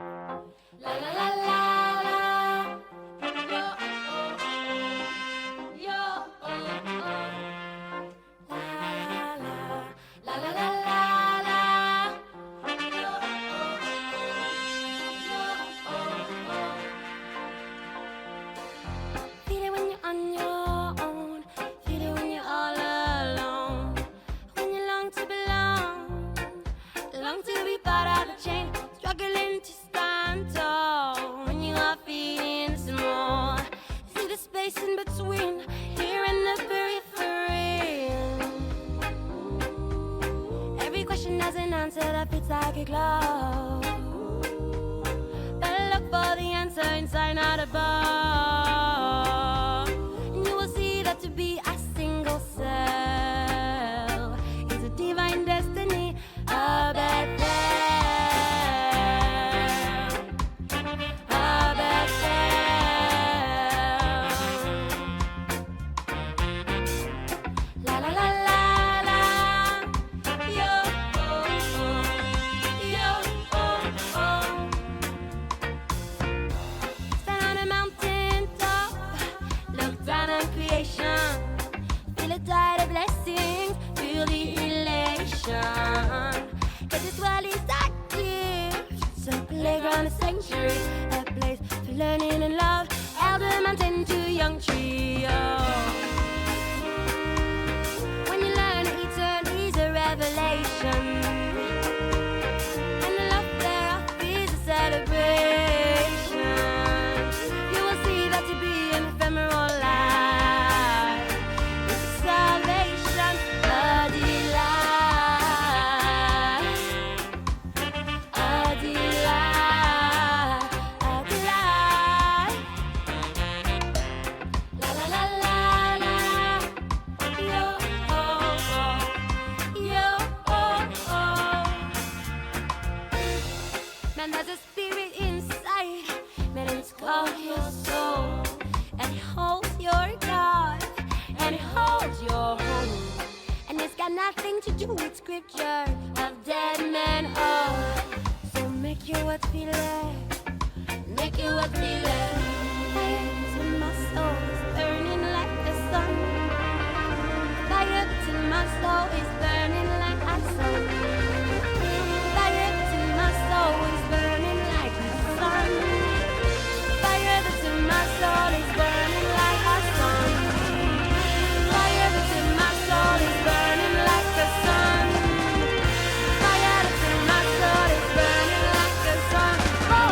La la la la la. Yo oh oh. Yo oh oh. La la la. La la la la la. Yo oh oh. Yo oh oh. Feel it when you're on your own. Feel it when you're all alone. When you long to belong. Long to be part of the chain. Struggling to stand tall. When you are feeling small. See the space in between. Here and the periphery. Every question has an answer that fits like a glove. Better look for the answer inside, not above. And you will see that to be a single cell is a divine destiny, a Bethel, a Bethel. La la la la la. Yo oh oh. Yo oh oh. Stand on a mountain top, look down on creation. Feel a tide of blessings, feel the elation. 'Cause this world is a gift, it's a playground, a sanctuary, a place for learning and love. Elder mountain to young tree. When you learn eternity is a revelation, and the love thereof is a celebration. You will see that to be an ephemeral life is a salvation, a delight, a delight, a delight. La la la la la. Yo oh oh. Yo oh oh. Man, there's a spirit inside, man, it's called your soul. And it holds your God, and it holds your home. And it's got nothing to do with scripture of dead men, oh. So make your words feel it, make your words feel it. Fire till my soul is burning like the sun. Fire till my soul is burning like a sun. Fire till my soul is burning like the sun. Fire till my soul is burning like a sun. Fire till my soul is burning like a sun. Fire till my soul is burning like a sun. Oh,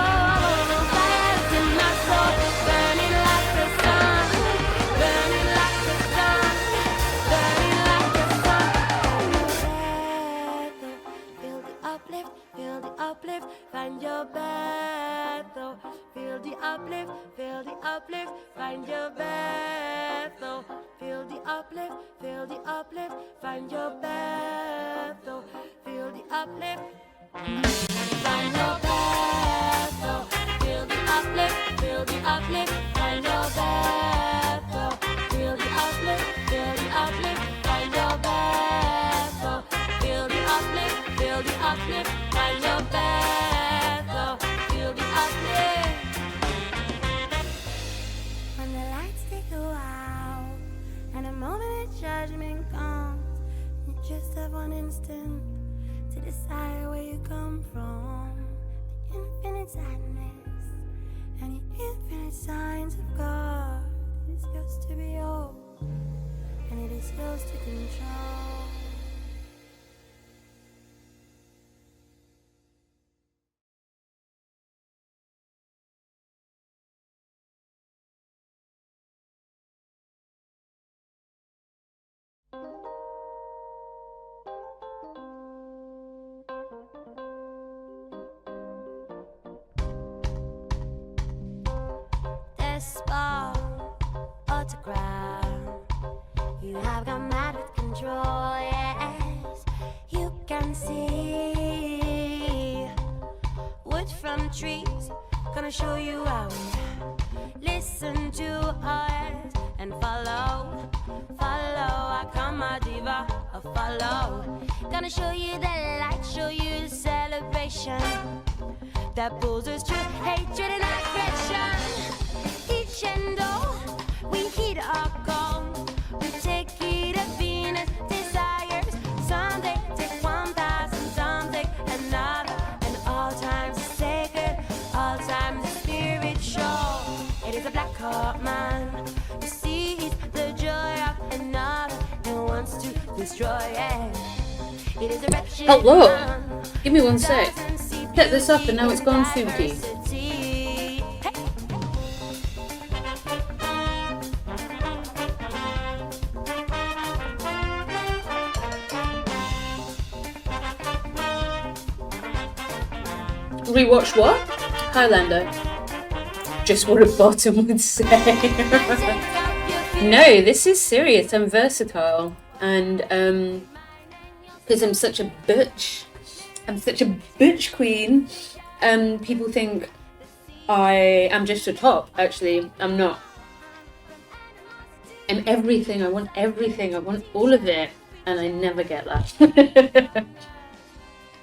fire till my soul is burning like the sun. Burning like the sun. Burning like the sun. Feel the uplift, feel the uplift, find your Bethel. Feel the uplift, feel the uplift, find your Bethel. Feel the uplift, feel the uplift, find your Bethel. Feel the uplift, find your Bethel. Feel the uplift, feel the uplift, find your Bethel. Feel the uplift, feel the uplift, find your Bethel. Feel the uplift, feel the uplift, find your Bethel. Feel the uplift. When the lights they go out, and the moment of judgment comes, you just have one instant to decide where you come from. The infinite sadness and the infinite signs of God. It is yours to behold, and it is yours to control. Despair, autograph. You have got mad with control, yes. You can see wood from trees, gonna show you how. Listen to us and follow, follow. I come, my diva, follow. Gonna show you the light, show you the celebration. that pulls us to hatred and aggression. Each and all, we heed our call. We take heed of Venus' desires. Some they take 1,000, some take another. And all times is sacred, all times is spiritual. It is a black heart man who sees the joy of another and wants to destroy it. It is a wretched Hello! Give me one sec. Set this up and now it's gone funky. Rewatch what? Highlander. Just what a bottom would say. No, this is serious. I'm versatile. And because I'm such a bitch. I'm such a bitch queen. People think I am just a top. Actually, I'm not. I'm everything. I want everything. I want all of it. And I never get that.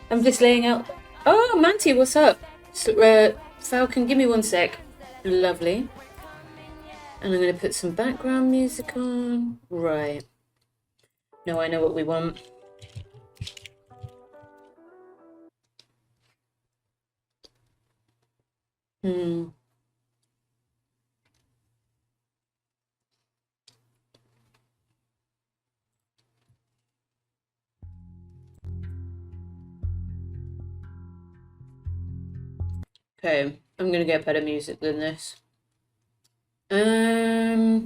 I'm just laying out. Oh, Manti, what's up? So, Falcon, give me one sec. Lovely. And I'm going to put some background music on. Right. No, I know what we want. Okay, I'm gonna get better music than this. I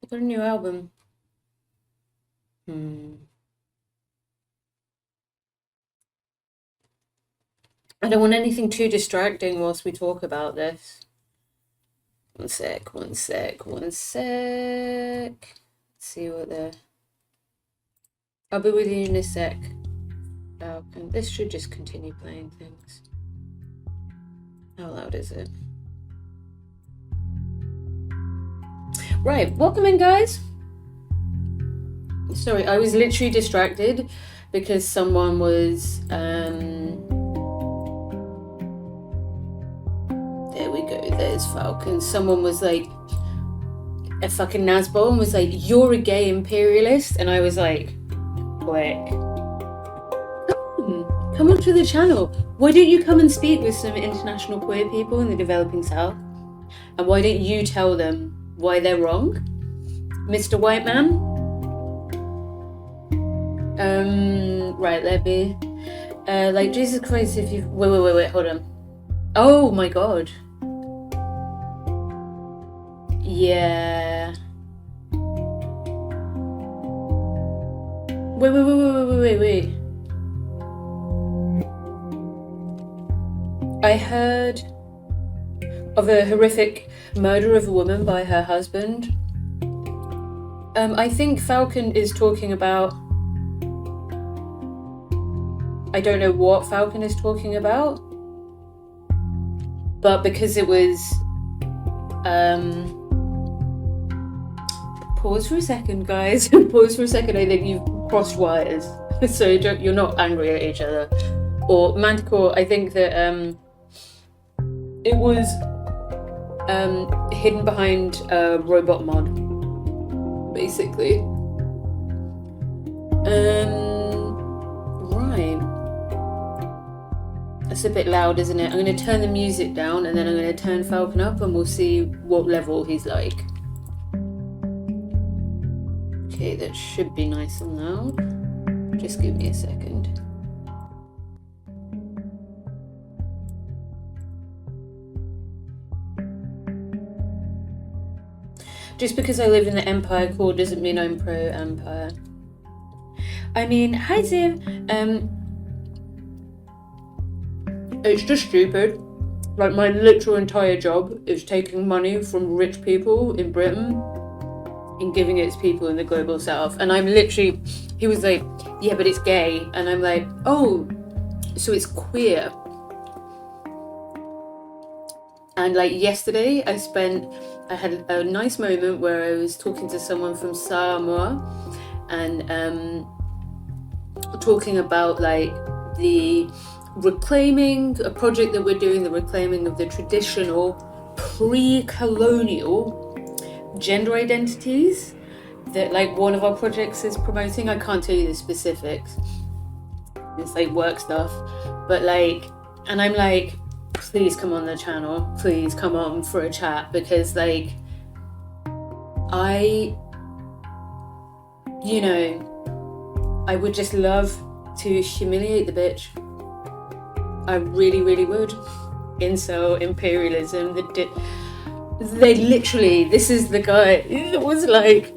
got a new album. I don't want anything too distracting whilst we talk about this. One sec. Let's see what the... I'll be with you in a sec. Falcon. This should just continue playing things. How loud is it? Right, welcome in, guys. Sorry, I was literally distracted because someone was there we go, there's Falcon. Someone was like a fucking Nazbol and was like, "You're a gay imperialist," and I was like, quick, come onto the channel. Why don't you come and speak with some international queer people in the developing South? And why don't you tell them why they're wrong, Mr. White Man? Right, let me. Like, Jesus Christ, if you... Wait, hold on. Oh my god. Yeah. Wait. I heard of a horrific murder of a woman by her husband. I think Falcon is talking about... I don't know what Falcon is talking about. But because it was... Pause for a second, guys. Pause for a second. I think you've crossed wires. So you're not angry at each other. Or Manticore, I think that it was hidden behind a robot mod, basically. Right. That's a bit loud, isn't it? I'm going to turn the music down and then I'm going to turn Falcon up and we'll see what level he's like. Okay, that should be nice and loud. Just give me a second. Just because I live in the Empire Core doesn't mean I'm pro-Empire. I mean, hi Ziv. It's just stupid. Like, my literal entire job is taking money from rich people in Britain and giving it to people in the global south. And I'm literally, he was like, yeah, but it's gay. And I'm like, oh, so it's queer. And like yesterday, I had a nice moment where I was talking to someone from Samoa, and talking about like the reclaiming, a project that we're doing, the reclaiming of the traditional pre-colonial gender identities that like one of our projects is promoting. I can't tell you the specifics. It's like work stuff, but like, and I'm like, please come on the channel, please come on for a chat, because like I would just love to humiliate the bitch. I really, really would. Incel imperialism they literally, this is the guy that was like,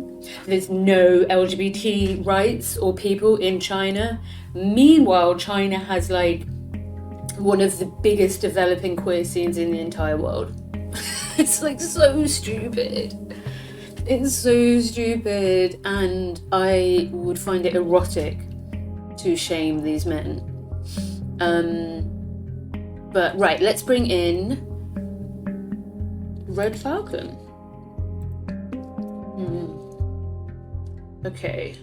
there's no LGBT rights or people in China. Meanwhile, China has like one of the biggest developing queer scenes in the entire world. It's like so stupid. It's so stupid, and I would find it erotic to shame these men. But right, let's bring in Red Falcon. Okay.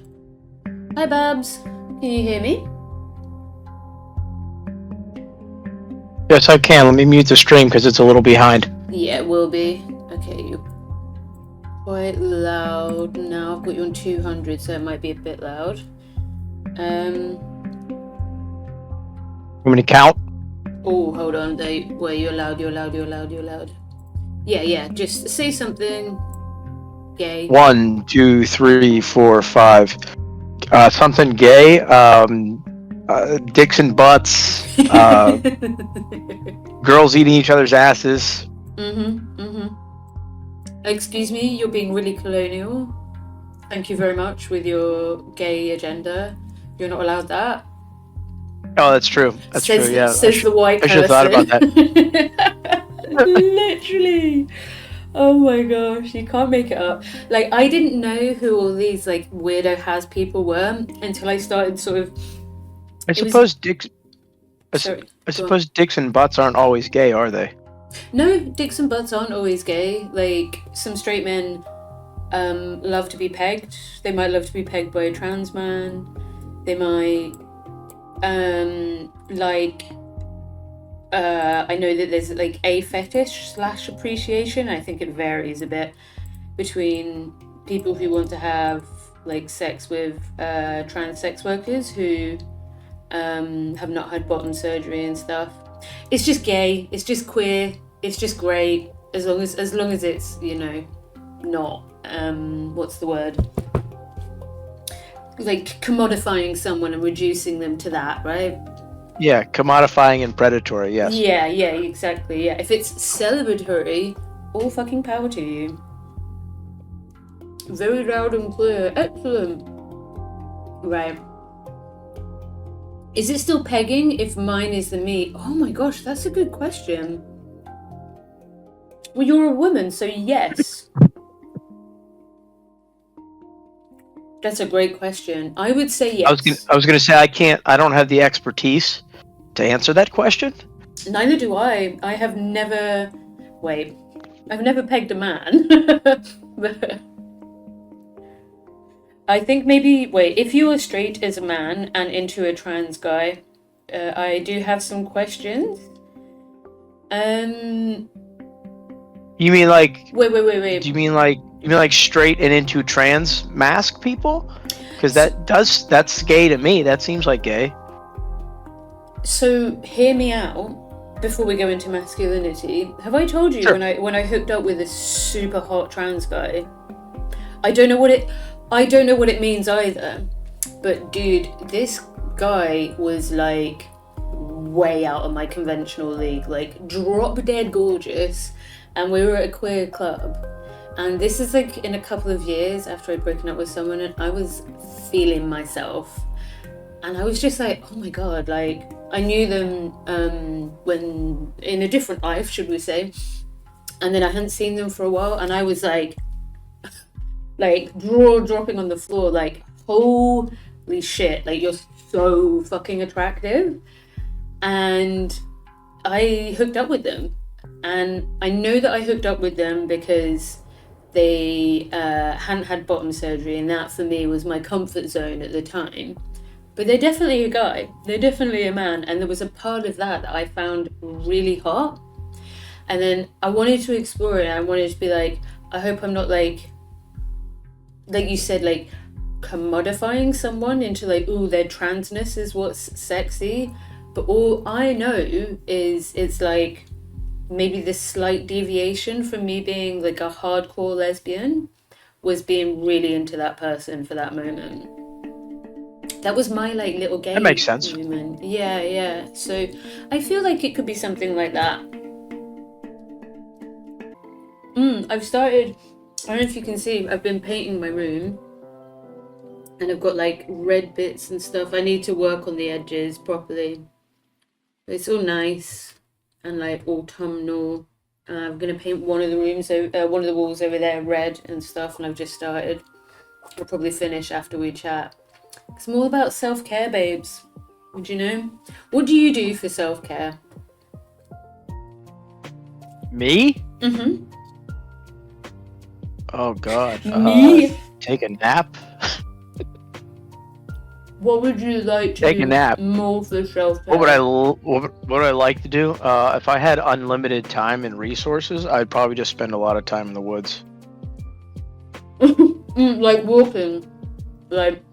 Hi, Babs. Can you hear me? Yes, I can. Let me mute the stream because it's a little behind. Yeah, it will be. Okay, you're quite loud now. I've got you on 200, so it might be a bit loud. Want me to count? Oh, hold on. Where you're loud. Yeah. Just say something gay. 1, 2, 3, 4, 5. Something gay. Dicks and butts. Girls eating each other's asses. Excuse me, you're being really colonial. Thank you very much with your gay agenda. You're not allowed that. Oh, that's true. That's true, yeah. Says the white person. I should have thought about that. Literally. Oh my gosh, you can't make it up. Like, I didn't know who all these like weirdo has people were until I started sort of... I suppose dicks and butts aren't always gay, are they? No, dicks and butts aren't always gay. Like, some straight men love to be pegged. They might love to be pegged by a trans man. They might I know that there's like a fetish / appreciation. I think it varies a bit between people who want to have like sex with trans sex workers who have not had bottom surgery and stuff. It's just gay, it's just queer, it's just great as long as it's, not what's the word, like commodifying someone and reducing them to that, right? Yeah, commodifying and predatory, yes. Yeah, exactly, yeah. If it's celebratory, all fucking power to you. Very loud and clear, excellent. Right. Is it still pegging if mine is the me? Oh my gosh, that's a good question. Well, you're a woman, so yes. That's a great question. I would say yes. I was gonna say I don't have the expertise to answer that question. Neither do I. I've never pegged a man. But I think maybe, if you were straight as a man and into a trans guy, I do have some questions. You mean like... Wait. Do you mean like straight and into trans mask people? Because that's gay to me. That seems like gay. So hear me out before we go into masculinity. Have I told you Sure. when I hooked up with a super hot trans guy? I don't know what it means either. But dude, this guy was like way out of my conventional league, like drop dead gorgeous, and we were at a queer club. And this is like in a couple of years after I'd broken up with someone, and I was feeling myself. And I was just like, oh my God, like I knew them when in a different life, should we say. And then I hadn't seen them for a while, and I was like jaw dropping on the floor, like, holy shit, like you're so fucking attractive. And I hooked up with them. And I know that I hooked up with them because they hadn't had bottom surgery, and that for me was my comfort zone at the time. But they're definitely a guy. They're definitely a man. And there was a part of that I found really hot. And then I wanted to explore it. I wanted to be like, I hope I'm not like you said, like commodifying someone into like, ooh, their transness is what's sexy. But all I know is it's like maybe this slight deviation from me being like a hardcore lesbian was being really into that person for that moment. That was my like little gay That makes sense. moment. Yeah. So I feel like it could be something like that. I've started, I don't know if you can see, I've been painting my room. And I've got like red bits and stuff. I need to work on the edges properly. But it's all nice and like autumnal. I'm gonna paint one of the walls over there red and stuff, and I've just started. I'll probably finish after we chat. It's all about self-care, babes. Would you know? What do you do for self-care? Me? Mm-hmm. Oh God. Me? Take a nap. What would you like to Take do a nap. more for self-care? What would I like to do? If I had unlimited time and resources, I'd probably just spend a lot of time in the woods. Like walking, like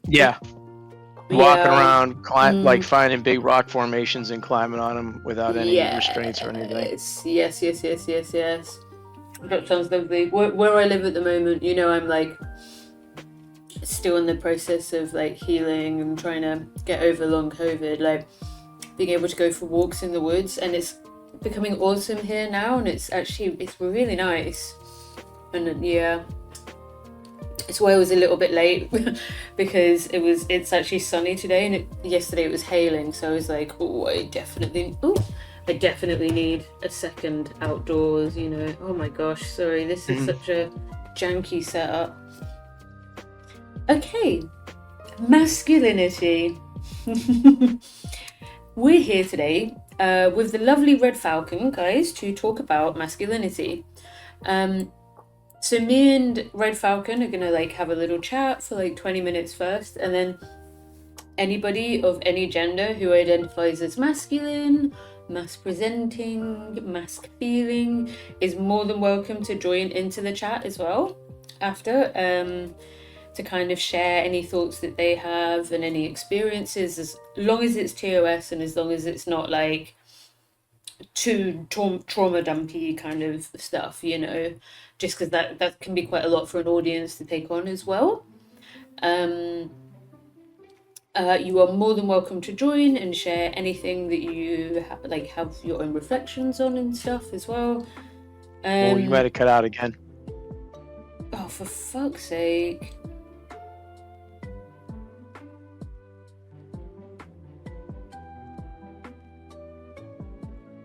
Yeah. Walking around, like finding big rock formations and climbing on them without any restraints or anything. Yes. That sounds lovely. Where I live at the moment, you know, I'm like still in the process of like healing and trying to get over long COVID, like being able to go for walks in the woods, and it's becoming autumn here now, and it's really nice. And yeah, it's why I was a little bit late because it's actually sunny today, and yesterday it was hailing, so I was like, I definitely need a second outdoors, you know. Oh my gosh, sorry, this is such a janky setup. Okay, masculinity. We're here today with the lovely Red Falcon, guys, to talk about masculinity. So me and Red Falcon are gonna like have a little chat for like 20 minutes first, and then anybody of any gender who identifies as masculine, mask presenting, mask feeling is more than welcome to join into the chat as well after, to kind of share any thoughts that they have and any experiences, as long as it's TOS and as long as it's not like too trauma dumpy kind of stuff, you know, just because that can be quite a lot for an audience to take on as well. You are more than welcome to join and share anything that you have your own reflections on and stuff as well. You might have cut out again. Oh, for fuck's sake.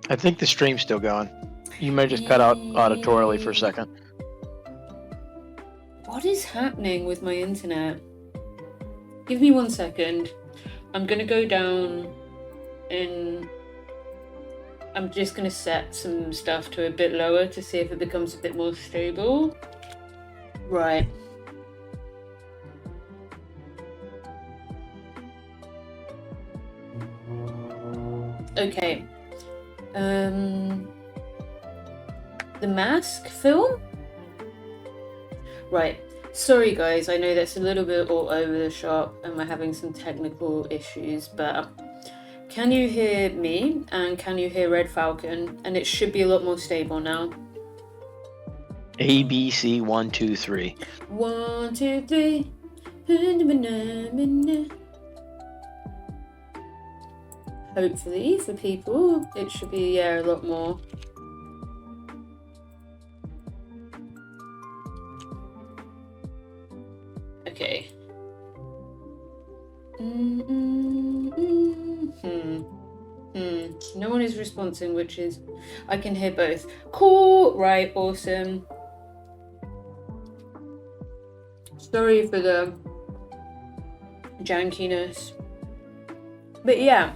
I think the stream's still going. You may just cut out auditorily for a second. What is happening with my internet? Give me 1 second. I'm gonna go down and I'm just gonna set some stuff to a bit lower to see if it becomes a bit more stable. Right. Okay. The Mask film? Right. Sorry guys, I know that's a little bit all over the shop and we're having some technical issues, but can you hear me and can you hear Red Falcon? And it should be a lot more stable now. ABC 1 2 3. 1 2 3. Hopefully for people it should be a lot more. Okay. No one is responding, which is I can hear both. Cool. Right. Awesome. Sorry for the jankiness, but yeah.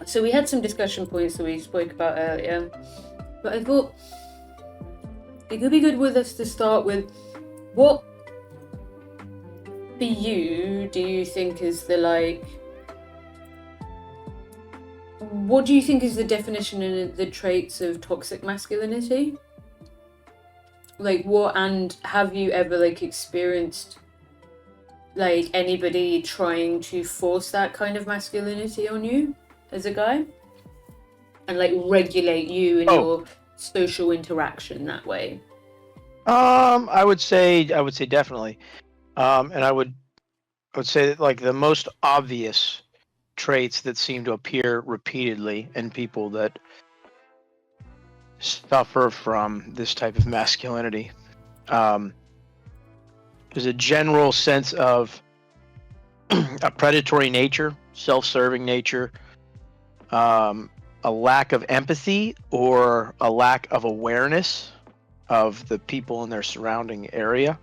So we had some discussion points that we spoke about earlier, but I thought it could be good with us to start with what for you do you think is the like? What do you think is the definition and the traits of toxic masculinity? Like what, and have you ever like experienced like anybody trying to force that kind of masculinity on you as a guy? And like regulate you in your social interaction that way? I would say definitely. And I would say that like the most obvious traits that seem to appear repeatedly in people that suffer from this type of masculinity. There's a general sense of a predatory nature, self-serving nature, a lack of empathy or a lack of awareness of the people in their surrounding area,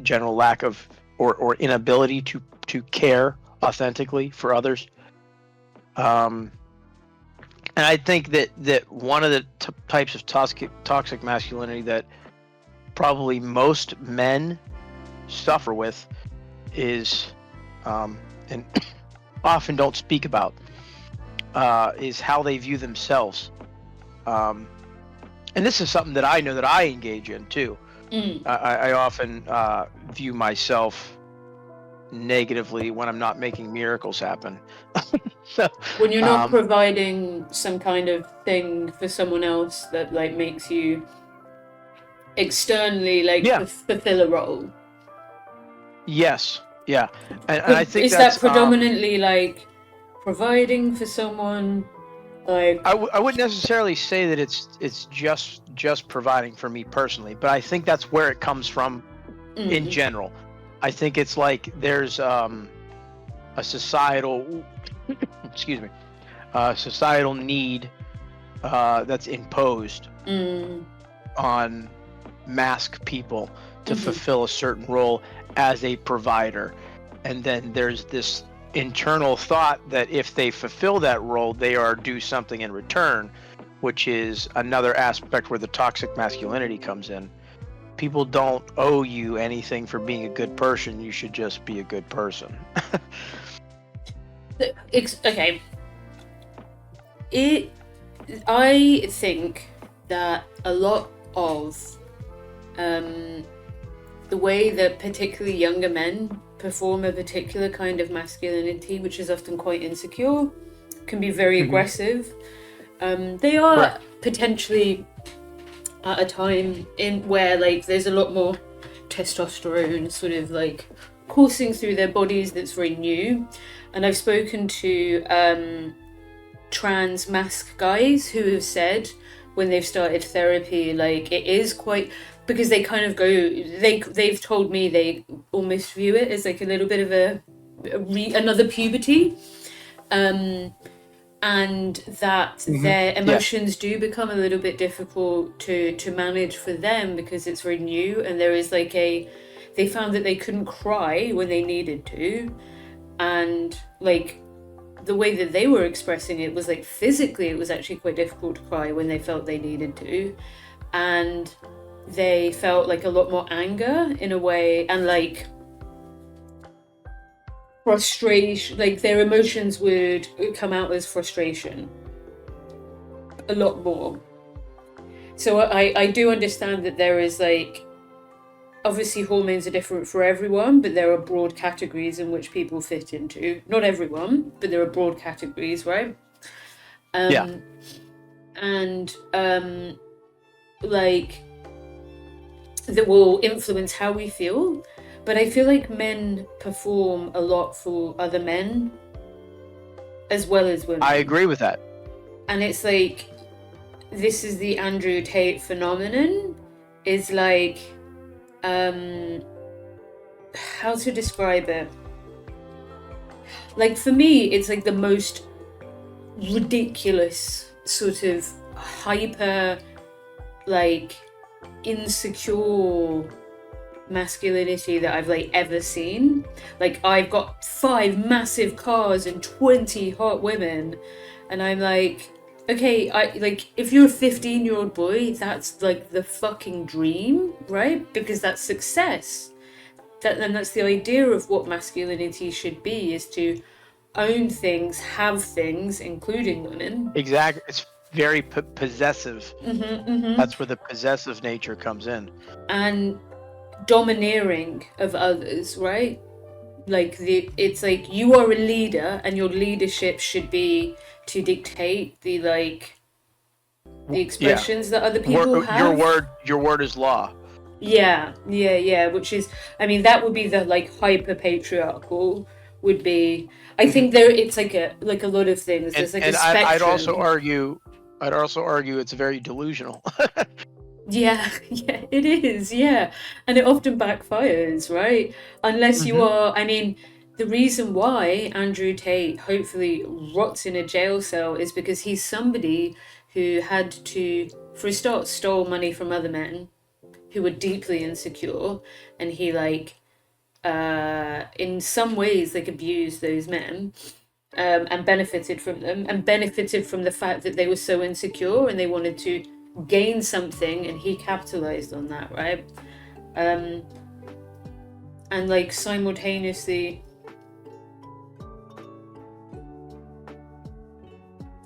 general lack of or inability to care authentically for others. And I think that one of the types of toxic masculinity that probably most men suffer with is, and often don't speak about, is how they view themselves. And this is something that I know that I engage in too. I often view myself negatively when I'm not making miracles happen. So when you're not providing some kind of thing for someone else that like makes you externally like fulfill a role. Yes, yeah, and I think is that predominantly like providing for someone? Like I wouldn't necessarily say that it's just providing for me personally, but I think that's where it comes from in general. I think it's like there's a societal societal need that's imposed on mask people to fulfill a certain role as a provider, and then there's this internal thought that if they fulfill that role they are due something in return, which is another aspect where the toxic masculinity comes in. People don't owe you anything for being a good person. You should just be a good person. Okay. I think that a lot of the way that particularly younger men perform a particular kind of masculinity, which is often quite insecure, can be very aggressive. They are potentially at a time in where like there's a lot more testosterone sort of like coursing through their bodies that's very new. And I've spoken to trans mask guys who have said when they've started therapy, like it is quite, because they kind of go, they've told me they almost view it as like a little bit of another puberty, and that their emotions do become a little bit difficult to manage for them because it's very new, and there is like they found that they couldn't cry when they needed to, and like the way that they were expressing it was like physically it was actually quite difficult to cry when they felt they needed to, and they felt like a lot more anger in a way, and like frustration, like their emotions would come out as frustration a lot more. So I do understand that there is like, obviously hormones are different for everyone, but there are broad categories in which people fit into. Not everyone, but there are broad categories, right? And like that will influence how we feel. But I feel like men perform a lot for other men as well as women. I agree with that. And it's like, this is the Andrew Tate phenomenon, is like, how to describe it? Like for me, it's like the most ridiculous sort of hyper, like insecure masculinity that I've like ever seen. Like I've got 5 massive cars and 20 hot women, and I'm like, okay, I like, if you're a 15-year-old boy, that's like the fucking dream, right? Because that's success. that's the idea of what masculinity should be, is to own things, have things, including women. Exactly. It's very possessive. That's where the possessive nature comes in. And domineering of others, right? Like it's like you are a leader, and your leadership should be to dictate the expressions that other people have. Your word is law. Yeah. Which is, I mean, that would be the hyper patriarchal. Would be, I think it's like a lot of things. There's like a spectrum. I'd also argue it's very delusional. Yeah, it is. Yeah, and it often backfires, right? Unless you are. I mean, the reason why Andrew Tate hopefully rots in a jail cell is because he's somebody who had to, for a start, stole money from other men who were deeply insecure, and he in some ways abused those men, and benefited from them, and benefited from the fact that they were so insecure and they wanted to gain something, and he capitalized on that, right? And simultaneously,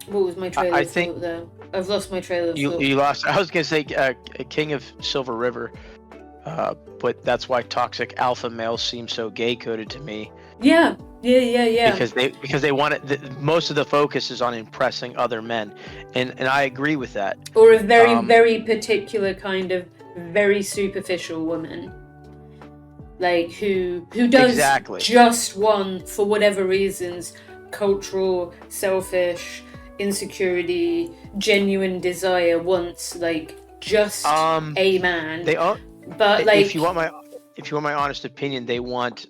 what was my trailer of thought there? I've lost my trailer of thought. You lost. I was gonna say King of Silver River, but that's why toxic alpha males seem so gay coded to me. Yeah. Because they want it. Most of the focus is on impressing other men, and I agree with that. Or a very very particular kind of very superficial woman, who does just want, for whatever reasons, cultural, selfish, insecurity, genuine desire, wants just a man. But if you want my honest opinion, they want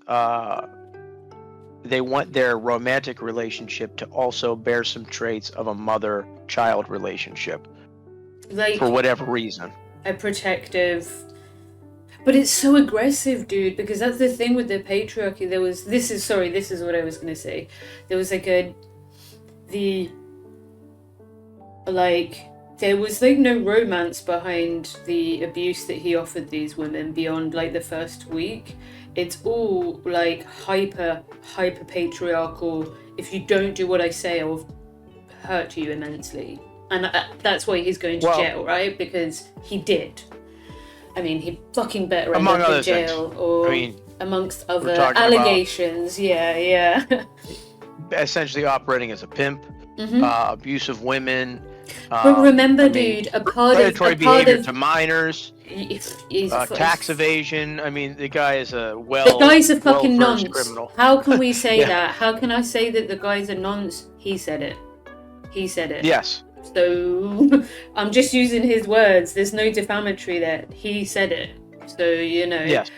their romantic relationship to also bear some traits of a mother-child relationship, for whatever reason. A protective, but it's so aggressive, dude. Because that's the thing with the patriarchy. This is what I was gonna say. There was there was no romance behind the abuse that he offered these women beyond the first week. It's all hyper patriarchal. If you don't do what I say, I will hurt you immensely. And that's why he's going to jail, right? Because he did. I mean, he fucking better end up in jail, or amongst other allegations. Yeah. Essentially operating as a pimp, abuse of women. But remember, dude, predatory behavior to minors. He's tax evasion. I mean, the guy is a the guy's a fucking nonce. Criminal. How can we say that? How can I say that the guy's a nonce? He said it. Yes. So I'm just using his words. There's no defamatory there. He said it. So Yes.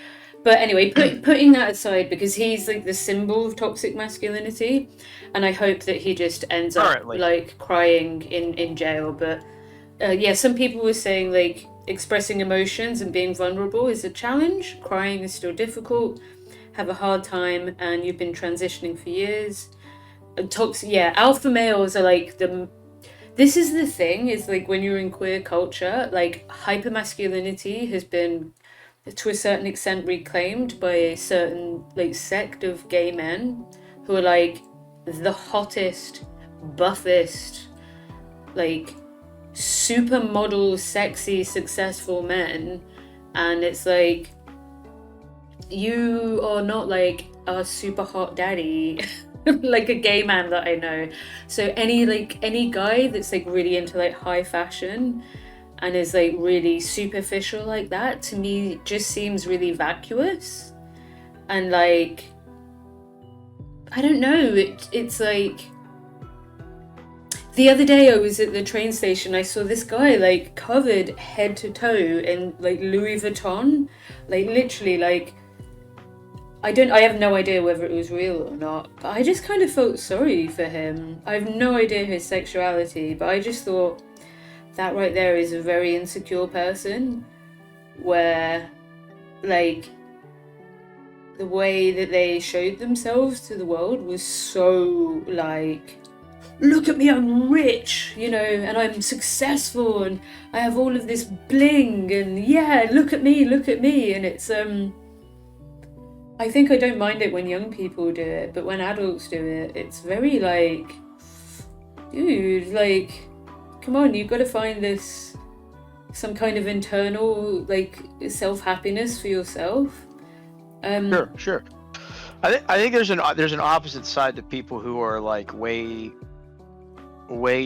But anyway, putting that aside, because he's the symbol of toxic masculinity, and I hope that he just ends up crying in jail. But some people were saying expressing emotions and being vulnerable is a challenge. Crying is still difficult. Have a hard time, and you've been transitioning for years. Alpha males are this is the thing, is when you're in queer culture, hypermasculinity has been, to a certain extent, reclaimed by a certain sect of gay men who are the hottest, buffest, supermodel, sexy, successful men, and it's you are not a super hot daddy like a gay man that I know. So any guy that's really into high fashion and is really superficial like that, to me just seems really vacuous. And I don't know, it's the other day I was at the train station, I saw this guy covered head to toe in Louis Vuitton, literally I have no idea whether it was real or not, but I just kind of felt sorry for him. I have no idea his sexuality, but I just thought that right there is a very insecure person, where the way that they showed themselves to the world was so look at me, I'm rich, and I'm successful, and I have all of this bling, and look at me, and it's I think I don't mind it when young people do it, but when adults do it, it's very like, dude, like, come on, you've got to find this some kind of internal like self-happiness for yourself. Sure. I think there's an opposite side to people who are like way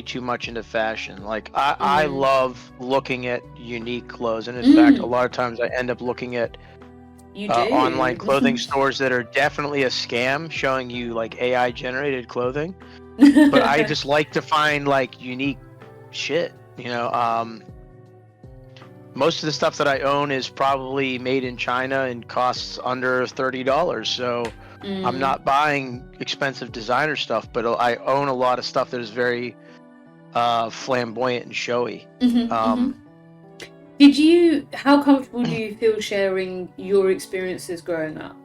too much into fashion. Like I love looking at unique clothes, and in fact, a lot of times I end up looking at You do. online clothing stores that are definitely a scam, showing you like AI generated clothing. But I just like to find like unique shit. Most of the stuff that I own is probably made in China and costs under $30. So I'm not buying expensive designer stuff, but I own a lot of stuff that is very flamboyant and showy. How comfortable do you feel sharing your experiences growing up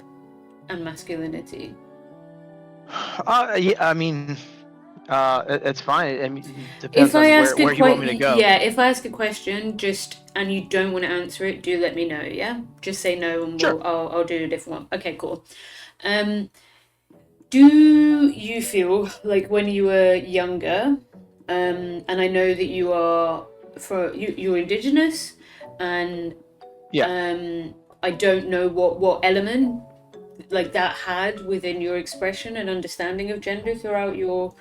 and masculinity? Yeah, I mean, it's fine. I mean, it depends on where you want me to go. Yeah, if I ask a question, and you don't want to answer it, do let me know. Yeah, just say no, and Sure. I'll do a different one. Okay, cool. Do you feel like when you were younger, and I know that you're Indigenous, and Yeah. I don't know what element like that had within your expression and understanding of gender throughout your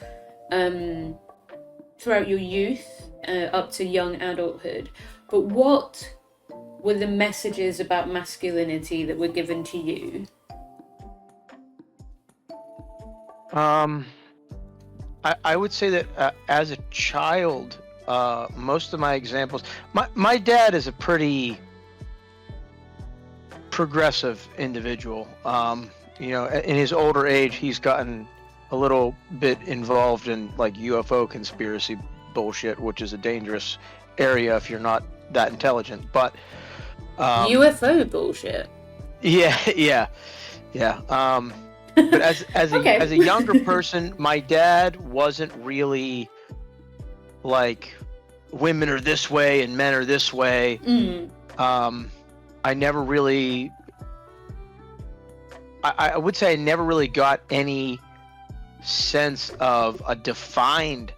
youth up to young adulthood, but what were the messages about masculinity that were given to you? I would say that as a child, most of my examples, my dad is a pretty progressive individual. In his older age, he's gotten a little bit involved in like UFO conspiracy bullshit, which is a dangerous area if you're not that intelligent. But UFO bullshit. yeah. But as a younger person, my dad wasn't really like women are this way and men are this way. I never really, I would say I never really got any sense of a defined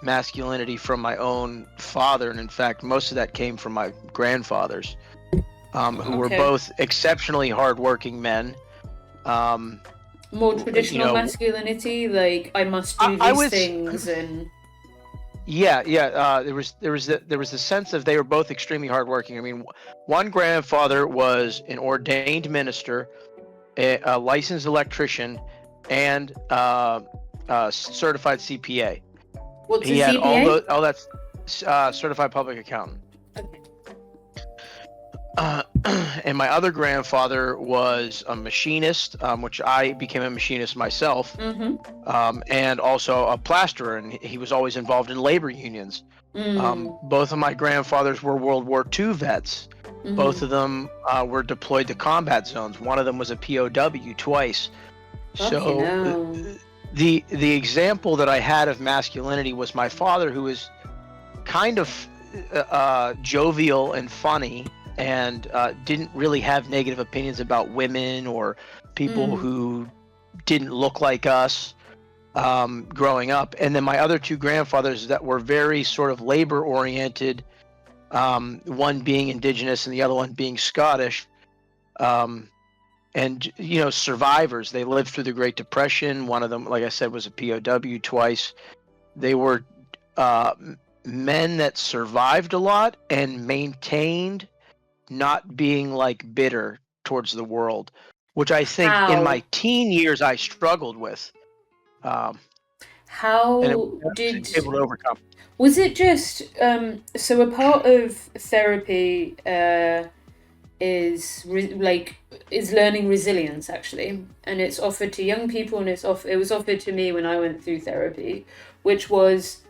masculinity from my own father, and in fact, most of that came from my grandfathers, who were both exceptionally hardworking men. More traditional masculinity, like I must do these things, and there was the sense of they were both extremely hardworking. I mean, one grandfather was an ordained minister, a licensed electrician, and certified CPA. What's he a had CPA? all that certified public accountant. And my other grandfather was a machinist, which I became a machinist myself, and also a plasterer, and he was always involved in labor unions. Both of my grandfathers were World War II vets. Both of them were deployed to combat zones. One of them was a POW twice. The example that I had of masculinity was my father, who was kind of jovial and funny, and didn't really have negative opinions about women or people who didn't look like us growing up. And then my other two grandfathers that were very sort of labor oriented, one being Indigenous and the other one being Scottish, and survivors. They lived through the Great Depression. One of them, like I said, was a POW twice. They were men that survived a lot and maintained not being like bitter towards the world, which I think in my teen years I struggled with. How did able to overcome? Was it just so a part of therapy is learning resilience, actually, and it's offered to young people, and it was offered to me when I went through therapy, which was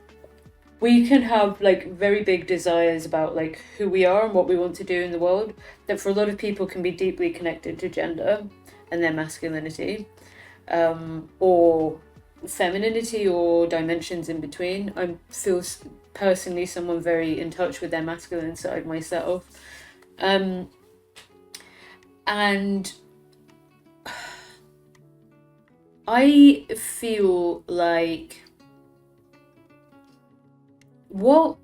we can have like very big desires about like who we are and what we want to do in the world that for a lot of people can be deeply connected to gender and their masculinity, or femininity, or dimensions in between. I feel personally someone very in touch with their masculine side myself, and I feel like what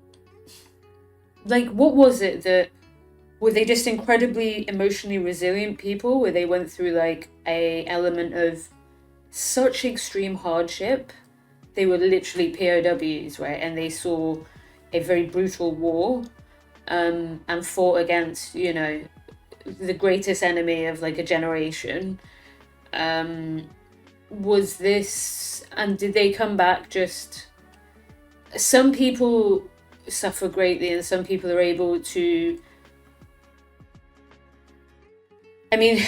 was it that were they just incredibly emotionally resilient people where they went through like a element of such extreme hardship? They were literally POWs, right? And they saw a very brutal war, and fought against, the greatest enemy of like a generation. Was this, and did they come back just, some people suffer greatly and some people are able to, I mean,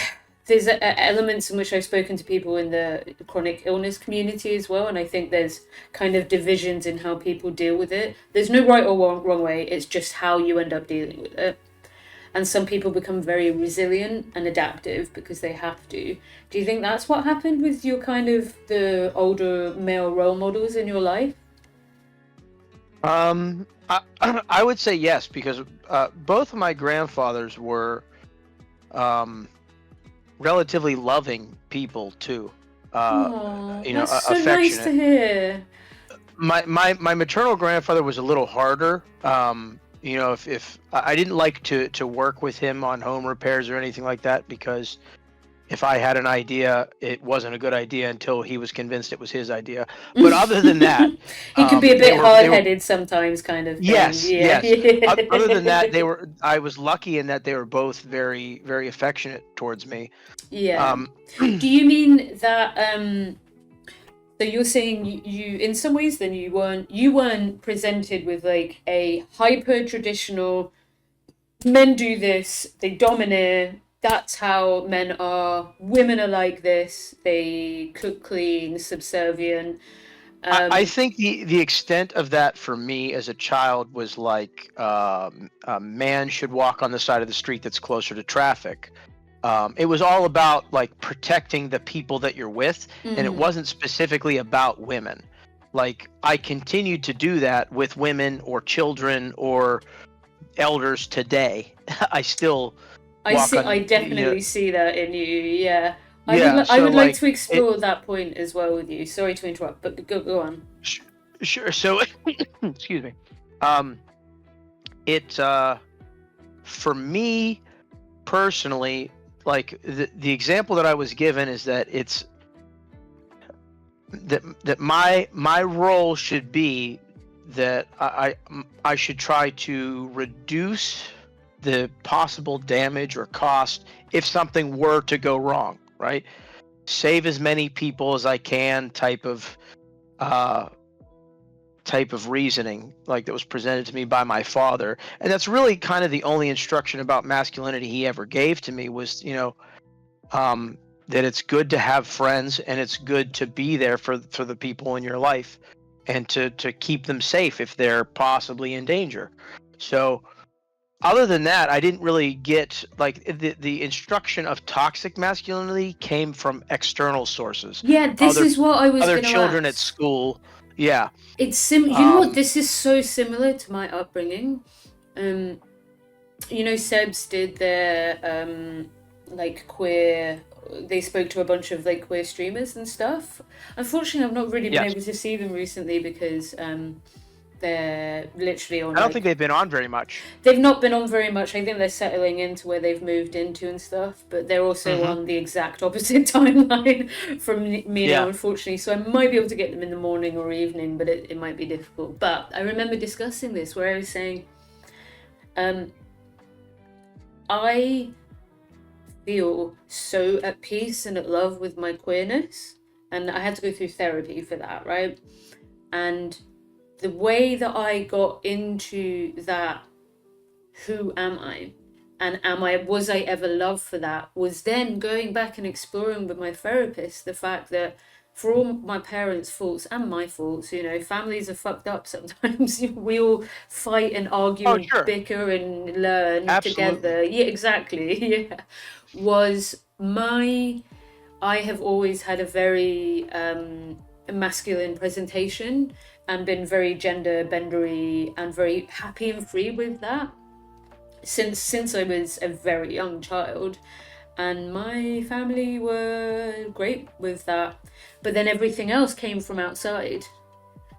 there's elements in which I've spoken to people in the chronic illness community as well, and I think there's kind of divisions in how people deal with it. There's no right or wrong way, it's just how you end up dealing with it. And some people become very resilient and adaptive because they have to. Do you think that's what happened with your kind of the older male role models in your life? I would say yes, because both of my grandfathers were relatively loving people too. Oh, that's so nice to Affectionate. hear. My maternal grandfather was a little harder. If I didn't like to work with him on home repairs or anything like that, because if I had an idea, it wasn't a good idea until he was convinced it was his idea. But other than that, He could be a they bit were hard-headed sometimes, kind of thing. yes, Yeah. yes. Other than that, I was lucky in that they were both very, very affectionate towards me. Yeah. Um, Do you mean that so you're saying you in some ways then you weren't presented with like a hyper traditional men do this, they dominate, that's how men are, women are like this, they cook clean, subservient. I think the extent of that for me as a child was like a man should walk on the side of the street that's closer to traffic. It was all about like protecting the people that you're with, and it wasn't specifically about women. Like I continued to do that with women or children or elders today. I still I walk see. I on, definitely see that in you. Yeah, yeah. I So would like like to it, explore that point as well with you. Sorry to interrupt, but go on. sh- sure. So excuse me. It for me personally, like the example that I was given is that it's that my role should be that I should try to reduce the possible damage or cost if something were to go wrong, right? Save as many people as I can uh type of reasoning like that was presented to me by my father. And that's really kind of the only instruction about masculinity he ever gave to me was, that it's good to have friends and it's good to be there for the people in your life and to keep them safe if they're possibly in danger. So other than that, I didn't really get like the instruction of toxic masculinity came from external sources, Yeah, this other is what I was other gonna children at ask. school. Yeah. You know what? um This is so similar to my upbringing. Um, Sebs did their like queer. They spoke to a bunch of like queer streamers and stuff. Unfortunately, I've not really been yes, able to see them recently because they're literally on I don't like think they've been on very much. they've not been on very much. I think they're settling into where they've moved into and stuff, but they're also Hmm. on the exact opposite timeline from me now, Yeah. unfortunately. So I might be able to get them in the morning or evening, but it might be difficult. But I remember discussing this where I was saying, um, I feel so at peace and at love with my queerness, and I had to go through therapy for that, right? And the way that I got into that, who am I? And was I ever loved for that? Was then going back and exploring with my therapist the fact that for all my parents' faults and my faults, families are fucked up sometimes. We all fight and argue Oh, and sure. bicker and learn Absolutely. together. Yeah, exactly. Yeah. Was my I have always had a very masculine presentation and been very gender bendery and very happy and free with that since I was a very young child. and my family were great with that. But then everything else came from outside.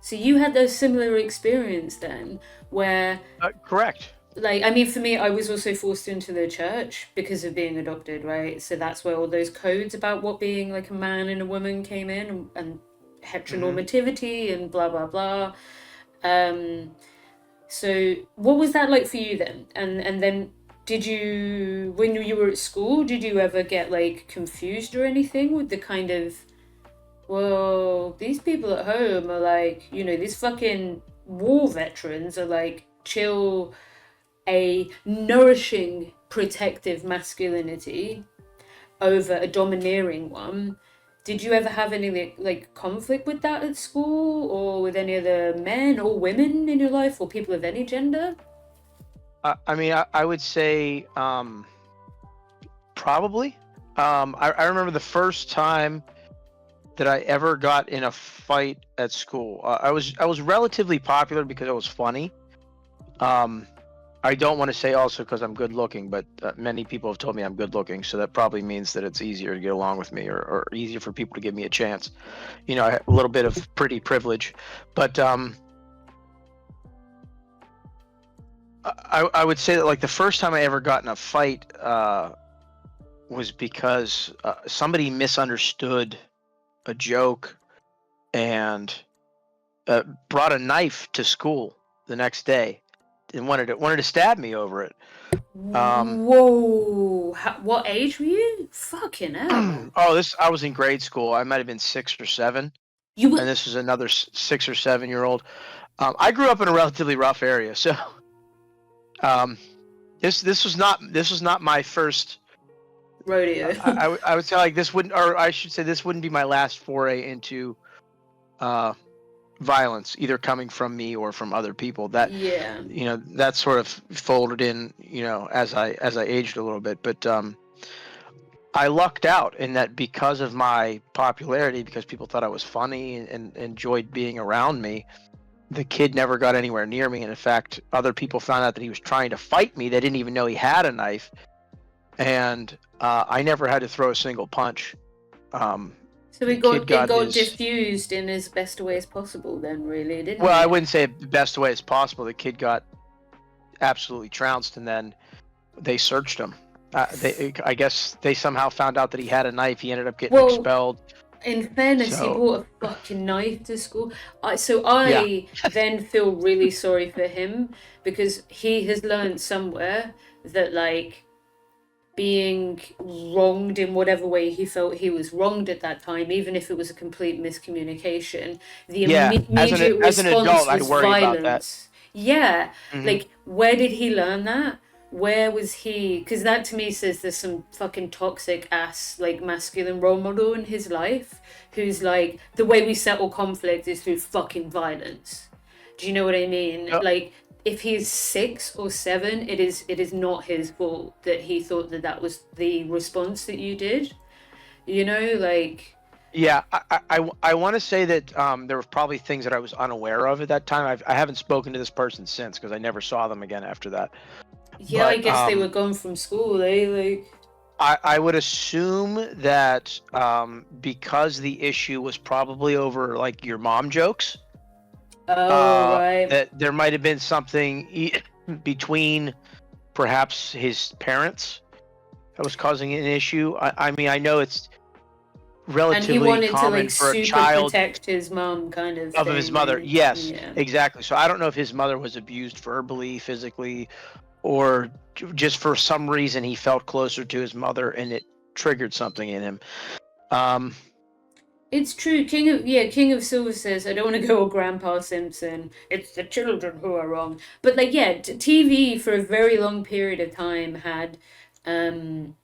So you had those similar experience then, where Correct. like I mean for me I was also forced into the church because of being adopted, right? So that's where all those codes about what being like a man and a woman came in, and Hmm. heteronormativity and blah blah blah. um so what was that like for you then? And then did you, when you were at school, did you ever get like confused or anything with the kind of, well, these people at home are like, these fucking war veterans are like chill, a nourishing, protective masculinity over a domineering one. Did you ever have any like conflict with that at school, or with any other men or women in your life, or people of any gender? I mean, I would say probably. I remember the first time that I ever got in a fight at school. I was relatively popular because I was funny. Um, I don't want to say also because I'm good looking, but many people have told me I'm good looking, so that probably means that it's easier to get along with me, or easier for people to give me a chance. I have a little bit of pretty privilege, but I would say that like the first time I ever got in a fight was because somebody misunderstood a joke and brought a knife to school the next day and wanted to stab me over it. Um, Whoa! What age were you? Fucking hell! this I was in grade school. I might have been 6 or 7, You were. and this was another 6 or 7 year old. I grew up in a relatively rough area, so um, this was not my first. Rodeo. I would say like this wouldn't, or I should say this wouldn't be my last foray into uh, violence, either coming from me or from other people. Yeah. That sort of folded in, as I aged a little bit. But I lucked out in that because of my popularity, because people thought I was funny and enjoyed being around me. The kid never got anywhere near me, and in fact, other people found out that he was trying to fight me. They didn't even know he had a knife, and I never had to throw a single punch. Um, So the kid it got got his. diffused in as best a way as possible then, really, didn't Well, I it? wouldn't say the best way as possible. The kid got absolutely trounced, and then they searched him. I guess they somehow found out that he had a knife. He ended up getting Well, expelled. in fairness, he So brought a fucking knife to school. yeah, I then feel really sorry for him, because he has learned somewhere that like being wronged in whatever way he felt he was wronged at that time, even if it was a complete miscommunication, the yeah. immediate As an response adult, I'd was worry about that. violence. Yeah, Hmm. like where did he learn that? Where was he? Because that to me says there's some fucking toxic ass like masculine role model in his life who's like, the way we settle conflict is through fucking violence. Do you know what I mean? Uh, Like, if he's 6 or 7, it is not his fault that he thought that that was the response that you did. Like, yeah, I want to say that there were probably things that I was unaware of at that time. I haven't spoken to this person since because I never saw them again after that. yeah, I But guess they were gone from school, eh? Like, I would assume that because the issue was probably over like your mom jokes, oh right, that there might have been something between perhaps his parents that was causing an issue. I mean, I know it's and he relatively wanted to common like for a super child protect his mum, kind of of his thing, mother. maybe. Yes, Yeah. exactly. So I don't know if his mother was abused verbally, physically, or just for some reason he felt closer to his mother and it triggered something in him. Um, It's true. King of Silver says, I don't want to go all Grandpa Simpson. It's the children who are wrong. But like, yeah, TV for a very long period of time um,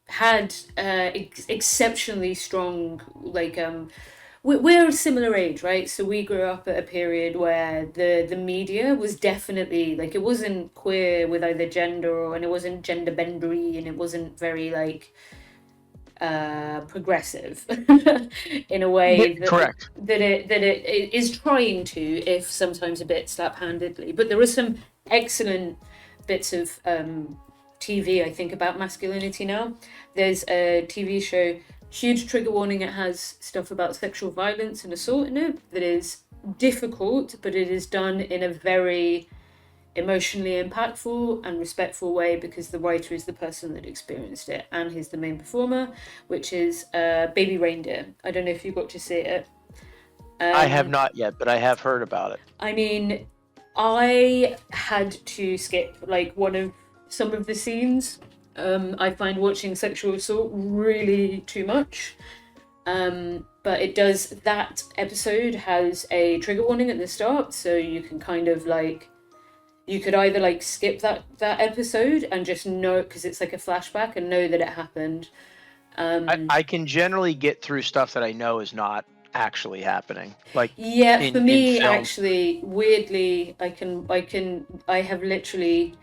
had exceptionally strong like we're a similar age, right? So we grew up at a period where the media was definitely like, it wasn't queer with either gender, and it wasn't gender bendery, and it wasn't very like progressive in a way correct. that it is trying to, if sometimes a bit slap-handedly. But there are some excellent bits of TV I think about masculinity now. There's a TV show, huge trigger warning, it has stuff about sexual violence and assault in it that is difficult, but it is done in a very emotionally impactful and respectful way because the writer is the person that experienced it and he's the main performer, which is Baby Reindeer. I don't know if you got to see it. I have not yet, but I have heard about it. I mean, I had to skip like some of the scenes. I find watching sexual assault really too much. But that episode has a trigger warning at the start, so you can kind of like, you could either like skip that episode and just know, because it's like a flashback, and know that it happened. I can generally get through stuff that I know is not actually happening. Like, yeah, for me, film. actually, weirdly, I have literally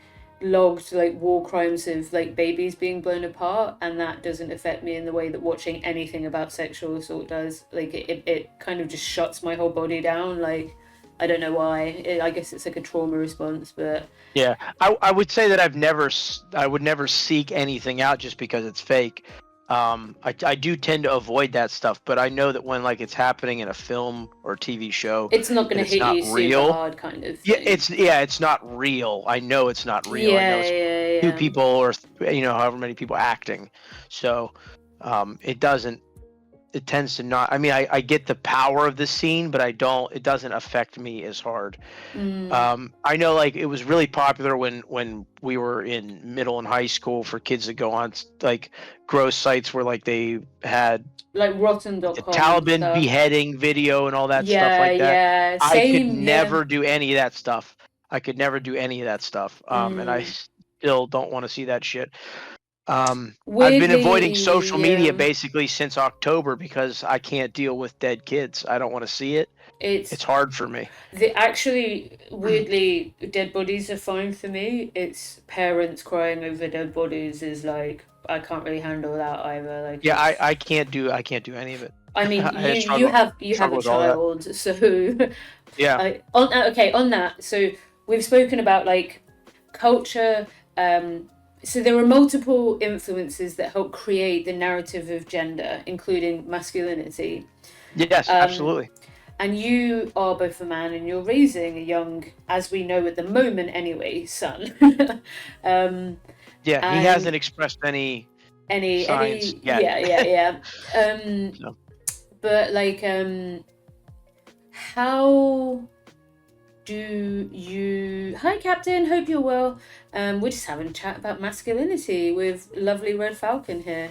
logged like war crimes of like babies being blown apart, and that doesn't affect me in the way that watching anything about sexual assault does. Like it kind of just shuts my whole body down. Like, I don't know why. I guess it's like a trauma response, but yeah, I would say that I would never seek anything out just because it's fake. I do tend to avoid that stuff, but I know that when like it's happening in a film or TV show, it's not going to hit you super hard, kind of thing. It's not real. I know it's not real. I know it's two people or however many people acting. So it tends to not. I mean, I get the power of the scene, but it doesn't affect me as hard. I know like it was really popular when we were in middle and high school for kids to go on like gross sites where like they had like rotten.com, the Taliban beheading video and all that stuff like that. Yeah, I could never do any of that stuff. And I still don't want to see that shit. Weirdly, I've been avoiding social media basically since October because I can't deal with dead kids. I don't want to see it. It's hard for me. Weirdly, dead bodies are fine for me. It's parents crying over dead bodies is like, I can't really handle that either. Like, yeah, I can't do any of it. I mean, you have a child, so yeah. On that, so we've spoken about like culture. So there are multiple influences that help create the narrative of gender, including masculinity. Yes, absolutely. And you are both a man, and you're raising a young, as we know at the moment anyway, son. He hasn't expressed any signs yet. Yeah. So. But like, how do you... Hi, Captain. Hope you're well. We're just having a chat about masculinity with lovely Red Falcon here.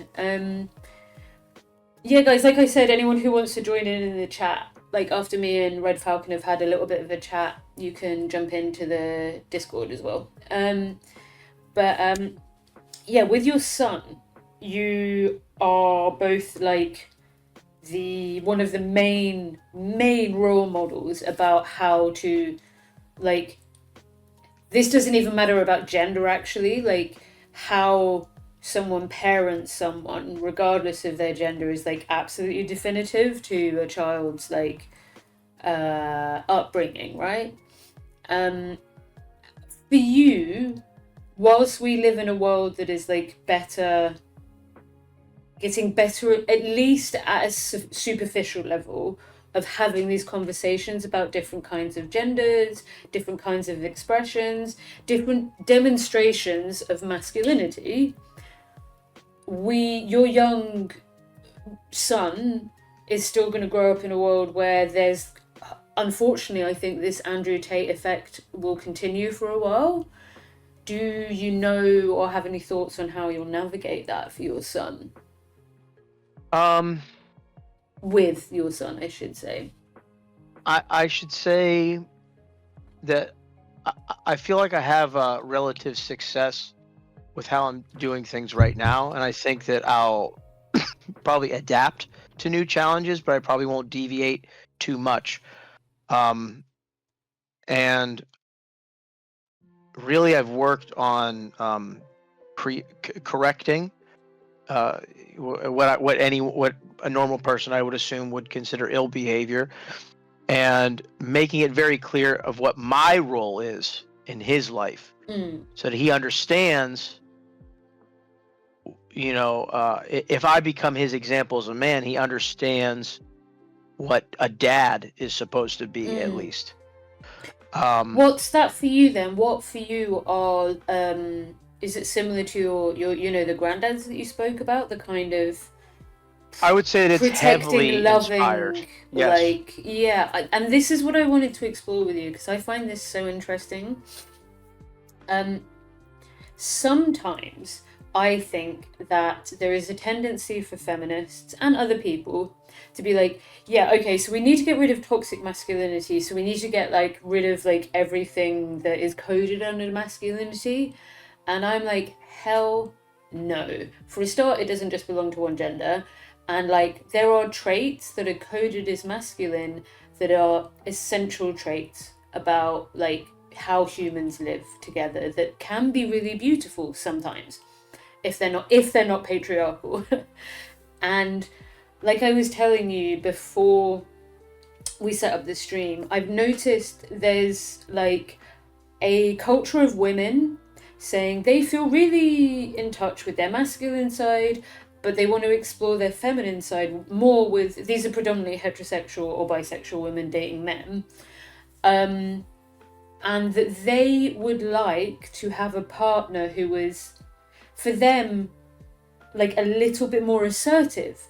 Yeah, guys, like I said, anyone who wants to join in the chat, like after me and Red Falcon have had a little bit of a chat, you can jump into the Discord as well. Yeah, with your son, you are both like one of the main role models about how to, like, this doesn't even matter about gender actually, like how someone parents someone regardless of their gender is like absolutely definitive to a child's like upbringing, right? For you, whilst we live in a world that is like getting better at least at a superficial level of having these conversations about different kinds of genders, different kinds of expressions, different demonstrations of masculinity, your young son is still going to grow up in a world where there's, unfortunately, I think this Andrew Tate effect will continue for a while. Do you know or have any thoughts on how you'll navigate that for your son? With your son, I should say. I should say that I feel like I have relative success with how I'm doing things right now, and I think that I'll probably adapt to new challenges, but I probably won't deviate too much. And really, I've worked on correcting what a normal person I would assume would consider ill behavior, and making it very clear of what my role is in his life, so that he understands if I become his example as a man, he understands what a dad is supposed to be, at least. What's that for you then? What for you are is it similar to your the granddads that you spoke about, the kind of I would say that it's protecting, heavily inspired. loving, Yes. and this is what I wanted to explore with you because I find this so interesting. Sometimes I think that there is a tendency for feminists and other people to be like, yeah, okay, so we need to get rid of toxic masculinity, so we need to get rid of everything that is coded under masculinity. And I'm like, hell no. For a start, it doesn't just belong to one gender. And there are traits that are coded as masculine that are essential traits about how humans live together that can be really beautiful sometimes if they're not patriarchal. And like I was telling you before we set up the stream, I've noticed there's a culture of women saying they feel really in touch with their masculine side, but they want to explore their feminine side more with, these are predominantly heterosexual or bisexual women dating men, and that they would like to have a partner who is, for them, a little bit more assertive.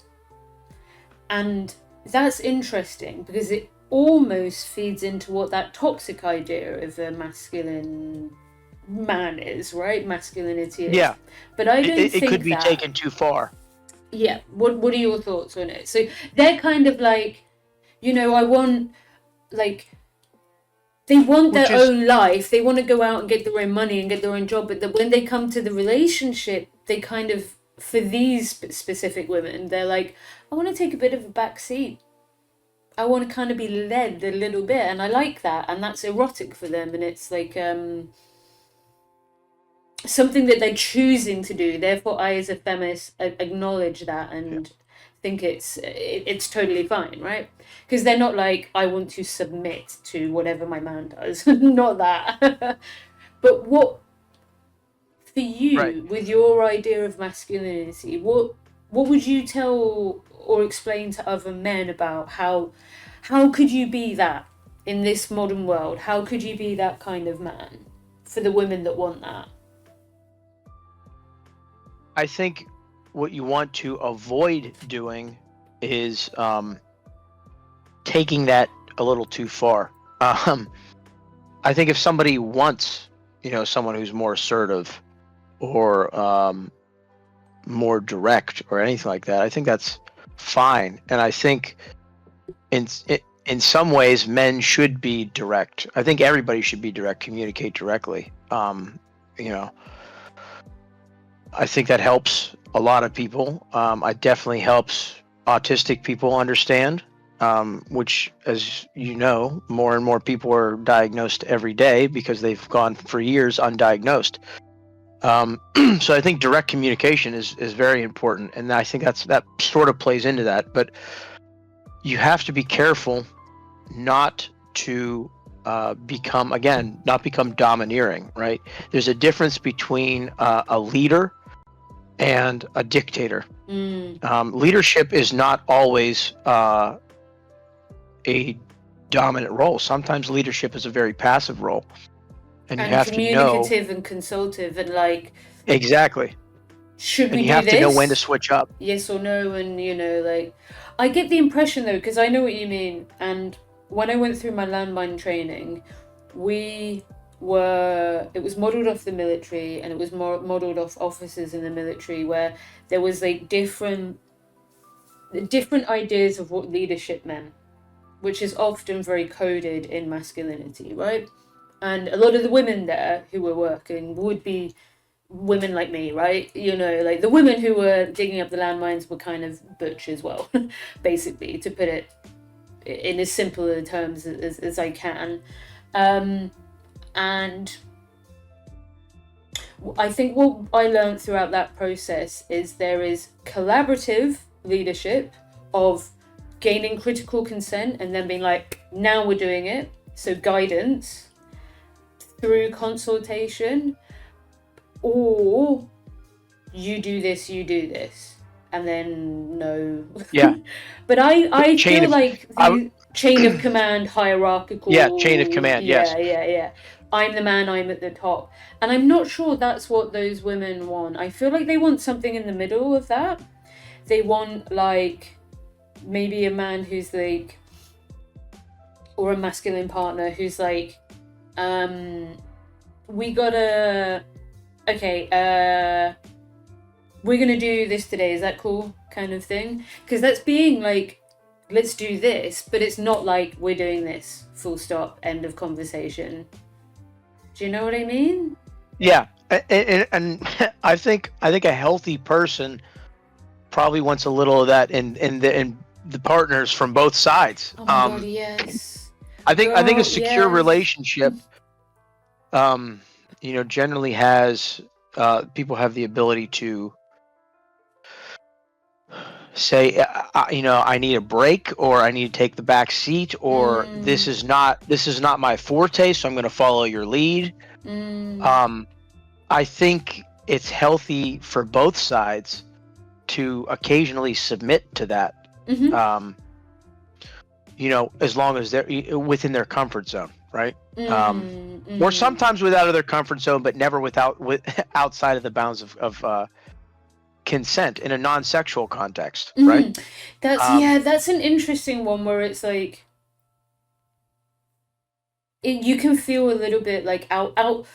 And that's interesting because it almost feeds into what that toxic idea of a masculine man is, right? Masculinity is. Yeah. But I don't think it could be that, taken too far. Yeah. What are your thoughts on it? So they're kind of I want they want their own life. They want to go out and get their own money and get their own job. But when they come to the relationship, they kind of, for these specific women, they're like, I want to take a bit of a back seat. I want to kind of be led a little bit. And I like that. And that's erotic for them. And it's something that they're choosing to do. Therefore, I, as a feminist, acknowledge that and think it's totally fine, right? Because they're not like, I want to submit to whatever my man does. Not that. But what, for you, Right. with your idea of masculinity, what would you tell or explain to other men about how could you be that in this modern world? How could you be that kind of man for the women that want that? I think what you want to avoid doing is taking that a little too far. I think if somebody wants, someone who's more assertive or more direct or anything like that, I think that's fine. And I think in some ways men should be direct. I think everybody should be direct, communicate directly. I think that helps a lot of people. It definitely helps autistic people understand, which, as you know, more and more people are diagnosed every day because they've gone for years undiagnosed. So I think direct communication is very important, and I think that sort of plays into that. But you have to be careful not to not become domineering, right? There's a difference between a leader and a dictator. Leadership is not always a dominant role. Sometimes leadership is a very passive role, and you have to know, communicative and consultative and exactly. Should we and you do have this? to know when to switch up. Yes or no, and I get the impression though, because I know what you mean. And when I went through my landmine training, it was modelled off the military, and it was modelled off officers in the military, where there was different ideas of what leadership meant, which is often very coded in masculinity, right? And a lot of the women there who were working would be women like me, right? The women who were digging up the landmines were kind of butch as well, basically, to put it in as simple terms as I can. And I think what I learned throughout that process is there is collaborative leadership of gaining critical consent and then being like, now we're doing it. So guidance through consultation, or you do this, and then no. Yeah. But I Chain feel of, like I, the chain of command, yeah, chain of hierarchical. command. Yes. Yeah. I'm the man, I'm at the top. And I'm not sure that's what those women want. I feel like they want something in the middle of that. They want, like, maybe a man who's like, or a masculine partner who's like, we gotta, okay, we're gonna do this today, is that cool? Kind of thing. Because that's being like, let's do this, but it's not like we're doing this, full stop, end of conversation. Do you know what I mean? Yeah. And I think a healthy person probably wants a little of that in the partners from both sides. Oh my god, yes. I think a Girl, secure yes. relationship, generally has people have the ability to say, I need a break, or I need to take the back seat, or this is not my forte, so I'm going to follow your lead. I think it's healthy for both sides to occasionally submit to that. As long as they're within their comfort zone, right? Or sometimes without of their comfort zone, but never outside of the bounds of consent in a non-sexual context, right? That's an interesting one where it's like you can feel a little bit like out of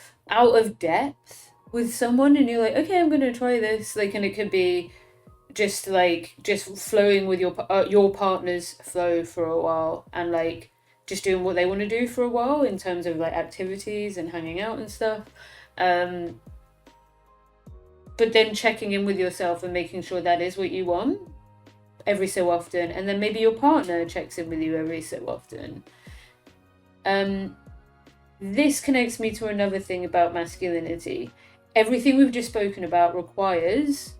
depth with someone, and you're like, okay, I'm gonna try this, like, and it could be just flowing with your partner's flow for a while, and like just doing what they want to do for a while in terms of like activities and hanging out and stuff. But then checking in with yourself and making sure that is what you want every so often, and then maybe your partner checks in with you every so often. This connects me to another thing about masculinity. Everything we've just spoken about requires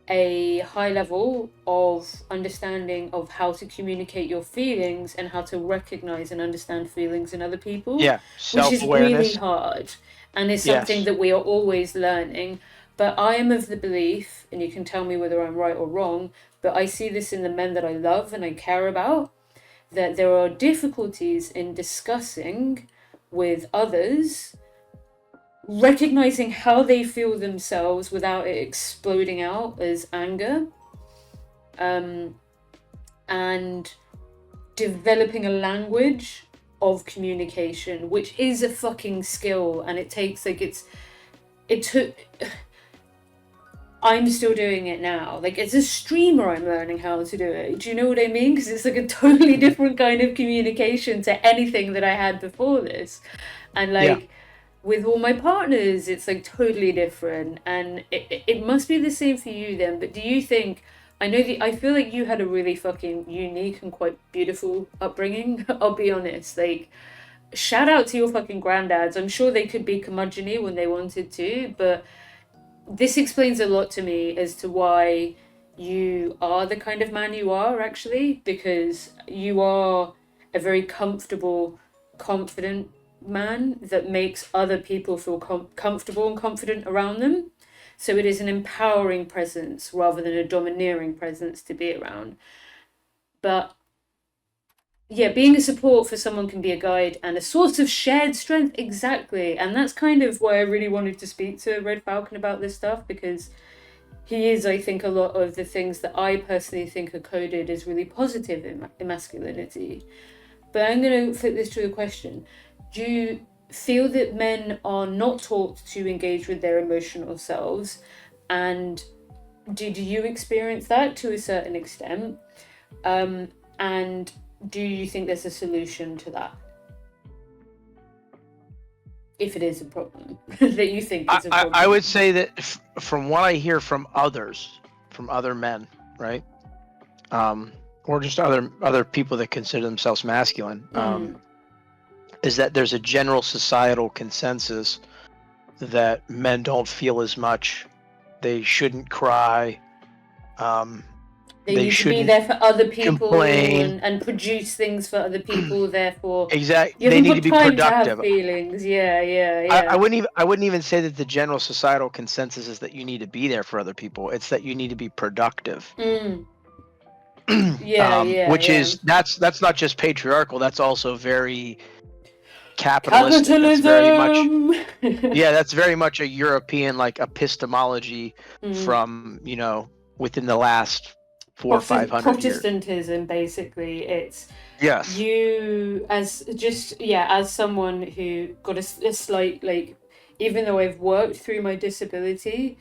a high level of understanding of how to communicate your feelings and how to recognize and understand feelings in other people. Yeah, which is really self-awareness. hard, and is something Yes. that we are always learning. But I am of the belief, and you can tell me whether I'm right or wrong, but I see this in the men that I love and I care about, that there are difficulties in discussing with others, recognizing how they feel themselves without it exploding out as anger, and developing a language of communication, which is a fucking skill, and it takes like it took. I'm still doing it now. Like, as a streamer, I'm learning how to do it. Do you know what I mean? Because it's like a totally different kind of communication to anything that I had before this. And like, with all my partners, it's like totally different. And it must be the same for you then. But do you think, I feel like you had a really fucking unique and quite beautiful upbringing. I'll be honest. Like, shout out to your fucking granddads. I'm sure they could be curmudgeon-y when they wanted to, but this explains a lot to me as to why you are the kind of man you are, actually, because you are a very comfortable, confident man that makes other people feel comfortable and confident around them. So it is an empowering presence rather than a domineering presence to be around. But yeah, being a support for someone can be a guide and a source of shared strength, exactly. And that's kind of why I really wanted to speak to Red Falcon about this stuff, because he is, I think, a lot of the things that I personally think are coded as really positive in masculinity. But I'm going to flip this to a question. Do you feel that men are not taught to engage with their emotional selves? And did you experience that to a certain extent? And do you think there's a solution to that? If it is a problem that you think is a problem. I would say that from what I hear from other men, right? Or just other people that consider themselves masculine, is that there's a general societal consensus that men don't feel as much, they shouldn't cry, They They need to be shouldn't there for other people complain. and produce things for other people. Therefore, Exactly. you They haven't need to got be time to have productive. feelings. Yeah, yeah, I yeah. wouldn't even say that the general societal consensus is that you need to be there for other people. It's that you need to be productive. Mm. Yeah, yeah, Which yeah. is that's not just patriarchal. That's also very capitalistic. That's very much Capitalism. that's very much a European like epistemology Mm. from within the last 400 or 500 years. Protestantism, basically. It's Yes. you as just as someone who got a slight like, even though I've worked through my disability,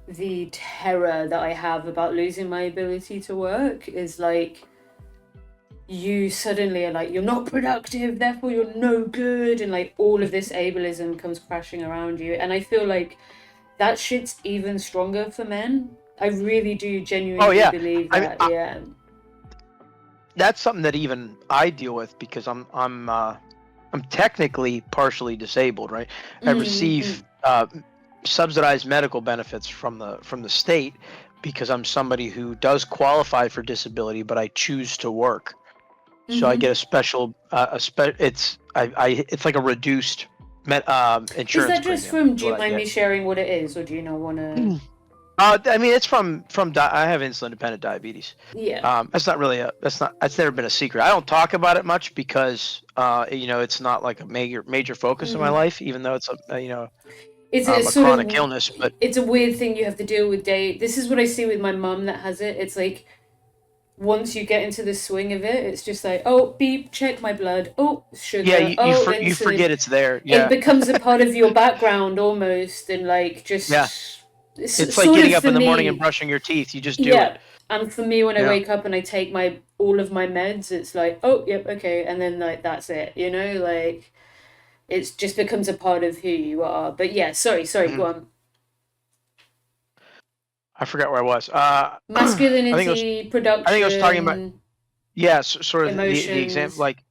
the terror that I have about losing my ability to work is like, you suddenly are like, you're not productive, therefore you're no good, and like all of this ableism comes crashing around you. And I feel like that shit's even stronger for men. I really do Oh genuinely yeah. believe I mean, that. Yeah. that's something that even I deal with because I'm technically partially disabled, right? I Mm-hmm. receive subsidized medical benefits from the state because I'm somebody who does qualify for disability, but I choose to work. So I Mm-hmm. get a special it's like a reduced Is insurance that just premium from? is Do what you I mind me get. sharing what it is, or do you not want to? I mean, it's I have insulin dependent diabetes. Yeah. That's not really that's never been a secret. I don't talk about it much because it's not like a major focus of my Mm. life, even though it's It's a a sort chronic of, illness. But it's a weird thing you have to deal with day. This is what I see with my mum that has it. It's like, once you get into the swing of it, it's just like, oh, beep, check my blood. Oh, yeah, sugar. Oh, you insulin. forget it's there. It Yeah, becomes a part of your background almost, and like yeah. just It's like sort getting of up for in the morning and me. brushing your teeth. You just do it. Yeah. And for me, when I Yeah. wake up and I take my all of my meds, it's like, oh, yep, okay, and then like that's it. Like it just becomes a part of who you are. But yeah, sorry, go Mhm. on. I forgot where I was. Masculinity, I think I was talking about production, sort of the example. emotions. Like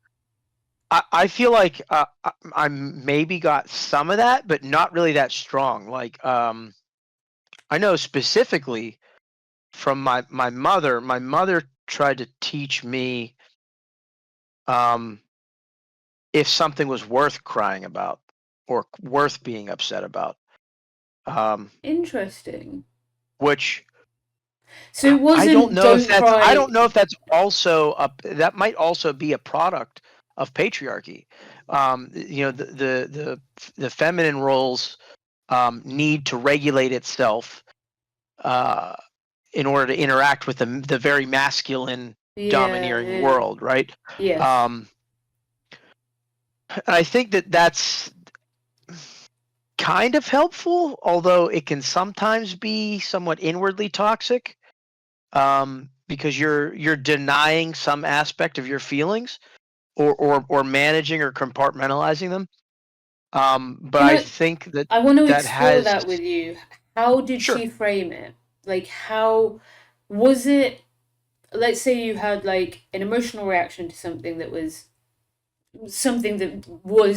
I feel like I maybe got some of that, but not really that strong. Like I know specifically from my mother. My mother tried to teach me um, if something was worth crying about or worth being upset about. Um, Interesting. which So it I don't wasn't know if don't that's cry. also that might also be a product of patriarchy. The feminine roles need to regulate itself uh, in order to interact with the very masculine Yeah, domineering yeah. world, right? Yes. Um, and I think that that's kind of helpful, although it can sometimes be somewhat inwardly toxic because you're denying some aspect of your feelings or managing or compartmentalizing them. But Can I I think that I want to that explore has that with you. How did sure. she frame it? Like, how was it? Let's say you had like an emotional reaction to something that was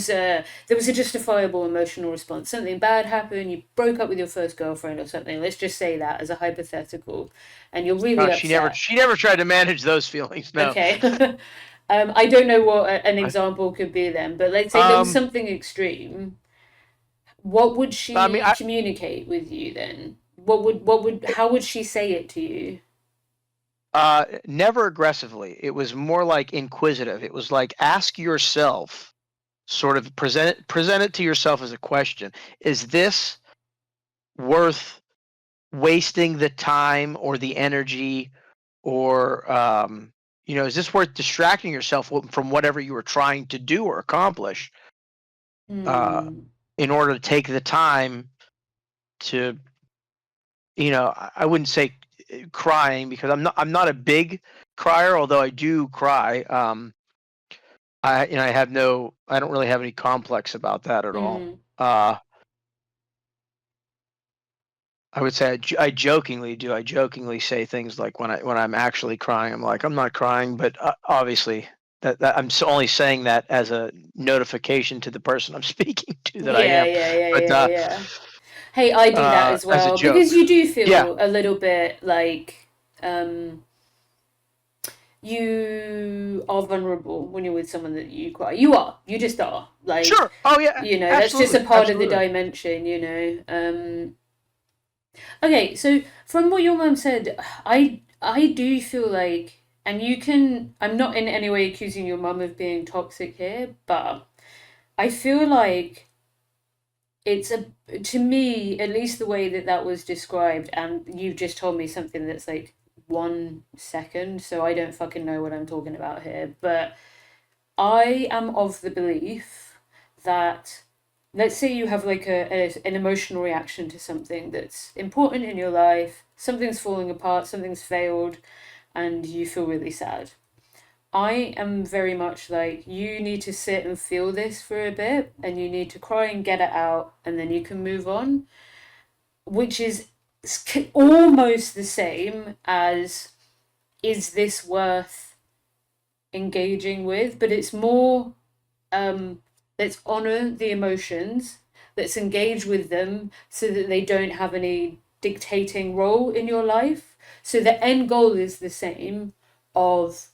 there was a justifiable emotional response. Something bad happened. You broke up with your first girlfriend or something. Let's just say that as a hypothetical, and you're really upset. She never tried to manage those feelings. No. Okay. I don't know what an I, example could be then, but let's say there was um, something extreme. What would I mean, she communicate with you then? How would she say it to you? never aggressively. It was more like inquisitive. It was like ask yourself, sort of present it to yourself as a question. Is this worth wasting the time or the energy or is this worth distracting yourself from whatever you were trying to do or accomplish uh, Hmm. in order to take the time to I wouldn't say crying because I'm not a big crier, although I do cry. I don't really have any complex about that at all. Hmm. I would say I jokingly do. I jokingly say things like when I'm actually crying, I'm like I'm not crying, but obviously that only saying that as a notification to the person I'm speaking to that I Yeah, am. yeah, yeah, But yeah, yeah. Hey, I do that as as a well joke, because you do yeah, feel a little bit like um you are vulnerable when you're with someone that you cry. You just are. Like, Sure. Oh yeah. that's just a Absolutely. part of the Absolutely. dimension. Okay, so from what your mum said, I do feel like, and you can, I'm not in any way accusing your mum of being toxic here, but I feel like it's to me, at least the way that that was described, and you've just told me something that's like 1 second, so I don't fucking know what I'm talking about here, but I am of the belief that, let's say you have like an emotional reaction to something that's important in your life, something's falling apart, something's failed, and you feel really sad. I am very much like, you need to sit and feel this for a bit, and you need to cry and get it out, and then you can move on, which is almost the same as, is this worth engaging with? But it's more, let's honor the emotions, let's engage with them so that they don't have any dictating role in your life. So the end goal is the same, of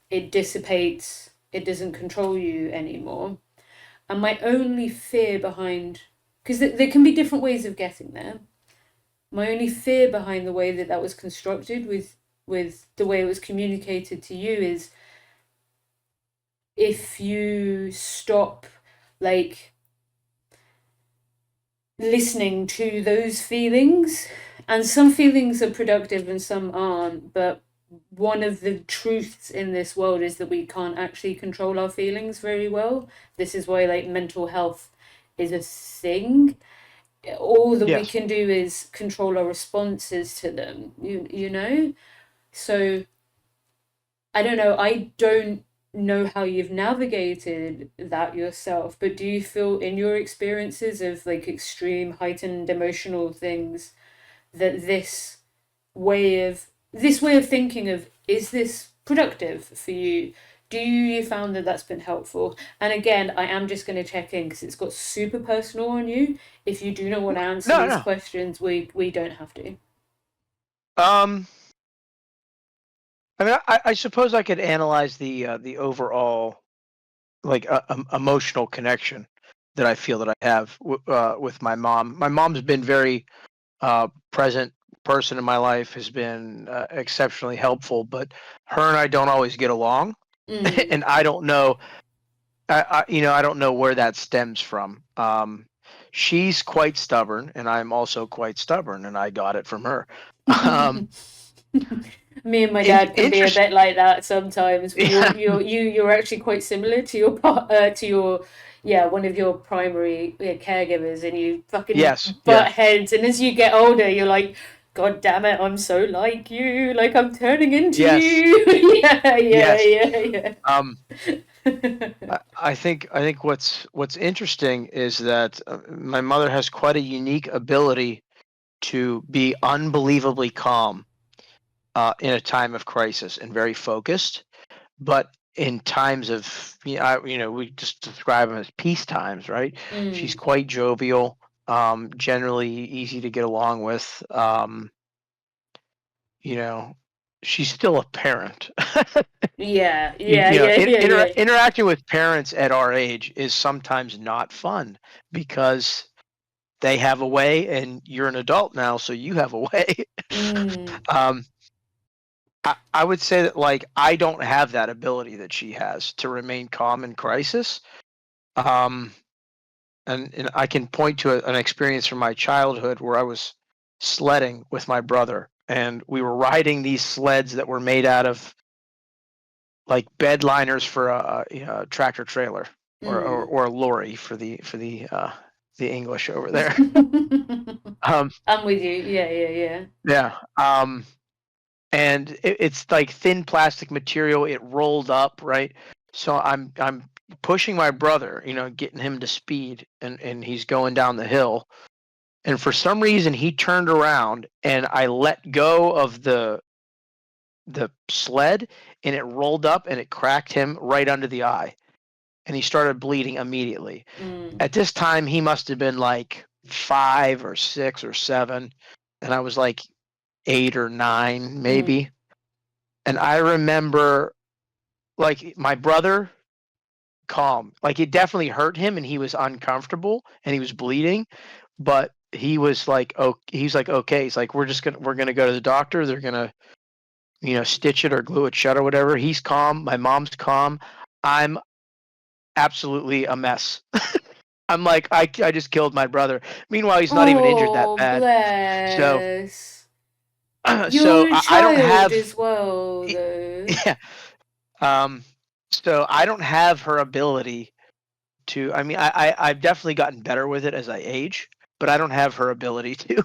it dissipates, it doesn't control you anymore. And my only fear behind, because there can be different ways of getting there, my only fear behind the way that that was constructed, with the way it was communicated to you, is if you stop, like, listening to those feelings, and some feelings are productive and some aren't, but one of the truths in this world is that we can't actually control our feelings very well. This is why, like, mental health is a thing. All that we Yes. can do is control our responses to them, you know? So I don't know. I don't know how you've navigated that yourself, but do you feel in your experiences of like extreme heightened emotional things that this way of thinking of, is this productive for you? Do you found that that's been helpful? And again, I am just going to check in because it's got super personal on you. If you do not want to answer No, these no. questions, we don't have to. Um, I mean, I suppose I could analyze the overall, like, emotional connection that I feel that I have with my mom. My mom's been very present person in my life, has been exceptionally helpful, but her and I don't always get along, Mm. and I don't know. I don't know where that stems from. She's quite stubborn, and I'm also quite stubborn, and I got it from her. Um, Me and my dad can be a interest. bit like that sometimes. Yeah. You're actually quite similar to your yeah, one of your primary, caregivers, and you fucking Yes. butt Yeah. heads. And as you get older, you're like, God damn it, I'm so like you. Like, I'm turning into Yes. you. Yeah, Yes. yeah, Um, yeah. I think what's interesting is that my mother has quite a unique ability to be unbelievably calm in a time of crisis and very focused, but in times of, we just describe them as peace times, right? She's Mm. quite jovial, generally easy to get along with. You know, she's still a parent. Yeah, you, yeah, you know yeah, in, yeah, yeah. interacting with parents at our age is sometimes not fun because they have a way and you're an adult now, so you have a way. Mm. um, I would say that, like, I don't have that ability that she has to remain calm in crisis. um, and I can point to an experience from my childhood where I was sledding with my brother, and we were riding these sleds that were made out of, like, bed liners for a tractor trailer, Mm. or a lorry for the English over there. Um, I'm with you. Yeah, yeah, yeah. yeah. And it's like thin plastic material. It rolled up, right? So I'm pushing my brother, getting him to speed, and he's going down the hill. And for some reason, he turned around, and I let go of the sled, and it rolled up, and it cracked him right under the eye, and he started bleeding immediately. Mm. At this time, he must have been like 5 or 6 or 7, and I was like 8 or 9, Mm. maybe. And I remember like my brother, calm. Like it definitely hurt him, and he was uncomfortable, and he was bleeding, but he was like, oh, he's like, okay. He's like, we're gonna go to the doctor. They're gonna, stitch it or glue it shut or whatever. He's calm. My mom's calm. I'm absolutely a mess. I'm like, I just killed my brother. Meanwhile, he's not even injured that Oh, bad. So, bless. so You're a I don't child have, as well, though. yeah. Um, so I don't have her ability to. I mean, I've definitely gotten better with it as I age, but I don't have her ability to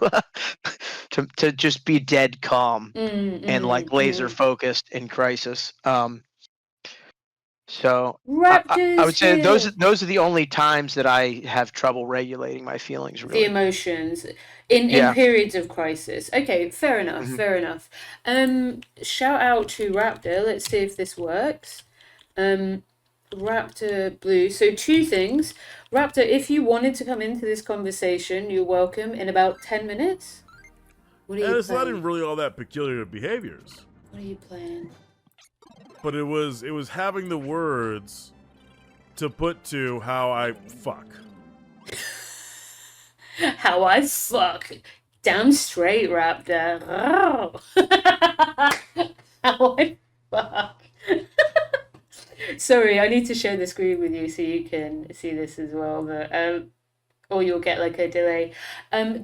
to just be dead calm Mm, and mm, like laser mm. focused in crisis. So I Raptors would say those here. those are the only times that I have trouble regulating my feelings. The Really, emotions in yeah. periods of crisis. Okay, fair enough, Mhm. fair enough. Shout out to Raptor. Let's see if this works. Um, Raptor Blue. So two things. Raptor, if you wanted to come into this conversation, you're welcome in about 10 minutes. What are And you it's not playing? even really all that peculiar behaviors. What are you playing? But it was having the words to put to how I fuck. How I fuck. Damn straight, Raptor. How I fuck. Sorry, I need to share the screen with you so you can see this as well. But or you'll get like a delay.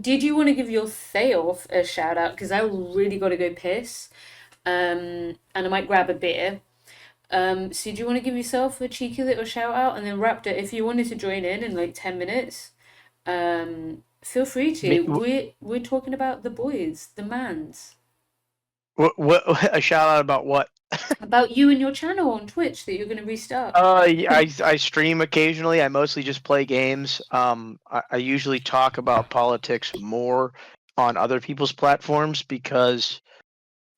Did you want to give your Theof a shout out? Because I really got to go piss. And I might grab a beer. So do you want to give yourself a cheeky little shout out? And then Raptor, if you wanted to join in like 10 minutes, feel free to. Me, We're talking about the boys, the mans. what a shout out about what? About you and your channel on Twitch that you're going to restart. Yeah, I stream occasionally. I mostly just play games. I usually talk about politics more on other people's platforms because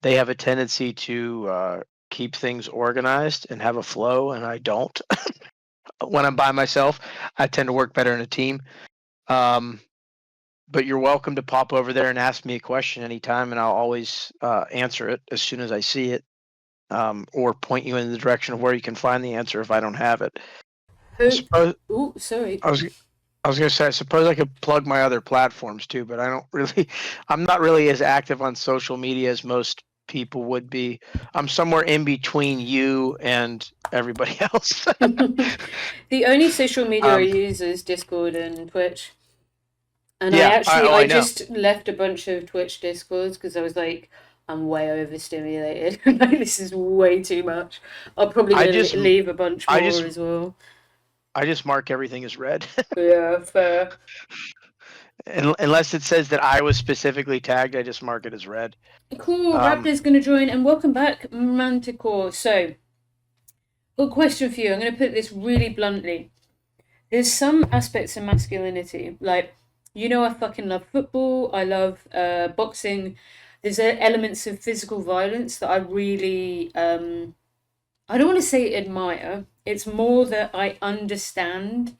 they have a tendency to keep things organized and have a flow, and I don't. When I'm by myself, I tend to work better in a team. Um, but you're welcome to pop over there and ask me a question anytime, and I'll always answer it as soon as I see it, or point you in the direction of where you can find the answer if I don't have it. I Hope. suppose Oh, sorry. I was I was gonna say I suppose I could plug my other platforms too, but I don't really. I'm not really as active on social media as most people would be. I'm somewhere in between you and everybody else. The only social media I um, use is Discord and Twitch. And yeah, I I know. just left a bunch of Twitch Discords because I was like, I'm way overstimulated. Like, this is way too much. I'm probably I gonna just leave a bunch I more just as well. I just mark everything as red. Yeah, fair. Unless it says that I was specifically tagged, I just mark it as red. Cool. Um, Raptor's gonna join, and welcome back, Manticore. So, good question for you. I'm gonna put this really bluntly. There's some aspects of masculinity, like, I fucking love football. I love boxing. There's elements of physical violence that I really, I don't want to say admire. It's more that I understand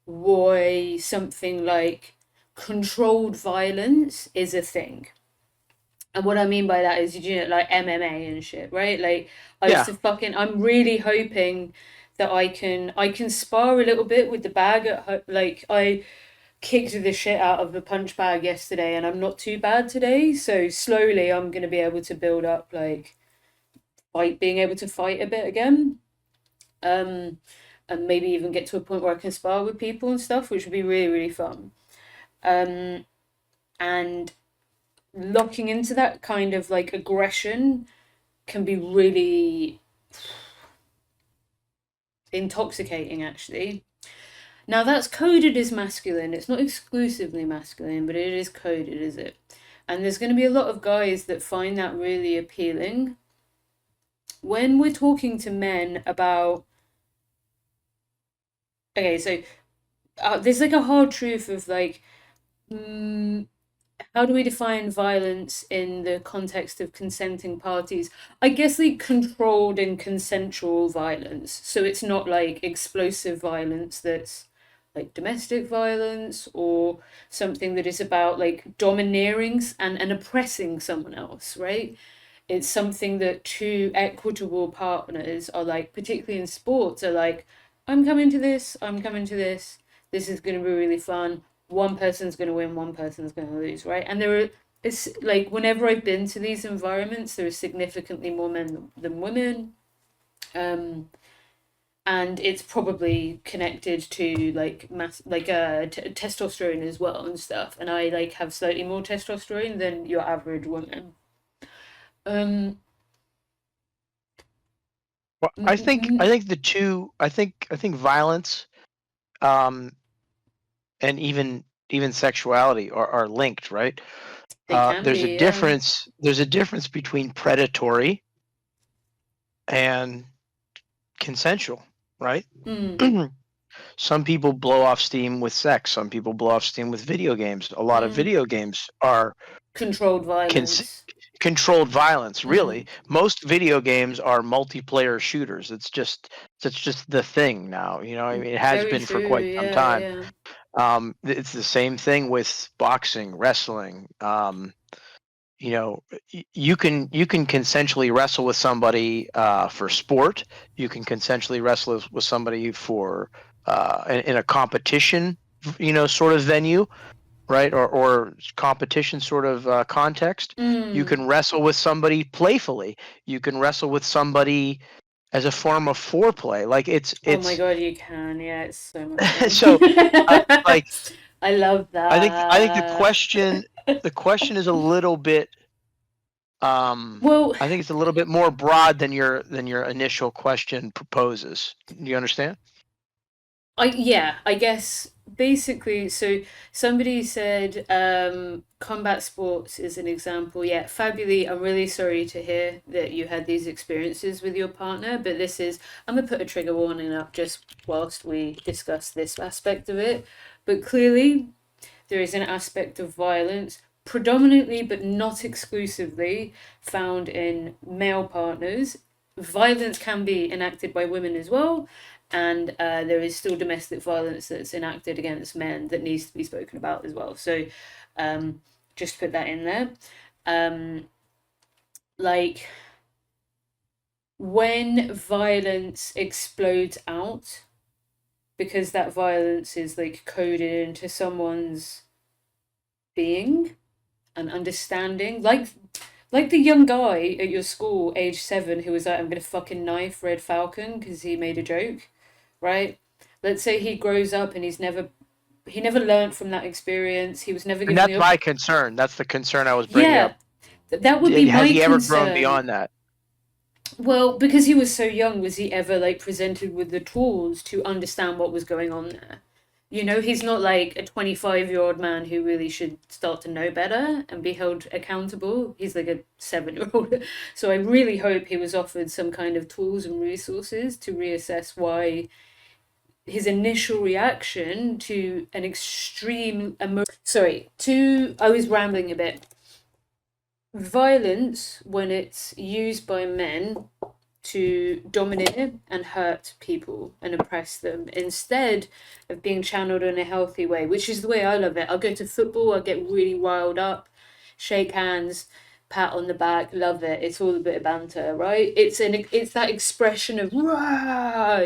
why something like controlled violence is a thing. And what I mean by that is, like MMA and shit, right? Like, I used yeah, to I'm really hoping that I can spar a little bit with the bag like, I kicked the shit out of the punch bag yesterday, and I'm not too bad today. So slowly, I'm gonna be able to build up like being able to fight a bit again. Um, and maybe even get to a point where I can spar with people and stuff, which would be really, really fun. Um, and locking into that kind of like aggression can be really intoxicating, actually. Now, that's coded as masculine. It's not exclusively masculine, but it is coded as it. And there's going to be a lot of guys that find that really appealing. When we're talking to men about. Okay, so there's like a hard truth of like, how do we define violence in the context of consenting parties? I guess like controlled and consensual violence. So it's not like explosive violence that's like domestic violence or something that is about like domineering and oppressing someone else, right? It's something that two equitable partners are like, particularly in sports, are like, I'm coming to this, I'm coming to this. This is going to be really fun. One person's going to win, one person's going to lose, right? And it's like whenever I've been to these environments, there are significantly more men than women. And it's probably connected to like testosterone as well and stuff. And I like have slightly more testosterone than your average woman. Um, Well, I think the two I think violence um and even sexuality are linked, right? they can There's a be, yeah. difference between predatory and consensual, right? Mm, Some people blow off steam with sex. Some people blow off steam with video games. A lot of mm. video games are Controlled cons- violence. controlled violence. Mm. Really, most video games are multiplayer shooters. It's just the thing now. I mean, it has Very been for true, quite some yeah, time. yeah. It's the same thing with boxing, wrestling. You can consensually wrestle with somebody for sport. You can consensually wrestle with somebody for in a competition, sort of venue, right? Or competition sort of context. You Mm. can wrestle with somebody playfully. You can wrestle with somebody as a form of foreplay. Like it's Oh my it's god, you can, yeah, it's so much fun. so like I love I think the that. question is a little bit Well, I think it's a little bit more broad than your initial question proposes. Do you understand? I guess basically, so somebody said combat sports is an example. Yeah, Fabuli, I'm really sorry to hear that you had these experiences with your partner, but I'm gonna put a trigger warning up just whilst we discuss this aspect of it. But clearly, there is an aspect of violence, predominantly but not exclusively, found in male partners. Violence can be enacted by women as well, and there is still domestic violence that's enacted against men that needs to be spoken about as well. So, just put that in there. Um, like when violence explodes out, because that violence is like coded into someone's being and understanding, like the young guy at your school, age 7, who was like, "I'm gonna fucking knife Red Falcon" because he made a joke, right? Let's say he grows up and he never learned from that experience. He was never And given that's the my concern. That's the concern I was bringing yeah. up. That would be Has my he ever grown concern. beyond that? Well, because he was so young, was he ever like presented with the tools to understand what was going on there? He's not like a 25-year-old man who really should start to know better and be held accountable. He's like a 7-year-old. So I really hope he was offered some kind of tools and resources to reassess why his initial reaction to an extreme sorry, I was rambling a bit. Violence, when it's used by men to dominate and hurt people and oppress them instead of being channeled in a healthy way, which is the way I love it. I'll go to football, I'll get really riled up, shake hands, pat on the back, love it. It's all a bit of banter, right? It's that expression of rah,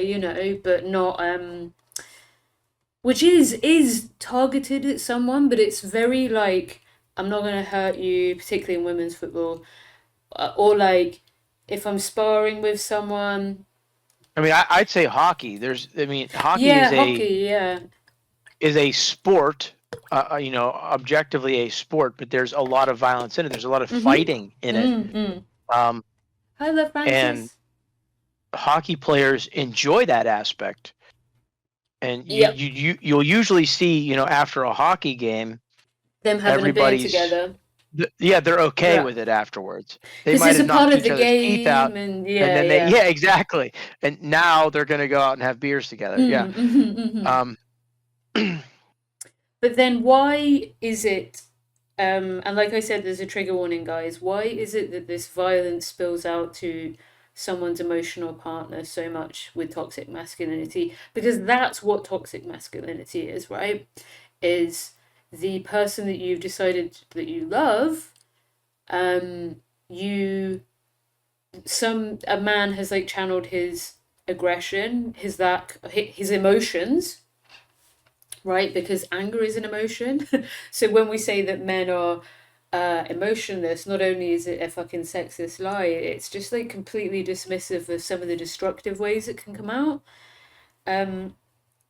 but not which is targeted at someone, but it's very like, I'm not gonna hurt you, particularly in women's football, or like if I'm sparring with someone. I mean, I'd say hockey. Hockey Yeah, hockey, yeah. is a sport. Objectively a sport, but there's a lot of violence in it. There's a lot of Mm-hmm. fighting in it. Mm-mm. Um, Hi, love and Francis. hockey players enjoy that aspect. And Yep. you'll usually see, after a hockey game, Them having a beer everybody's together. yeah, they're okay Yeah. with it afterwards. They Because might it's have a part knocked of each the other's teeth out, game, and and yeah, then yeah. yeah, exactly. And now they're gonna go out and have beers together. Yeah. Mm-hmm. Um, But then why is it, and like I said, there's a trigger warning, guys. Why is it that this violence spills out to someone's emotional partner so much with toxic masculinity? Because that's what toxic masculinity is, right? Is the person that you've decided that you love, you a man has like channeled his aggression, his emotions, right? Because anger is an emotion. So when we say that men are emotionless, not only is it a fucking sexist lie, it's just like completely dismissive of some of the destructive ways it can come out. Um,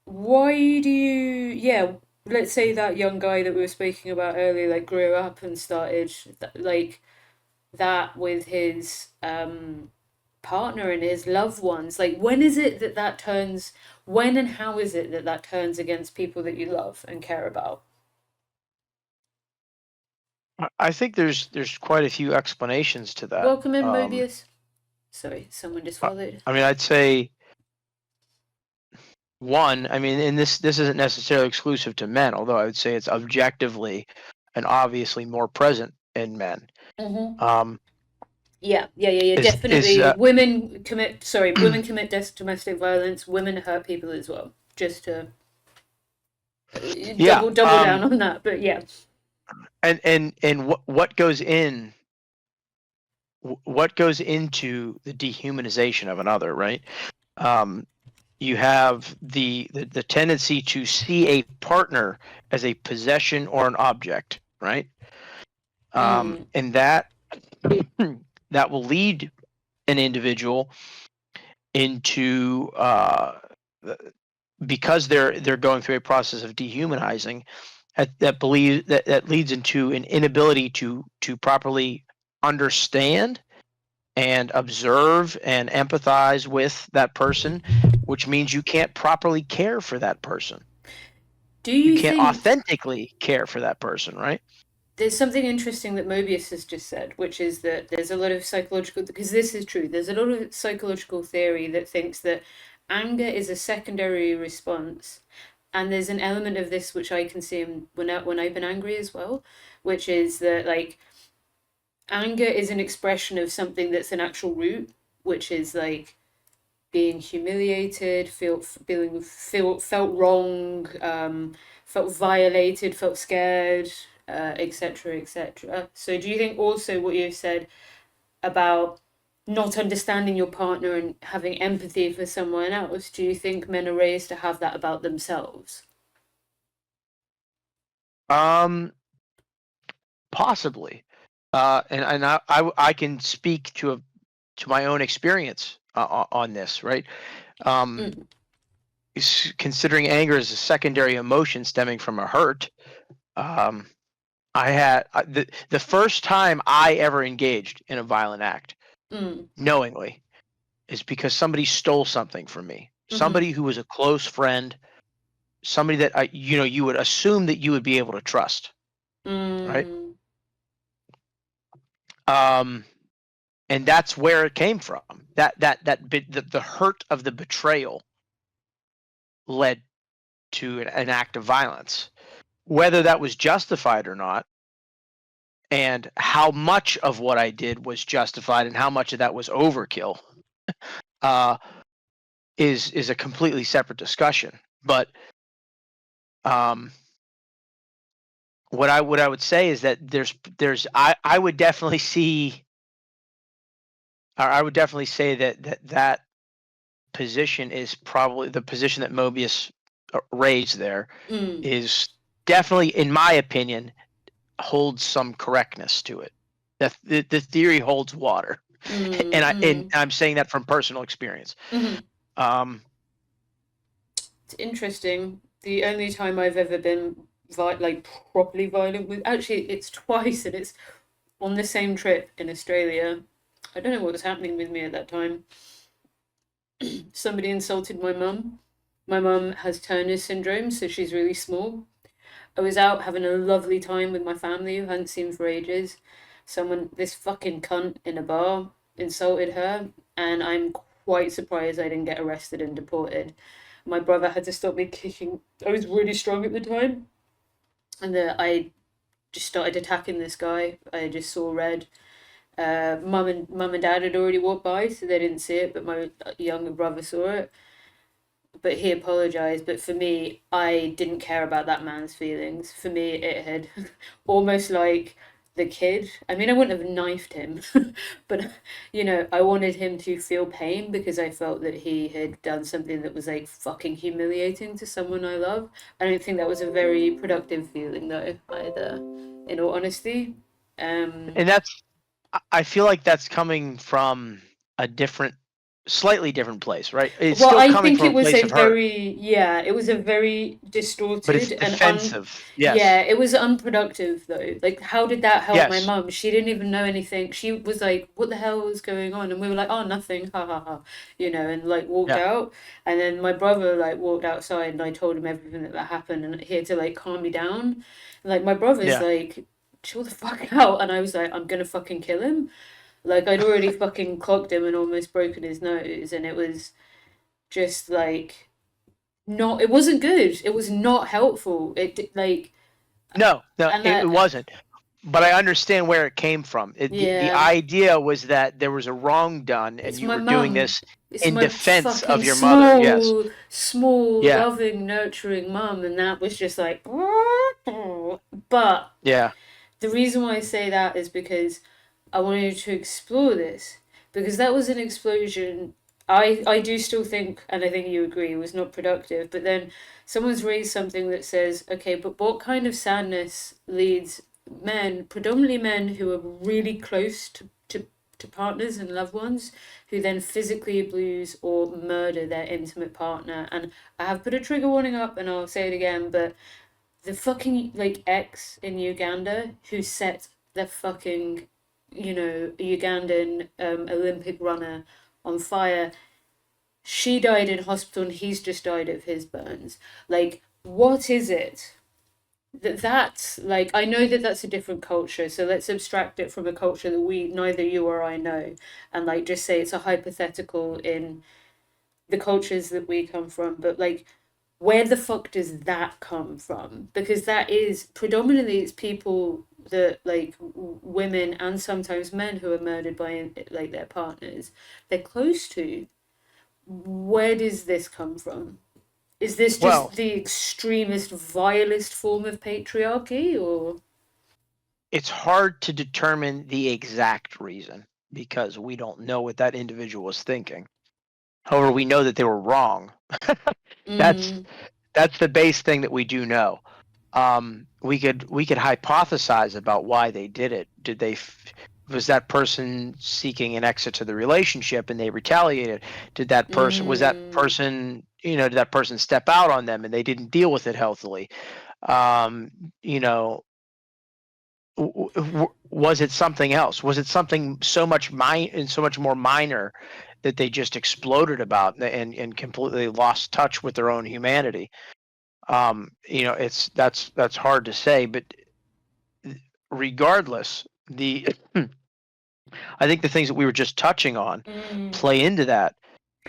why do you, yeah, let's say that young guy that we were speaking about earlier, like grew up and started like that with his partner and his loved ones. Like, when is it that that turns, when and how is it that that turns against people that you love and care about? I think there's quite a few explanations to that. Welcome in, Mobius. Sorry, someone just followed. I mean, I'd say one. I mean, and this isn't necessarily exclusive to men, although I would say it's objectively and obviously more present in men. Mm-hmm. Um, Yeah. is Definitely. Women commit domestic violence. Women hurt people as well. Just to yeah. double down on that. But yeah. And what goes into the dehumanization of another, right? You have the tendency to see a partner as a possession or an object, right? Mm, And that that will lead an individual into because they're going through a process of dehumanizing that leads into an inability to properly understand and observe and empathize with that person, which means you can't properly care for that person. do You you can't think authentically care for that person, right? there's something interesting that Mobius has just said, which is that there's a lot of psychological, because this is true, there's a lot of psychological theory that thinks that anger is a secondary response. And there's an element of this which I can see when I've been angry as well, which is that like anger is an expression of something that's an actual root, which is like being humiliated, felt wrong, felt violated, felt scared, etc., etc. So, do you think also what you've said about not understanding your partner and having empathy for someone else? Do you think men are raised to have that about themselves? Um, Possibly, and I can speak to my own experience on this, right? Um, Mm, Considering anger as a secondary emotion stemming from a hurt, um, I had the first time I ever engaged in a violent act mm, knowingly is because somebody stole something from me. mm-hmm, Somebody who was a close friend, somebody that you would assume that you would be able to trust, right? mm, Um, and that's where it came from. The hurt of the betrayal led to an act of violence, whether that was justified or not, and how much of what I did was justified and how much of that was overkill. Uh, is a completely separate discussion. But um, what I would say is that I would definitely see, or I would definitely say that position is probably the position that Mobius raised there mm, is definitely, in my opinion, holds some correctness to it. The theory holds water, mm, and mm, I'm saying that from personal experience. mm. Um, It's interesting. The only time I've ever been like properly violent with, actually, it's twice, and it's on the same trip in Australia. I don't know what was happening with me at that time. Somebody insulted my mum. My mum has Turner syndrome, so she's really small. I was out having a lovely time with my family who hadn't seen for ages. This fucking cunt in a bar, insulted her, and I'm quite surprised I didn't get arrested and deported. My brother had to stop me kicking. I was really strong at the time, and I just started attacking this guy. I just saw red. Mum and dad had already walked by, so they didn't see it, but my younger brother saw it. But he apologized. But for me, I didn't care about that man's feelings. For me, it had almost like the kid. I mean, I wouldn't have knifed him, but I wanted him to feel pain because I felt that he had done something that was like fucking humiliating to someone I love. I don't think that was a very productive feeling though, either, in all honesty. Um, And I feel like that's coming from a slightly different place, right? It's well, still I coming think from it a was place a of hurt, very, yeah, it was a very but it's distorted and defensive. yeah, Yes. it was unproductive though. Like, how did that help my Yes. mum? She didn't even know anything. She was like, "What the hell was going on?" And we were like, "Oh, nothing, ha ha ha," and like walked Yeah. out. And then my brother like walked outside, and I told him everything that happened, and he had to like calm me down. And, like my brother's Yeah. like, "Chill the fuck out," and I was like, "I'm gonna fucking kill him." Like I'd already fucking clocked him and almost broken his nose, and it was just like not. It wasn't good. It was not helpful. Like No, no, and it that wasn't. But I understand where it came from. The yeah. idea was that there was a wrong done, and It's you my were doing mum. this It's in my defense fucking of your mother. Yes. small, small, Yeah. loving, nurturing mum, and that was just like. But Yeah. the reason why I say that is because I wanted to explore this because that was an explosion. I do still think, and I think you agree, was not productive. But then someone's raised something that says, okay, but what kind of sadness leads men, predominantly men who are really close to partners and loved ones, who then physically abuse or murder their intimate partner? And I have put a trigger warning up, and I'll say it again, but the fucking like ex in Uganda who set the fucking Ugandan Olympic runner on fire. She died in hospital and he's just died of his burns. Like, what is it that's like? I know that that's a different culture, so let's abstract it from a culture that we neither you or I know, and like just say it's a hypothetical in the cultures that we come from. But like, where the fuck does that come from? Because that is predominantly it's people that like women and sometimes men who are murdered by like their partners they're close to. Where does this come from? Is this Well, just the extremist vilest form of patriarchy, or it's hard to determine the exact reason because we don't know what that individual was thinking. However, we know that they were wrong. That's mm, that's the base thing that we do know. We could hypothesize about why they did it. Was that person seeking an exit to the relationship and they retaliated? Was that mm, person did that person step out on them and they didn't deal with it healthily? Um, you know, was it something else? Was it something so much more minor that they just exploded about and completely lost touch with their own humanity? That's hard to say, but regardless, the I think the things that we were just touching on mm. play into that.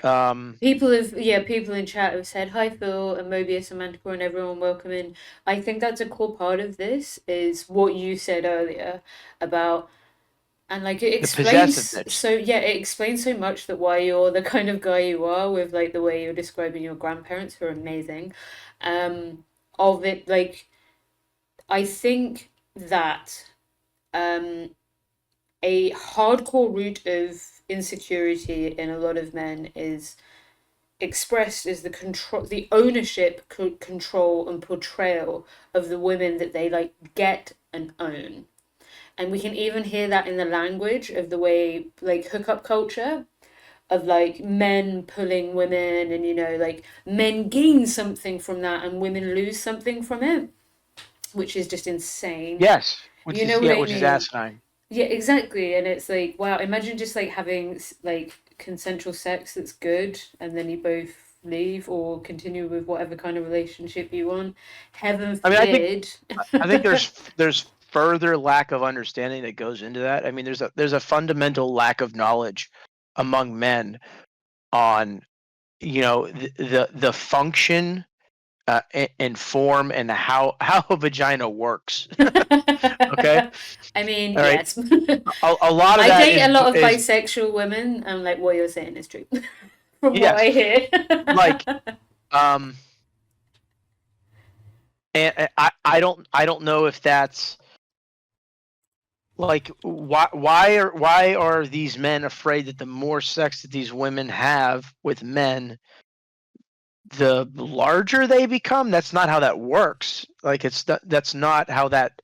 Um, People in chat have said hi Phil and Mobius and Manticore and everyone welcome in. I think that's a core part of this is what you said earlier about and like it the explains possessiveness. so yeah, it explains so much that why you're the kind of guy you are with like the way you're describing your grandparents who are amazing. Um of it like I think that um a hardcore root of insecurity in a lot of men is expressed as the ownership, control, and portrayal of the women that they like get and own. And we can even hear that in the language of the way like hookup culture of like men pulling women and like men gain something from that and women lose something from it, which is just insane. Yes, You know what I which is mean? asinine. Yeah, exactly. And it's like, wow, imagine just like having like consensual sex that's good and then you both leave or continue with whatever kind of relationship you want. Heaven I mean, forbid. I think there's further lack of understanding that goes into that. I mean, there's a fundamental lack of knowledge among men on the function and form and how a vagina works. Okay, I mean, all right. yes. A lot of I that date a is lot of is bisexual women and like what you're saying is true from what yes, I hear. like um, and I don't know if that's Like, why are these men afraid that the more sex that these women have with men, the larger they become? That's not how that works. Like, that's not how that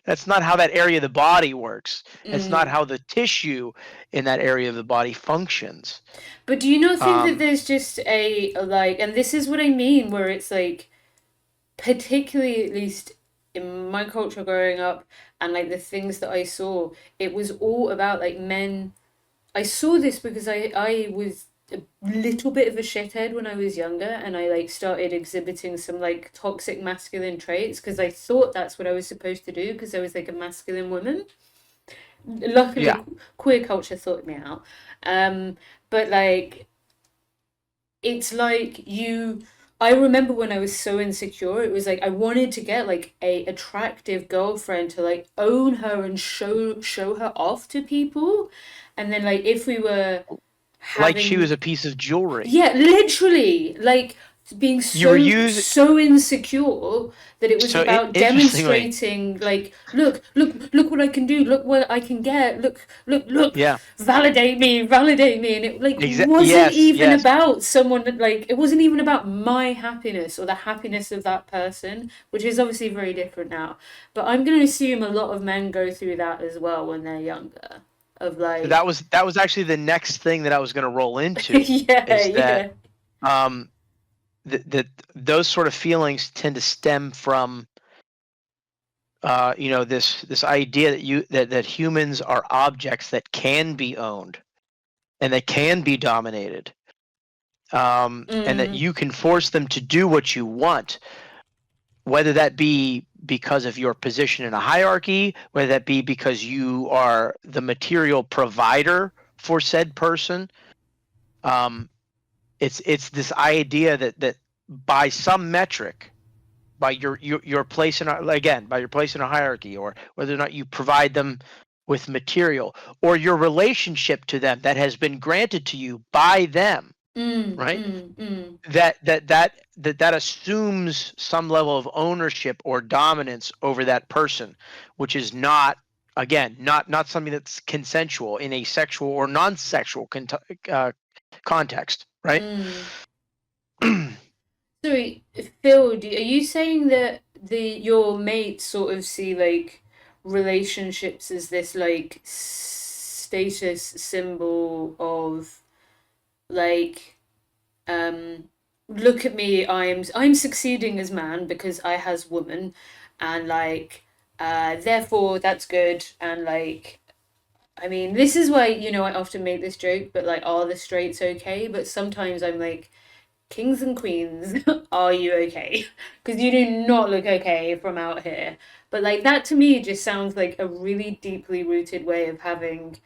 that's not how that area of the body works. It's not Mm. how the tissue in that area of the body functions. But do you not think that Um, there's just a like, and this is what I mean, where it's like, particularly at least in my culture growing up, and like the things that I saw, it was all about like men. I saw this because I was a little bit of a shithead when I was younger, and I like started exhibiting some like toxic masculine traits because I thought that's what I was supposed to do because I was like a masculine woman. yeah. Luckily, queer culture sorted me out. Um, but like it's like you, I remember when I was so insecure, it was like I wanted to get like a attractive girlfriend to like own her and show her off to people. And then like if we were Like she was having, a piece of jewelry. yeah, literally, like being You were so used so insecure that it was so about interestingly. demonstrating like, look what I can do, look what I can get, look, Yeah. validate me, and it like wasn't Yes, even yes. about someone that like, it wasn't even about my happiness or the happiness of that person, which is obviously very different now. But I'm going to assume a lot of men go through that as well when they're younger, of So like, that was actually the next thing that I was going to roll into, yeah, is that yeah. um that those sort of feelings tend to stem from this idea that humans are objects that can be owned and that can be dominated, and that Mm, you can force them to do what you want, whether that be because of your position in a hierarchy, whether that be because you are the material provider for said person. um, it's this idea that by some metric, by your place in by your place in a hierarchy, or whether or not you provide them with material, or your relationship to them that has been granted to you by them, mm, right? mm, mm. That assumes some level of ownership or dominance over that person, which is not, again, not something that's consensual in a sexual or non-sexual context, right? Mm. Sorry, Phil, are you saying that your mates sort of see like relationships as this like status symbol of like, um look at me, I'm succeeding as man because I has woman, and like therefore that's good, and like, I mean, this is why, I often make this joke, but like, are the straights okay? But sometimes I'm like, kings and queens, are you okay? Because you do not look okay from out here. But like, that to me just sounds like a really deeply rooted way of having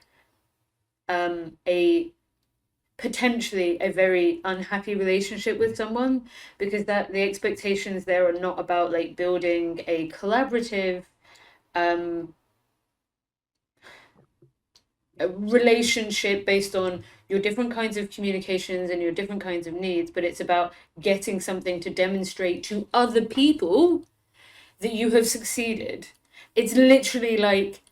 a potentially a very unhappy relationship with someone, because that the expectations there are not about like building a collaborative um a relationship based on your different kinds of communications and your different kinds of needs, but it's about getting something to demonstrate to other people that you have succeeded. It's literally like,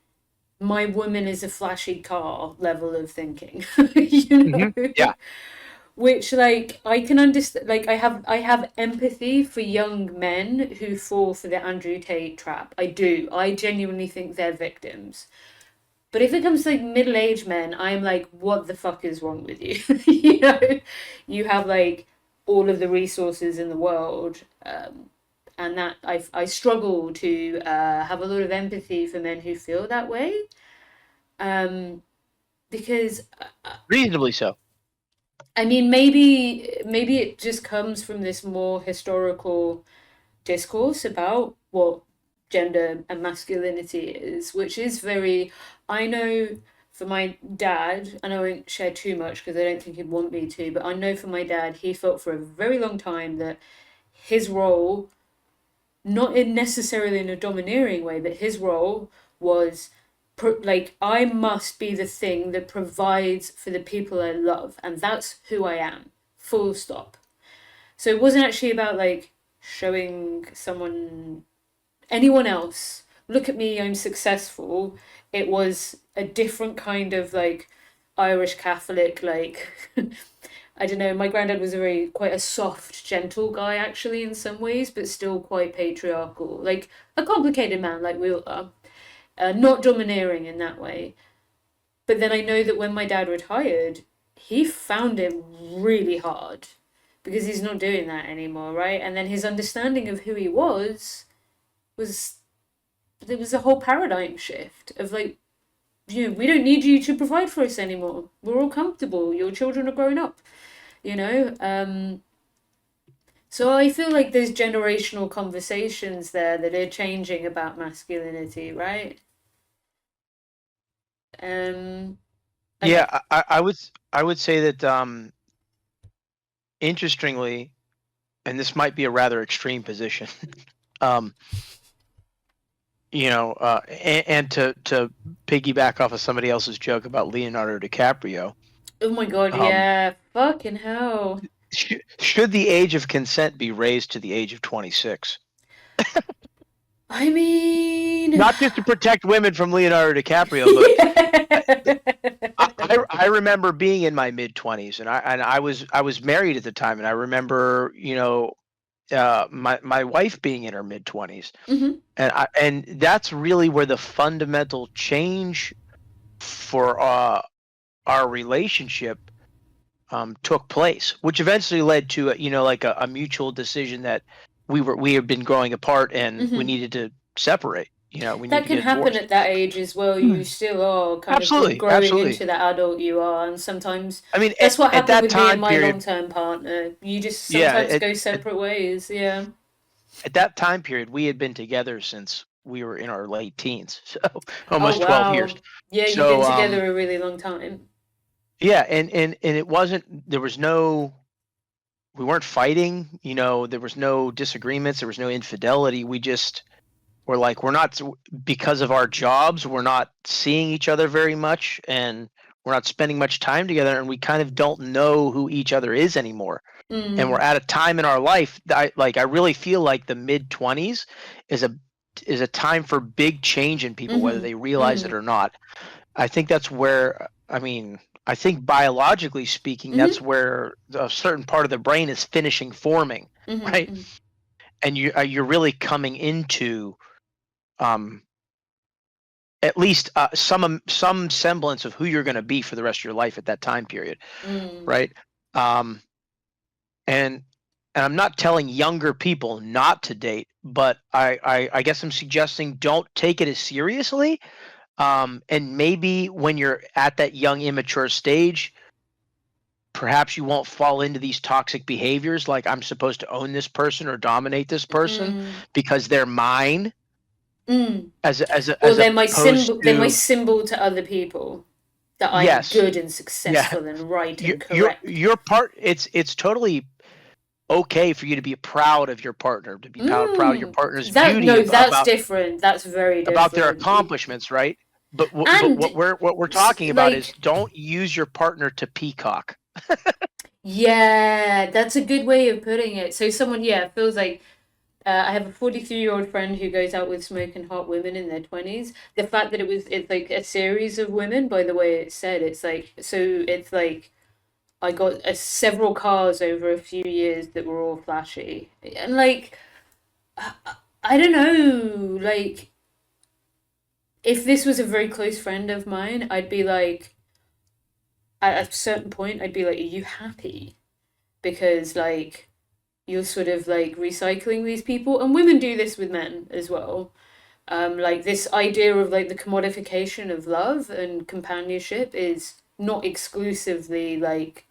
my woman is a flashy car level of thinking, you know? Hmm. Yeah. Which like I can understand, like I have empathy for young men who fall for the Andrew Tate trap. I do. I genuinely think they're victims. But if it comes to like middle-aged men, I'm like, what the fuck is wrong with you? You know, you have like all of the resources in the world, and that I struggle to have a lot of empathy for men who feel that way, um, because Reasonably so. I mean, maybe it just comes from this more historical discourse about what gender and masculinity is, which is very, I know for my dad, and I won't share too much because I don't think he'd want me to, but I know for my dad, he felt for a very long time that his role, not in necessarily in a domineering way, but his role was like, I must be the thing that provides for the people I love, and that's who I am, full stop. So it wasn't actually about like showing someone, anyone else, look at me, I'm successful. It was a different kind of like Irish Catholic, like I don't know, my granddad was quite a soft, gentle guy actually in some ways, but still quite patriarchal. Like a complicated man like we all are. Not domineering in that way. But then I know that when my dad retired, he found it really hard because he's not doing that anymore, right? And then his understanding of who he was there was a whole paradigm shift of like, we don't need you to provide for us anymore. We're all comfortable. Your children are growing up, you know. So I feel like there's generational conversations there that are changing about masculinity, right? Um, and Yeah, I would say that interestingly, and this might be a rather extreme position, um, and to piggyback off of somebody else's joke about Leonardo DiCaprio, oh my god, um, yeah, fucking hell. should the age of consent be raised to the age of 26? I mean, Not just to protect women from Leonardo DiCaprio, but I remember being in my mid 20s, and I was married at the time, and I remember my wife being in her mid 20s, hmm and that's really where the fundamental change for our relationship took place, which eventually led to like a mutual decision that we had been growing apart and we hmm needed to separate. We need that to can get a happen divorce. at that age as well. Hmm. You still are kind of Absolutely, growing absolutely. into the adult you are, and sometimes I mean, that's what at happened that with me and time my period, long-term partner. You just yeah, sometimes go separate ways. Yeah. at that time period, we had been together since we were in our late teens, so Oh almost 12 years. wow. Yeah, you've been So together a really long time. yeah, and it wasn't there was no we weren't fighting, there was no disagreements, there was no infidelity. We just were like we're not because of our jobs, we're not seeing each other very much and we're not spending much time together and we kind of don't know who each other is anymore. And we're Mm. at a time in our life that I really feel like the mid 20s is a time for big change in people whether Mm-hmm. they realize it Mm. or not. I think that's where I mean I think biologically speaking Mm-hmm. that's where a certain part of the brain is finishing forming, right? Mm-hmm. And you're really coming into um at least some semblance of who you're going to be for the rest of your life at that time period, Mm. right? um and I'm not telling younger people not to date, but I guess I'm suggesting don't take it as seriously. And maybe when you're at that young, immature stage, perhaps you won't fall into these toxic behaviors like I'm supposed to own this person or dominate this person Mm. because they're mine, Mm. Or as opposed they're my to symbol to other people that I'm yes, good and yeah, successful and right your and your correct. your part. It's totally okay for you to be proud of your partner, to be proud of your Mm. partner's That beauty no, that's about different. That's very their different. accomplishments, right? But And what we're talking about is like, don't use your partner to peacock. yeah, that's a good way of putting it. So someone, yeah, feels like I have a 43-year-old friend who goes out with smoking hot women in their 20s. The fact that it's like a series of women, by the way it's said, it's like I got several cars over a few years that were all flashy. And like, I, I don't know, like, if this was a very close friend of mine, I'd be like, at a certain point, I'd be like, are you happy? Because like, you're sort of like recycling these people. And women do this with men as well. Like this idea of like the commodification of love and companionship is not exclusively like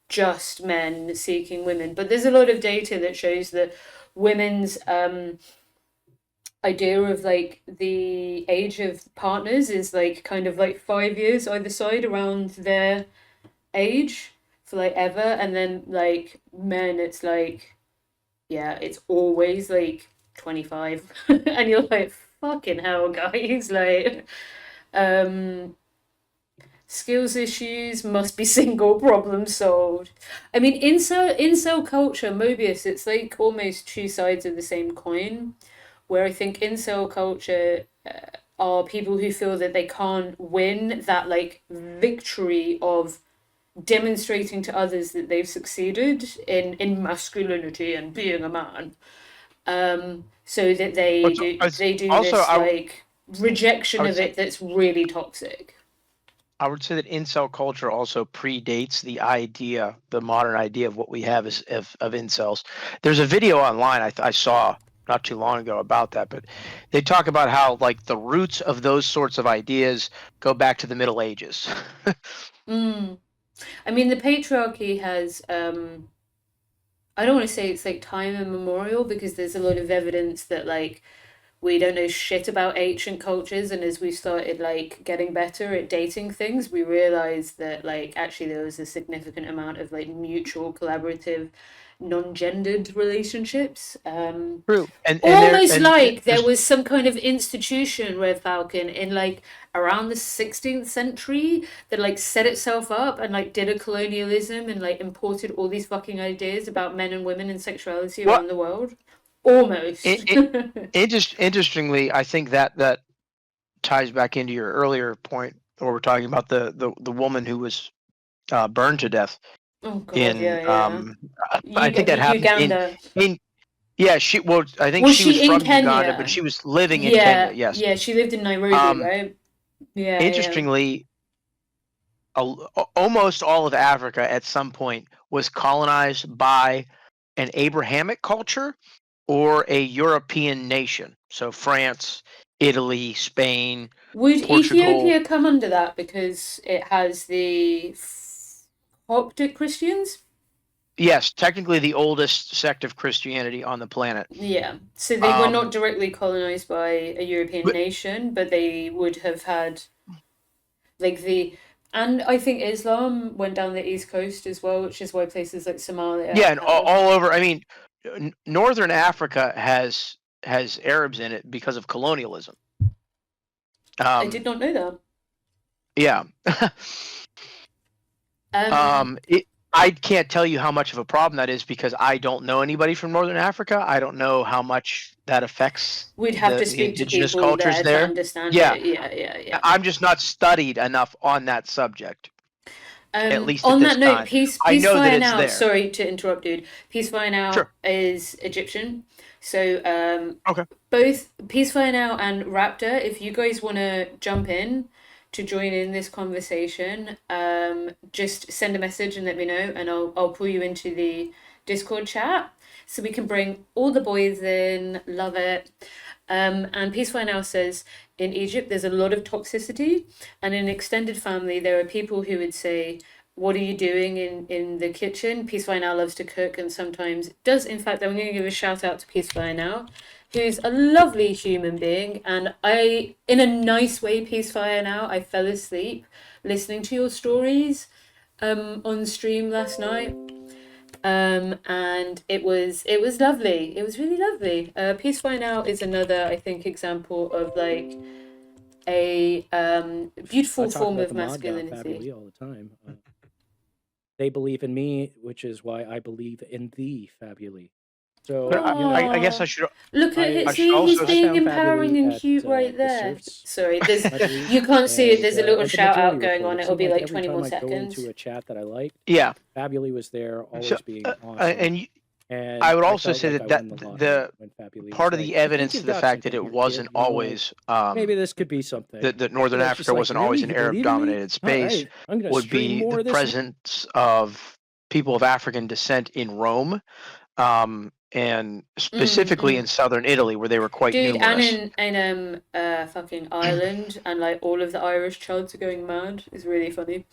just men seeking women, but there's a lot of data that shows that women's idea of like the age of partners is like kind of like 5 years either side around their age for like ever, and then like men, it's like yeah, it's always like 25, and you're like fucking hell, guys, like um skills issues must be single, problem solved. I mean, incel culture, Mobius, it's like almost two sides of the same coin, where I think incel culture are people who feel that they can't win that like victory of demonstrating to others that they've succeeded in masculinity and being a man. So that they do Also, this like I rejection would of say it that's really toxic. I would say that incel culture also predates the modern idea of what we have of incels. There's a video online I saw not too long ago about that, but they talk about how like the roots of those sorts of ideas go back to the Middle Ages. Mm. I mean, the patriarchy has I don't want to say it's like time immemorial because there's a lot of evidence that like we don't know shit about ancient cultures, and as we started like getting better at dating things, we realized that like actually there was a significant amount of like mutual collaborative non-gendered relationships. True, Almost and like there there's was some kind of institution, Red Falcon, in like around the 16th century that like set itself up and like did a colonialism and like imported all these fucking ideas about men and women and sexuality what around the world. Almost. interestingly, I think that ties back into your earlier point, where we're talking about the woman who was burned to death Oh God, in yeah, yeah. I think that happened Uganda. in yeah, I think Was she was she in from Uganda, but Kenya? she was living in Kenya. Yeah, Yes. yeah. She lived in Nairobi, Um, right? Yeah, yeah. Interestingly, almost all of Africa at some point was colonized by an Abrahamic culture or a European nation. So France, Italy, Spain, Would Portugal. Ethiopia come under that because it has the Coptic Christians? Yes, technically the oldest sect of Christianity on the planet. Yeah. So they were not Um, directly colonized by a European but nation, but they would have had like the and I think Islam went down the east coast as well, which is why places like yeah, Somalia and have. all over. I mean, northern Africa has Arabs in it because of colonialism. I did Um, not know that. yeah. Um, I can't tell you how much of a problem that is because I don't know anybody from northern Africa. I don't know how much that affects we'd have to the speak to indigenous people cultures there to there. understand Yeah, it. Yeah, yeah, yeah. I'm just not studied enough on that subject, at least at On this that note, time. I know that Peacefire it's Now. there. Sorry to interrupt, dude. Peacefire Now Sure. is Egyptian, so Okay. both Peacefire Now and Raptor. If you guys want to jump in to join in this conversation, just send a message and let me know, and I'll pull you into the Discord chat so we can bring all the boys in. Love it. And Peacefire Now says in Egypt there's a lot of toxicity, and in extended family there are people who would say, "What are you doing in the kitchen?" Peacefire Now loves to cook and sometimes does. In fact, I'm going to give a shout out to Peacefire Now, who's a lovely human being, and in a nice way, Peacefire Now, I fell asleep listening to your stories on stream last night. And it was lovely. It was really lovely. Peacefire Now is another, I think, example of like a I beautiful talk form about of the mod god masculinity. Fabuli all the time. They believe in me, which is why I believe in thee, Fabuli. So, But I guess Oh, look at I him! should See, he's also I being found empowering Fabuli and at cute right the there. serfs, Sorry, there's I believe, you can't see it. and There's a little the shout majority out going report. on. It It'll seemed be like like every 20 time more I go into seconds. a chat that I liked, yeah. Fabuli was there, So always being awesome. and And I would I also felt say like that I won the lottery when Fabuli was part of like, the "I think evidence to you've the got fact that something it here, kid." wasn't And I'm like, always maybe this could be something. that Northern And it's just Africa like, wasn't really? always an You believe Arab in me? dominated All space right, I'm gonna would stream be the more of this. presence of people of African descent in Rome, and specifically in southern Italy, where they were quite Dude, and numerous. in fucking Ireland, and like all of the Irish chuds are going mad. It's really funny.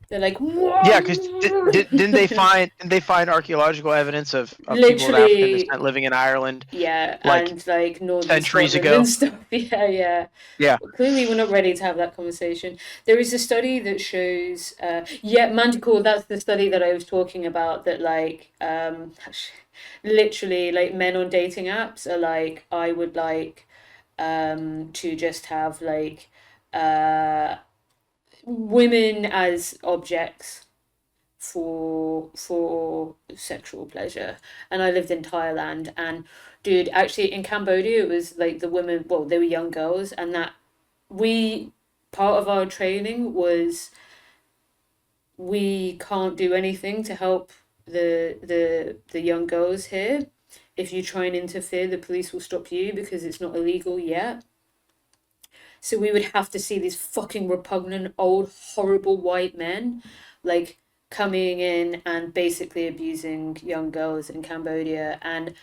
They're like, Yeah, because "Whoa!" didn't they find archaeological evidence of people of African Literally, descent living in Ireland yeah, like and like northern centuries Scotland ago? and stuff. Yeah, yeah. Yeah. Well, clearly, we're not ready to have that conversation. There is a study that shows, yeah, Manticore. That's the study that I was talking about. That like, literally, like men on dating apps are like, I would like, to just have like, women as objects for sexual pleasure. And I lived in Thailand, and dude, actually in Cambodia it was like the women, well, they were young girls, and that we part of our training was we can't do anything to help the young girls here. If you try and interfere, the police will stop you because it's not illegal yet. So we would have to see these fucking repugnant, old, horrible white men, like, coming in and basically abusing young girls in Cambodia. And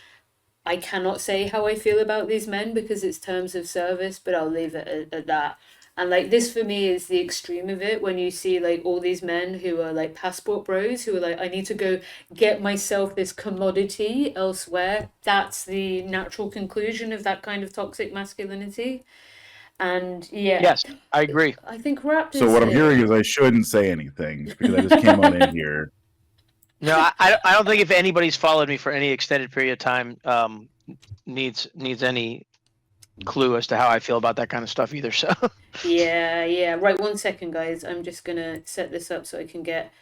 I cannot say how I feel about these men because it's terms of service, but I'll leave it at that. And like this for me is the extreme of it when you see like all these men who are like passport bros who are like, I need to go get myself this commodity elsewhere. That's the natural conclusion of that kind of toxic masculinity. And yeah, Yes, I agree. I think Raptors. So what I'm hearing is I shouldn't say anything because I just came on in here. No, I don't think if anybody's followed me for any extended period of time needs any clue as to how I feel about that kind of stuff either. So Yeah. Right, 1 second, guys. I'm just gonna set this up so I can get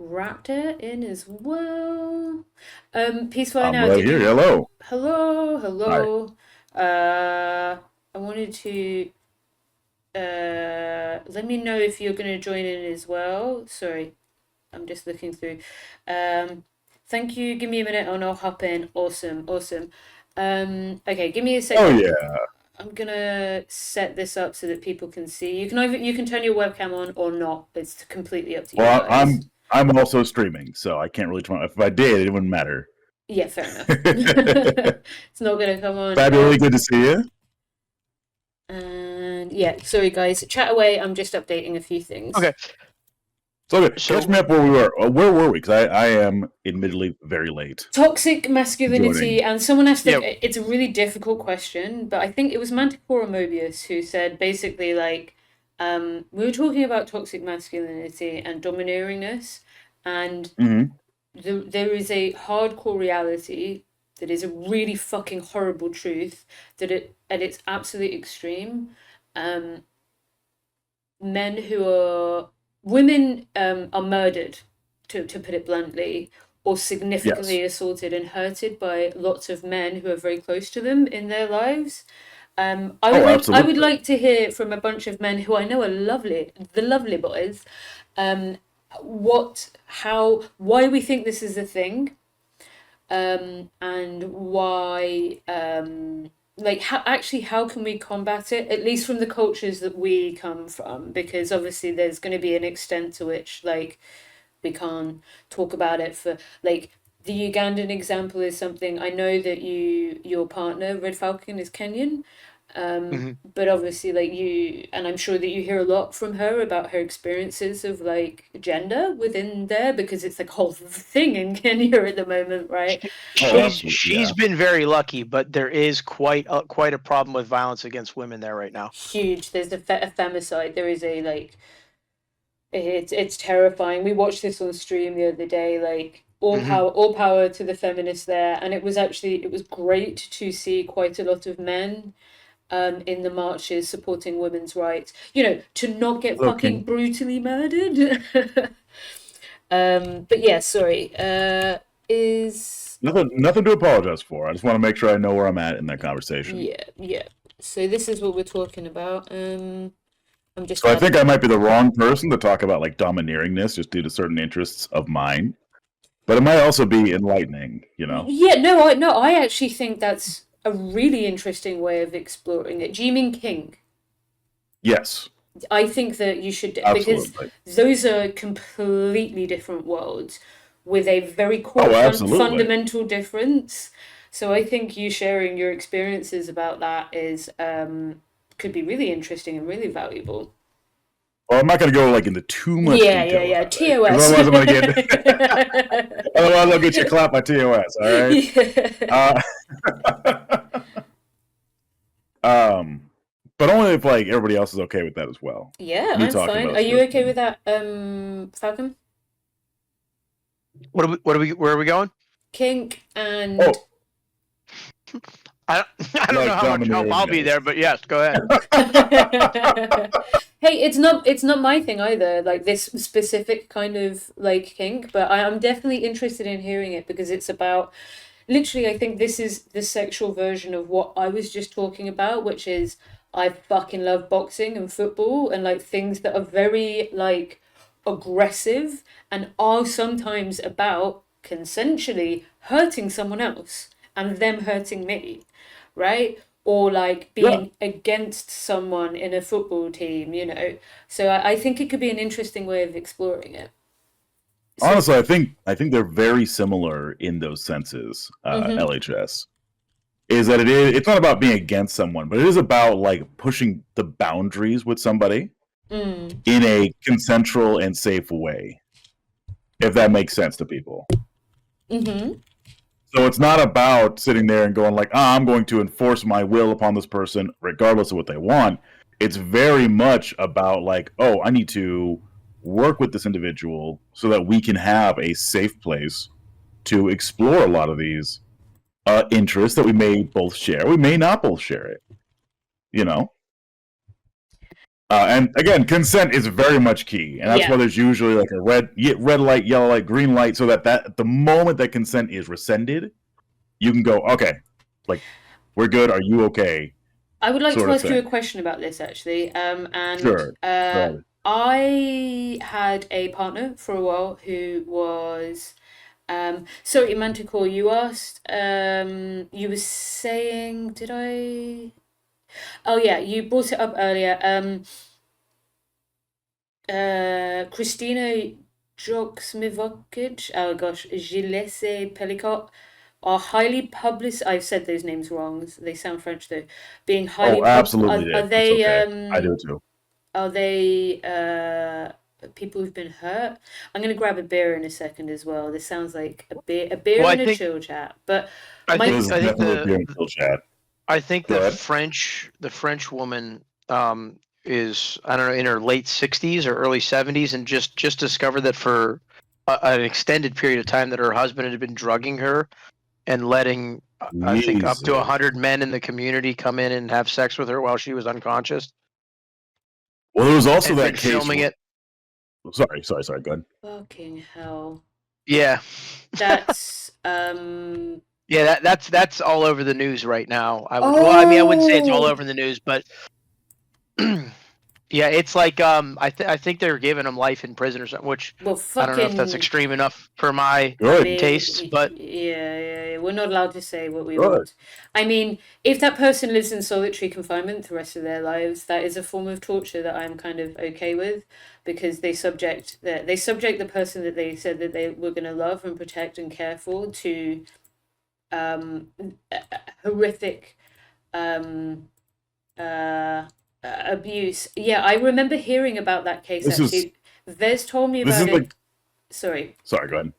Raptor in as well. Peaceful I'm now. right here. Hello. Hello. I wanted to let me know if you're gonna join in as well. Sorry, I'm just looking through. Thank you. Give me a minute and I'll hop in. Awesome. Okay, give me a second. Oh yeah. I'm gonna set this up so that people can see. You can turn your webcam on or not. It's completely up to you Well, guys. I'm also streaming, so I can't really. If I did, it wouldn't matter. Yeah, fair enough. It's not gonna come on. Fabulous, good to see you. And yeah, sorry guys, chat away. I'm just updating a few things. okay. So catch me up where we were. Where were we? Because I am admittedly very late. Toxic masculinity, Joining. and someone asked. Yep. It's a really difficult question, but I think it was Manticore Mobius who said basically like, we were talking about toxic masculinity and domineeringness, and there is a hardcore reality that is a really fucking horrible truth that at its absolute extreme, women are murdered, to put it bluntly, or significantly assaulted and hurted by lots of men who are very close to them in their lives. I would like to hear from a bunch of men who I know are lovely, the lovely boys, why we think this is a thing, and why, how can we combat it, at least from the cultures that we come from, because obviously there's going to be an extent to which like we can't talk about it for like the Ugandan example is something I know that your partner Red Falcon is Kenyan, but obviously like you, and I'm sure that you hear a lot from her about her experiences of like gender within there, because it's like a whole thing in Kenya at the moment, right? She's been very lucky, but there is quite a problem with violence against women there right now. Huge. There's a femicide. There is a like, it's terrifying. We watched this on stream the other day, like all power to the feminists there, and it was great to see quite a lot of men in the marches supporting women's rights, to not get fucking brutally murdered. But yeah, sorry, is nothing to apologize for. I just want to make sure I know where I'm at in that conversation. Yeah. So this is what we're talking about. I think I might be the wrong person to talk about like domineeringness just due to certain interests of mine, but it might also be enlightening, Yeah, no, I actually think that's a really interesting way of exploring it. Do you mean King? Yes. I think that you should, Absolutely. because those are completely different worlds with a very core fundamental difference. So I think you sharing your experiences about that is could be really interesting and really valuable. Well, I'm not going to go like into too much detail. Yeah. TOS. Otherwise, I'm going to get. Otherwise, I'll get you clapped by TOS. All right. Yeah. But only if like everybody else is okay with that as well. Yeah, I'm fine. Are you okay with that, Falcon? Where are we going? Kink and. Oh. I don't know how much help I'll be there, but yes, go ahead. Hey, it's not my thing either, like this specific kind of like kink, but I'm definitely interested in hearing it because it's about literally I think this is the sexual version of what I was just talking about, which is I fucking love boxing and football and like things that are very like aggressive and are sometimes about consensually hurting someone else and them hurting me, right? Or like Yeah. being against someone in a football team, you know. So I think it could be an interesting way of exploring it. So, Honestly, I think they're very similar in those senses. LHS is that it's not about being against someone, but it is about like pushing the boundaries with somebody mm, in a consensual and safe way, if that makes sense to people. mm-hmm. So it's not about sitting there and going like, I'm going to enforce my will upon this person regardless of what they want. It's very much about like, oh, I need to work with this individual so that we can have a safe place to explore a lot of these interests that we may both share. We may not both share it, you know? And again, consent is very much key, and that's Yeah. why there's usually like a red light, yellow light, green light, so that the moment that consent is rescinded, you can go, okay, like we're good. Are you okay? I would like Sort to of ask you a thing. question about this actually. And Sure. Right. I had a partner for a while who was sorry, Manticore, you asked you were saying did I oh yeah, you brought it up earlier. Christina Joksmivokic, oh gosh, Gilese Pelicot are highly public. I've said those names wrong. They sound French though. Being highly Oh, absolutely are did. It's they okay. I do too. people who've been hurt? I'm gonna grab a beer in a second as well. This sounds like a beer Well, and a chill chat. But I This my think is I think definitely a the beer and chill chat. I think Go ahead. The French woman is, I don't know, in her late 60s or early 70s, and just discovered that for an extended period of time that her husband had been drugging her and letting I think up to Jesus. 100 men in the community come in and have sex with her while she was unconscious, Well, there was also and that been case. filming it. Sorry. Go ahead. fucking hell. Yeah. That's Yeah, that's all over the news right now. I mean, I wouldn't say it's all oh over the news, but yeah, it's like I think they're giving him life in prison or something, which well I don't know if that's fucking extreme enough for my I Good. mean, tastes, but yeah, we're not allowed to say what we Good. want. I mean, if that person lives in solitary confinement the rest of their lives, that is a form of torture that I'm kind of okay with, because they subject the person that they said that they were going to love and protect and care for to um, horrific um, uh, abuse. Yeah, I remember hearing about that case This is actually. Vez told me this about is like it. Sorry, sorry. Go ahead.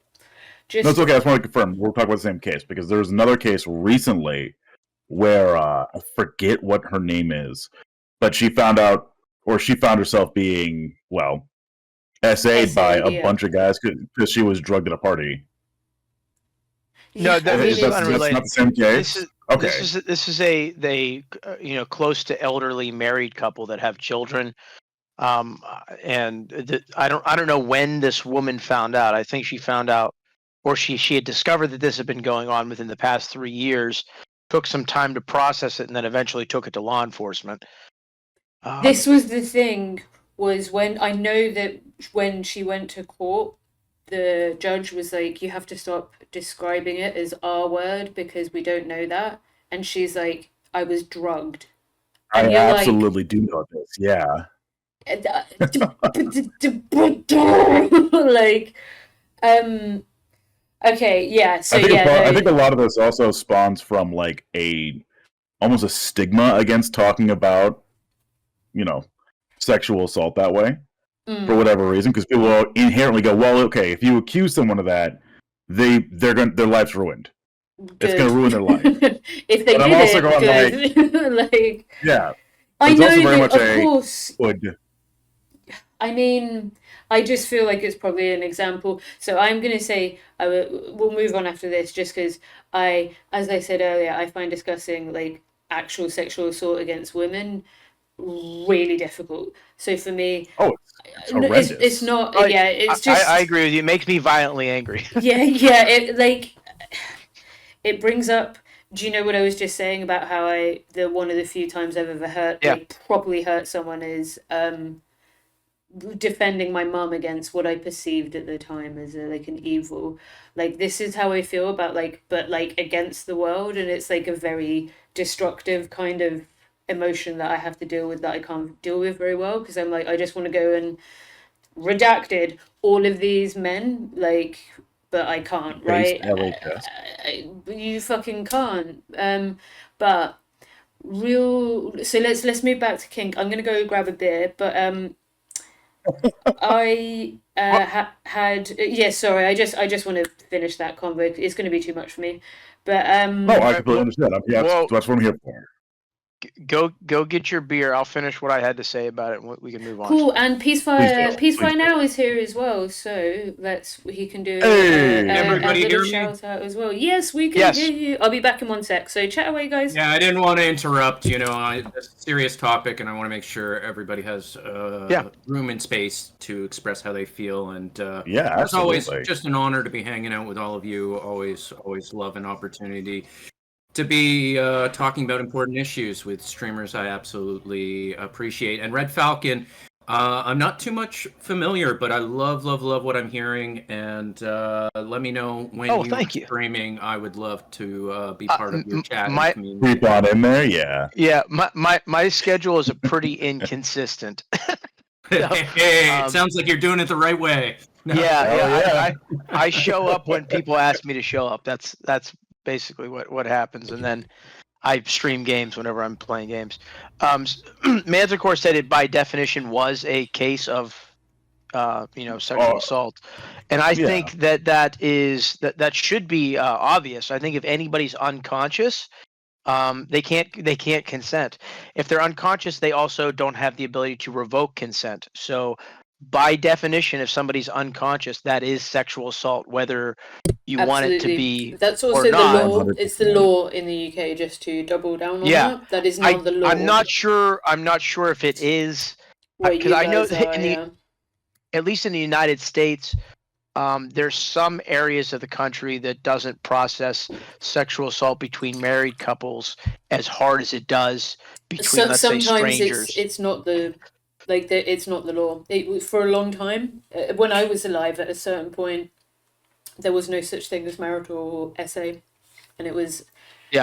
No, it's just okay. I just want to confirm we're talking about the same case because there was another case recently where I forget what her name is, but she found out or she found herself being SA'd by essayed, a yeah. bunch of guys because she was drugged at a party. Yeah, no, I mean, this is That's not unrelated. the same This case. is Okay. this is a they close to elderly married couple that have children. And I don't know when this woman found out. I think she found out, or she had discovered that this had been going on within the past 3 years. Took some time to process it, and then eventually took it to law enforcement. this Um, was the thing, was when I know that when she went to court, the judge was like, you have to stop describing it as our word because we don't know that. And she's like, I was drugged. I And you're like, absolutely do know this. Yeah. like, um, okay, yeah, so yeah, I think no, a lot of this also spawns from like a almost a stigma against talking about, you know, sexual assault that way for mm, whatever reason because people will inherently go, well, okay, if you accuse someone of that, their life's ruined. It's going good. to ruin their life. If they But I'm did also it, going like, good. Like, yeah, but I it's also know very that, much of a course. good. I mean, I just feel like it's probably an example. So I'm gonna say we'll move on after this, just because as I said earlier, I find discussing like actual sexual assault against women really difficult. So for me, Oh, it's horrendous. it's not. Like, Yeah, it's just. I agree with you. It makes me violently angry. Yeah, yeah. It like it brings up. Do you know what I was just saying about how the one of the few times I've ever hurt, Yeah. like properly hurt someone is defending my mum against what I perceived at the time as like an evil. Like this is how I feel about but like against the world, and it's like a very destructive kind of emotion that I have to deal with that I can't deal with very well because I'm like I just want to go and redacted all of these men but I can't, Based right? LHS. You fucking can't. But real. So let's move back to kink. I'm gonna go grab a beer, but I had yeah. Sorry, I just want to finish that convo. It's going to be too much for me, but No, I completely understand. Yeah, Well, that's what I'm here for. go get your beer. I'll finish what I had to say about it, and we can move on. Cool. And Please Peacefire do. Now is here as well, so he can do Hey! a Everybody little hear me? shout out as well. Yes, we can Yes. hear you. I'll be back in 1 sec. So chat away, guys. Yeah, I didn't want to interrupt. It's a serious topic, and I want to make sure everybody has room and space to express how they feel. And Yeah, as always, absolutely. just an honor to be hanging out with all of you. Always love an opportunity to be talking about important issues with streamers I absolutely appreciate. And Red Falcon, I'm not too much familiar, but I love what I'm hearing. And let me know when you are thank you. streaming. I would love to be part of your chat. my- community. Creep on in there, yeah. Yeah, my schedule is pretty inconsistent. Hey, it sounds like you're doing it the right way. No. Yeah. I show up when people ask me to show up. That's basically what happens, and then I stream games whenever I'm playing games. Manticore said it by definition was a case of sexual assault, and I think that should be obvious. I think if anybody's unconscious, they can't consent. If they're unconscious, they also don't have the ability to revoke consent. So by definition, if somebody's unconscious, that is sexual assault, whether you want it to be That's also or the not. law. It's the law in the UK. Just to double down on that, that is not the law. I'm not sure if it is, because I know that at least in the United States, there's some areas of the country that doesn't process sexual assault between married couples as hard as it does between, let's say, strangers. It's not the it's not the law. It was for a long time. When I was alive, at a certain point, there was no such thing as marital essay, and it was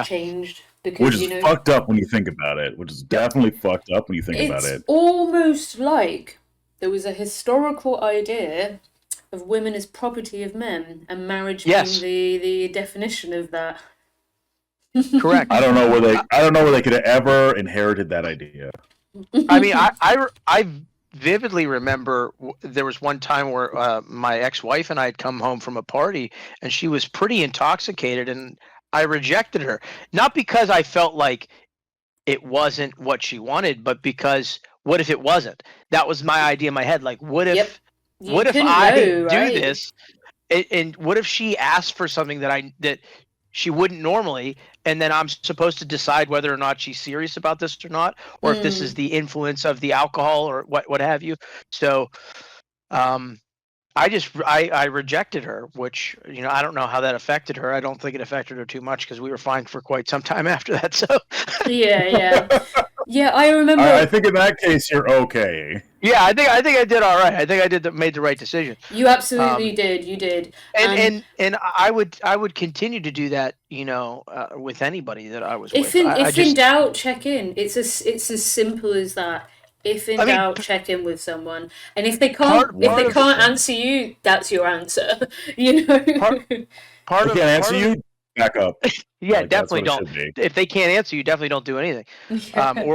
changed because which is fucked up when you think about it. Which is definitely fucked up when you think about it. It's almost like there was a historical idea of women as property of men, and marriage being the definition of that. Correct. I don't know where they could have ever inherited that idea. I mean, I vividly remember there was one time where my ex-wife and I had come home from a party, and she was pretty intoxicated, and I rejected her, not because I felt like it wasn't what she wanted, but because what if it wasn't? That was my idea in my head. Like, what if I do this, and what if she asked for something that she wouldn't normally, and then I'm supposed to decide whether or not she's serious about this or not, or if this is the influence of the alcohol or what have you. So I rejected her, which I don't know how that affected her. I don't think it affected her too much because we were fine for quite some time after that. So yeah, I remember. I think in that case you're okay. Yeah, I think I did all right. I think I made the right decision. You absolutely did. You did. And I would continue to do that, with anybody that I was with. If in doubt, check in. It's as simple as that. If in doubt, check in with someone. And if they can't answer you, that's your answer. Can't answer you, back up. Yeah, definitely don't. If they can't answer you, definitely don't do anything.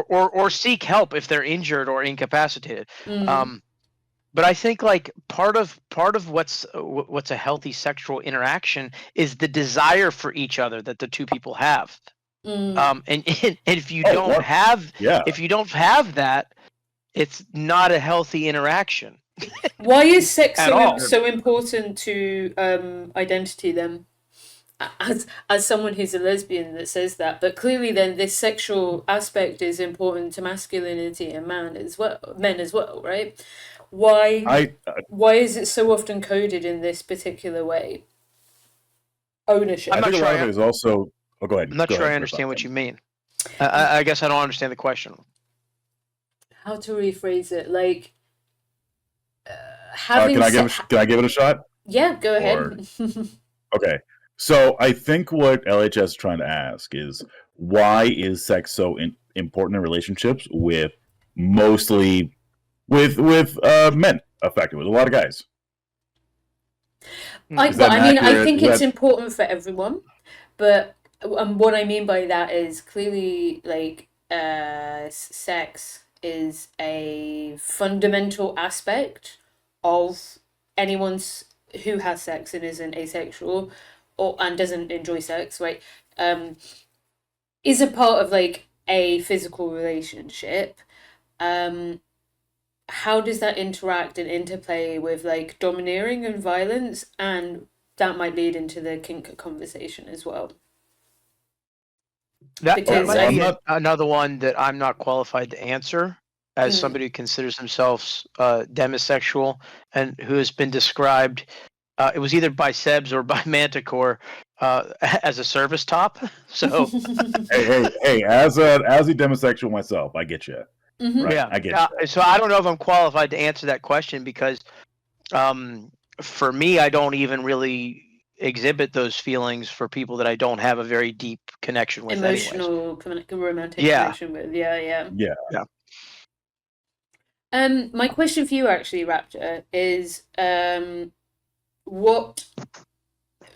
Or seek help if they're injured or incapacitated. But I think part of what's a healthy sexual interaction is the desire for each other that the two people have. And if you don't have that, it's not a healthy interaction. Why is sex so important to identity then? as someone who's a lesbian that says that, but clearly then this sexual aspect is important to masculinity and men as well, right? Why is it so often coded in this particular way? Ownership. I'm I not think a sure lot I- of it is also. Oh, go ahead. I'm not Go sure ahead, I understand what Falcon. you mean. I guess I don't understand the question. How to rephrase it? Like having. Can I give it a shot? Yeah, go ahead. Or- Okay. So I think what LHS is trying to ask is why is sex so important in relationships with mostly with men, effectively, with a lot of guys. Is that I accurate? think Is it's that- important for everyone, but what I mean by that is clearly like sex is a fundamental aspect of anyone's who has sex and isn't asexual or and doesn't enjoy sex, right? Is a part of like a physical relationship. How does that interact and interplay with like domineering and violence, and that might lead into the kink conversation as well. That Because might be I'm another one that I'm not qualified to answer as somebody who considers themselves demisexual and who has been described. It was either by Sebs or by Manticore as a service top. So hey, as a demisexual myself, I get you. Right, yeah, I get you. so I don't know if I'm qualified to answer that question because for me, I don't even really exhibit those feelings for people that I don't have a very deep connection with. Emotional, romantic Yeah. connection with. Yeah. Yeah. My question for you, actually, Raptor, is what.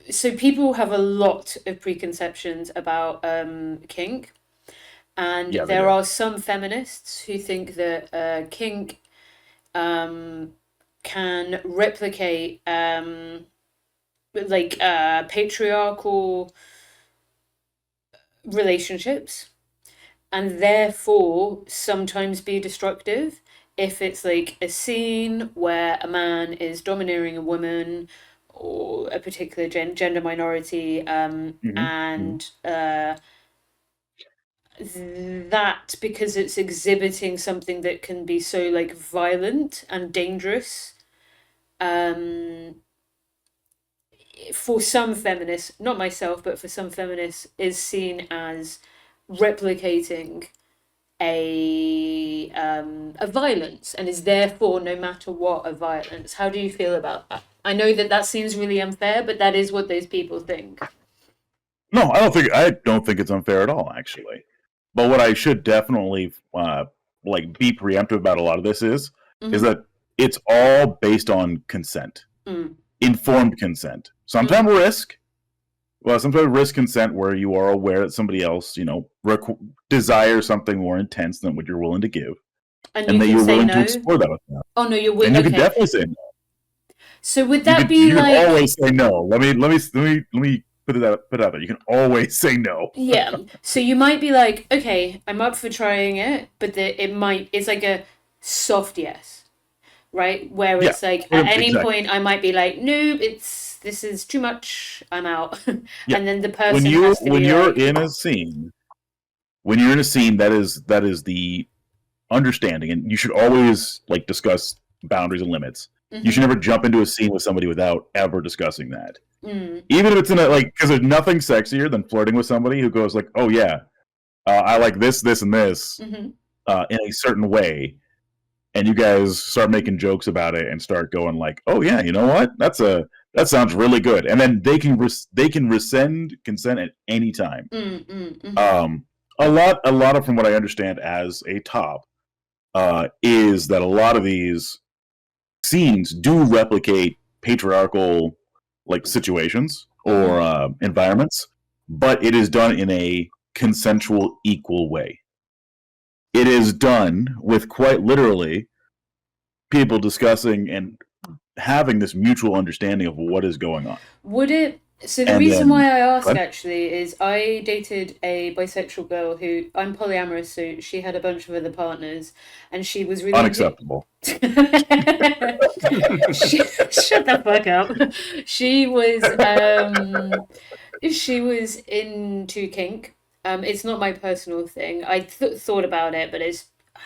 So people have a lot of preconceptions about kink, and Yeah, they there do. are some feminists who think that kink can replicate patriarchal relationships and therefore sometimes be destructive if it's like a scene where a man is domineering a woman or a particular gender minority and that because it's exhibiting something that can be so like violent and dangerous for some feminists, not myself, but for some feminists, is seen as replicating a violence and is therefore no matter what a violence. How do you feel about that? I know that seems really unfair, but that is what those people think. No, I don't think it's unfair at all, actually. But what I should definitely be preemptive about a lot of this is that it's all based on consent, informed consent. Sometimes risk consent where you are aware that somebody else, desires something more intense than what you're willing to give, and that you're willing to explore that with them. Oh no, you're willing. And you can definitely say no. So would that be you like? You can always say no. Let me put it out there. You can always say no. Yeah. So you might be like, okay, I'm up for trying it, but it's like a soft yes, right? Where it's like at any point I might be like, no, this is too much. I'm out. Yeah. And then the person when you're in a scene, that is the understanding, and you should always discuss boundaries and limits. You should never jump into a scene with somebody without ever discussing that. Even if it's in because there's nothing sexier than flirting with somebody who goes like, oh yeah, I like this and this in a certain way, and you guys start making jokes about it and start going like, oh yeah, you know what, that sounds really good, and then they can rescind consent at any time. A lot of, from what I understand as a top, is that a lot of these scenes do replicate patriarchal situations or environments, but it is done in a consensual, equal way. It is done with quite literally people discussing and having this mutual understanding of what is going on. Would it? So the reason why I ask actually is I dated a bisexual girl who, I'm polyamorous, so she had a bunch of other partners, and she was really unacceptable. Shut the fuck up. She was she was into kink. It's not my personal thing. I thought about it, but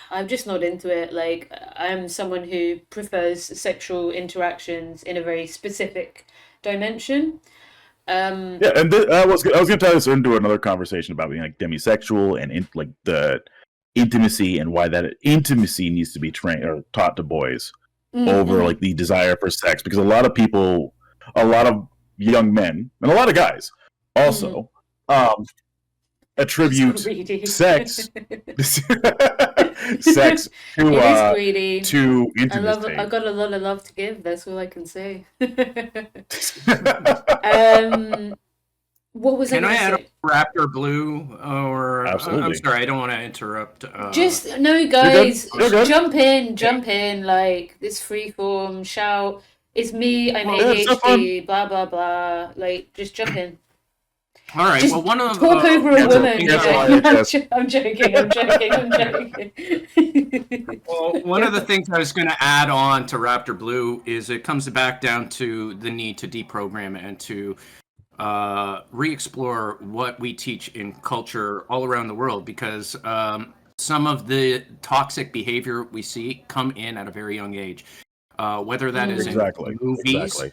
I'm just not into it. Like, I'm someone who prefers sexual interactions in a very specific dimension. Yeah, and I was going to tie this into another conversation about being like demisexual and like the intimacy and why that intimacy needs to be trained or taught to boys over like the desire for sex, because a lot of people, a lot of young men and a lot of guys also attribute sex sex It is greedy. to intimacy. I've got a lot of love to give. That's all I can say. What was Can I add say? Raptor Blue? Or Absolutely. I'm sorry, I don't want to interrupt. Just no, guys. You're good. Jump in. Like this freeform shout. It's me. I'm ADHD. Blah blah blah. Like just jump in. All right. Just well, one of talk over a woman. I'm joking. Well, one of the things I was going to add on to Raptor Blue is it comes back down to the need to deprogram and to re-explore what we teach in culture all around the world, because some of the toxic behavior we see come in at a very young age, whether that is in movies.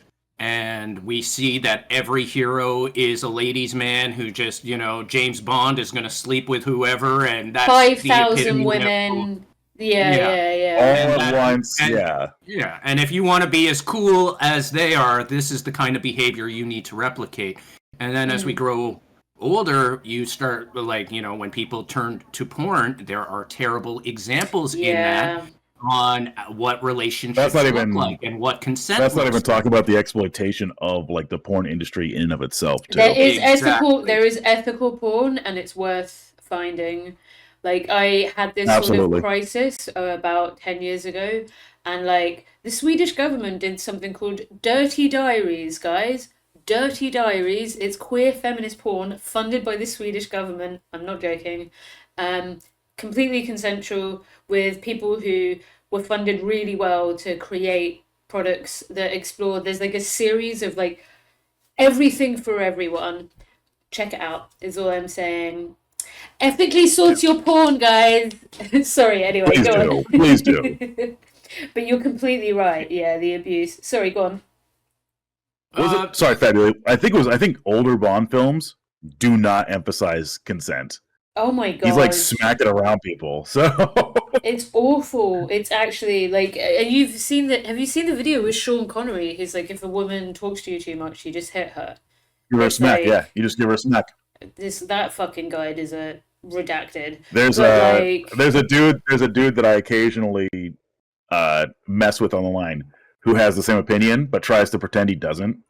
And we see that every hero is a ladies' man who just, James Bond is going to sleep with whoever, and that's 5,000 women. Yeah. All at once, Yeah, and if you want to be as cool as they are, this is the kind of behavior you need to replicate. And then as we grow older, you start, like, when people turn to porn, there are terrible examples in that. On what relationships look like and what consent. That's not even talking about the exploitation of like the porn industry in and of itself too. There is ethical porn, and it's worth finding. Like, I had this sort of crisis about 10 years ago, and like the Swedish government did something called Dirty Diaries, guys. Dirty Diaries. It's queer feminist porn funded by the Swedish government. I'm not joking. Completely consensual, with people who were funded really well to create products that explore. There's like a series of like everything for everyone. Check it out, is all I'm saying. Ethically source your porn, guys. Sorry, anyway, Please do. But you're completely right. Yeah, the abuse. Sorry, go on. Sorry, Fabulous. I think older Bond films do not emphasize consent. Oh my god. He's like smacking around people. So it's awful. It's actually like, have you seen the video with Sean Connery? He's like, if a woman talks to you too much, you just hit her. Give her a smack, yeah. You just give her a smack. That fucking guy is a redacted. There's a dude that I occasionally mess with on the line who has the same opinion but tries to pretend he doesn't.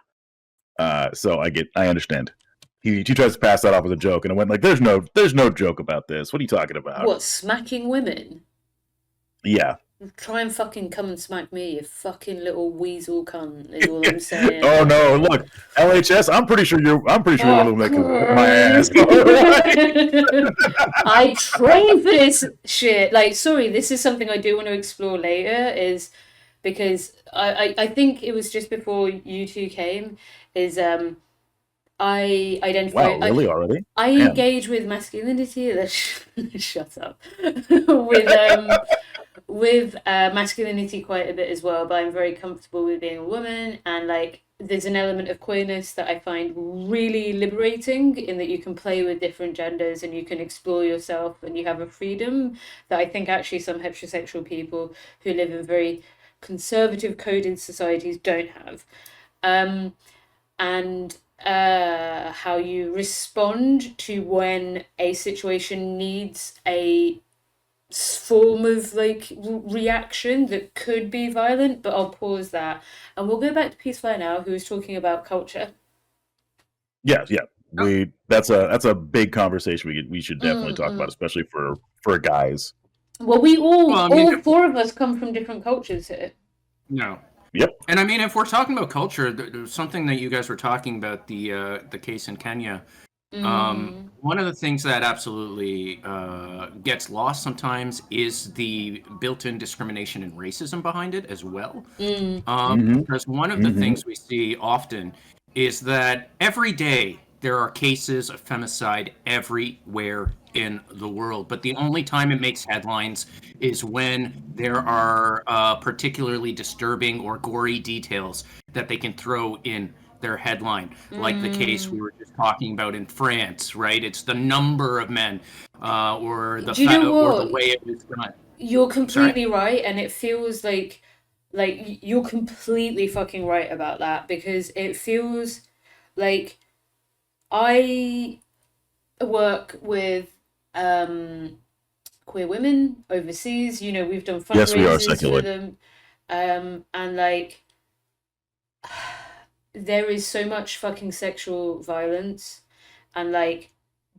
So I understand. He tries to pass that off as a joke, and I went like, "There's no joke about this. What are you talking about? What, smacking women? Yeah. Try and fucking come and smack me, you fucking little weasel cunt. Is all I'm saying. Oh no! Look, LHS. I'm pretty sure you're one of them that can whip my ass. I train for this shit. Like, sorry, this is something I do want to explore later. Is because I think it was just before you two came. Is I identify. Wow, really already? I engage with masculinity. Shut up. with masculinity quite a bit as well, but I'm very comfortable with being a woman, and like there's an element of queerness that I find really liberating, in that you can play with different genders and you can explore yourself, and you have a freedom that I think actually some heterosexual people who live in very conservative coded societies don't have. And how you respond to when a situation needs a form of like reaction that could be violent, but I'll pause that and we'll go back to Peacefire now, who is talking about culture. Yeah. That's a big conversation we should definitely talk about, especially for guys. Well, we all four of us come from different cultures here. No. Yep. And I mean, if we're talking about culture, there's something that you guys were talking about, the case in Kenya. One of the things that absolutely gets lost sometimes is the built-in discrimination and racism behind it as well. Because one of the things we see often is that every day there are cases of femicide everywhere in the world. But the only time it makes headlines is when there are particularly disturbing or gory details that they can throw in their headline, like the case we were just talking about in France, right? It's the number of men, or Do you know or the what? way it was done. You're Sorry. completely right, and it feels like you're completely fucking right about that, because it feels like I work with queer women overseas. You know, we've done Yes, we are fundraisers for secular. them, and like there is so much fucking sexual violence and like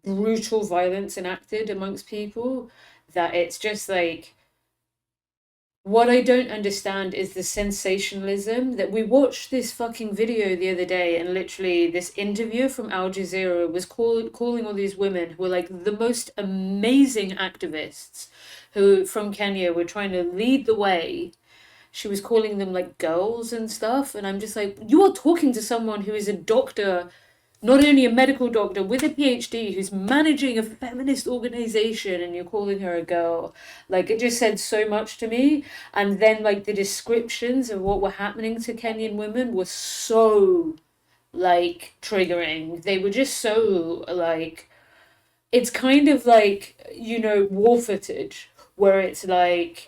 brutal violence enacted amongst people that it's just like, what I don't understand is the sensationalism that we watched this fucking video the other day, and literally this interview from Al Jazeera was calling all these women who were like the most amazing activists who from Kenya were trying to lead the way. She was calling them like girls and stuff, and I'm just like, you are talking to someone who is a doctor, not only a medical doctor with a PhD, who's managing a feminist organization, and you're calling her a girl. Like, it just said so much to me. And then like the descriptions of what were happening to Kenyan women were so like triggering. They were just so like, it's kind of like, you know, war footage, where it's like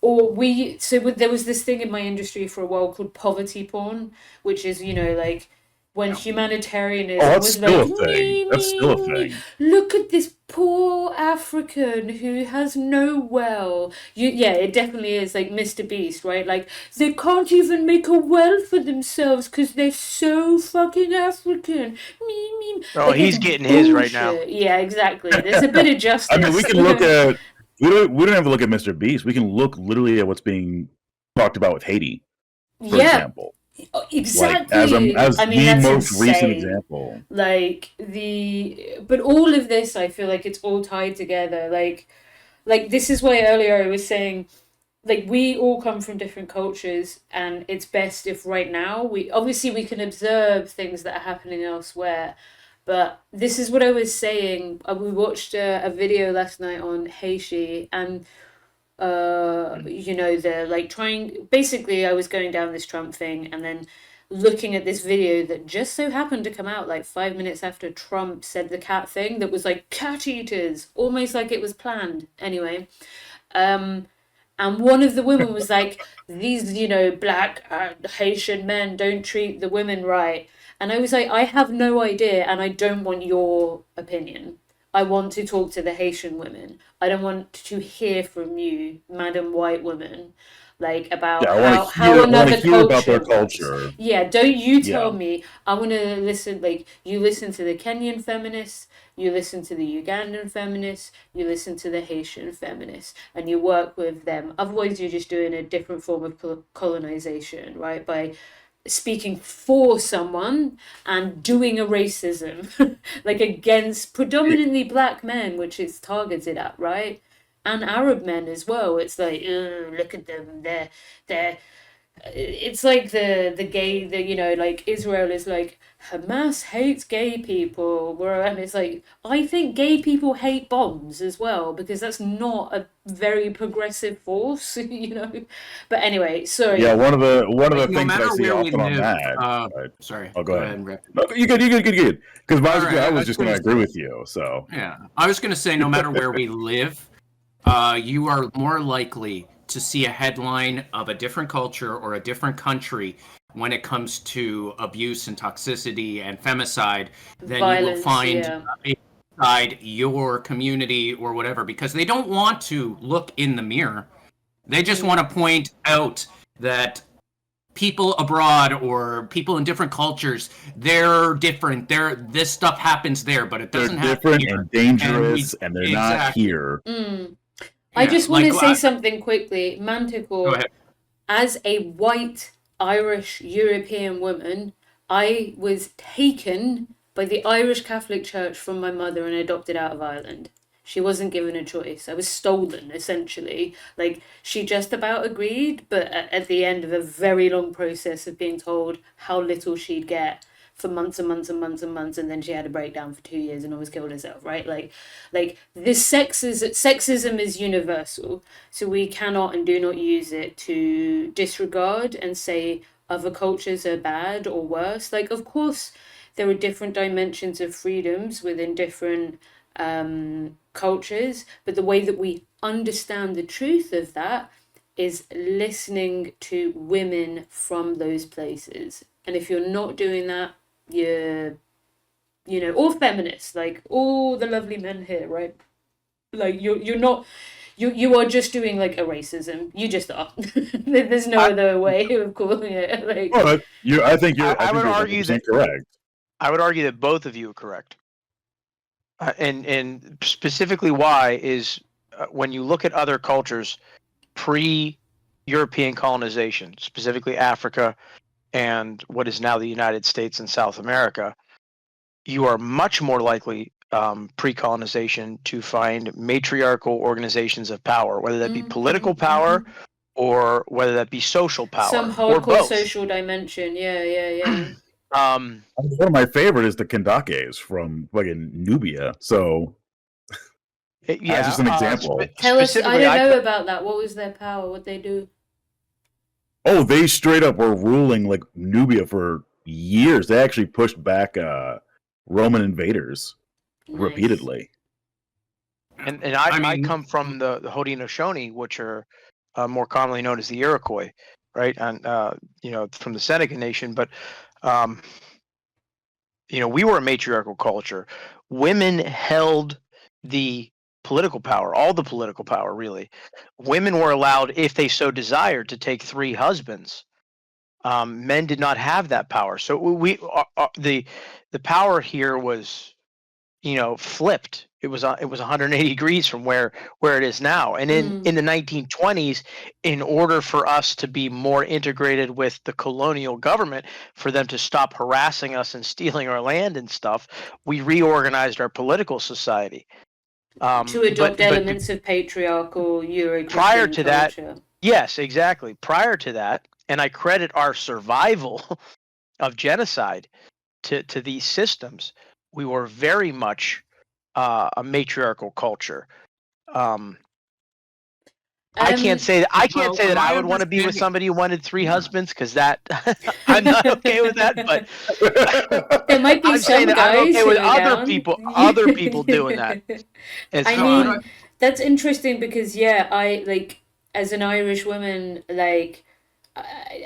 or we so there was this thing in my industry for a while called poverty porn, which is, you know, like when Yeah. Oh, humanitarianism that's was still like, a thing. me, That's still a me, me, thing. look at this poor African who has no well. Yeah, it definitely is like Mr. Beast, right? Like, they can't even make a well for themselves because they're so fucking African. Me, me. Oh, Like, it's he's getting his right now. bullshit. Yeah, exactly. There's a bit of I mean, we justice. can look at we don't have to look at Mr. Beast. We can look literally at what's being talked about with Haiti, for Yeah, example. Like exactly. as I mean, the that's most recent insane. example. Like but all of this, I feel like it's all tied together. Like this is why earlier I was saying, like, we all come from different cultures, and it's best if right now we obviously we can observe things that are happening elsewhere. But this is what I was saying. We watched a video last night on Heishi, and you know, they're like trying, basically I was going down this Trump thing and then looking at this video that just so happened to come out like 5 minutes after Trump said the cat thing that was like cat eaters, almost like it was planned. Anyway, um and one of the women was like, these, you know, black Haitian men don't treat the women right. And I was like, I have no idea, and I don't want your opinion. I want to talk to the Haitian women. I don't want to hear from you, Madam White Woman, like about Yeah, how I want to another hear about culture their works. culture. Yeah, don't you Yeah. tell me. I want to listen. Like, you listen to the Kenyan feminists, you listen to the Ugandan feminists, you listen to the Haitian feminists, and you work with them. Otherwise, you're just doing a different form of colonization, right? By speaking for someone and doing a racism like against predominantly black men, which it's targeted at, right? And Arab men as well. It's like, look at them, they're it's like the gay, the, you know, like Israel is like, Hamas hates gay people, and it's like, I think gay people hate bombs as well, because that's not a very progressive force, you know. But anyway, sorry. Yeah, one of the Like, no things that I matter see where we often on live, that. Right. sorry, Oh, go go ahead. ahead, Rick. No, you good. Because All right, I I was was just going gonna to agree with you. So Yeah, I was going to say, no matter where we live, you are more likely to see a headline of a different culture or a different country when it comes to abuse and toxicity and femicide than you will Violence, find yeah. inside your community or whatever, because they don't want to look in the mirror. They just want to point out that people abroad or people in different cultures, they're different. This stuff happens there, but it they're doesn't happen different here. and dangerous, we and they're not exactly. here. I Yeah, just want like, to say something quickly. go Manticore, ahead. as a white Irish European woman, I was taken by the Irish Catholic Church from my mother and adopted out of Ireland. She wasn't given a choice. I was stolen, essentially. Like, she just about agreed, but at the end of a very long process of being told how little she'd get for months and months and months and months, and then she had a breakdown for 2 years and almost killed herself, right? Like this sexism is universal, so we cannot and do not use it to disregard and say other cultures are bad or worse. Like, of course, there are different dimensions of freedoms within different cultures, but the way that we understand the truth of that is listening to women from those places. And if you're not doing that, you're, or feminists, like all the lovely men here, right? Like you're not, you are just doing like a racism. You just are. There's no other way of calling it. Like, Well, I think you're. I I think would you're argue 100% that correct. I would argue that both of you are correct. And specifically why is when you look at other cultures pre-European colonization, specifically Africa and what is now the United States and South America, you are much more likely pre-colonization to find matriarchal organizations of power, whether that be political power or whether that be social power, some or hardcore both. social dimension. Yeah. One of my favorite is the Kendakes from fucking Nubia. So Yeah, that's just an example. Tell us. I specifically, don't know about that. What was their power? What they do? Oh, they straight up were ruling like Nubia for years. They actually pushed back Roman invaders repeatedly. And I come from the Haudenosaunee, which are more commonly known as the Iroquois, right? And from the Seneca Nation. But we were a matriarchal culture. Women held the political power, all the political power, really. Women were allowed, if they so desired, to take 3 husbands. Men did not have that power. So the power here was, flipped. It was 180 degrees from where it is now. And in the 1920s, in order for us to be more integrated with the colonial government, for them to stop harassing us and stealing our land and stuff, we reorganized our political society. To adopt elements of patriarchal Euro-Christian prior to culture. that, yes, exactly. Prior to that, and I credit our survival of genocide to these systems, we were very much a matriarchal culture. I can't say that. That I would want to be with somebody who wanted 3 husbands, because that I'm not okay with that. But there might be I'm some guys I'm okay with other people doing that. It's I fine. mean, that's interesting because I like, as an Irish woman, like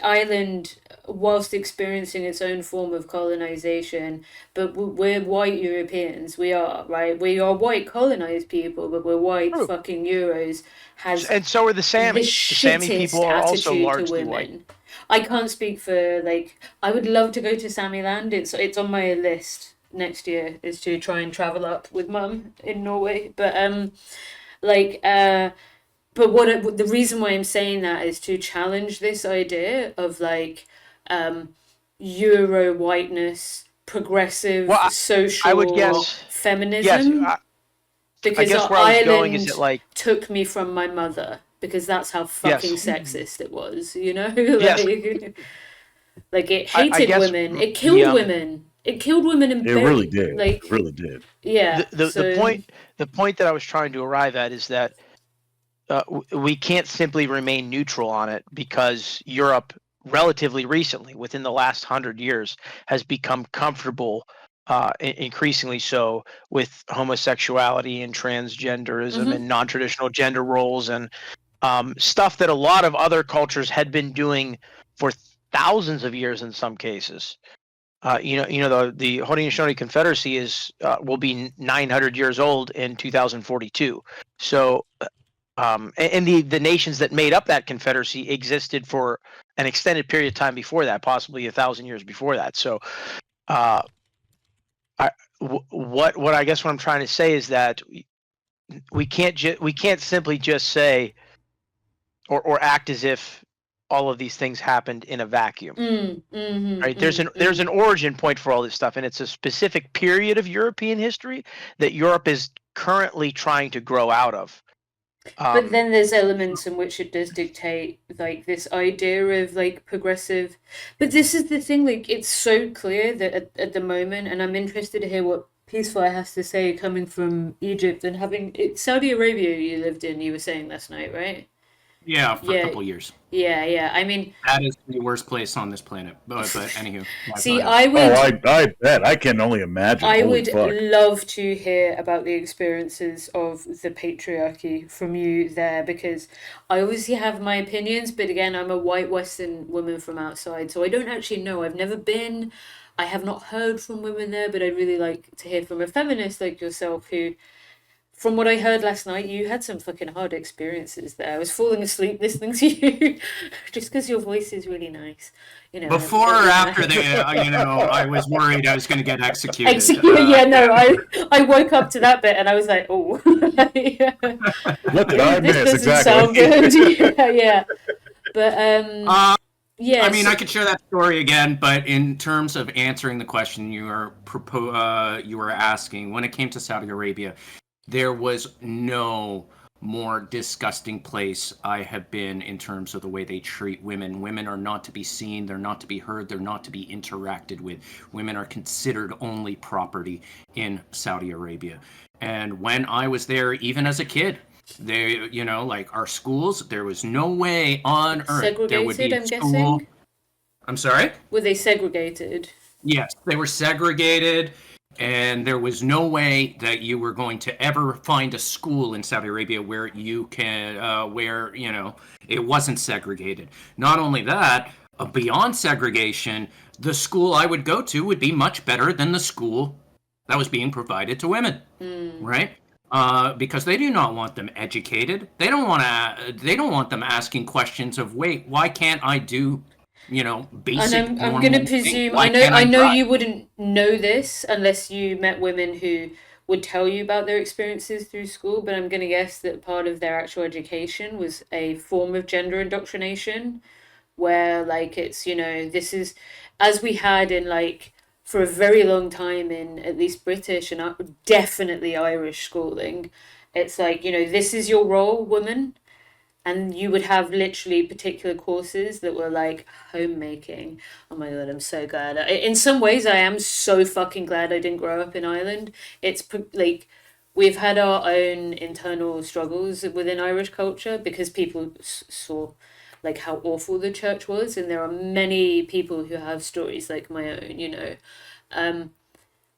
Ireland, whilst experiencing its own form of colonization, but we're white Europeans. We are, right? We are white colonized people, but we're white fucking Euros. And so are the Sami. The Sami people are also largely white. I can't speak for, like, I would love to go to Sami land. It's on my list next year, is to try and travel up with Mum in Norway. But but the reason why I'm saying that is to challenge this idea of like Euro whiteness, progressive social I would guess, feminism. Yes, because I guess where I was going is it like took me from my mother, because that's how fucking sexist it was, Yes. Like it hated women, it killed women. It killed women in bed. It really did. Like, it really did. Yeah. The point that I was trying to arrive at is that we can't simply remain neutral on it, because Europe, relatively recently, within the last 100 years, has become comfortable, increasingly so, with homosexuality and transgenderism and non-traditional gender roles and stuff that a lot of other cultures had been doing for thousands of years in some cases. The Haudenosaunee Confederacy will be 900 years old in 2042. So, and the nations that made up that confederacy existed for an extended period of time before that, possibly 1,000 years before that. So, what I guess what I'm trying to say is that we can't simply just say or act as if all of these things happened in a vacuum. Right? There's an origin point for all this stuff, and it's a specific period of European history that Europe is currently trying to grow out of. But then there's elements in which it does dictate like this idea of like progressive. But this is the thing, like it's so clear that at the moment, and I'm interested to hear what Peacefire has to say coming from Egypt and having Saudi Arabia you lived in, you were saying last night, right? Yeah, for a Yeah, couple years. yeah. I mean, That is the worst place on this planet. But anywho, see, I I bet. I can only imagine. I Holy would fuck. love to hear about the experiences of the patriarchy from you there because I obviously have my opinions, but again, I'm a white Western woman from outside, so I don't actually know. I've never been, I have not heard from women there, but I'd really like to hear from a feminist like yourself who, from what I heard last night, you had some fucking hard experiences there. I was falling asleep listening to you just because your voice is really nice. You know, before or after I was worried I was going to get executed. yeah, no, I woke up to that bit and I was like, oh, yeah. What did I This miss? doesn't Exactly. sound good. Yeah. But yeah. I mean, I could share that story again, but in terms of answering the question you were asking, when it came to Saudi Arabia, there was no more disgusting place I have been in terms of the way they treat women. Women are not to be seen, they're not to be heard, they're not to be interacted with. Women are considered only property in Saudi Arabia. And when I was there, even as a kid, they, like our schools, there was no way on earth there would be segregated, I'm school. guessing. I'm sorry? Were they segregated? Yes, they were segregated, and there was no way that you were going to ever find a school in Saudi Arabia where you can, it wasn't segregated. Not only that, beyond segregation, the school I would go to would be much better than the school that was being provided to women, right? Because they do not want them educated. They don't want them asking questions of, wait, why can't I do basic. And I'm going to presume I know you wouldn't know this unless you met women who would tell you about their experiences through school, but I'm going to guess that part of their actual education was a form of gender indoctrination where like it's this is as we had in like for a very long time in at least British and definitely Irish schooling. It's like this is your role, woman. And you would have literally particular courses that were like homemaking. Oh my god, I'm so glad. In some ways, I am so fucking glad I didn't grow up in Ireland. It's like we've had our own internal struggles within Irish culture because people saw like how awful the church was, and there are many people who have stories like my own.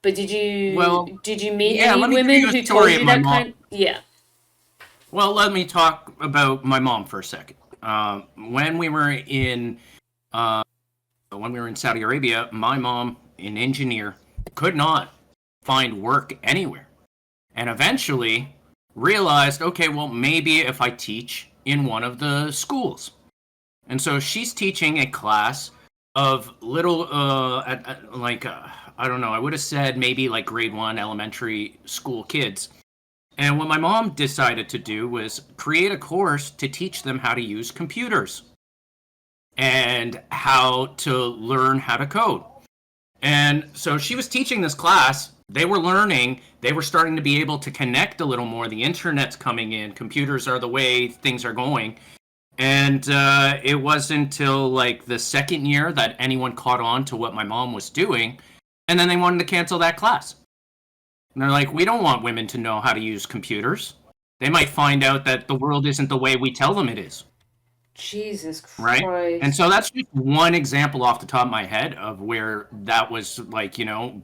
But did you meet any women who told you that kind? Yeah. Well, let me talk about my mom for a second. When we were in Saudi Arabia, my mom, an engineer, could not find work anywhere, and eventually realized, okay, well, maybe if I teach in one of the schools, and so she's teaching a class of little, I don't know, I would have said maybe like grade 1 elementary school kids. And what my mom decided to do was create a course to teach them how to use computers and how to learn how to code. And so she was teaching this class. They were learning. They were starting to be able to connect a little more. The internet's coming in. Computers are the way things are going. And it wasn't until like the second year that anyone caught on to what my mom was doing. And then they wanted to cancel that class. And they're like, we don't want women to know how to use computers. They might find out that the world isn't the way we tell them it is. Jesus Christ. Right? And so that's just one example off the top of my head of where that was like,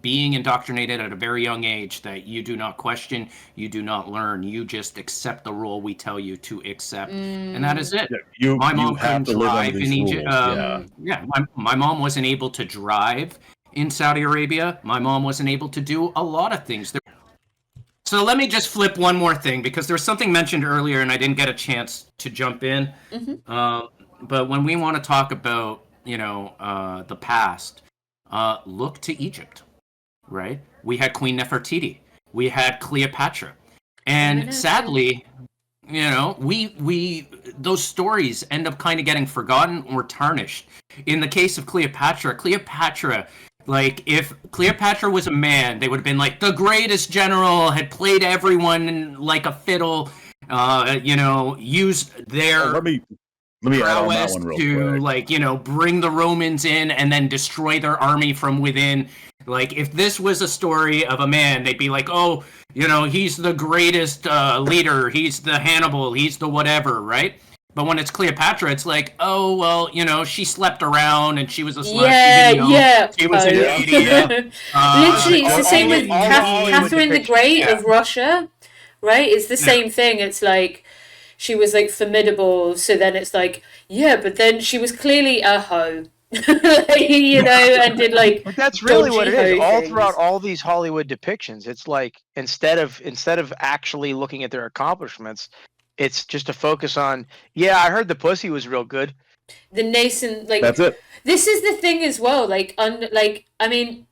being indoctrinated at a very young age that you do not question, you do not learn, you just accept the role we tell you to accept. And that is it. Yeah, my mom have couldn't to live drive under in these Egypt. rules. My mom wasn't able to drive in Saudi Arabia. My mom wasn't able to do a lot of things. So let me just flip one more thing because there was something mentioned earlier and I didn't get a chance to jump in. But when we want to talk about, the past, look to Egypt, right? We had Queen Nefertiti. We had Cleopatra. And sadly, we those stories end up kind of getting forgotten or tarnished. In the case of Cleopatra, like, if Cleopatra was a man, they would have been like, the greatest general, had played everyone like a fiddle, used their Let me add on that prowess one real to quick. bring the Romans in and then destroy their army from within. Like, if this was a story of a man, they'd be like, oh, he's the greatest leader, he's the Hannibal, he's the whatever, right? But when it's Cleopatra, it's like, oh, well, she slept around and she was a slut. Yeah, She didn't know. yeah. She was an Yeah. idiot. Literally, it's the all same the- with all the Hollywood Catherine the depictions, Great yeah. of Russia, right? It's the same thing. It's like she was like formidable, so then it's like, yeah, but then she was clearly a hoe, and did like But that's really what it dodgy is. hoe All things. throughout all these Hollywood depictions, it's like instead of actually looking at their accomplishments, it's just a focus on, yeah, I heard the pussy was real good. The nascent, like, That's it. this is the thing as well. Like, I mean,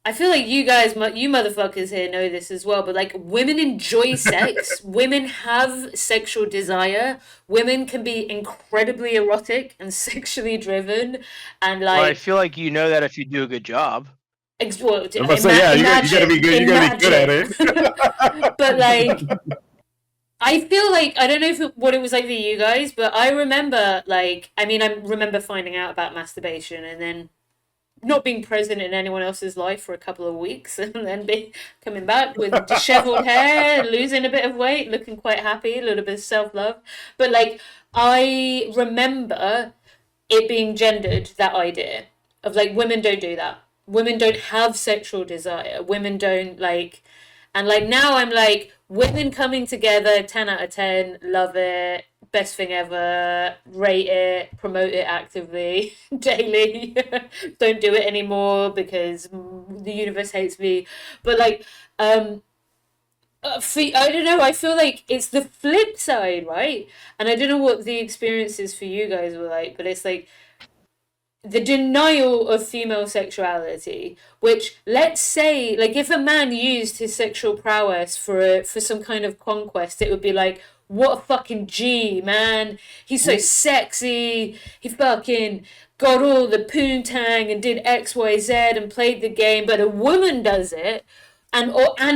I feel like you guys, you motherfuckers here know this as well, but like women enjoy sex. Women have sexual desire. Women can be incredibly erotic and sexually driven, and Well, I like, feel like you know that if you do a good job. well, I'm about to say, yeah, you gotta be good. You gotta be good at it. But like, I feel like I don't know what it was like for you guys, but I remember like, I mean, I remember finding out about masturbation and then not being present in anyone else's life for a couple of weeks and then coming back with disheveled hair, losing a bit of weight, looking quite happy, a little bit of self-love. But like, I remember it being gendered, that idea of like, women don't do that. Women don't have sexual desire. Women don't like, and like now I'm like, women coming together, 10 out of 10, love it, best thing ever, rate it, promote it actively, daily. Don't do it anymore because the universe hates me. But like, I don't know, I feel like it's the flip side, right? And I don't know what the experiences for you guys were like, but it's like, the denial of female sexuality, which, let's say, like, if a man used his sexual prowess for some kind of conquest, it would be like, what a fucking G, man. He's so sexy. He fucking got all the poontang and did X, Y, Z and played the game. But a woman does it and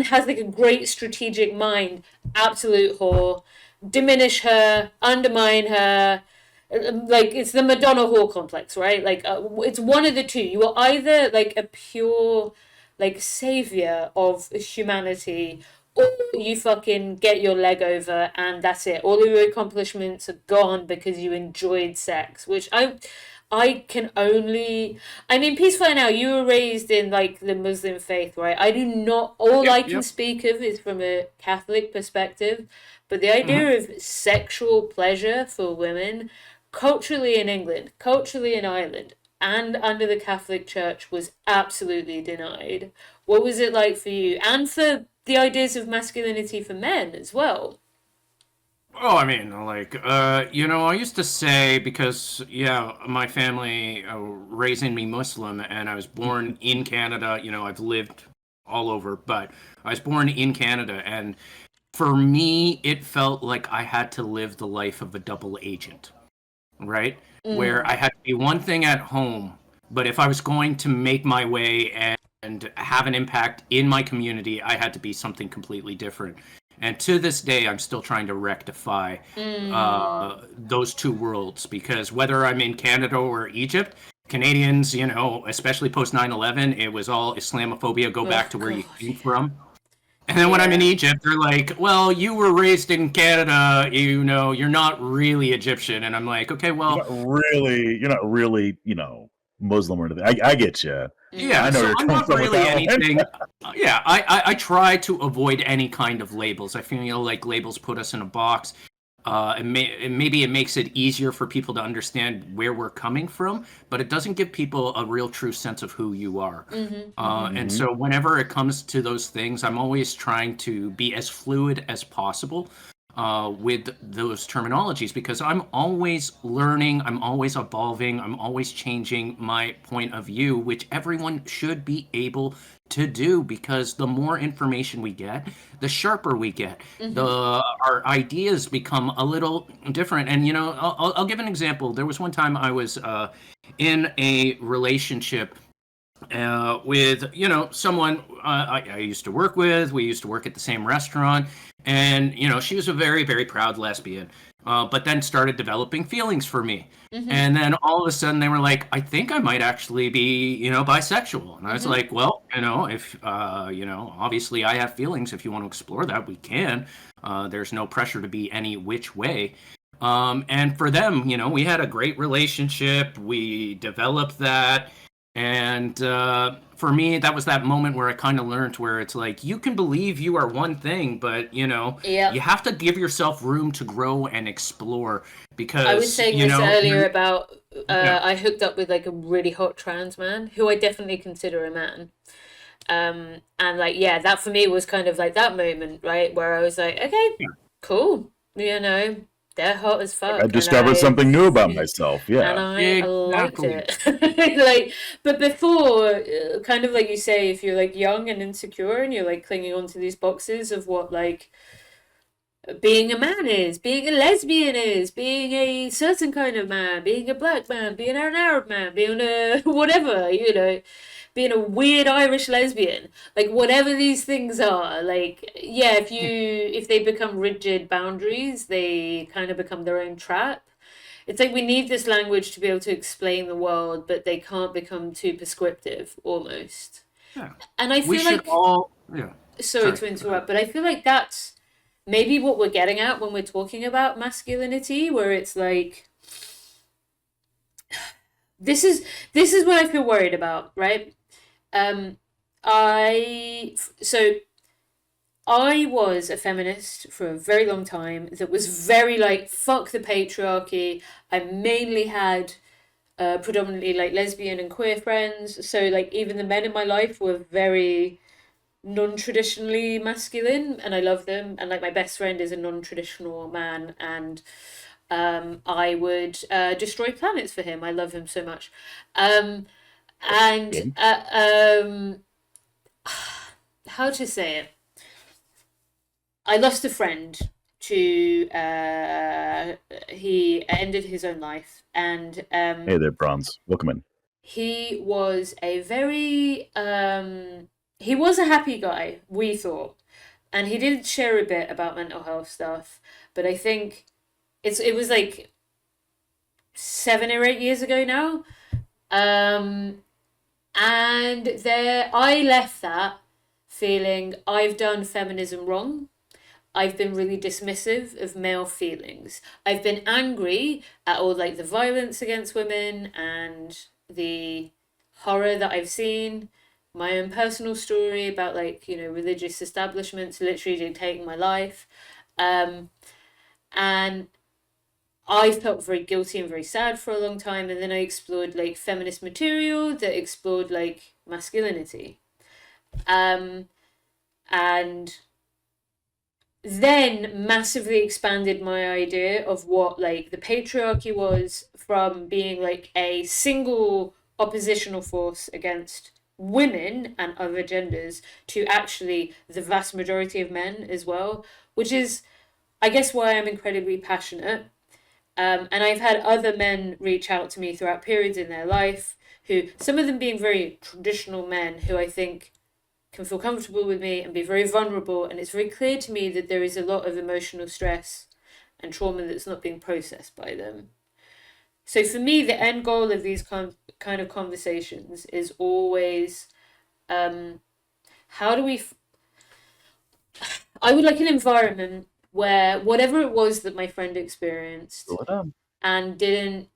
has like a great strategic mind. Absolute whore. Diminish her, undermine her. Like, it's the Madonna whore complex, right? Like, it's one of the two. You are either like a pure like savior of humanity, or you fucking get your leg over and that's it. All of your accomplishments are gone because you enjoyed sex, which I can only, I mean, Peaceful Now, you were raised in like the Muslim faith, right? I do not, all I can speak of is from a Catholic perspective, but the idea of sexual pleasure for women, culturally in England, culturally in Ireland, and under the Catholic Church was absolutely denied. What was it like for you? And for the ideas of masculinity for men as well? Oh, I mean, like, I used to say, because, yeah, my family raising me Muslim, and I was born in Canada, I've lived all over, but I was born in Canada, and for me, it felt like I had to live the life of a double agent, right? Where I had to be one thing at home, but if I was going to make my way and have an impact in my community, I had to be something completely different. And to this day, I'm still trying to rectify those two worlds, because whether I'm in Canada or Egypt, Canadians, especially post 9/11, it was all Islamophobia, go back to where you came from. And then when I'm in Egypt, they're like, well, you were raised in Canada, you're not really Egyptian. And I'm like, okay, well, You're not really, Muslim or anything. I get you. yeah, I know so you're I'm coming not from with really that one. anything. Yeah, I try to avoid any kind of labels. I feel like labels put us in a box. And maybe it makes it easier for people to understand where we're coming from, but it doesn't give people a real true sense of who you are. And so whenever it comes to those things, I'm always trying to be as fluid as possible with those terminologies, because I'm always learning, I'm always evolving, I'm always changing my point of view, which everyone should be able to do, because the more information we get, the sharper we get. Our ideas become a little different. And I'll give an example. There was one time I was in a relationship with someone I used to work with. We used to work at the same restaurant, and she was a very, very proud lesbian, but then started developing feelings for me. And then all of a sudden they were like, I think I might actually be bisexual. And I was like, well, if obviously I have feelings. If you want to explore that, we can. There's no pressure to be any which way. And for them, we had a great relationship. We developed that. And for me, that was that moment where I kind of learned where it's like, you can believe you are one thing, but, you have to give yourself room to grow and explore, because, I was saying this earlier about Yeah. I hooked up with like a really hot trans man who I definitely consider a man. And like, yeah, that for me was kind of like that moment, right? Where I was like, okay, cool. They're hot as fuck. I discovered something new about myself. And Yeah. I liked Exactly. it. Like, but before, kind of like you say, if you're like young and insecure and you're like clinging onto these boxes of what like being a man is, being a lesbian is, being a certain kind of man, being a black man, being an Arab man, being a whatever, being a weird Irish lesbian, like whatever these things are, like yeah, if they become rigid boundaries, they kind of become their own trap. It's like we need this language to be able to explain the world, but they can't become too prescriptive almost. Yeah. And I We feel should like, all. Yeah. sorry to interrupt, but I feel like that's maybe what we're getting at when we're talking about masculinity, where it's like this is what I feel worried about, right? I so I was a feminist for a very long time that was very like fuck the patriarchy. I mainly had predominantly like lesbian and queer friends, so like even the men in my life were very non-traditionally masculine, and I love them, and like my best friend is a non-traditional man, and I would destroy planets for him. I love him so much. And how to say it, I lost a friend to he ended his own life, and Hey there, Bronze. Welcome in. he was a very he was a happy guy, we thought, and he did share a bit about mental health stuff, but I think it was like 7 or 8 years ago now. And there I left that feeling I've done feminism wrong. I've been really dismissive of male feelings. I've been angry at all like the violence against women and the horror that I've seen. My own personal story about like, religious establishments literally dictating my life. And I felt very guilty and very sad for a long time, and then I explored like feminist material that explored like masculinity. And then massively expanded my idea of what like the patriarchy was, from being like a single oppositional force against women and other genders to actually the vast majority of men as well, which is I guess why I'm incredibly passionate. And I've had other men reach out to me throughout periods in their life, who, some of them being very traditional men, who I think can feel comfortable with me and be very vulnerable. And it's very clear to me that there is a lot of emotional stress and trauma that's not being processed by them. So for me, the end goal of these kind of conversations is always how do we. I would like an environment where whatever it was that my friend experienced and didn't,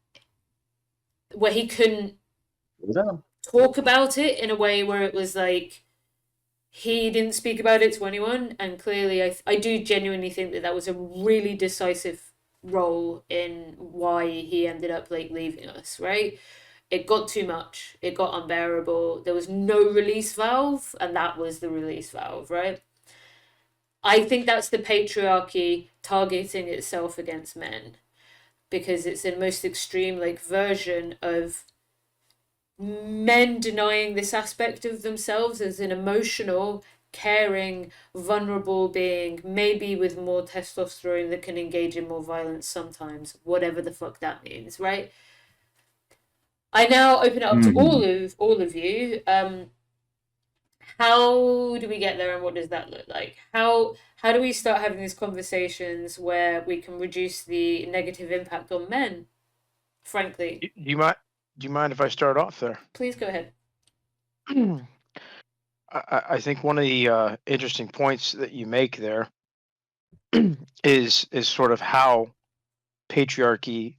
where he couldn't talk about it in a way where it was like he didn't speak about it to anyone, and clearly I do genuinely think that was a really decisive role in why he ended up like leaving us, right? It got too much, it got unbearable, there was no release valve, and that was the release valve, right? I think that's the patriarchy targeting itself against men, because it's the most extreme like version of men denying this aspect of themselves as an emotional, caring, vulnerable being, maybe with more testosterone that can engage in more violence sometimes, whatever the fuck that means, right? I now open it up to Mhm. all of you. How do we get there, and what does that look like? How do we start having these conversations where we can reduce the negative impact on men? Frankly, Do you mind? Do you mind if I start off there? please go ahead. I think one of the interesting points that you make there is sort of how patriarchy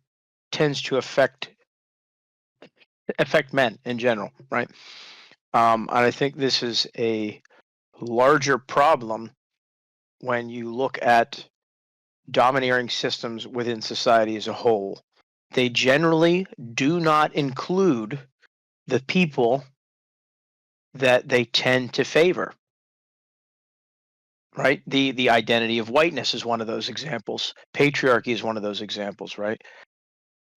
tends to affect men in general, right? And I think this is a larger problem when you look at domineering systems within society as a whole. They generally do not include the people that they tend to favor, right? The identity of whiteness is one of those examples. Patriarchy is one of those examples, right?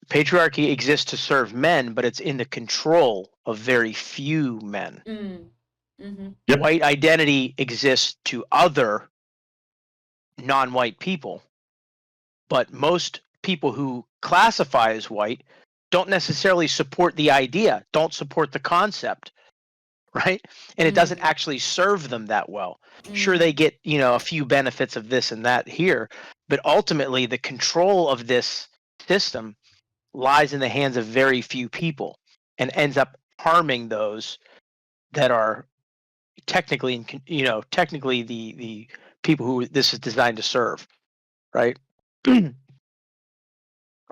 Patriarchy exists to serve men, but it's in the control of very few men. Mm. Mm-hmm. Yep. White identity exists to other non-white people, but most people who classify as white don't necessarily support the idea, don't support the concept, right? And it doesn't actually serve them that well. Sure, they get, a few benefits of this and that here, but ultimately the control of this system lies in the hands of very few people and ends up harming those that are technically, technically the people who this is designed to serve, right?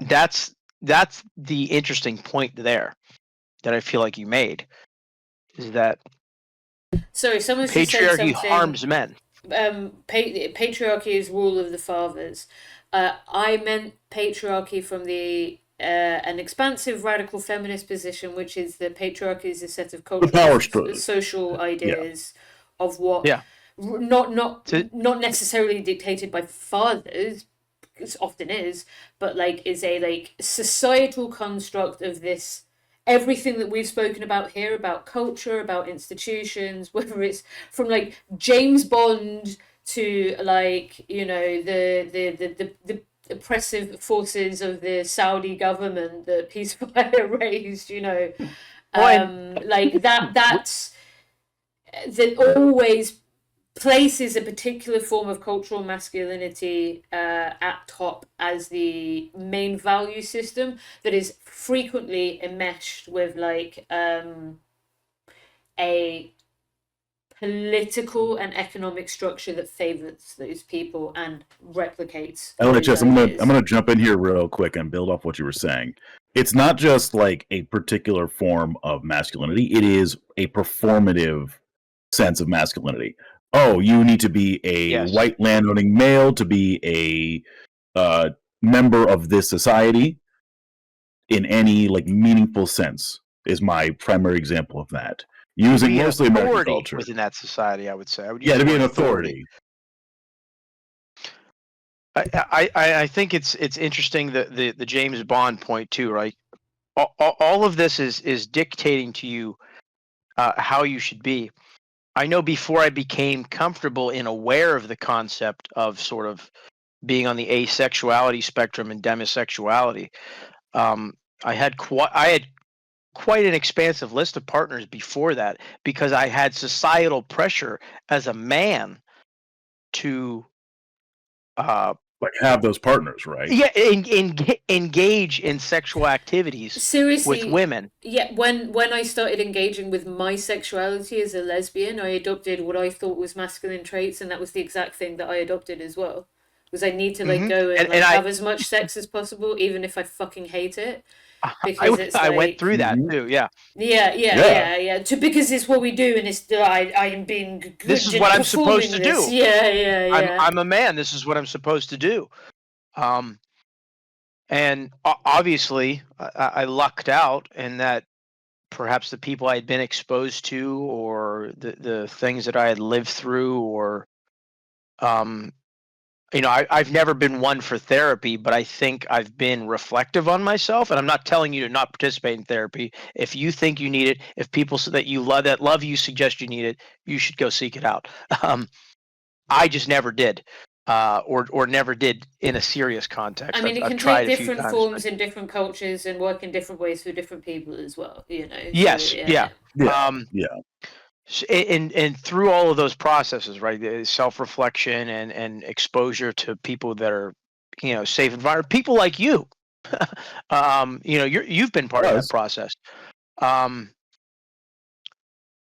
that's that's the interesting point there that I feel like you made, is that Sorry, someone's just said patriarchy something. harms men. Patriarchy is rule of the fathers. I meant patriarchy from the an expansive radical feminist position, which is that patriarchy is a set of The cultural power struggle. social Yeah. ideas of what Yeah. not necessarily dictated by fathers. It often is, but is a societal construct of this everything that we've spoken about here about culture, about institutions, whether it's from James Bond to the oppressive forces of the Saudi government that peacefire raised, Well, and that's that always places a particular form of cultural masculinity at top as the main value system that is frequently enmeshed with a political and economic structure that favors those people and replicates those LHS, I'm ideas. gonna jump in here real quick and build off what you were saying. It's not just like a particular form of masculinity; it is a performative sense of masculinity. Oh, you need to be a yes, white landowning male to be a member of this society in any meaningful sense. Is my primary example of that. to Using be an mostly American authority culture. within that society, I would say. I would use Yeah, the to be word an authority. authority. I think it's interesting the James Bond point too, right? All of this is dictating to you how you should be. I know before I became comfortable and aware of the concept of sort of being on the asexuality spectrum and demisexuality, um, I had quite an expansive list of partners before that, because I had societal pressure as a man to Have those partners, right? yeah, engage in sexual activities with Seriously, women. yeah, when I started engaging with my sexuality as a lesbian, I adopted what I thought was masculine traits, and that was the exact thing that I adopted as well. Was I need to Hmm. go and And have as much sex as possible, even if I fucking hate it, I because it's I went through that Mhm. too. Yeah, Yeah. because it's what we do, and it's I am being this good is what and I'm supposed performing to this. do. Yeah. I'm a man. This is what I'm supposed to do. Um, and obviously, I lucked out in that perhaps the people I had been exposed to, or the things that I had lived through, or um, I've never been one for therapy, but I think I've been reflective on myself. And I'm not telling you to not participate in therapy. If you think you need it, if people that you love that love you suggest you need it, you should go seek it out. Um, I just never did. or never did in a serious context. I mean, it I've can tried take a few different times, forms but in different cultures and work in different ways for different people as well, you know. yes, So yeah. Yeah, Um, yeah. and through all of those processes, right, self reflection and exposure to people that are, safe environment, people like you, you've been part of that Us. process. Um,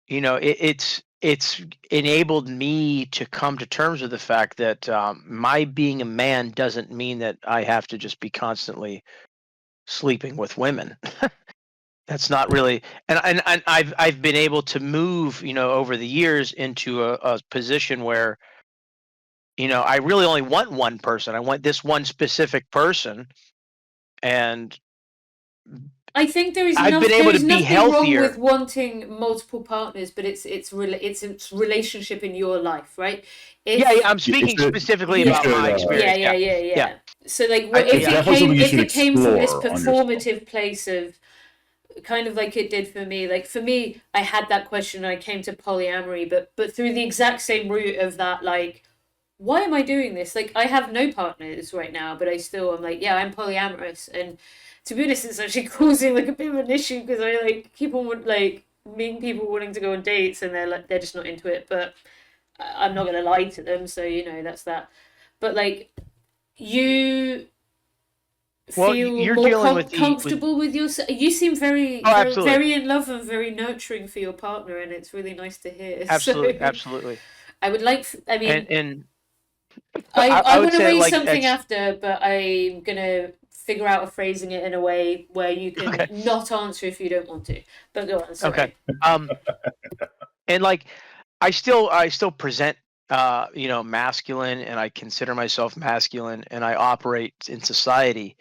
it's enabled me to come to terms with the fact that my being a man doesn't mean that I have to just be constantly sleeping with women. That's not really, and I've been able to move, over the years into a position where, I really only want one person. I want this one specific person, and I think I've been there able to is be nothing wrong with healthier. wanting multiple partners, but it's relationship in your life, right? Yeah, yeah, If I'm It speaking should. specifically You yeah, about should. my yeah, experience. yeah, Yeah, yeah, yeah. yeah. So like, I, It's if yeah, definitely something you should it came from this explore on yourself. performative place of kind of like it did for me. Like for me, I had that question. I came to polyamory, but through the exact same route of that, like, why am I doing this? Like, I have no partners right now, but I'm like, yeah, I'm polyamorous, and to be honest, it's actually causing like a bit of an issue because I like keep on like meeting people wanting to go on dates, and they're just not into it. But I'm not gonna lie to them, so that's that. But like, you well, feel you're more dealing with with. comfortable with yourself. You seem very, Oh, very, absolutely, very in love and very nurturing for your partner, and it's really nice to hear. So, absolutely, absolutely, I would like. I and mean, and I I would want to say raise like something after, but I'm gonna figure out a phrasing it in a way where you can okay, not answer if you don't want to. But go on. okay, Sorry. um, and like I still present masculine, and I consider myself masculine, and I operate in society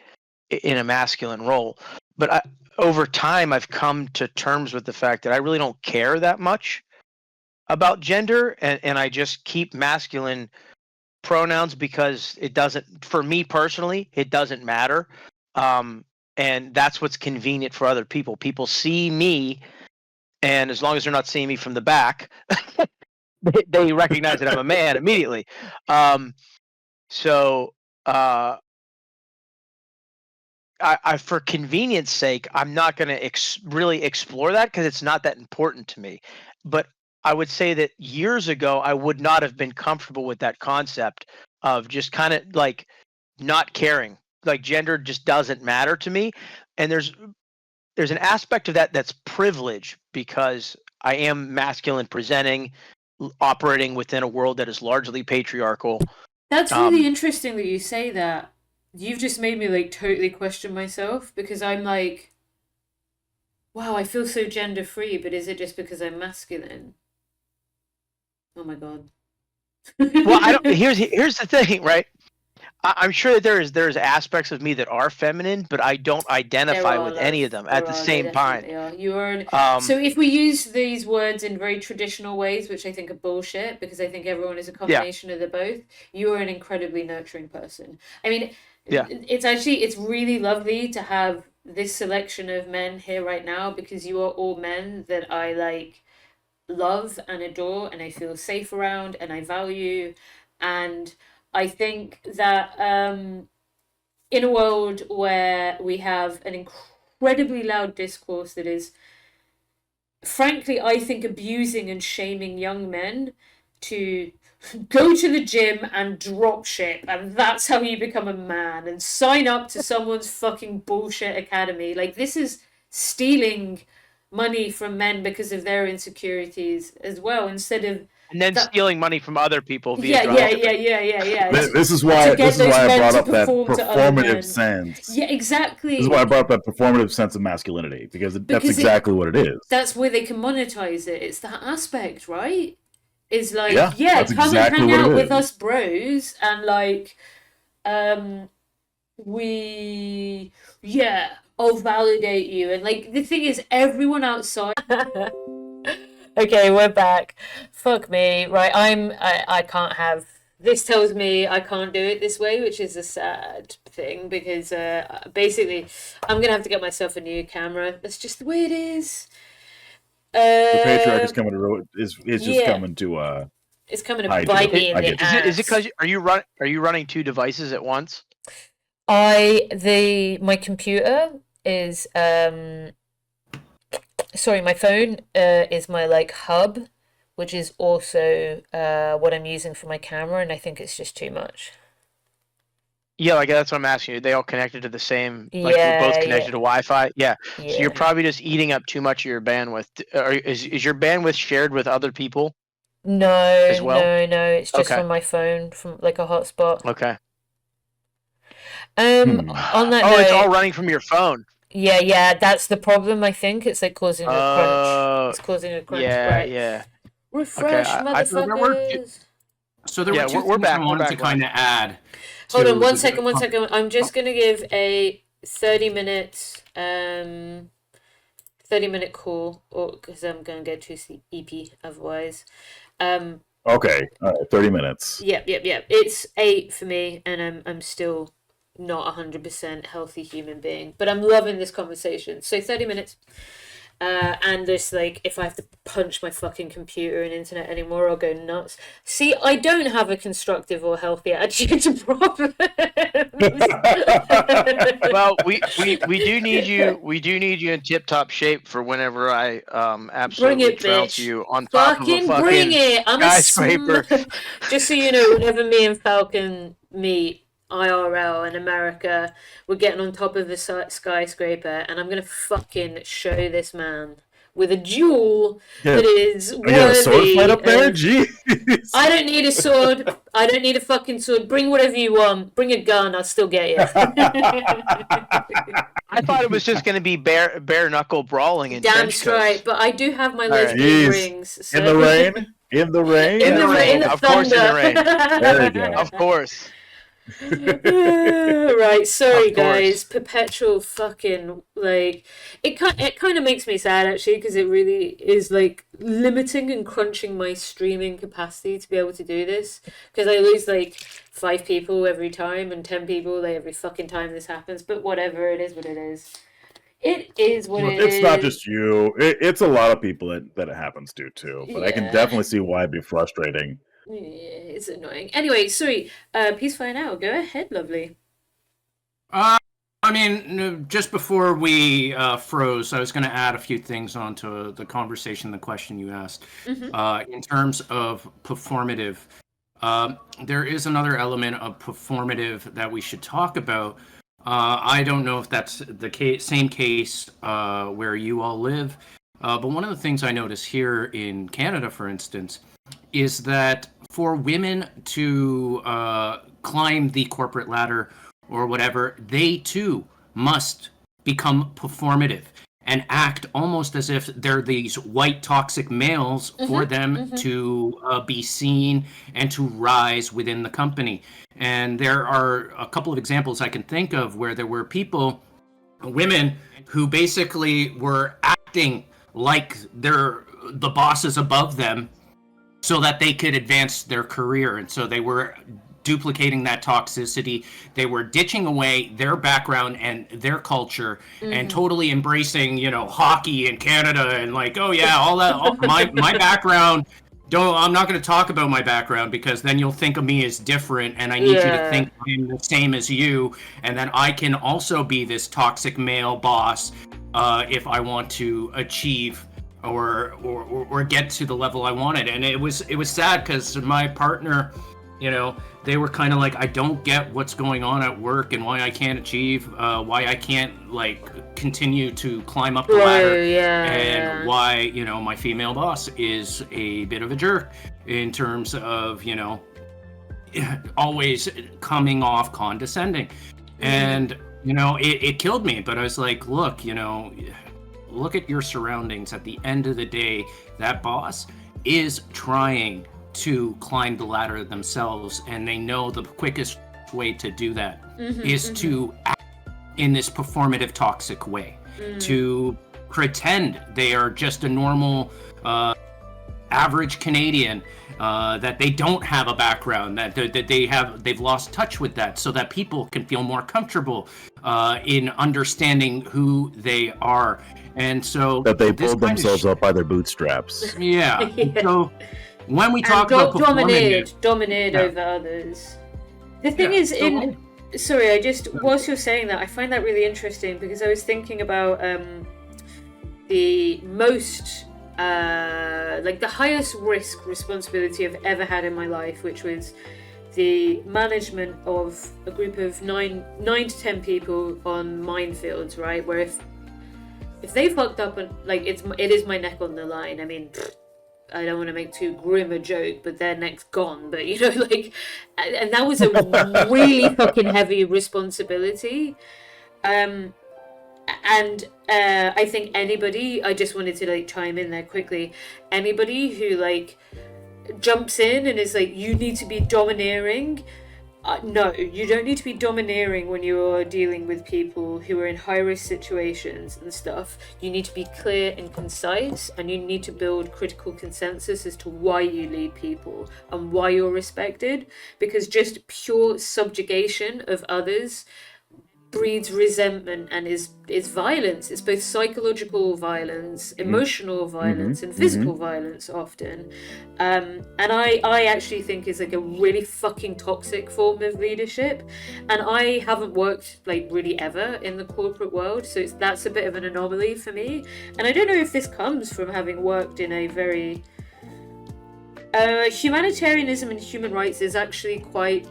in a masculine role. But over time, I've come to terms with the fact that I really don't care that much about gender, and I just keep masculine pronouns because it doesn't, for me personally, it doesn't matter. Um, and that's what's convenient for other people. People see me, and as long as they're not seeing me from the back, they recognize that I'm a man immediately. Um, so uh, for convenience sake, I'm not going to really explore that because it's not that important to me. But I would say that years ago, I would not have been comfortable with that concept of just kind of like not caring. Like gender just doesn't matter to me, and there's an aspect of that that's privilege because I am masculine presenting, operating within a world that is largely patriarchal. That's really Um, interesting that you say that. You've just made me like totally question myself because I'm like, wow, I feel so gender free, but is it just because I'm masculine? Oh my god. well, I don't. Here's the thing, right? I'm sure that there's aspects of me that are feminine, but I don't There identify are, with any of love. them at There the are. There same time. definitely are. You are. So Um, if we use these words in very traditional ways, which I think are bullshit, because I think everyone is a yeah, combination of the both, you are an incredibly nurturing person. I mean, yeah, it's really lovely to have this selection of men here right now because you are all men that I like love and adore and I feel safe around and I value. And I think that in a world where we have an incredibly loud discourse that is, frankly, I think abusing and shaming young men to go to the gym and drop ship, and that's how you become a man, and sign up to someone's fucking bullshit academy. Like, this is stealing money from men because of their insecurities as well, instead of and then that. stealing money from other people via Yeah, drop yeah, yeah, shipping. yeah, yeah, yeah. This is To why get those I men brought to up that perform to other performative men. sense. Yeah, This is why I exactly. brought up that performative sense of masculinity because that's Because it exactly what it is. that's where they can monetize it. It's that aspect, right? Is like, Yeah, yeah, that's come and exactly hang what out it with is. us bros and like um we yeah, I'll validate you. And like the thing is everyone outside. Okay, we're back. Fuck me. Right, I can't have this tells me I can't do it this way, which is a sad thing because basically I'm gonna have to get myself a new camera. That's just the way it is. The patriarch is Uh, coming to is just yeah. coming to It's coming to I bite do. me in I the get Is ass. it because are you running two devices at once? My computer is sorry, my phone is my like hub, which is also what I'm using for my camera, and I think it's just too much. Yeah, like that's what I'm asking you. Are they all connected to the same? Like we're both Yeah, connected to Wi-Fi. Yeah. So you're yeah. probably just eating up too much of your bandwidth. Is your bandwidth shared with other people as No, well? no, no. It's just Okay. from my phone, from like a hotspot. Okay. On that Oh, it's all note, running from your phone. yeah, that's the problem. I think it's like causing a crunch. It's causing a crunch. Yeah, Right. yeah. Okay. Refresh, So there were motherfuckers. Yeah, two we're things I back. We're wanted to back, Ryan. kind of add. Hold on to one the- second, 1 second. I'm just gonna give a 30-minute call, or because I'm gonna get too sleepy otherwise. Okay, all right, 30 minutes. Yep. It's 8 for me, and I'm still not 100% healthy human being, but I'm loving this conversation. So 30 minutes. And there's like, if I have to punch my fucking computer and internet anymore, I'll go nuts. See, I don't have a constructive or healthy attitude to problems. Well, we do need you. We do need you in tip-top shape for whenever I absolutely it, trounce bitch. you on top of a Bring fucking it. skyscraper. Just so you know, whenever me and Falcon meet IRL in America, we're getting on top of a skyscraper, and I'm gonna fucking show this man with a jewel Yeah. that is Are you got a sword worthy fight up there? of- Jeez. I don't need a sword. I don't need a fucking sword. Bring whatever you want. Bring a gun. I'll still get you. I thought it was just going to be bare knuckle brawling in Damn trench coats. straight. But I do have my All right. lesbian Jeez. rings. So. In the rain? In the rain? In the rain. In the Of course, in the thunder. rain. There you go. Of course. Right, sorry Of course. guys. Perpetual fucking like it kind of makes me sad actually, because it really is like limiting and crunching my streaming capacity to be able to do this, because I lose like 5 people every time and 10 people like every fucking time this happens. But whatever, it is what it is. It is what it is. It's not just you. It's a lot of people that it happens to too. But I can Yeah. definitely see why it'd be frustrating. Yeah, it's annoying. Anyway, sorry. Peace fire now. Go ahead, lovely. I mean, just before we froze, I was going to add a few things onto the conversation, the question you asked. In terms of performative, there is another element of performative that we should talk about. I don't know if that's the same case where you all live, but one of the things I notice here in Canada, for instance, is that for women to climb the corporate ladder or whatever, they too must become performative and act almost as if they're these white toxic males for them to be seen and to rise within the company. And there are a couple of examples I can think of where there were women who basically were acting like they're the bosses above them so that they could advance their career. And so they were duplicating that toxicity. They were ditching away their background and their culture and totally embracing, hockey in Canada and like, oh yeah, all that, my background. I'm not going to talk about my background because then you'll think of me as different, and I need you to think I'm the same as you, and then I can also be this toxic male boss if I want to achieve or get to the level I wanted. And it was sad because my partner, they were kind of like, I don't get what's going on at work and why I can't achieve, why I can't like continue to climb up the ladder, and why my female boss is a bit of a jerk in terms of always coming off condescending. And it killed me. But I was like, look at your surroundings. At the end of the day, that boss is trying to climb the ladder themselves, and they know the quickest way to do that is to act in this performative toxic way, to pretend they are just a normal average Canadian, that they don't have a background, that they've lost touch with that, so that people can feel more comfortable in understanding who they are. And so that they pulled themselves up by their bootstraps. Yeah. So when we And talk about domineered Yeah. over others. The thing Yeah, is, so- sorry, whilst you're saying that, I find that really interesting because I was thinking about the most, like the highest risk responsibility I've ever had in my life, which was the management of a group of 9 to 10 people on minefields, right? Where if they fucked up and like it is my neck on the line. I mean, I don't want to make too grim a joke, but their neck's gone. But you know, like, and that was a really fucking heavy responsibility. And I think I just wanted to like chime in there quickly. Anybody who like jumps in and is like, you need to be domineering. No, you don't need to be domineering when you're dealing with people who are in high-risk situations and stuff. You need to be clear and concise, and you need to build critical consensus as to why you lead people and why you're respected, because just pure subjugation of others breeds resentment and is violence. It's both psychological violence, emotional violence, and physical violence often. And I actually think is like a really fucking toxic form of leadership. And I haven't worked like really ever in the corporate world, so that's a bit of an anomaly for me. And I don't know if this comes from having worked in a very humanitarianism and human rights is actually quite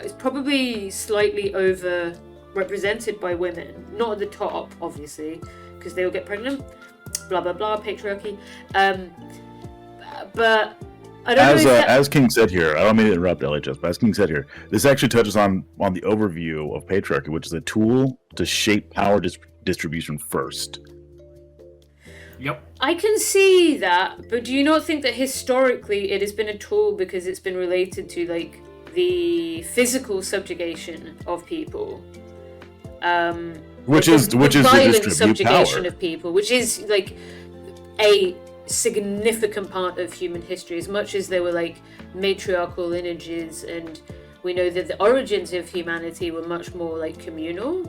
it's probably slightly over represented by women, not at the top obviously because they will get pregnant, blah blah blah, patriarchy, but I don't know as King said here, I don't mean to interrupt LHS, but as King said here, this actually touches on the overview of patriarchy, which is a tool to shape power distribution first. Yep. I can see that, but do you not think that historically it has been a tool because it's been related to like the physical subjugation of people, which is violent to subjugation power. of people, which is like a significant part of human history. As much as there were like matriarchal lineages, and we know that the origins of humanity were much more like communal.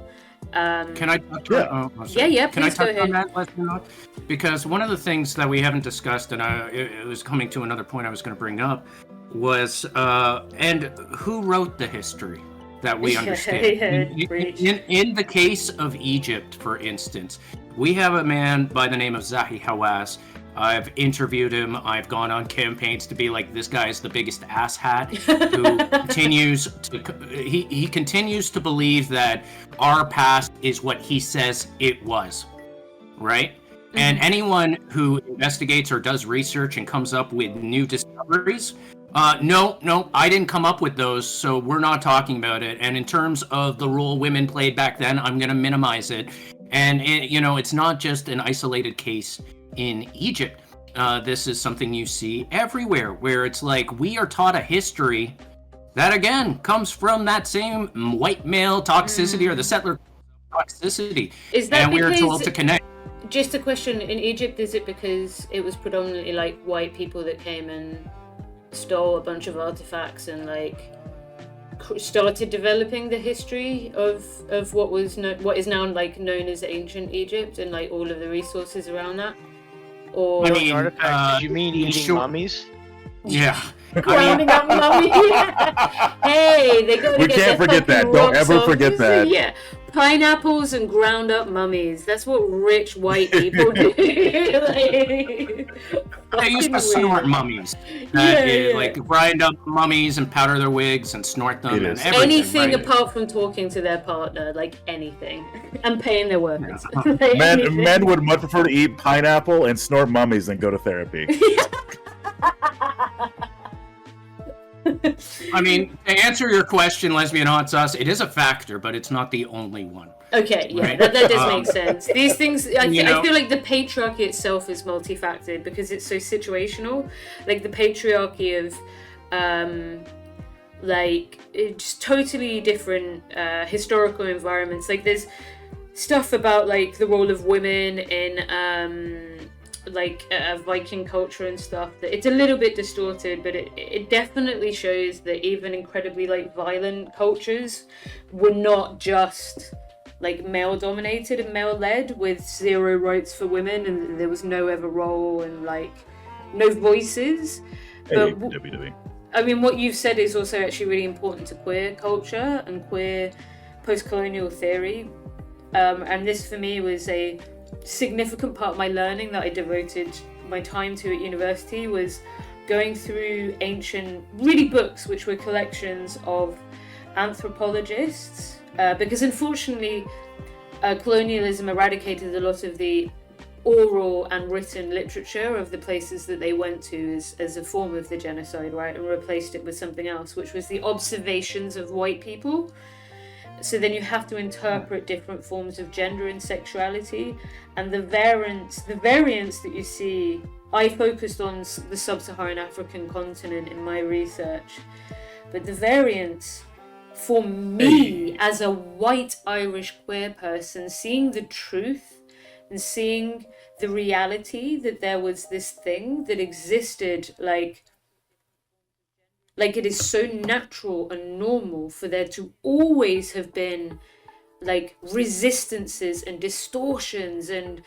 Can I touch Yeah. on, Yeah, Can I please go touch on ahead. that, Leslie? Because one of the things that we haven't discussed, and it was coming to another point I was going to bring up, was and who wrote the history that we understand. In the case of Egypt, for instance, we have a man by the name of Zahi Hawass. I've interviewed him. I've gone on campaigns to be like, this guy is the biggest asshat who continues to believe that our past is what he says it was, right? Mm-hmm. And anyone who investigates or does research and comes up with new discoveries, no, I didn't come up with those, so we're not talking about it. And in terms of the role women played back then, I'm going to minimize it. And it's not just an isolated case in Egypt. This is something you see everywhere, where it's like we are taught a history that again comes from that same white male toxicity or the settler toxicity. Is that and we're told to connect. Just a question, in Egypt, is it because it was predominantly like white people that came and stole a bunch of artifacts and like started developing the history of what is now like known as ancient Egypt and like all of the resources around that? Or I mean, artifacts? You mean eating mummies? Yeah. Grounding up mummies. Hey, they go to We get can't their forget that. fucking Don't rocks ever off. forget that. Yeah, pineapples and ground up mummies. That's what rich white people do. They used to snort mummies. Like grind up mummies and powder their wigs and snort them. And everything, anything right? apart from talking to their partner, like anything, and paying their workers. Men would much prefer to eat pineapple and snort mummies than go to therapy. I mean, to answer your question, lesbian hot sauce, it is a factor, but it's not the only one. Okay, yeah, right? that does make sense. These things, I feel like the patriarchy itself is multifaceted because it's so situational. Like the patriarchy of, like, it's totally different historical environments. Like there's stuff about like the role of women in Viking culture and stuff that it's a little bit distorted, but it definitely shows that even incredibly like violent cultures were not just like male dominated and male led with zero rights for women, and there was no ever role and like no voices. Hey, But WWE. I mean, what you've said is also actually really important to queer culture and queer post-colonial theory. And this for me was a significant part of my learning that I devoted my time to at university, was going through ancient books which were collections of anthropologists, because unfortunately colonialism eradicated a lot of the oral and written literature of the places that they went to as a form of the genocide, right, and replaced it with something else, which was the observations of white people. So then you have to interpret different forms of gender and sexuality, and the variants that you see. I focused on the sub-Saharan African continent in my research, but the variants for me as a white Irish queer person, seeing the truth and seeing the reality that there was this thing that existed, like it is so natural and normal for there to always have been like resistances and distortions and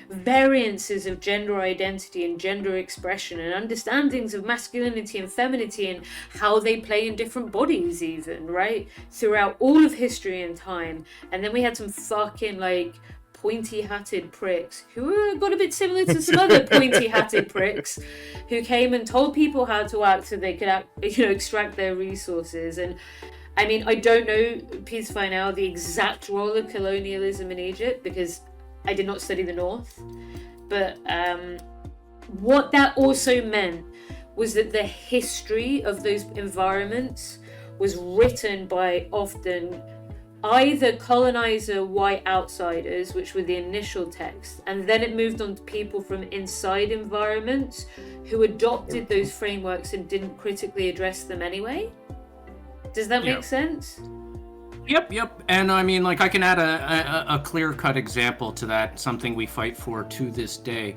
variances of gender identity and gender expression and understandings of masculinity and femininity and how they play in different bodies even, right? Throughout all of history and time. And then we had some fucking like pointy-hatted pricks who got a bit similar to some other pointy-hatted pricks who came and told people how to act so they could extract their resources. And I mean, I don't know, please find out the exact role of colonialism in Egypt because I did not study the North, but what that also meant was that the history of those environments was written by often either colonizer white outsiders, which were the initial text, and then it moved on to people from inside environments who adopted those frameworks and didn't critically address them anyway. Does that make sense? Yep. And I mean, like, I can add a clear-cut example to that, something we fight for to this day.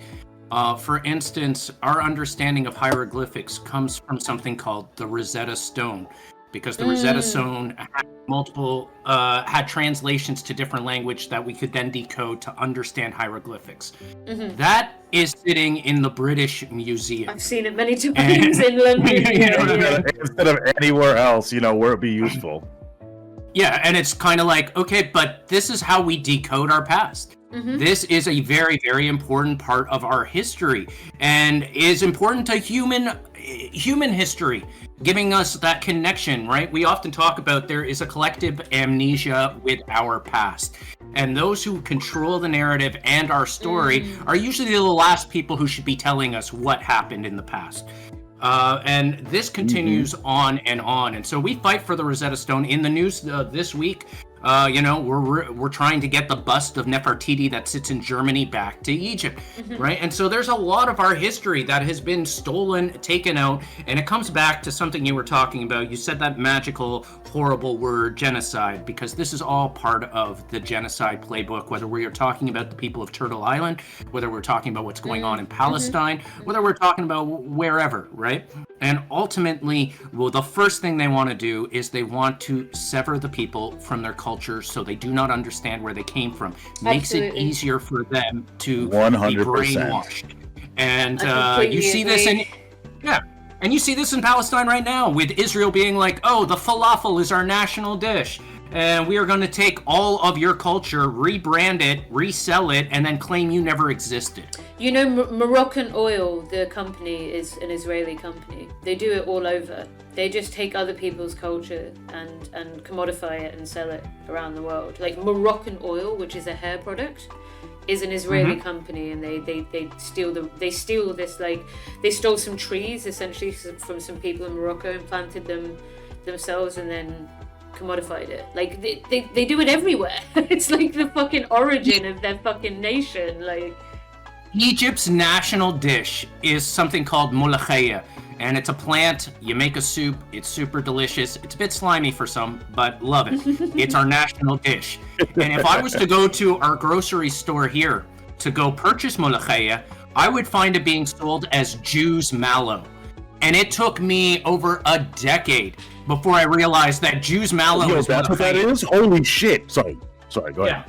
For instance, our understanding of hieroglyphics comes from something called the Rosetta Stone, because the Rosetta Stone had translations to different language that we could then decode to understand hieroglyphics. Mm-hmm. That is sitting in the British Museum. I've seen it many times in London. Instead of anywhere else, where it'd be useful. Yeah, and it's kind of like, okay, but this is how we decode our past. Mm-hmm. This is a very, very important part of our history and is important to human history, giving us that connection, right? We often talk about there is a collective amnesia with our past. And those who control the narrative and our story are usually the last people who should be telling us what happened in the past. And this continues on and on. And so we fight for the Rosetta Stone. In the news this week, we're trying to get the bust of Nefertiti that sits in Germany back to Egypt, right? And so there's a lot of our history that has been stolen, taken out, and it comes back to something you were talking about. You said that magical, horrible word, genocide, because this is all part of the genocide playbook, whether we are talking about the people of Turtle Island, whether we're talking about what's going on in Palestine, whether we're talking about wherever, right? And ultimately, well, the first thing they want to do is they want to sever the people from their culture so they do not understand where they came from. Makes it easier for them to 100%. be brainwashed. And you see this and you see this in Palestine right now with Israel being like, oh, the falafel is our national dish. And we are going to take all of your culture, rebrand it, resell it, and then claim you never existed. Moroccan Oil, the company, is an Israeli company. They do it all over. They just take other people's culture and commodify it and sell it around the world. Like Moroccan Oil, which is a hair product, is an Israeli company, and they steal this, like, they stole some trees essentially from some people in Morocco and planted them themselves and then commodified it. Like they do it everywhere. It's like the fucking origin of their fucking nation. Like, Egypt's national dish is something called molokhaya, and it's a plant. You make a soup. It's super delicious. It's a bit slimy for some, but love it. It's our national dish. And if I was to go to our grocery store here to go purchase molokhaya, I would find it being sold as Jew's mallow. And it took me over a decade before I realized that Jew's mallow is that's what that is? Holy shit. Sorry, go ahead.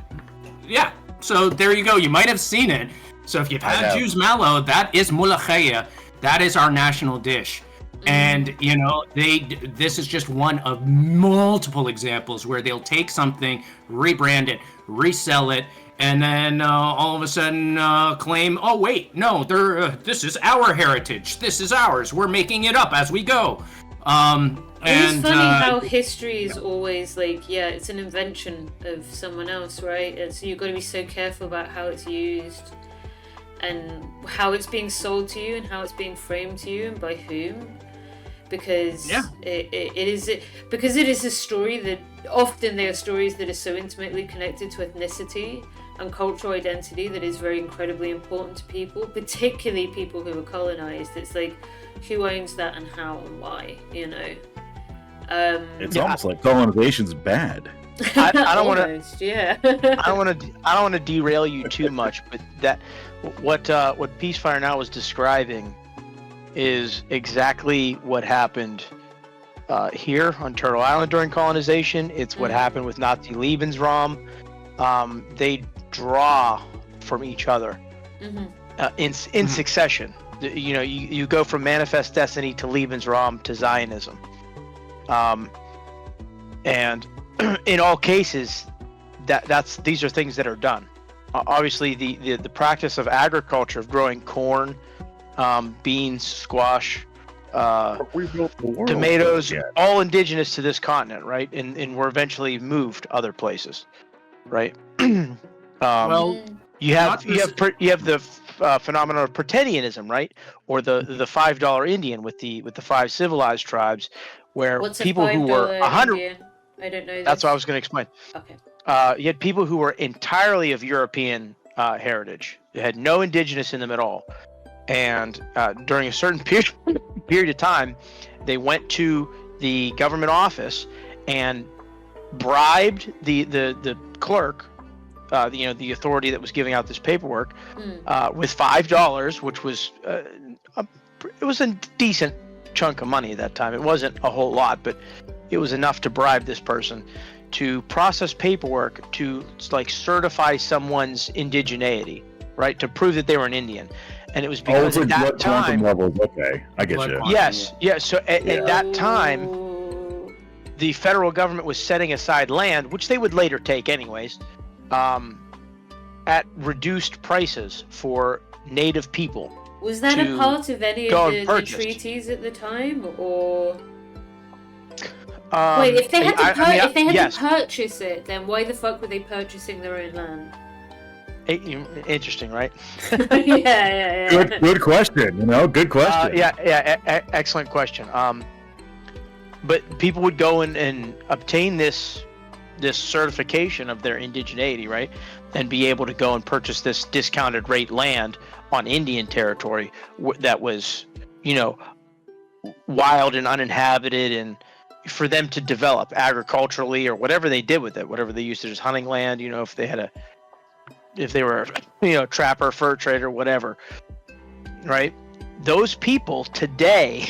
Yeah. So there you go. You might have seen it. So if you've I had have. Jews mallow, that is mulachaya. That is our national dish. And you know, this is just one of multiple examples where they'll take something, rebrand it, resell it, and then all of a sudden claim, oh wait, no, this is our heritage. This is ours. We're making it up as we go. It is funny how history is always like, yeah, it's an invention of someone else, right? And so you've got to be so careful about how it's used and how it's being sold to you and how it's being framed to you and by whom. Because it is a story that often they are stories that are so intimately connected to ethnicity and cultural identity that is very incredibly important to people, particularly people who are colonized. It's like, who owns that and how and why, you know? It's almost like colonization's bad. I don't want to. Yeah. I don't want to derail you too much, but what Peacefire Now was describing is exactly what happened here on Turtle Island during colonization. It's what happened with Nazi Lebensraum. They draw from each other in succession. You know, you go from Manifest Destiny to Lebensraum to Zionism. And in all cases, these are things that are done. Obviously, the practice of agriculture, of growing corn, beans, squash, tomatoes, all indigenous to this continent, right? And were eventually moved other places, right? well, you have the phenomenon of Pretendianism, right? Or the $5 Indian with the 5 civilized tribes, where What's people who were 100. Indian? I don't know. That's what I was going to explain. Okay. You had people who were entirely of European heritage. They had no indigenous in them at all. And during a certain period of time, they went to the government office and bribed the clerk, the authority that was giving out this paperwork, with $5, which was it was a decent chunk of money at that time. It wasn't a whole lot, but it was enough to bribe this person to process paperwork to like certify someone's indigeneity, right? To prove that they were an Indian. And it was because at that time, levels. Okay, I get you. Yes. So at that time, the federal government was setting aside land, which they would later take anyways, at reduced prices for native people. Was that a part of any of the treaties at the time, or? Wait, if they had to purchase it, then why the fuck were they purchasing their own land? Interesting, right? Yeah. Good question. Good question. Excellent question. But people would go and obtain this certification of their indigeneity, right, and be able to go and purchase this discounted rate land on Indian territory that was, wild and uninhabited, and for them to develop agriculturally or whatever they did with it, whatever they used it as hunting land, if they were, trapper, fur trader, whatever, right? Those people today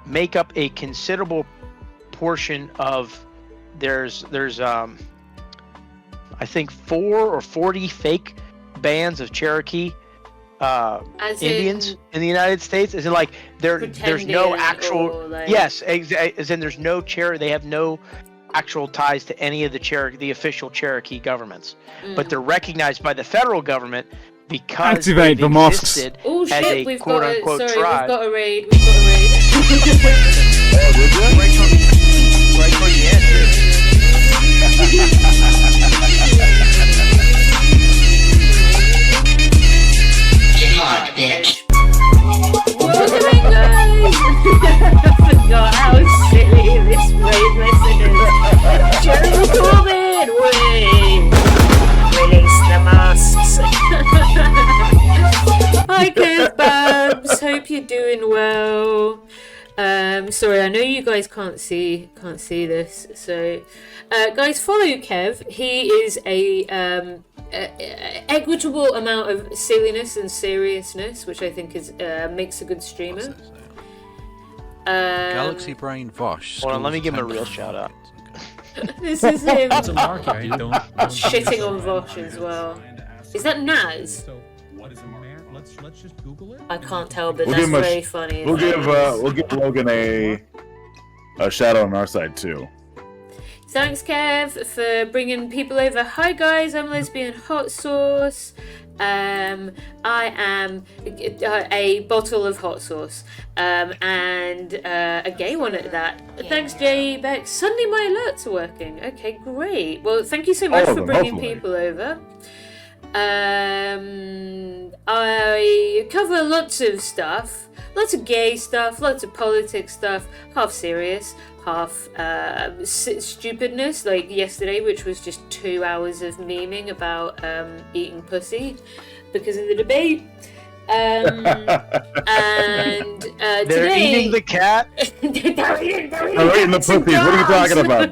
make up a considerable portion of there's I think 4 or 40 fake bands of Cherokee Indians in the United States. As in, like, there's no actual as in there's no they have no actual ties to any of the official Cherokee governments, but they're recognized by the federal government because activate the mosques. Oh shit, as a we've quote got unquote a, sorry, tribe. we've got a raid. Right toward the end, too. Bitch. I forgot how silly this raid lesson is. Jeremy Corbyn, release the masks. Hi, Kev Babs. Hope you're doing well. Sorry, I know you guys can't see this. So, guys, follow Kev. He is a equitable amount of silliness and seriousness, which I think is makes a good streamer. Galaxy Brain Vosh. Hold on, let me give him a real shout out. This is him It's a marker. Don't shitting on Vosh as well. Is that Naz? Let's just Google it. I can't tell, but We'll that's give him a very funny. We'll give Logan a shout out on our side too. Thanks, Kev, for bringing people over. Hi, guys. I'm Lesbian Hot Sauce. I am a bottle of hot sauce, and a gay one at that. Thanks, Jay Beck. Suddenly my alerts are working. Okay, great. Well, thank you so much for bringing hopefully. people over. I cover lots of stuff, lots of gay stuff, lots of politics stuff, half serious, half stupidness, like yesterday, which was just 2 hours of memeing about eating pussy because of the debate. And They're today, eating the cat. they're eating the cats and puppies. What are you talking dogs. about?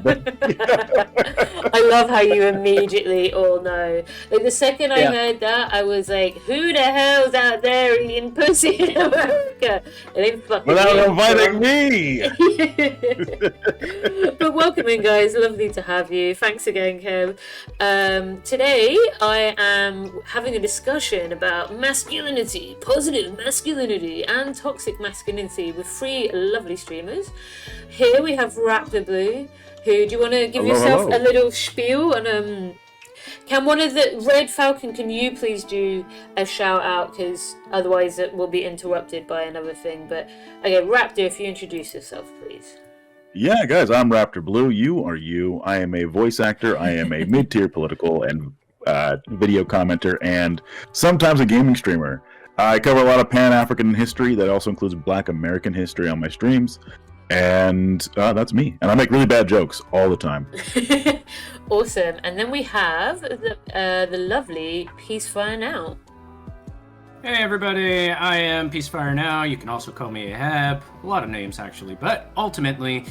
I love how you immediately all know. Like the second I Yeah. heard that, I was like, "Who the hell's out there eating pussy in America?" And they fucking Without ate inviting some. me. But welcome in, guys. Lovely to have you. Thanks again, Kev. Today I am having a discussion about masculinity, positive masculinity, and toxic masculinity with three lovely streamers. Here we have Raptor Blue. Who do you want to give yourself a little spiel? And can one of the Red Falcon? Can you please do a shout out? Because otherwise it will be interrupted by another thing. But okay, Raptor, if you introduce yourself, please. Yeah, guys, I'm Raptor Blue. You are you. I am a voice actor. I am a mid-tier political and video commenter, and sometimes a gaming streamer. I cover a lot of Pan-African history. That also includes Black American history on my streams. And that's me. And I make really bad jokes all the time. Awesome. And then we have the lovely Peacefire Now. Hey everybody, I am Peacefire Now. You can also call me a Heb. A lot of names actually, but ultimately,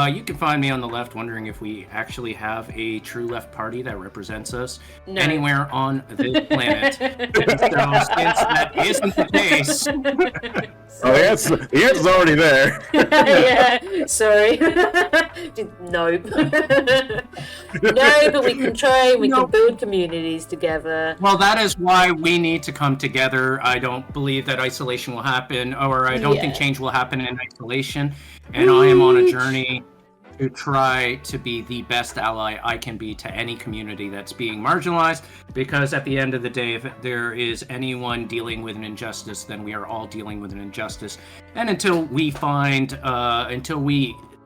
you can find me on the left wondering if we actually have a true left party that represents us anywhere on this planet. So since that isn't the case... Oh, the answer's already there. Yeah, sorry. Nope. No, but we can try. We can build communities together. Well, that is why we need to come together. I don't believe that isolation will happen, or I don't think change will happen in isolation. And I am on a journey to try to be the best ally I can be to any community that's being marginalized, because at the end of the day, if there is anyone dealing with an injustice, then we are all dealing with an injustice. And until we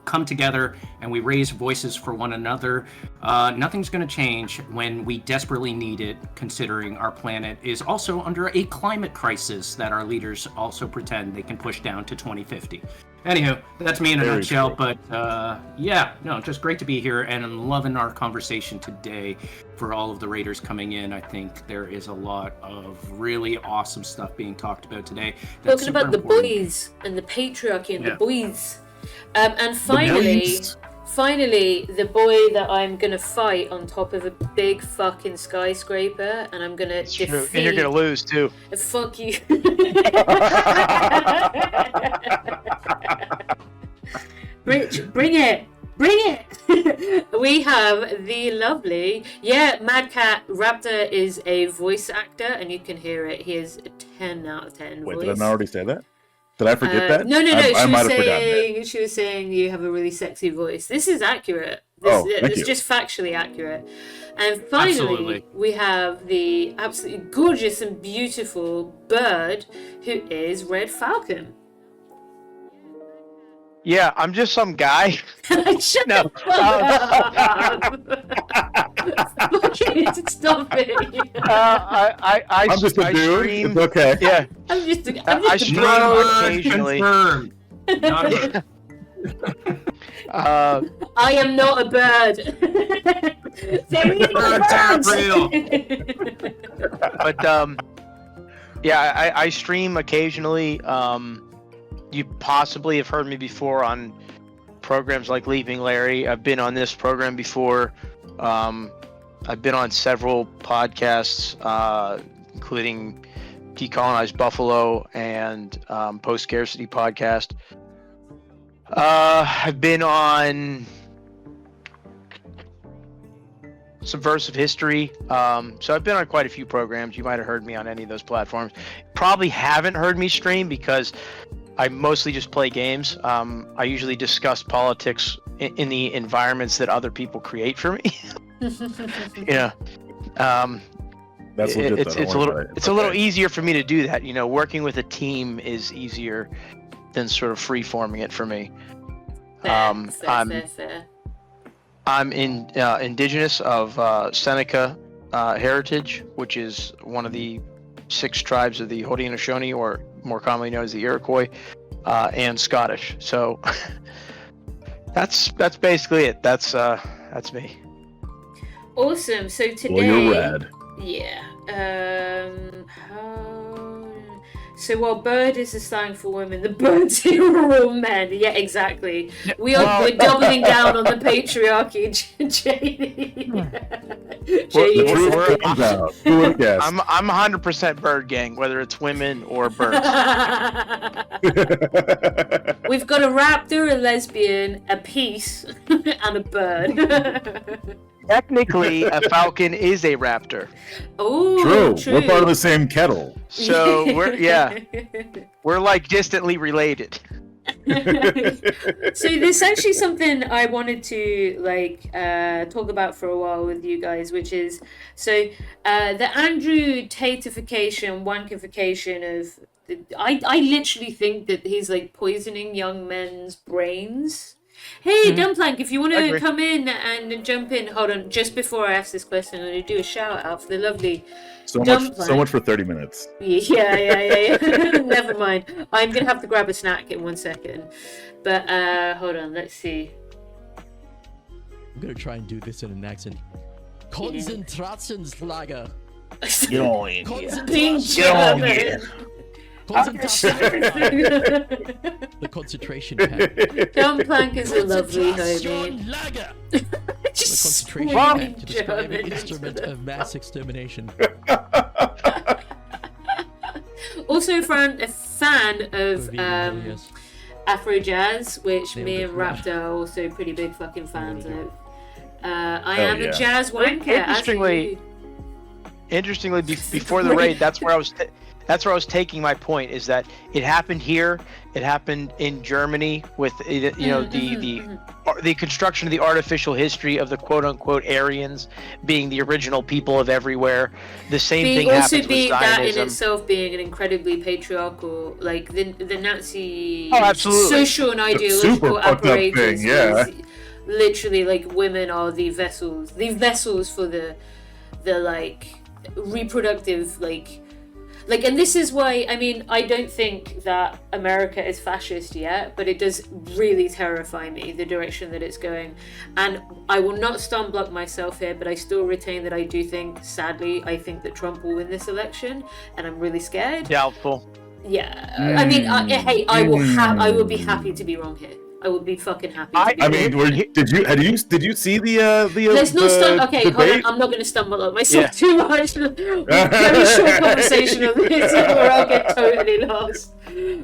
come together and we raise voices for one another, nothing's going to change when we desperately need it, considering our planet is also under a climate crisis that our leaders also pretend they can push down to 2050. Anywho, that's me in a nutshell, but just great to be here, and I'm loving our conversation today. For all of the Raiders coming in, I think there is a lot of really awesome stuff being talked about today. Talking about the boys and the patriarchy and the boys. And finally, the boy that I'm gonna fight on top of a big fucking skyscraper, and I'm gonna defeat. True. And you're gonna lose too. Fuck you. Rich, bring it. We have the lovely, Mad Cat Raptor is a voice actor, and you can hear it. He is a 10 out of 10 voice. Wait, did I not already say that? Did I forget that? No. I might have forgotten She was saying you have a really sexy voice. This is accurate. Thank It's you. just factually accurate. And finally, we have the absolutely gorgeous and beautiful bird who is Red Falcon. Yeah, I'm just some guy. Shut the fuck up. Fucking stop it. I'm just a dude. Stream, It's okay. Yeah, I'm just I a stream bird. occasionally. Confirmed. Not a I am not a bird. There is Birds aren't real. But I stream occasionally. You possibly have heard me before on programs like Leaping Larry. I've been on this program before. I've been on several podcasts, including Decolonize Buffalo and Post Scarcity podcast. I've been on Subversive History. So I've been on quite a few programs. You might have heard me on any of those platforms. Probably haven't heard me stream because I mostly just play games. I usually discuss politics in the environments that other people create for me. Yeah. That's legit, it's a little easier for me to do that. You know, working with a team is easier than sort of free forming it for me. Fair. I'm indigenous of Seneca heritage, which is one of the 6 tribes of the Haudenosaunee, or more commonly known as the Iroquois, and Scottish. So that's basically it. That's me. Awesome. So today, Well, you're rad. yeah. So while bird is a slang for women, the birds here are all men. Yeah, exactly. We're doubling down on the patriarchy, Janie. The truth comes out. Who would have guessed? I'm 100% bird gang, whether it's women or birds. We've got a raptor, a lesbian, a peace, and a bird. Technically, a falcon is a raptor. Oh, True. We're part of the same kettle. So we're like distantly related. So there's actually something I wanted to talk about for a while with you guys, which is the Andrew Tatefication, wankification of. I literally think that he's like poisoning young men's brains. Hey, Dumplank, if you want to come in and jump in, hold on. Just before I ask this question, I'm going to do a shout out for the lovely So Dumplank. much for 30 minutes. Yeah. Never mind. I'm going to have to grab a snack in 1 second. But hold on, let's see. I'm going to try and do this in an accent. Konzentrationslager. Get on in Being German. The concentration camp. Dumplank is a lovely homie. The concentration camp to describe an instrument of mass extermination. Also a fan of Yes. Afro jazz, which Nailed me it. and Raptor are also pretty big fucking fans Really of. I Hell am yeah. a jazz wanker. Interestingly, before the raid, that's where I was taking my point. Is that it happened here? It happened in Germany with the construction of the artificial history of the quote unquote Aryans being the original people of everywhere. The same thing happens with being that in Zionism. itself being an incredibly patriarchal, like the Nazi absolutely. social and super ideological fucked up thing, apparatus. yeah. is literally like women are the vessels for the like reproductive like, and this is why, I mean, I don't think that America is fascist yet, but it does really terrify me, the direction that it's going. And I will not stumbluck myself here, but I still retain that I do think, sadly, I think that Trump will win this election, and I'm really scared. Doubtful. Yeah, I mean, I will be happy to be wrong here. I would be fucking happy. To be I wrong. mean, did you see the Let's not stumble. Okay, hold debate? on. I'm not going to stumble on myself too much. Very short conversation of this, where I'll get totally lost.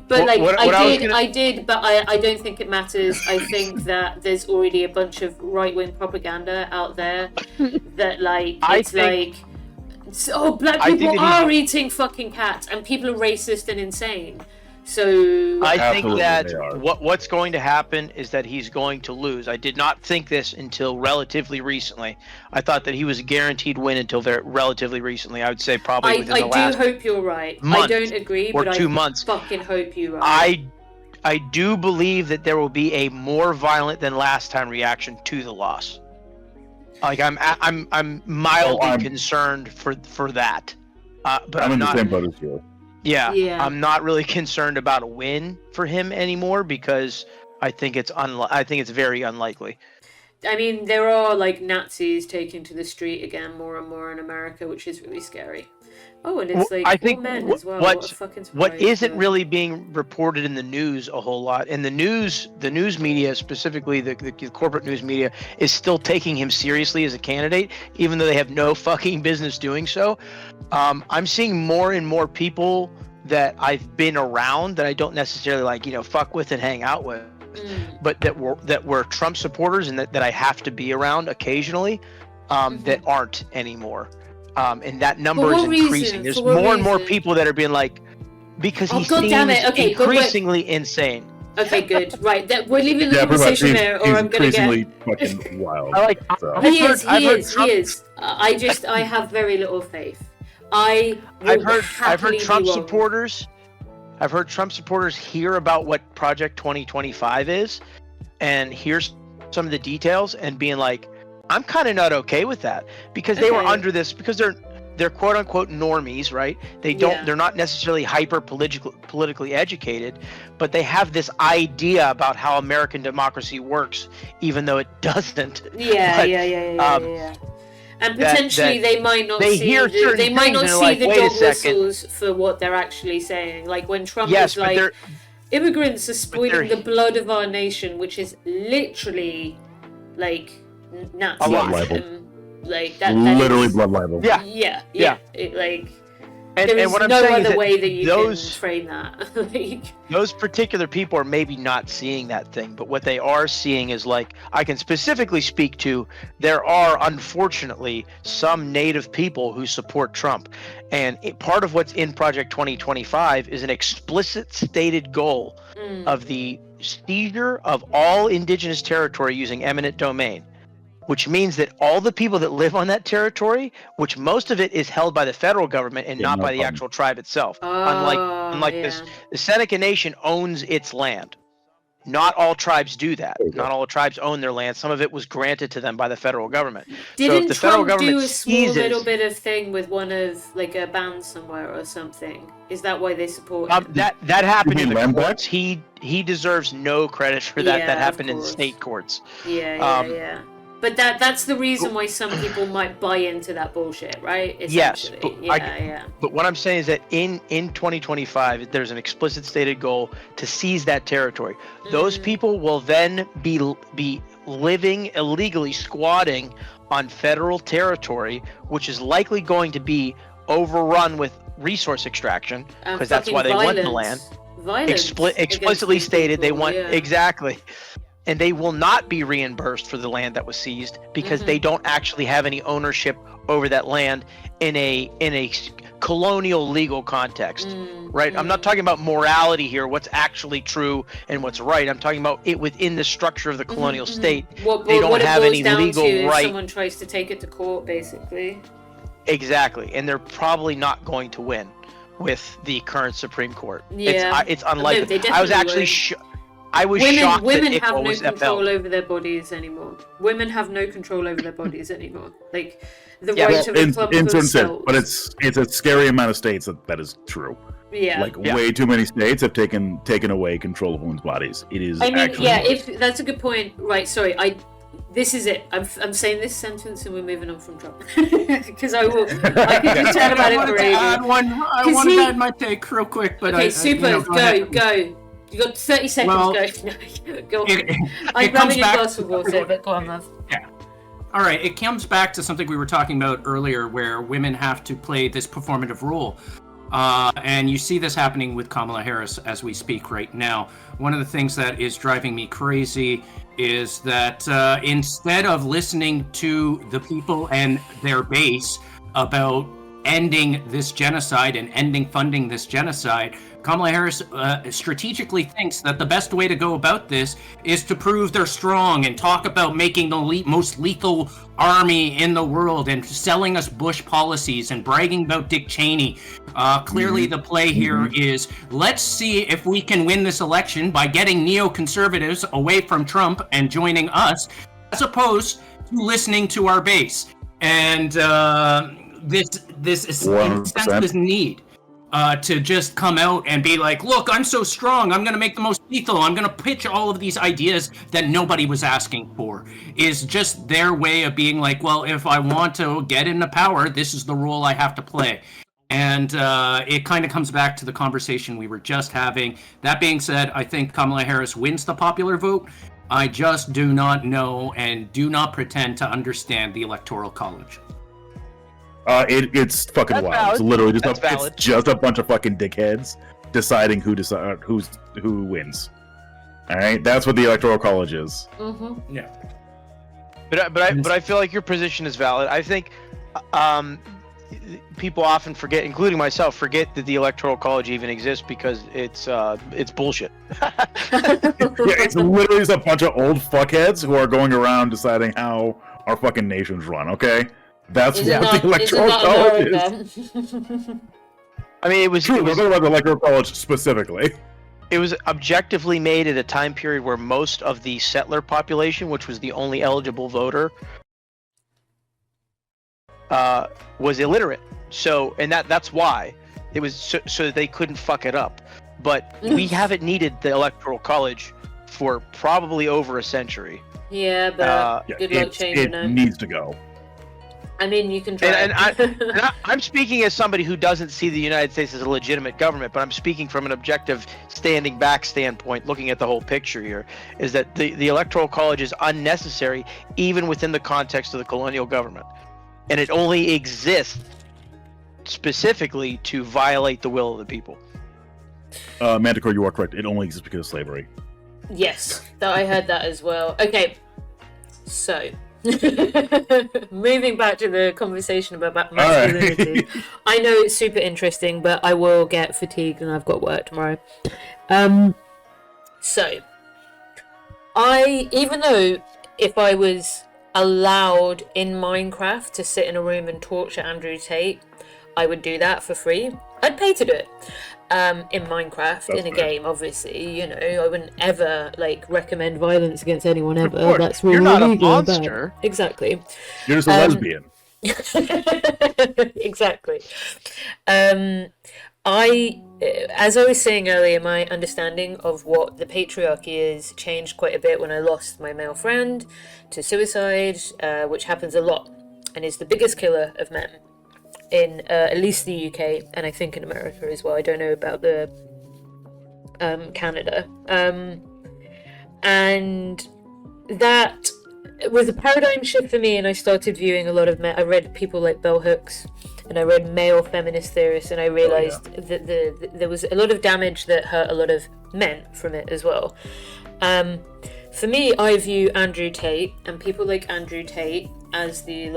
But like, I did, but I don't think it matters. I think that there's already a bunch of right-wing propaganda out there that like black people are eating fucking cats, and people are racist and insane. So I think Absolutely, that they are. what's going to happen is that he's going to lose. I did not think this until relatively recently. I thought that he was a guaranteed win until relatively recently. I would say probably within the last I do hope you're right. I month don't agree, or but 2 I months. fucking hope you're right. I do believe that there will be a more violent than last time reaction to the loss. Like I'm mildly concerned for that. But I'm in not the same boat as you. Yeah, I'm not really concerned about a win for him anymore because I think it's very unlikely. I mean, there are like Nazis taking to the street again more and more in America, which is really scary. Oh, and it's like I think all men as well. what What a fucking what surprise. isn't really being reported in the news a whole lot, and the news media, specifically the corporate news media, is still taking him seriously as a candidate, even though they have no fucking business doing so. I'm seeing more and more people that I've been around that I don't necessarily fuck with and hang out with, but that were Trump supporters and that I have to be around occasionally. that aren't anymore. And that For number is what reason? increasing. There's For what more and more reason? people that are being like, because Oh, he God damn seems it. Okay, but increasingly insane. Okay, good. Right, we're leaving the Yeah, pretty much. conversation there, or He's I'm gonna increasingly get. fucking wild. So. He is. I've He heard is. Trump- He is. I have very little faith. I've heard Trump supporters. I've heard Trump supporters hear about what Project 2025 is, and here's some of the details, and being like, "I'm kind of not okay with that," because they were Okay. under this, because they're quote unquote normies, right? They're not necessarily hyper politically educated, but they have this idea about how American democracy works, even though it doesn't. Yeah, But, yeah. And potentially they might not they see. hear certain They might things not and they're see like, the "Wait a dog second." whistles for what they're actually saying. Like when Trump Yes, is but like, they're immigrants are spoiling they're- the blood of our nation, which is literally like Nazism. Blood libel. Like that. Literally is, blood libel. Yeah. Yeah. Like And, there and is what I'm no saying is other that way that you those can frame that. Like, those particular people are maybe not seeing that thing, but what they are seeing is, like, I can specifically speak to, there are unfortunately some native people who support Trump, and part of what's in Project 2025 is an explicit stated goal of the seizure of all indigenous territory using eminent domain, which means that all the people that live on that territory, which most of it is held by the federal government and not by the actual tribe itself. Unlike this, the Seneca Nation owns its land. Not all tribes do that. Not all tribes own their land. Some of it was granted to them by the federal government. Didn't so if the federal Trump government do a small seizes, little bit of thing with one of like a band somewhere or something? Is that why they support him? that happened in the Lambeck? courts. He deserves no credit for that. Yeah, That of happened in course. state courts. Yeah. But that's the reason why some people might buy into that bullshit, right? Yes, Essentially. but Yeah. But what I'm saying is that in 2025, there's an explicit stated goal to seize that territory. Those people will then be living illegally, squatting on federal territory, which is likely going to be overrun with resource extraction, because that's why they want the land. Violence Explicitly against stated they people, want yeah. exactly. And they will not be reimbursed for the land that was seized because they don't actually have any ownership over that land in a colonial legal context, right? I'm not talking about morality here, what's actually true and what's right. I'm talking about it within the structure of the colonial state. They don't have any legal if right. someone tries to take it to court, basically. Exactly, and they're probably not going to win with the current Supreme Court. Yeah. It's unlikely. they I was definitely actually won't. I was Women shocked that have ICWA no was control upheld. over their bodies anymore. Women have no control over their bodies anymore. Like the Yeah, right well, to reclaim in certain states, themselves. but it's a scary amount of states that is true. Yeah. Like way too many states have taken away control of women's bodies. It is. I mean, actually yeah. If that's a good point, right? Sorry, this is it. I'm saying this sentence and we're moving on from Trump because I could just chat about it for ages. I wanted to add my take real quick, but Okay, super. Go. You got 30 seconds. Go. I'm grabbing a glass of water, but go on, love. Yeah. All right. It comes back to something we were talking about earlier, where women have to play this performative role. And you see this happening with Kamala Harris as we speak right now. One of the things that is driving me crazy is that instead of listening to the people and their base about ending this genocide and ending funding this genocide, Kamala Harris strategically thinks that the best way to go about this is to prove they're strong and talk about making the most lethal army in the world and selling us Bush policies and bragging about Dick Cheney. Clearly the play here is, let's see if we can win this election by getting neoconservatives away from Trump and joining us, as opposed to listening to our base. And this is, in a sense, this need to just come out and be like, look, I'm so strong, I'm going to make the most lethal, I'm going to pitch all of these ideas that nobody was asking for, is just their way of being like, well, if I want to get into power, this is the role I have to play. And it kind of comes back to the conversation we were just having. That being said, I think Kamala Harris wins the popular vote. I just do not know and do not pretend to understand the Electoral College. It's fucking That's wild. valid. It's literally just That's valid. it's just a bunch of fucking dickheads deciding who wins. All right, that's what the Electoral College is. Mm-hmm. Yeah. But I feel like your position is valid. I think people often forget, including myself, forget that the Electoral College even exists because it's bullshit. It's literally just a bunch of old fuckheads who are going around deciding how our fucking nation's run. Okay, that's Isn't what that- the Electoral isn't that College is. America? I mean, it was True, we're talking about the Electoral College specifically. it was objectively made at a time period where most of the settler population, which was the only eligible voter, was illiterate. So, and that's why it was so that they couldn't fuck it up. But we haven't needed the Electoral College for probably over a century. Yeah, but good luck changing it it. needs to go. I mean, you can try. And I'm speaking as somebody who doesn't see the United States as a legitimate government, but I'm speaking from an objective, standing back standpoint, looking at the whole picture here, is that the Electoral College is unnecessary even within the context of the colonial government. And it only exists specifically to violate the will of the people. Manticore, you are correct. It only exists because of slavery. Yes, I heard that as well. Okay, so moving back to the conversation about masculinity. Right. I know it's super interesting, but I will get fatigued and I've got work tomorrow. So even though if I was allowed in Minecraft to sit in a room and torture Andrew Tate, I would do that for free. I'd pay to do it. In Minecraft, in a game, obviously, you know, I wouldn't ever recommend violence against anyone ever. course. That's really You're not a illegal, but- monster. Exactly. You're just a lesbian. Exactly. As I was saying earlier, my understanding of what the patriarchy is changed quite a bit when I lost my male friend to suicide, which happens a lot and is the biggest killer of men in at least the UK, and I think in America as well. I don't know about the Canada. And that was a paradigm shift for me, and I started viewing a lot of men. I read people like bell hooks, and I read male feminist theorists, and I realized that there was a lot of damage that hurt a lot of men from it as well. For me, I view Andrew Tate and people like Andrew Tate as the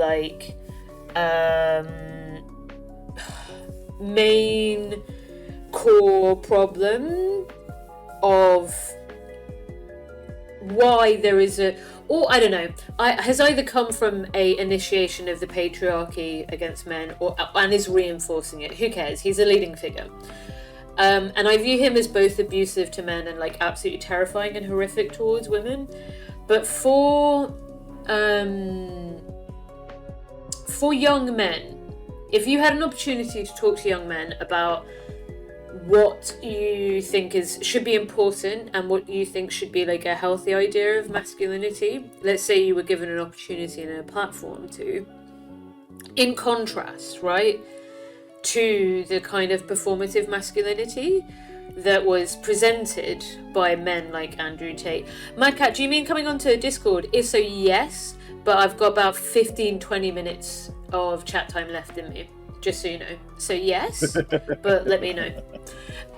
main core problem of why there is or I don't know, has either come from a initiation of the patriarchy against men and is reinforcing it. Who cares? He's a leading figure. And I view him as both abusive to men and absolutely terrifying and horrific towards women. But for young men, if you had an opportunity to talk to young men about what you think should be important and what you think should be a healthy idea of masculinity, let's say you were given an opportunity and a platform to, in contrast, right, to the kind of performative masculinity that was presented by men like Andrew Tate. Madcat, do you mean coming onto Discord? If so, yes, but I've got about 15-20 minutes of chat time left in me, just so you know. So yes, but let me know.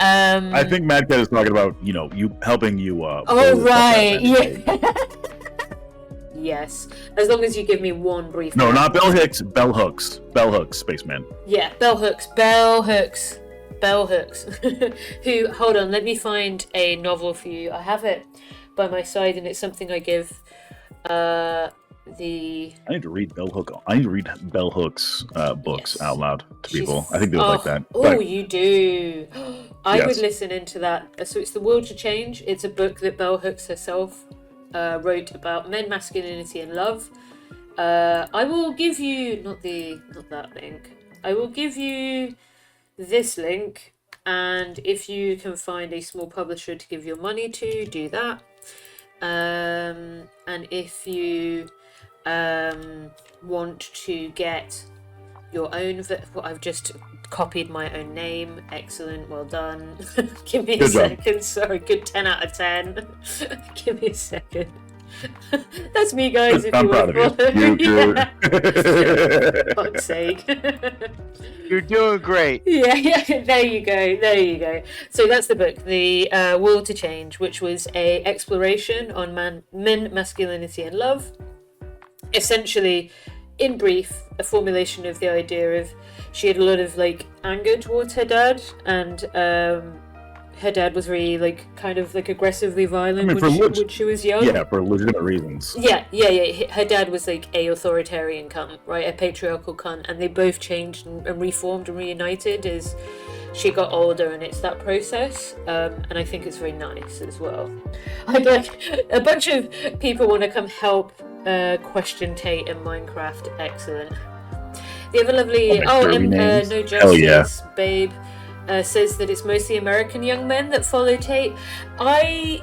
I think Mad Cat is talking about, you helping you. Oh right, yeah. Yes, as long as you give me one brief. No, not bell hooks. Bell hooks. Bell hooks. Spaceman. Yeah, bell hooks. Who? Hold on, let me find a novel for you. I have it by my side, and it's something I give. I need to read Bell Hooks books out loud to people. I think they would like that. Oh, you do. I Yes. would listen into that. So it's The Will to Change. It's a book that Bell Hooks herself wrote about men, masculinity, and love. I will give you not that link. I will give you this link, and if you can find a small publisher to give your money to, do that. And if you want to get your own, I've just copied my own name. Excellent, well done. Give me a second. Sorry, good 10 out of 10. Give me a second. That's me, guys. If I'm you proud want of you. to follow. For fuck's sake. You're doing great. Yeah, there you go. So that's the book, The Will to Change, which was a exploration on men, masculinity, and love. essentially, in brief, a formulation of the idea of she had a lot of like anger towards her dad, and her dad was very like kind of like aggressively violent when she was young. Yeah, for legitimate reasons. Yeah. Her dad was like a authoritarian cunt, right? A patriarchal cunt, and they both changed and reformed and reunited as she got older, and it's that process. And I think it's very nice as well. I'd like a bunch of people want to come help question Tate in Minecraft. Excellent. The other lovely No Justice Babe says that it's mostly American young men that follow Tate.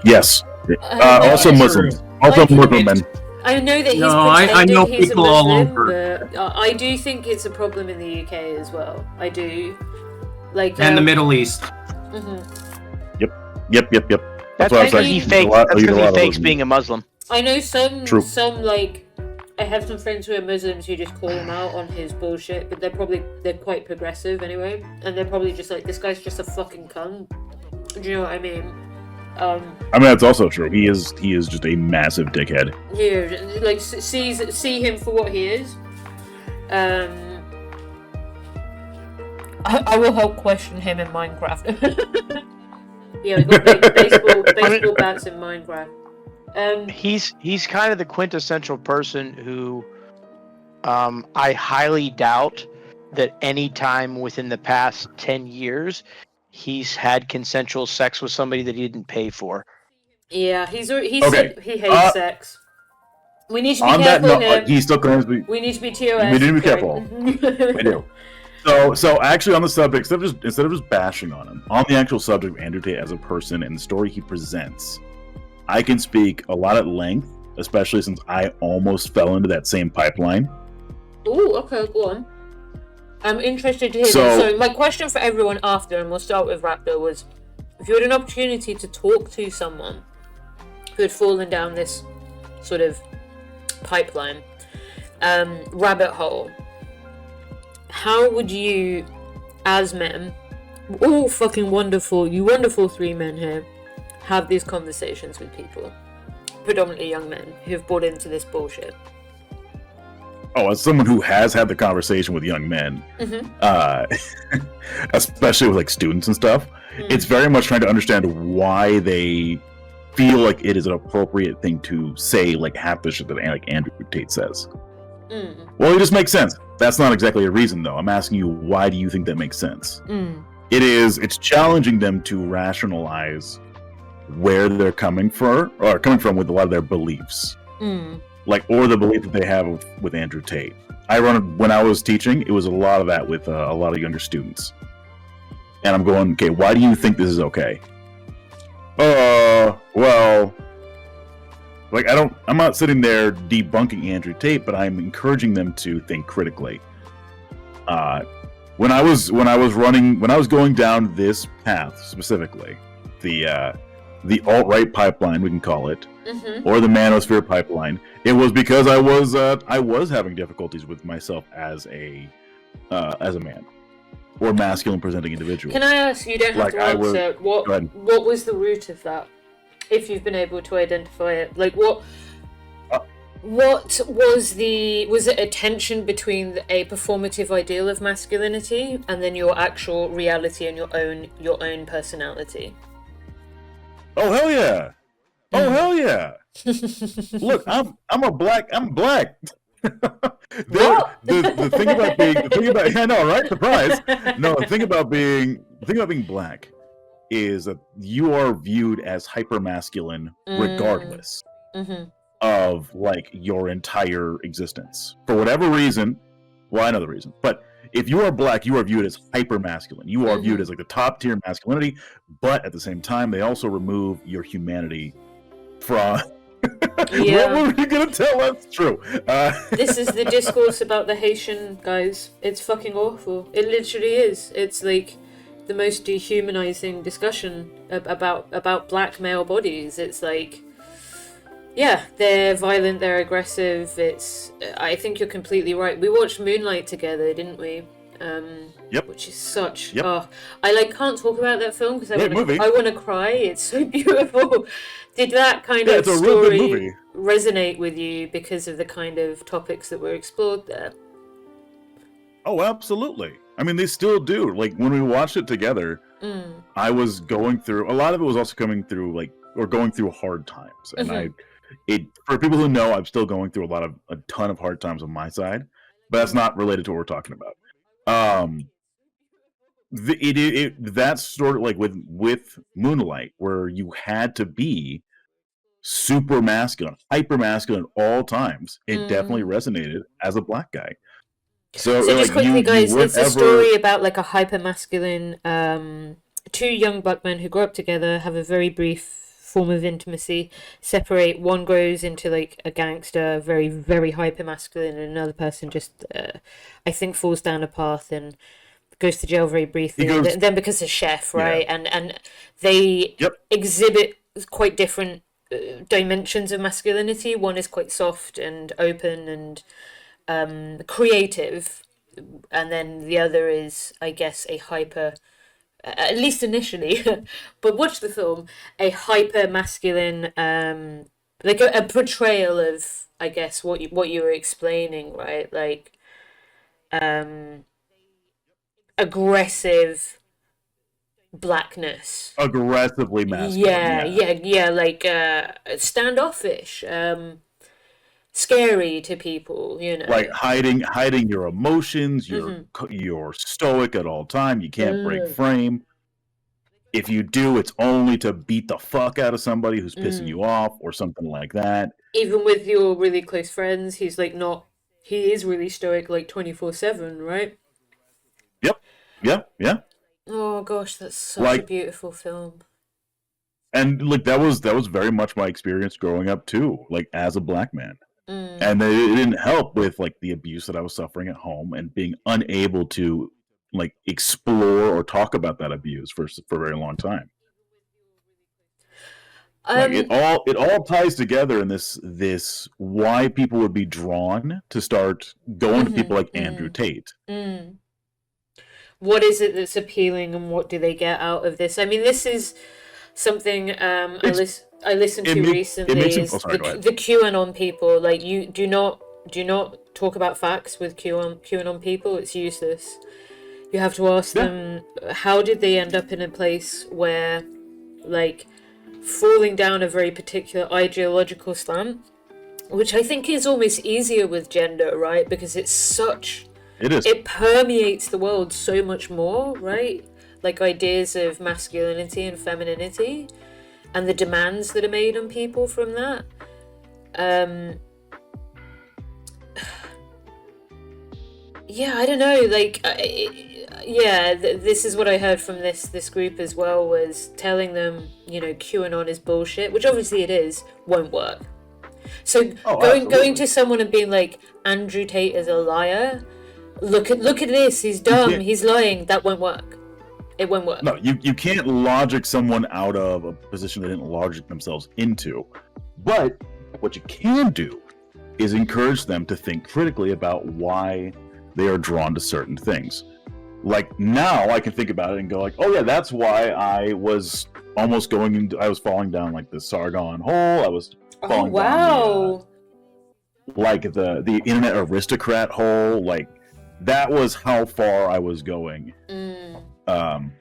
Yes. Also Muslims. Also Muslim men. I know that he's I know he's people a Muslim, all over. but I do think it's a problem in the UK as well. I do. Like And the Middle East. Mm-hmm. Yep. That's because he fakes being a Muslim. I know some like I have some friends who are Muslims who just call him out on his bullshit, but they're quite progressive anyway, and they're probably just like, this guy's just a fucking cunt. Do you know what I mean? I mean, that's also true. He is just a massive dickhead. Yeah, like see him for what he is. I will help question him in Minecraft. Yeah, we got baseball bats in Minecraft. He's kind of the quintessential person who I highly doubt that any time within the past 10 years he's had consensual sex with somebody that he didn't pay for. Yeah, he said he hates sex. We need to be on careful that here. note, he still claims we need to be TOS. We need to be careful. We do. So actually on the subject, instead of just bashing on him, on the actual subject of Andrew Tate as a person and the story he presents, I can speak a lot at length, especially since I almost fell into that same pipeline. Ooh, okay, go on. I'm interested to hear that. So my question for everyone after, and we'll start with Raptor, was if you had an opportunity to talk to someone who had fallen down this sort of pipeline, rabbit hole, how would you, as men, all fucking wonderful, you wonderful three men here, have these conversations with people, predominantly young men, who have bought into this bullshit? Oh, as someone who has had the conversation with young men, especially with like students and stuff, it's very much trying to understand why they feel like it is an appropriate thing to say, like half the shit that like Andrew Tate says. Well, it just makes sense. That's not exactly a reason, though. I'm asking you, why do you think that makes sense? It's challenging them to rationalize where they're coming from with a lot of their beliefs. Or the belief that they have with Andrew Tate. When I was teaching, it was a lot of that with a lot of younger students. And I'm going, okay, why do you think this is okay? Well, I'm not sitting there debunking Andrew Tate, but I'm encouraging them to think critically. When I was going down this path specifically, the alt-right pipeline, we can call it, or the manosphere pipeline, it was because I was having difficulties with myself as a man or masculine presenting individual. Can I ask, you don't have to answer, what was the root of that, if you've been able to identify it? Like what was it a tension between a performative ideal of masculinity and then your actual reality and your own personality? Oh hell yeah! Oh hell yeah! Look, I'm black. The thing about I know, right? Surprise! No, the thing about being black is that you are viewed as hypermasculine regardless of like your entire existence for whatever reason. Well, I know the reason, but if you are black, you are viewed as hypermasculine. You are viewed as like the top tier masculinity, but at the same time, they also remove your humanity from. Yeah. What were you gonna tell us? True. This is the discourse about the Haitian guys. It's fucking awful. It literally is. It's like the most dehumanizing discussion about black male bodies. It's like, yeah, they're violent, they're aggressive. I think you're completely right. We watched Moonlight together, didn't we? which is such. Yep. Oh, I can't talk about that film because Great movie. I want to cry. It's so beautiful. Did that kind of It's a real good story movie. resonate with you because of the kind of topics that were explored there? Oh, absolutely. I mean, they still do. Like, when we watched it together, I was going through, a lot of it was also coming through, going through hard times. And for people who know, I'm still going through a ton of hard times on my side, but that's not related to what we're talking about. That's sort of like with Moonlight, where you had to be super masculine, hyper masculine at all times. It definitely resonated as a black guy. So just quickly, guys, it's a ever... story about like a hyper masculine, two young black men who grow up together, have a very brief form of intimacy, separate. One grows into like a gangster, very very hyper masculine, and another person just, I think, falls down a path and goes to jail very briefly. Then becomes a chef, right? Yeah. And they exhibit quite different dimensions of masculinity. One is quite soft and open and creative, and then the other is, I guess, a hyper, at least initially, but watch the film, a hyper masculine, like a portrayal of, I guess, what you were explaining, right? Like aggressive blackness, aggressively masculine, like standoffish, scary to people, like hiding your emotions. You're stoic at all time. You can't break frame. If you do, it's only to beat the fuck out of somebody who's pissing you off or something like that. Even with your really close friends, he is really stoic, like 24/7, right? Yep. Oh gosh, that's such a beautiful film. And like that was very much my experience growing up too, like as a black man. And it didn't help with like the abuse that I was suffering at home and being unable to like explore or talk about that abuse for a very long time. It all ties together in this why people would be drawn to start going to people like Andrew Tate. What is it that's appealing, and what do they get out of this? I mean, this is something I listened to recently. The QAnon people, like, you do not talk about facts with QAnon people. It's useless. You have to ask them, how did they end up in a place where, like, falling down a very particular ideological slant, which I think is almost easier with gender, right? Because it is. It permeates the world so much more, right? Like ideas of masculinity and femininity, and the demands that are made on people from that. I don't know. Like, this is what I heard from this group as well, was telling them, QAnon is bullshit, which obviously it is, won't work. So going to someone and being like, Andrew Tate is a liar. Look at this. He's dumb. He's lying. That won't work. It won't work. No, you can't logic someone out of a position they didn't logic themselves into. But what you can do is encourage them to think critically about why they are drawn to certain things. Like, now I can think about it and go like, oh yeah, that's why I was almost I was falling down like the Sargon hole. I was falling down like the internet aristocrat hole. Like, that was how far I was going.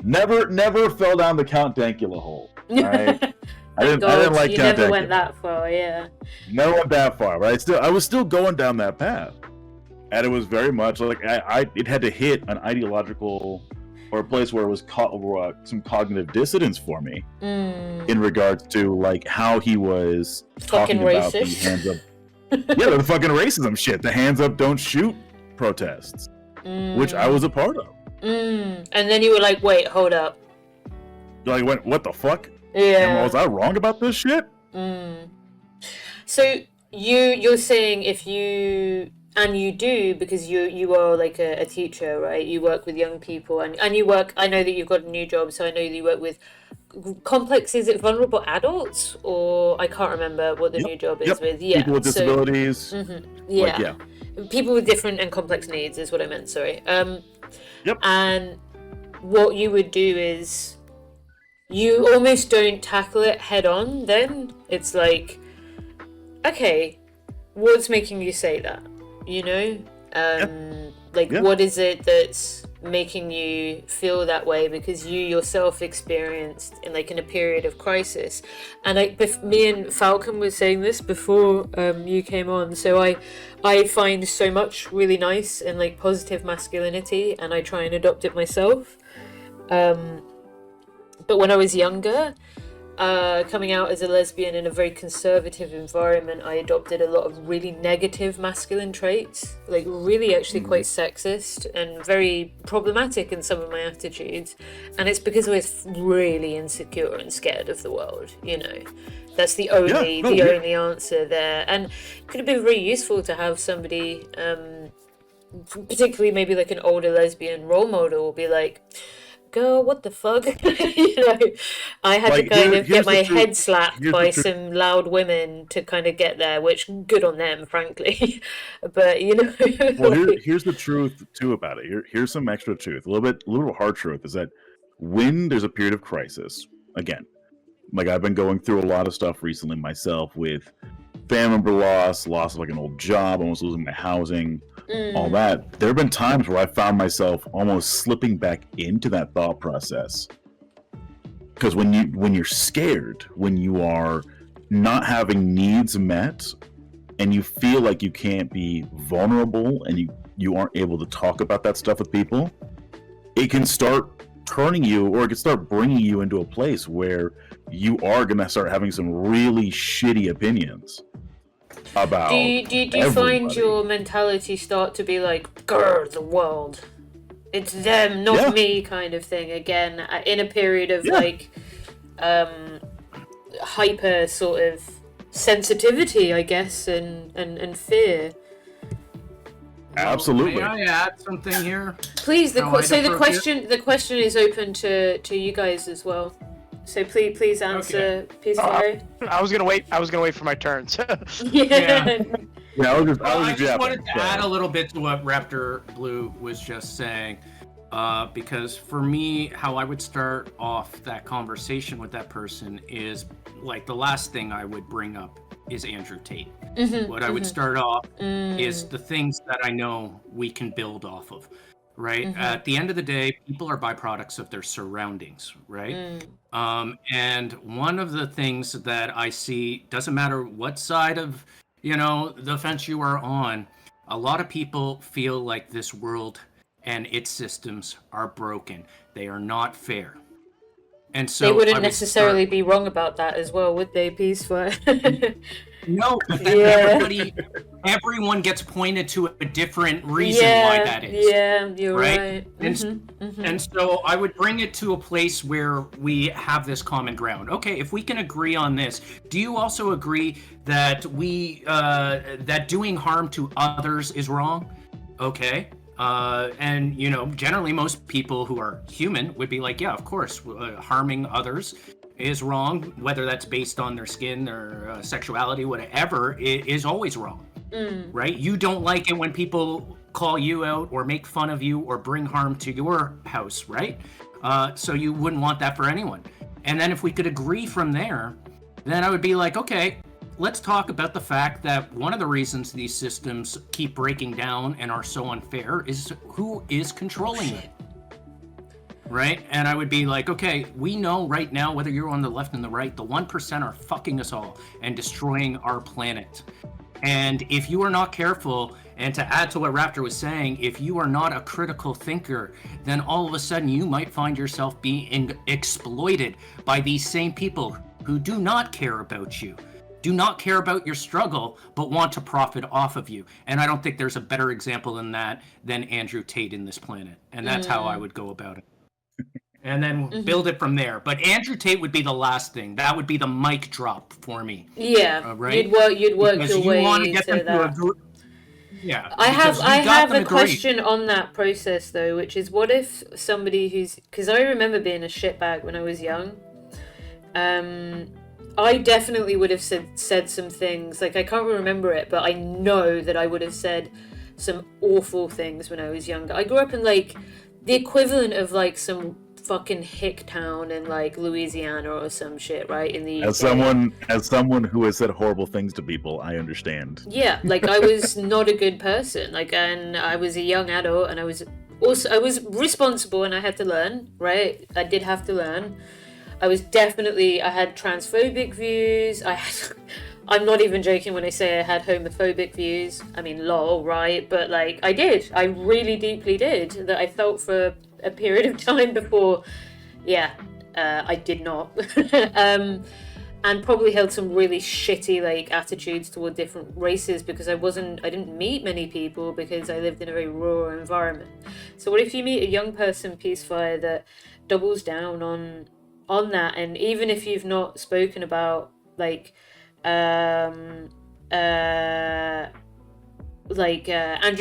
Never fell down the Count Dankula hole. Right? I didn't like Count Dankula. You never went that far, yeah. Never went that far, but I was still going down that path, and it was very much like it had to hit an ideological or a place where it was some cognitive dissonance for me in regards to like how he was talking about the hands up. The fucking racism shit, the hands up, don't shoot protests, which I was a part of. And then you were like, wait, hold up. Like, what the fuck? Yeah. And was I wrong about this shit? So you're saying if you, and you do, because you are like a teacher, right? You work with young people, and you work, I know that you've got a new job, so I know that you work with complex, is it vulnerable adults? Or I can't remember what the new job is with. Yeah. People with disabilities. People with different and complex needs is what I meant, sorry. Yep. And what you would do is you almost don't tackle it head on then. It's like, okay, what's making you say that? You know? What is it that's making you feel that way? Because you yourself experienced in a period of crisis. And me and Falcon was saying this before you came on. So I find so much really nice in positive masculinity, and I try and adopt it myself. But when I was younger, coming out as a lesbian in a very conservative environment, I adopted a lot of really negative masculine traits, really actually quite sexist and very problematic in some of my attitudes. And it's because I was really insecure and scared of the world, That's the only only answer there. And it could have been very useful to have somebody, particularly maybe an older lesbian role model, be like, girl, what the fuck? I had to kind of get my head slapped by some loud women to kind of get there, which good on them, frankly. But well, here's the truth too about it. Here's some extra truth. A little hard truth is that when there's a period of crisis, again, I've been going through a lot of stuff recently myself with family member loss of an old job, almost losing my housing, all that. There have been times where I found myself almost slipping back into that thought process. Because when you're scared, when you are not having needs met, and you feel like you can't be vulnerable and you aren't able to talk about that stuff with people, it can start turning you, or it can start bringing you into a place where you are going to start having some really shitty opinions about do you find your mentality start to be like, grr, the world, it's them, not me, kind of thing, again, in a period of hyper sort of sensitivity, I guess, and fear? Absolutely. May I add something here? Please. The question is open to you guys as well. So please answer. Okay. Please fire. I was gonna wait for my turn. Yeah. I just wanted to add a little bit to what Raptor Blue was just saying, because for me, how I would start off that conversation with that person is the last thing I would bring up is Andrew Tate. What I would start off is the things that I know we can build off of. Right? At the end of the day, people are byproducts of their surroundings, right? And one of the things that I see, doesn't matter what side of, the fence you are on, a lot of people feel like this world and its systems are broken. They are not fair. And so they wouldn't necessarily be wrong about that as well, would they, Peacefire? No, everyone gets pointed to a different reason why that is. Yeah, you're right. And so I would bring it to a place where we have this common ground. Okay, if we can agree on this, do you also agree that that doing harm to others is wrong? Okay. And generally most people who are human would be like, yeah, of course, harming others is wrong, whether that's based on their skin, their sexuality, whatever, it is always wrong, right? You don't like it when people call you out or make fun of you or bring harm to your house, right? So you wouldn't want that for anyone. And then if we could agree from there, then I would be like, okay, let's talk about the fact that one of the reasons these systems keep breaking down and are so unfair is who is controlling them. Right? And I would be like, okay, we know right now, whether you're on the left and the right, the 1% are fucking us all and destroying our planet. And if you are not careful, and to add to what Raptor was saying, if you are not a critical thinker, then all of a sudden you might find yourself being exploited by these same people who do not care about you, do not care about your struggle, but want to profit off of you. And I don't think there's a better example than that than Andrew Tate in this planet. And that's how I would go about it. And then build it from there. But Andrew Tate would be the last thing. That would be the mic drop for me. Yeah, right? You'd work because your way to get them that. to agree. Yeah, I have a question on that process though, which is, what if somebody because I remember being a shitbag when I was young. I definitely would have said some things, I can't remember it, but I know that I would have said some awful things when I was younger. I grew up in like the equivalent of like some fucking hick town in like Louisiana or some shit, right? In the UK. As someone who has said horrible things to people, I understand. Yeah, like I was not a good person. Like, and I was a young adult, and I was responsible, and I had to learn, right? I did have to learn. I had transphobic views. I'm not even joking when I say I had homophobic views. I mean, lol, right? But like, I really deeply did, that I felt for a period of time before, I did not. And probably held some really shitty like attitudes toward different races because I didn't meet many people because I lived in a very rural environment. So what if you meet a young person, Peacefire, that doubles down on that, and even if you've not spoken about like Andrew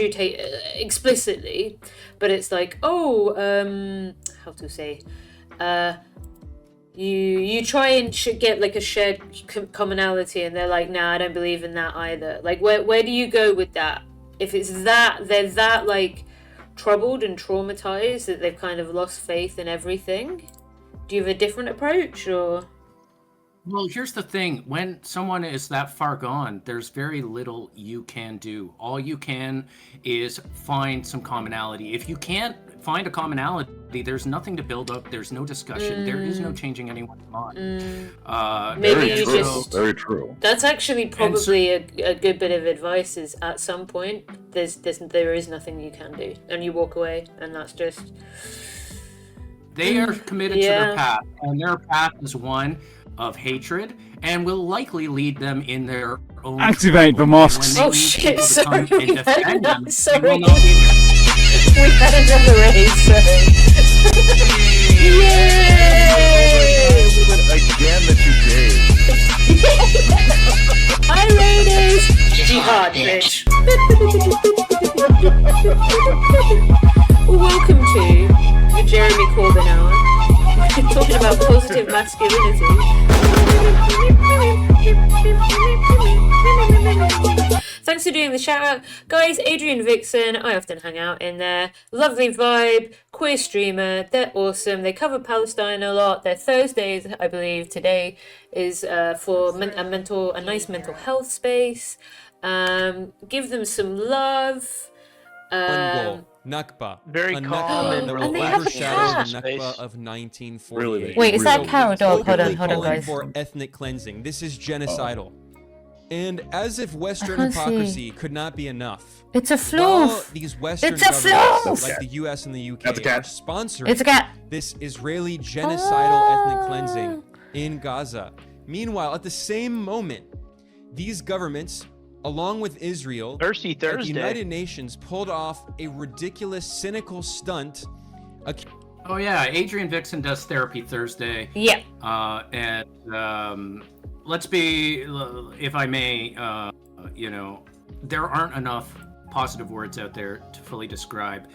Tate explicitly, but it's like, how to say, you try and get like a shared commonality, and they're like, nah, I don't believe in that either. Like, where do you go with that? If it's that they're that like troubled and traumatized that they've kind of lost faith in everything, do you have a different approach, or? Well, here's the thing. When someone is that far gone, there's very little you can do. All you can is find some commonality. If you can't find a commonality, there's nothing to build up. There's no discussion. There is no changing anyone's mind. Very true. That's actually probably a good bit of advice. Is at some point there is nothing you can do, and you walk away, and that's just. They are committed to their path, and their path is one of hatred, and will likely lead them in their own. Activate the mosques. Oh shit! Sorry, we've had another race. Yay! Again that you gave. Hi, ladies. Jihad, bitch. Welcome to the Jeremy Corbyn Hour. Talking about positive masculinity. Thanks for doing the shout out. Guys, Adrian Vixen, I often hang out in there. Lovely vibe, queer streamer, they're awesome. They cover Palestine a lot. Their Thursdays, I believe, today is for a nice mental health space. Give them some love. Nakba. Very a calm and that and will they have a overshadow the cat. Nakba of 1948. Really? Wait, is that a cow or dog? Hold on, Calling guys. for ethnic cleansing. This is genocidal. And as if Western can't see. hypocrisy could not be enough, It's a while floof. these Western It's a governments, floof. like the US and the UK, That's a cat. are sponsoring It's a cat. this Israeli genocidal ethnic cleansing in Gaza. Meanwhile, at the same moment, these governments, along with Israel, Thirsty at the Thursday. United Nations, pulled off a ridiculous, cynical stunt. Oh yeah, Adrian Vixen does Therapy Thursday. Yeah. Let's be, if I may, there aren't enough positive words out there to fully describe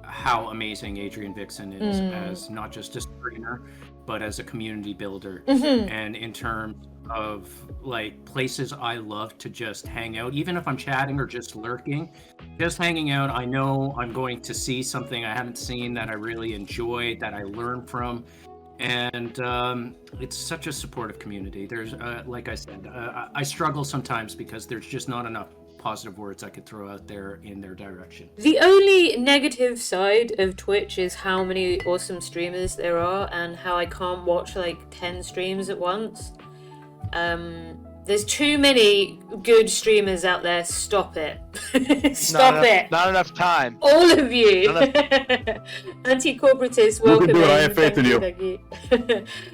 how amazing Adrian Vixen is as not just a screener, but as a community builder. And in terms of like places I love to just hang out, even if I'm chatting or just lurking, just hanging out, I know I'm going to see something I haven't seen that I really enjoy, that I learn from. And it's such a supportive community. There's, like I said, I struggle sometimes because there's just not enough positive words I could throw out there in their direction. The only negative side of Twitch is how many awesome streamers there are and how I can't watch like 10 streams at once. There's too many good streamers out there. Stop it. Stop it. Not enough time. All of you. Anti-corporatists, You can welcome do it. I in. have faith in you. Thank you.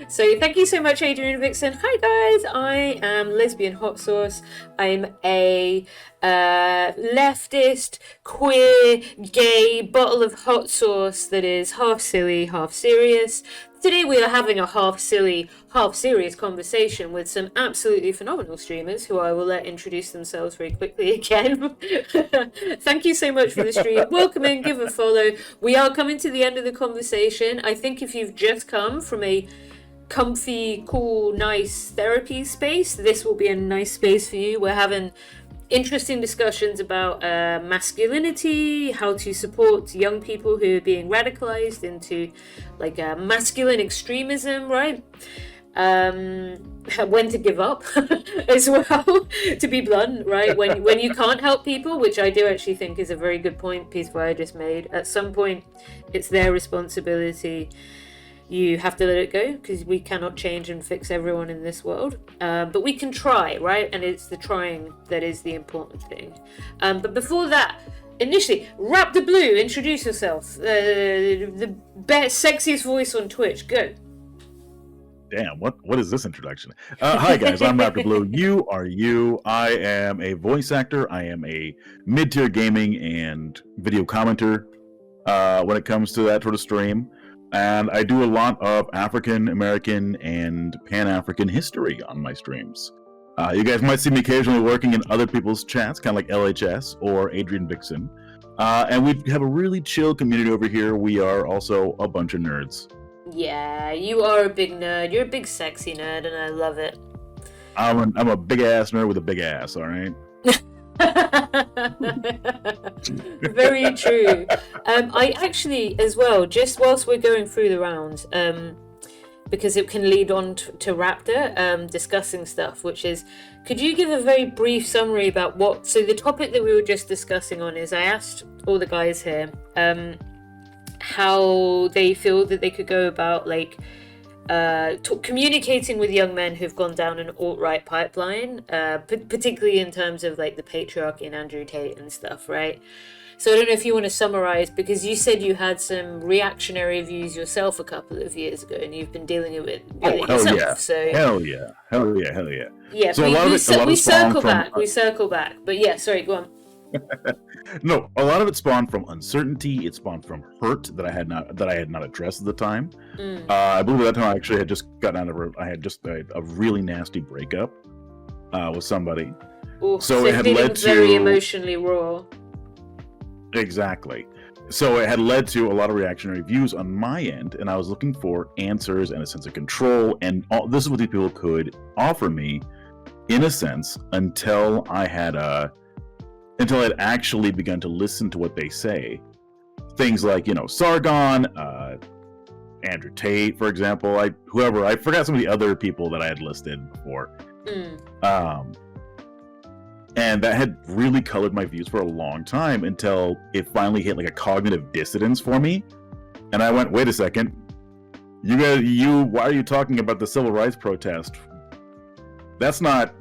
So thank you so much, Adrian Vixen. Hi guys, I am Lesbian Hot Sauce. I'm a leftist, queer, gay bottle of hot sauce that is half silly, half serious. Today we are having a half silly, half serious conversation with some absolutely phenomenal streamers who I will let introduce themselves very quickly again. Thank you so much for the stream. Welcome in, give a follow. We are coming to the end of the conversation. I think if you've just come from a comfy, cool, nice therapy space, this will be a nice space for you. We're having interesting discussions about masculinity, how to support young people who are being radicalized into like masculine extremism, right? When to give up as well, to be blunt, right? When you can't help people, which I do actually think is a very good point Peacefire just made. At some point, it's their responsibility. You have to let it go because we cannot change and fix everyone in this world. But we can try, right? And it's the trying that is the important thing. But before that, initially, Raptor Blue, introduce yourself. The best, sexiest voice on Twitch. Go. Damn, what is this introduction? Hi guys, I'm Raptor Blue. You are you. I am a voice actor. I am a mid-tier gaming and video commenter when it comes to that sort of stream. And I do a lot of African American and Pan-African history on my streams. You guys might see me occasionally working in other people's chats, kind of like LHS or Adrian Vixen. And we have a really chill community over here. We are also a bunch of nerds. Yeah, you are a big nerd. You're a big sexy nerd, and I love it. I'm a big ass nerd with a big ass. All right. Very true. I actually, as well, just whilst we're going through the rounds, because it can lead on to Raptor discussing stuff, which is, could you give a very brief summary about what? So the topic that we were just discussing on is, I asked all the guys here how they feel that they could go about like communicating with young men who've gone down an alt-right pipeline, particularly in terms of like the patriarchy and Andrew Tate and stuff, right? So I don't know if you want to summarize, because you said you had some reactionary views yourself a couple of years ago, and you've been dealing with it yourself. Yeah. So hell yeah. Yeah, so we circle back. But yeah, sorry, go on. No, a lot of it spawned from uncertainty. It spawned from hurt that I had not addressed at the time. I believe at that time I actually had just gotten out of I had just a really nasty breakup with somebody. Ooh, so it had led to very emotionally raw. Exactly. So it had led to a lot of reactionary views on my end, and I was looking for answers and a sense of control, and this is what these people could offer me, in a sense, until I had actually begun to listen to what they say. Things like, Sargon, Andrew Tate, for example, I forgot some of the other people that I had listed before. And that had really colored my views for a long time until it finally hit like a cognitive dissonance for me. And I went, wait a second, why are you talking about the civil rights protest? That's not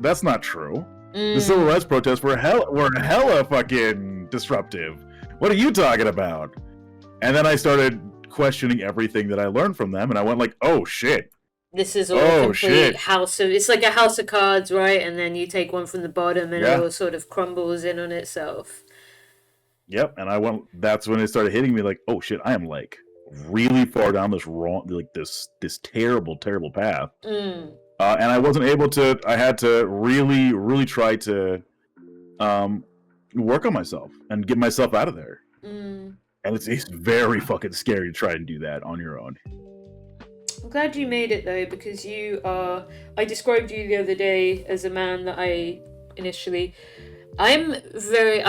true. The civil rights protests were hella fucking disruptive. What are you talking about? And then I started questioning everything that I learned from them, and I went like, oh shit. This is all a complete house of, it's like a house of cards, right? And then you take one from the bottom and it all sort of crumbles in on itself. Yep, and that's when it started hitting me like, oh shit, I am like really far down this wrong, like this terrible path. And I wasn't able to, I had to really, really try to work on myself and get myself out of there. And it's very fucking scary to try and do that on your own. I'm glad you made it though, because I described you the other day as a man that I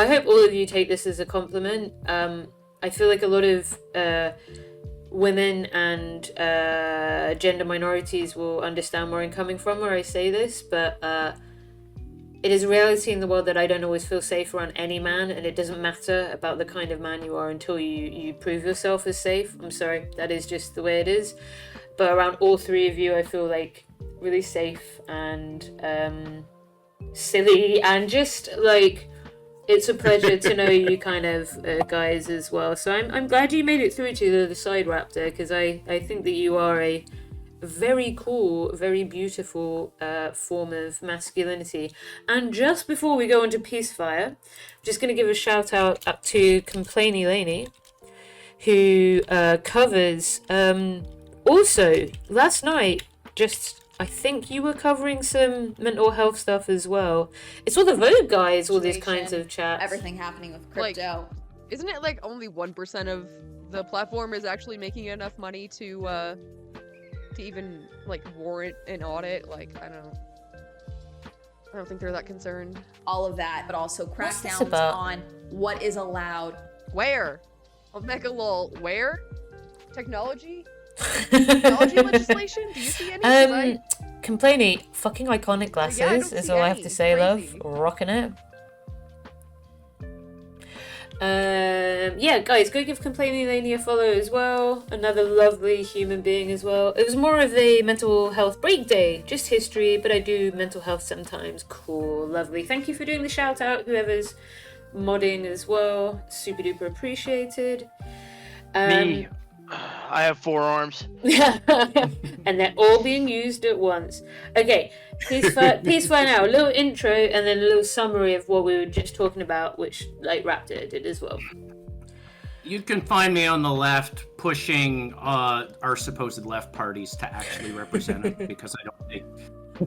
hope all of you take this as a compliment. I feel like a lot of women and gender minorities will understand where I'm coming from where I say this, but it is a reality in the world that I don't always feel safe around any man, and it doesn't matter about the kind of man you are until you prove yourself as safe. I'm sorry, that is just the way it is. But around all three of you, I feel like really safe and silly, and just like it's a pleasure to know you kind of guys as well. So I'm glad you made it through to the other side, Raptor, because I think that you are a very cool, very beautiful form of masculinity. And just before we go on to Peacefire, I'm just going to give a shout out up to Complainy Laney, who covers... Also, last night, I think you were covering some mental health stuff as well. It's all the Vogue guys, all these kinds of chats. Everything happening with crypto. Isn't it like only 1% of the platform is actually making enough money to even like warrant an audit? Like, I don't know. I don't think they're that concerned. All of that, but also What's this crackdowns about? on what is allowed. Where? Omega lol. Where? Technology? Technology legislation? Do you see any? 'Cause Complainy, fucking iconic glasses is see all I have any. to say, Crazy. love. Rocking it. Yeah, guys, go give Complaining Lady a follow as well. Another lovely human being as well. It was more of a mental health break day, just history, but I do mental health sometimes. Cool, lovely. Thank you for doing the shout out, whoever's modding as well. Super duper appreciated. Me. I have 4 arms. And they're all being used at once. Okay, peace for now. A little intro and then a little summary of what we were just talking about, which like Raptor did as well. You can find me on the left pushing our supposed left parties to actually represent it, because I don't think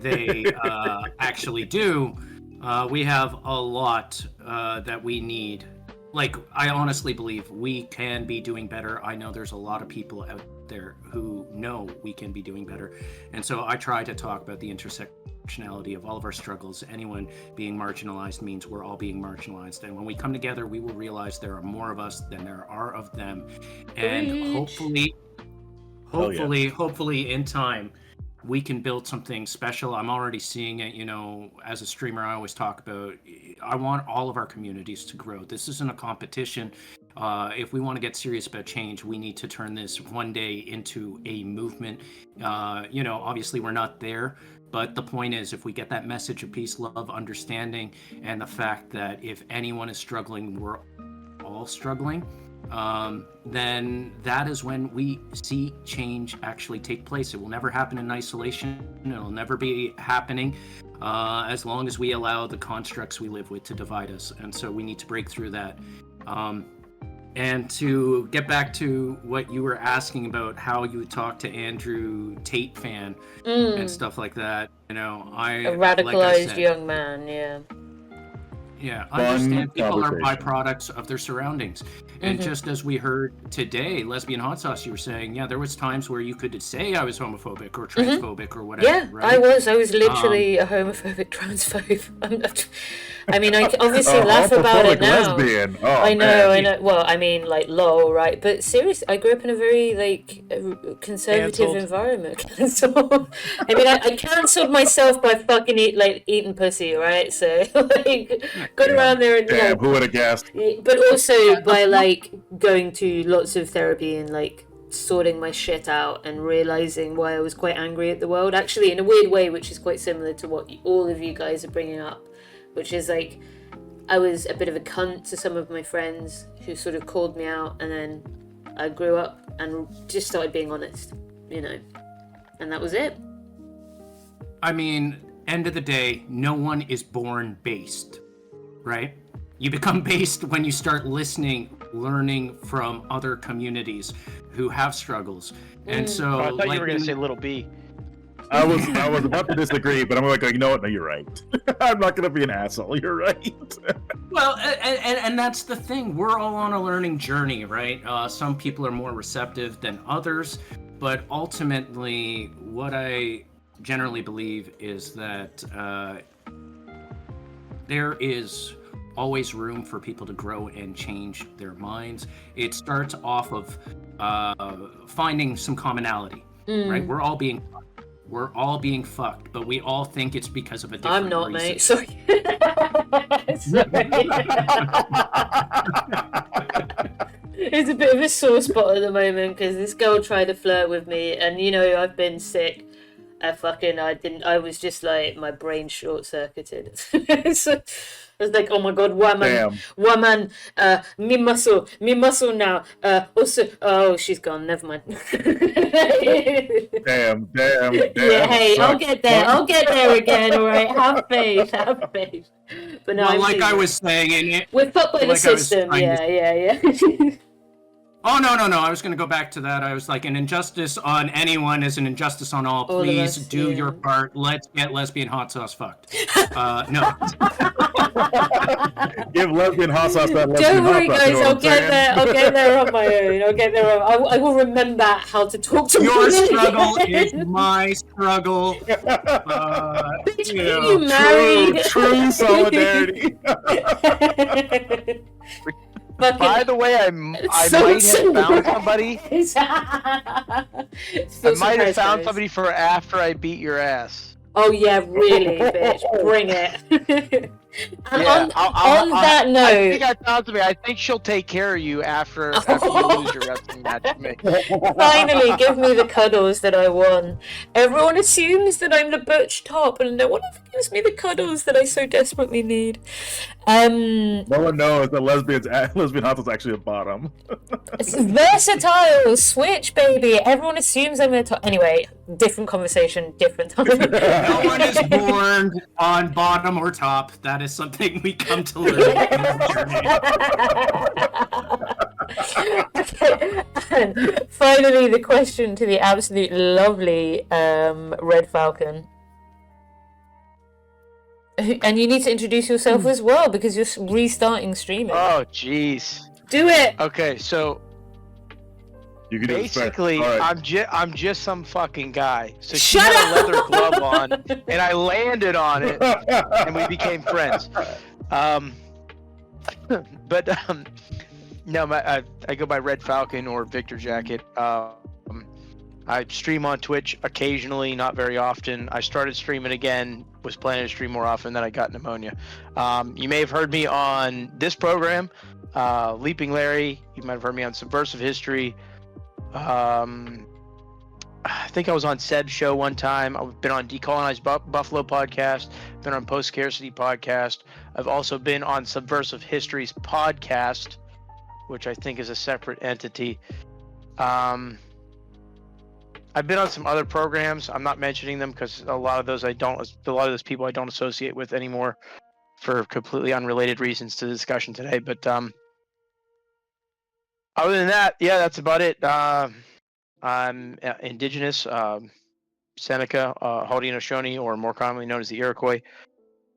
they actually do. We have a lot that we need. Like, I honestly believe we can be doing better. I know there's a lot of people out there who know we can be doing better. And so I try to talk about the intersectionality of all of our struggles. Anyone being marginalized means we're all being marginalized. And when we come together, we will realize there are more of us than there are of them. And hopefully in time, we can build something special. I'm already seeing it, you know, as a streamer, I always talk about, I want all of our communities to grow. This isn't a competition. If we want to get serious about change, we need to turn this one day into a movement. You know, obviously we're not there, but the point is, if we get that message of peace, love, understanding, and the fact that if anyone is struggling, we're all struggling, then that is when we see change actually take place. It will never happen in isolation. It'll never be happening as long as we allow the constructs we live with to divide us. And so we need to break through that. And to get back to what you were asking about, how you talk to Andrew Tate fan and stuff like that, you know, a radicalized young man, yeah. Yeah, understand people are byproducts of their surroundings. And just as we heard today, Lesbian Hot Sauce, you were saying, yeah, there was times where you could say I was homophobic or transphobic or whatever. Yeah, right? I was literally a homophobic transphobe. I mean, I obviously laugh about it now. Lesbian. Oh, I know. Well, I mean, like, lol, right? But seriously, I grew up in a very, like, conservative environment. So, I mean, I cancelled myself by fucking eating pussy, right? So, like, got around there and... Damn, who would have guessed? But also by, like, going to lots of therapy and, like, sorting my shit out and realizing why I was quite angry at the world. Actually, in a weird way, which is quite similar to what all of you guys are bringing up. Which is like, I was a bit of a cunt to some of my friends who sort of called me out, and then I grew up and just started being honest, you know, and that was it. I mean, end of the day, no one is born based, right? You become based when you start listening, learning from other communities who have struggles. And so, I thought you were going to say Little B. I was about to disagree, but I'm like, you know what? No, you're right. I'm not gonna be an asshole. You're right. Well, and that's the thing. We're all on a learning journey, right? Some people are more receptive than others, but ultimately, what I generally believe is that there is always room for people to grow and change their minds. It starts off of finding some commonality, right? We're all being fucked, but we all think it's because of a different I'm not, reason. mate. Sorry. It's a bit of a sore spot at the moment because this girl tried to flirt with me, and you know I've been sick. I was just like, my brain short circuited. So, I was like, oh my god, woman, me muscle now. Also, oh, she's gone. Never mind. Damn. Yeah, hey, sucks. I'll get there again. All right, have faith. But no, well, like I was saying, we're fucked by the system. Yeah. Oh, no. I was going to go back to that. I was like, an injustice on anyone is an injustice on all. All of Please us, do yeah. your part. Let's get lesbian hot sauce fucked. No. Give lesbian hot sauce that lesbian Don't worry, hot sauce. You guys. know what I'll I'm get saying? there. I'll get there on my own. I'll get there. I will remember how to talk to Your women. struggle is my struggle. You married. True solidarity. By the way, I might have found somebody. I might have found somebody for after I beat your ass. Oh yeah, really, bitch. Bring it. And Yeah, on that note, I think I found somebody. I think she'll take care of you after you lose your wrestling match to me. finally give me the cuddles that I want. Everyone assumes that I'm the butch top, and no one ever gives me the cuddles that I so desperately need. No one knows that lesbian hot sauce actually a bottom. It's versatile, switch, baby. Everyone assumes I'm a top. Anyway, different conversation, different time. No one is born on bottom or top. That is something we come to learn in this journey. Okay. And finally, the question to the absolute lovely Red Falcon. And you need to introduce yourself as well because you're restarting streaming. Oh, jeez. Do it. Okay, so You can basically, do it. All right. I'm just some fucking guy. So she Shut had a up! leather glove on, and I landed on it, and we became friends. No, I go by Red Falcon or Victor Jacket. I stream on Twitch occasionally, not very often. I started streaming again, was planning to stream more often, then I got pneumonia. You may have heard me on this program, Leaping Larry. You might have heard me on Subversive History. I think I was on Seb's show one time. I've been on Decolonized Buffalo podcast, been on Post Scarcity podcast. I've also been on Subversive History's podcast, which I think is a separate entity. I've been on some other programs. I'm not mentioning them because a lot of those people I don't associate with anymore for completely unrelated reasons to the discussion today. But other than that, yeah, that's about it. I'm indigenous, Seneca, Haudenosaunee, or more commonly known as the Iroquois,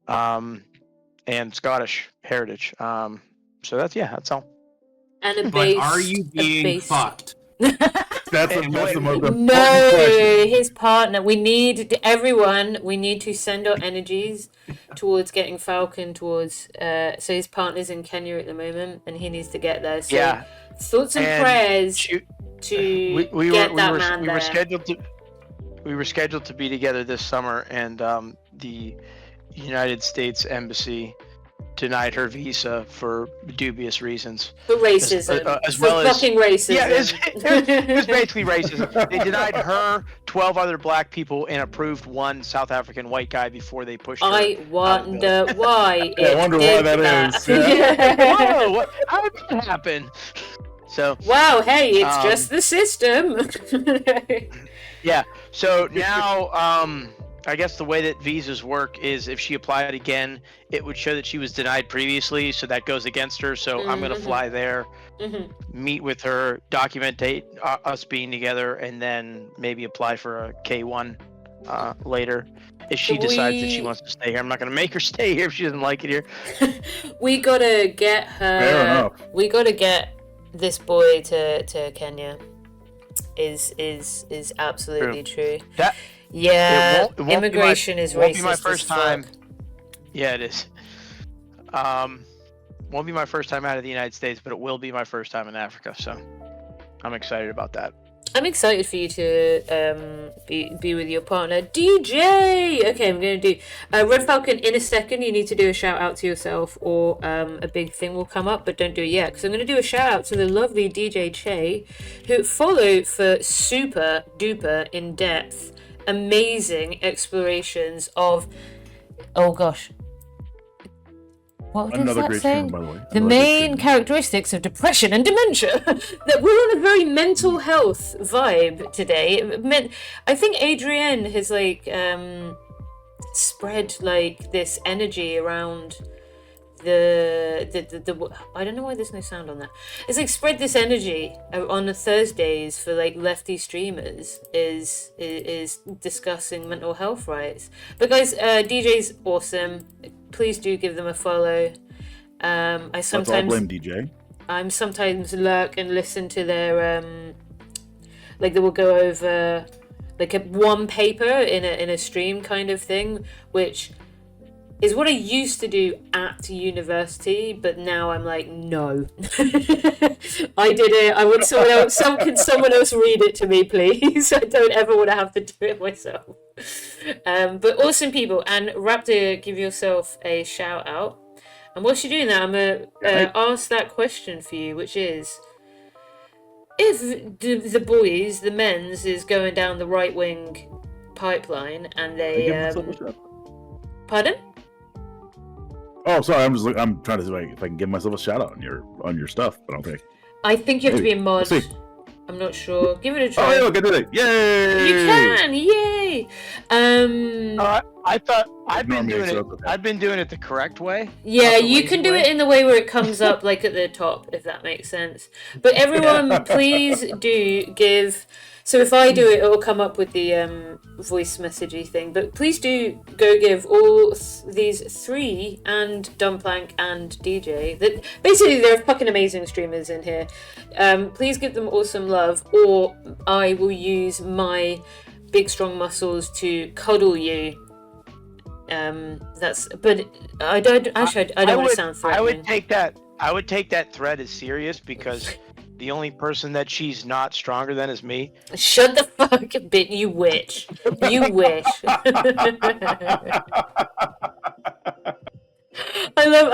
and Scottish heritage. So that's all. And a But base. are you being fucked? That's the most important No, question. his partner. We need to send our energies towards getting Falcon towards. So his partner's in Kenya at the moment, and he needs to get there. So Yeah. thoughts and prayers to get that man there. We were scheduled to be together this summer, and the United States Embassy denied her visa for dubious reasons. For racism. Fucking racism. Yeah, it was basically racism. They denied her, 12 other black people, and approved one South African white guy before they pushed her. I wonder why. I wonder why that is. Yeah. Whoa, how did that happen? So. Wow, hey, it's just the system. Yeah. So now, I guess the way that visas work is if she applied again, it would show that she was denied previously, so that goes against her. So I'm going to fly there, meet with her, document us being together, and then maybe apply for a K1 later. If she decides that she wants to stay here, I'm not going to make her stay here if she doesn't like it here. We got to get her. Fair enough. We got to get this boy to Kenya. Is absolutely true. That. Yeah, it won't immigration is racist. Won't be my first as fuck. time. Yeah, it is. Won't be my first time out of the United States, but it will be my first time in Africa. So I'm excited about that. I'm excited for you to be with your partner, DJ. Okay, I'm gonna do Red Falcon in a second. You need to do a shout out to yourself, or a big thing will come up, but don't do it yet because I'm gonna do a shout out to the lovely DJ Che, who followed for super duper in depth, amazing explorations of. Oh gosh. What was Another that great saying? stream, by the way. The main characteristics of depression and dementia. That we're on a very mental health vibe today. I think Adrienne has spread this energy around I don't know why there's no sound on that. It's like Spread This Energy on the Thursdays for like lefty streamers is discussing mental health rights. But guys, DJ's awesome. Please do give them a follow. Let's all blame DJ. I'm sometimes lurk and listen to their like they will go over like one paper in a stream kind of thing, which is what I used to do at university, but now I'm like, no. I did it. I want someone else. Can someone else read it to me, please? I don't ever want to have to do it myself. But awesome people. And Raptor, give yourself a shout out. And whilst you're doing that, I'm going to ask that question for you, which is, if the boys, the men's, is going down the right-wing pipeline and they... Pardon? Oh, sorry. I'm trying to see if I can give myself a shout out on your stuff, but okay. I think you have to be a mod. We'll see. I'm not sure. Give it a try. Oh, yeah, look, I did it! Yay! You can! Yay! I thought I've been doing it the correct way. Yeah, you can do it in the way where it comes up like at the top, if that makes sense. But everyone, please do give. So if I do it, it'll come up with the voice messagey thing. But please do go give all these three and Dumplank and DJ. That basically they're fucking amazing streamers in here. Please give them all some love, or I will use my big strong muscles to cuddle you. But I don't actually. I don't want to sound threatening. I would take that threat as serious because the only person that she's not stronger than is me. Shut the fuck up, bit. You wish. You wish. I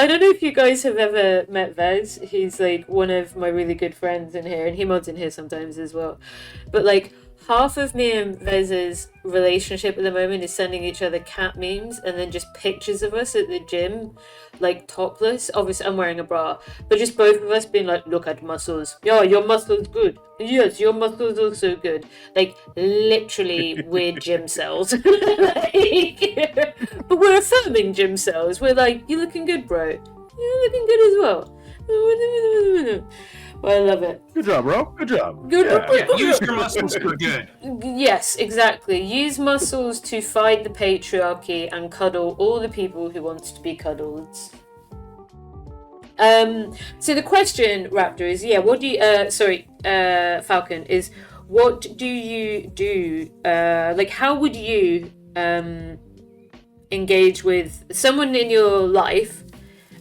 don't know if you guys have ever met Vez. He's like one of my really good friends in here, and he mods in here sometimes as well. But like half of me and Vez's relationship at the moment is sending each other cat memes and then just pictures of us at the gym, like topless. Obviously, I'm wearing a bra, but just both of us being like, "Look at muscles. Yeah, your muscles good. Yes, your muscles also good." Like literally, we're gym cells. But we're affirming gym cells. We're like, "You're looking good, bro. You're looking good as well." Well, I love it. Good job, bro. Good job. Use your muscles for good. Yes, exactly. Use muscles to fight the patriarchy and cuddle all the people who want to be cuddled. So the question, Raptor, is what do you? Falcon is what do you do? Like, how would you engage with someone in your life?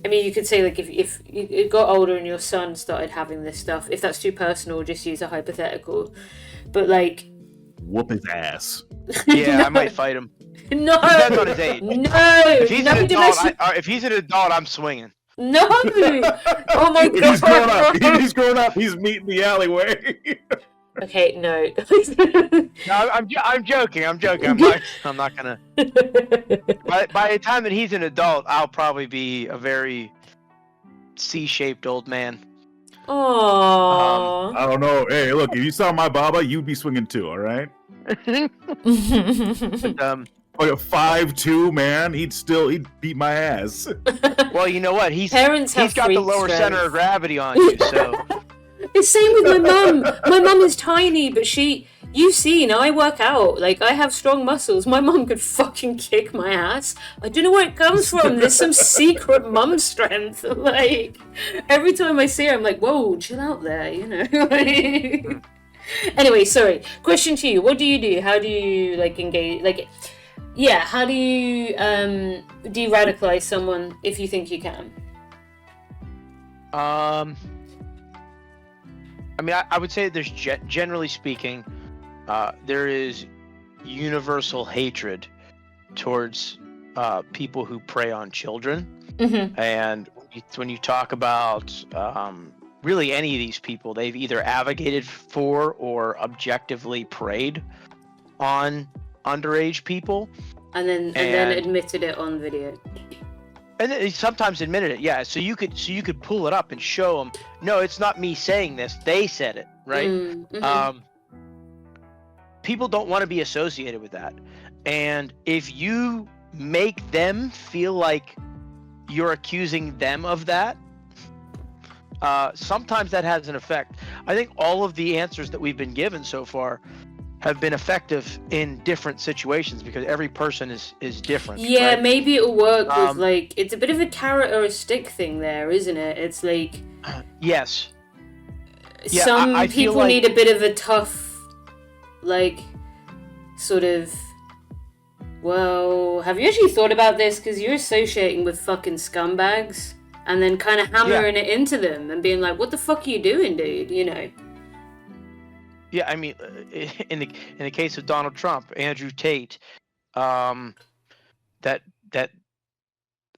I mean, you could say, like, if you got older and your son started having this stuff, if that's too personal, just use a hypothetical. But, like... Whoop his ass. Yeah, I might fight him. No! Depends on his age. No! If he's an adult, I'm swinging. No! Oh my god! He's grown up. He's meeting the alleyway. Okay, no. No, I'm joking. I'm not gonna. By the time that he's an adult, I'll probably be a very C-shaped old man. Aww. I don't know. Hey, look, if you saw my Baba, you'd be swinging too. All right. But, like a 5'2" man, he'd beat my ass. Well, you know what? He's got the lower center of gravity on you, so. It's same with my mum. My mum is tiny, but you've seen, I work out. Like, I have strong muscles. My mum could fucking kick my ass. I don't know where it comes from. There's some secret mum strength. Like, every time I see her, I'm like, whoa, chill out there, you know? Anyway, sorry. Question to you. What do you do? How do you, like, engage? Like, yeah, how do you de-radicalize someone if you think you can? I mean, I would say there's generally speaking, there is universal hatred towards people who prey on children. Mm-hmm. And when you talk about really any of these people, they've either advocated for or objectively preyed on underage people. And then admitted it on video. And they sometimes admitted it, yeah. So you could pull it up and show them. No, it's not me saying this. They said it, right? Mm-hmm. People don't want to be associated with that, and if you make them feel like you're accusing them of that, sometimes that has an effect. I think all of the answers that we've been given so far have been effective in different situations because every person is different. Yeah, right? maybe it'll work with like it's a bit of a carrot or a stick thing there, isn't it? It's like yes. Yeah, some I feel people like... need a bit of a tough, like, sort of. Well, have you actually thought about this? Because you're associating with fucking scumbags and then kind of hammering it into them and being like, "What the fuck are you doing, dude?" You know. Yeah, I mean, in the case of Donald Trump, Andrew Tate, that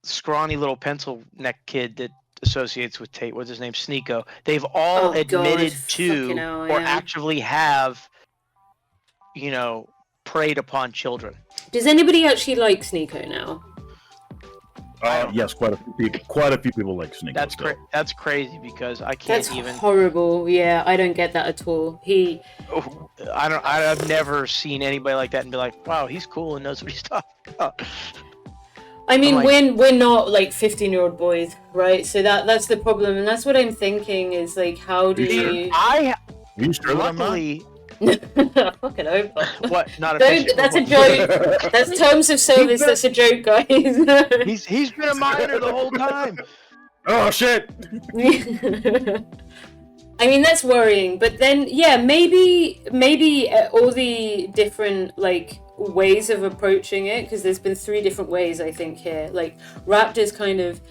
scrawny little pencil neck kid that associates with Tate, what's his name, Sneeko. They've all admitted to or actively have, preyed upon children. Does anybody actually like Sneeko now? Yes, quite a few people like Sneeko. That's crazy because I can't even. That's horrible. Yeah, I don't get that at all. I've never seen anybody like that and be like, wow, he's cool and knows what he's talking about. I mean, we're not like 15-year-old boys, right? So that's the problem, and that's what I'm thinking is like, how do you? Are you sure luckily. Fucking over. What? Not a That's a joke. That's terms of service. That's a joke, guys. He's been a minor the whole time. Oh shit. I mean, that's worrying. But then, yeah, maybe all the different like ways of approaching it, because there's been 3 different ways I think here. Like Raptor's kind of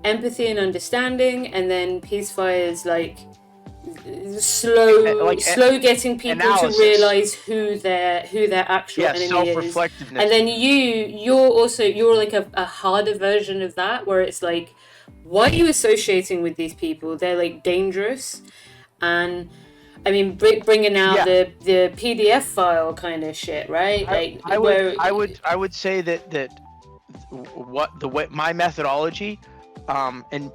empathy and understanding, and then Peacefire's like slow getting people analysis. to realize who their actual enemy is, and then you're like a harder version of that, where it's like, why are you associating with these people? They're like dangerous. And I mean, bringing out the PDF file kind of shit, right? Like I would say that my methodology, and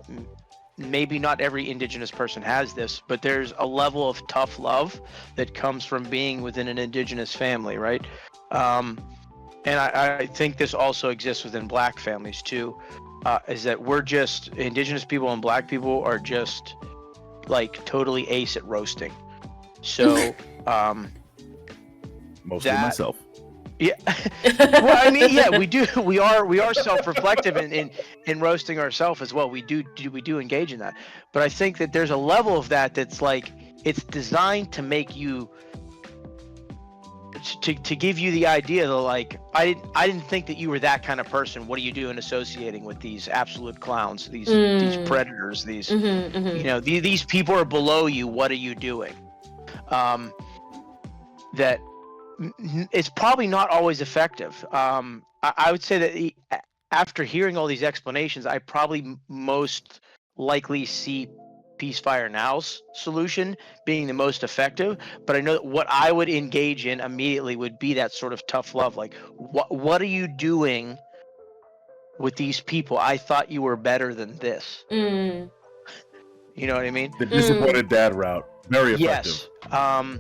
maybe not every Indigenous person has this, but there's a level of tough love that comes from being within an Indigenous family, right? And I think this also exists within Black families too, is that we're just, Indigenous people and Black people are just like totally ace at roasting. So, mostly myself. Yeah. Well, I mean, yeah, we are self-reflective in roasting ourselves as well. We do engage in that. But I think that there's a level of that that's like, it's designed to make you to give you the idea that like, I didn't think that you were that kind of person. What are you doing associating with these absolute clowns, these predators, these these people are below you. What are you doing? That it's probably not always effective. I would say that after hearing all these explanations, I probably most likely see Peacefire Now's solution being the most effective. But I know that what I would engage in immediately would be that sort of tough love. Like, what are you doing with these people? I thought you were better than this. You know what I mean? The disappointed dad route. Very effective. Yes.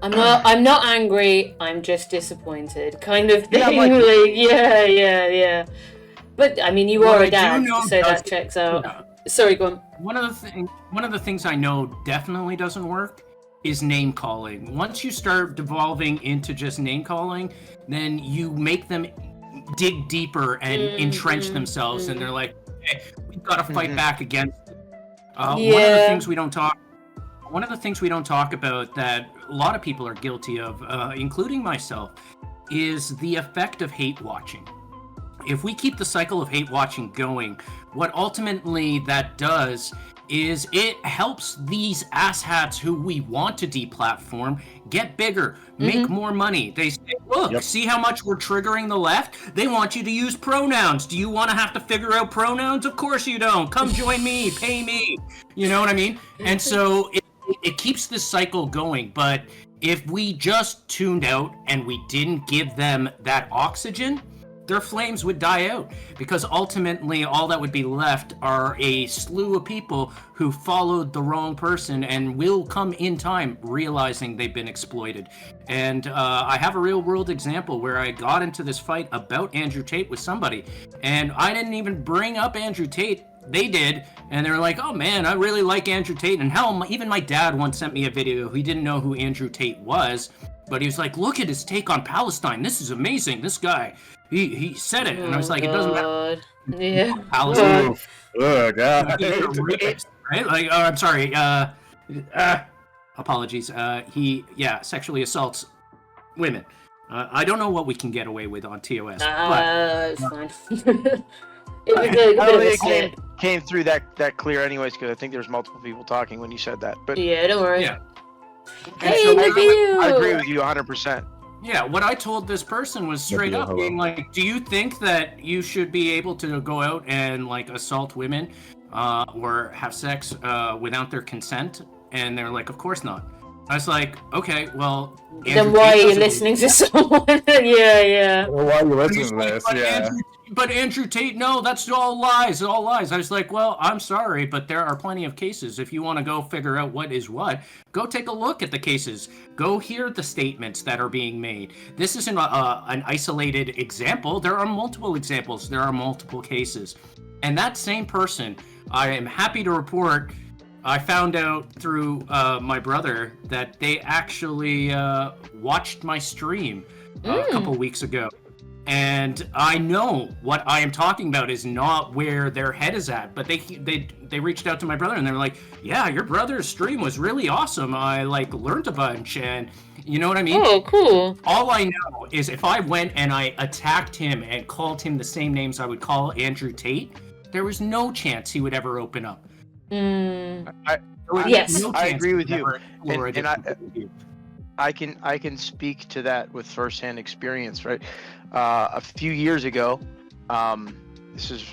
I'm not angry, I'm just disappointed, kind of thing. Yeah, yeah. But I mean, you are a dad, so that checks out. Yeah. Sorry, go on. One of the things I know definitely doesn't work is name calling. Once you start devolving into just name calling, then you make them dig deeper and entrench themselves, and they're like, "Okay, we've got to fight back against it." One of the things we don't talk about that a lot of people are guilty of, including myself, is the effect of hate watching. If we keep the cycle of hate watching going, what ultimately that does is it helps these asshats who we want to deplatform get bigger, make more money. They say, look, see how much we're triggering the left? They want you to use pronouns. Do you want to have to figure out pronouns? Of course you don't. Come join me, pay me. You know what I mean? And so it keeps this cycle going. But if we just tuned out and we didn't give them that oxygen, their flames would die out, because ultimately all that would be left are a slew of people who followed the wrong person and will come in time realizing they've been exploited. And I have a real world example where I got into this fight about Andrew Tate with somebody, and I didn't even bring up Andrew Tate. They did, and they were like, oh man, I really like Andrew Tate. And hell, even my dad once sent me a video. He didn't know who Andrew Tate was, but he was like, look at his take on Palestine. This is amazing. This guy, he said it. And I was like, it doesn't matter. Yeah. Palestine. God. Right? Like, I'm sorry. Apologies. He sexually assaults women. I don't know what we can get away with on TOS. It's fine. I don't think it came through that clear anyways, because I think there was multiple people talking when you said that. But yeah, don't worry. Yeah. Hey, so I agree with you 100%. Yeah, what I told this person was straight up being like, do you think that you should be able to go out and like assault women or have sex without their consent? And they're like, of course not. I was like, okay, well, then why are you listening to someone? yeah. Well, why are you listening to this? Yeah. But Andrew Tate, no, that's all lies, all lies. I was like, well, I'm sorry, but there are plenty of cases. If you want to go figure out what is what, go take a look at the cases. Go hear the statements that are being made. This isn't an isolated example. There are multiple examples. There are multiple cases. And that same person, I am happy to report, I found out through my brother that they actually watched my stream a couple weeks ago. And I know what I am talking about is not where their head is at, but they reached out to my brother and they were like, yeah, your brother's stream was really awesome. I like learned a bunch, and you know what I mean? Oh, cool. All I know is if I went and I attacked him and called him the same names I would call Andrew Tate, there was no chance he would ever open up. Yes, I agree with you. And I can speak to that with firsthand experience, right? A few years ago, this is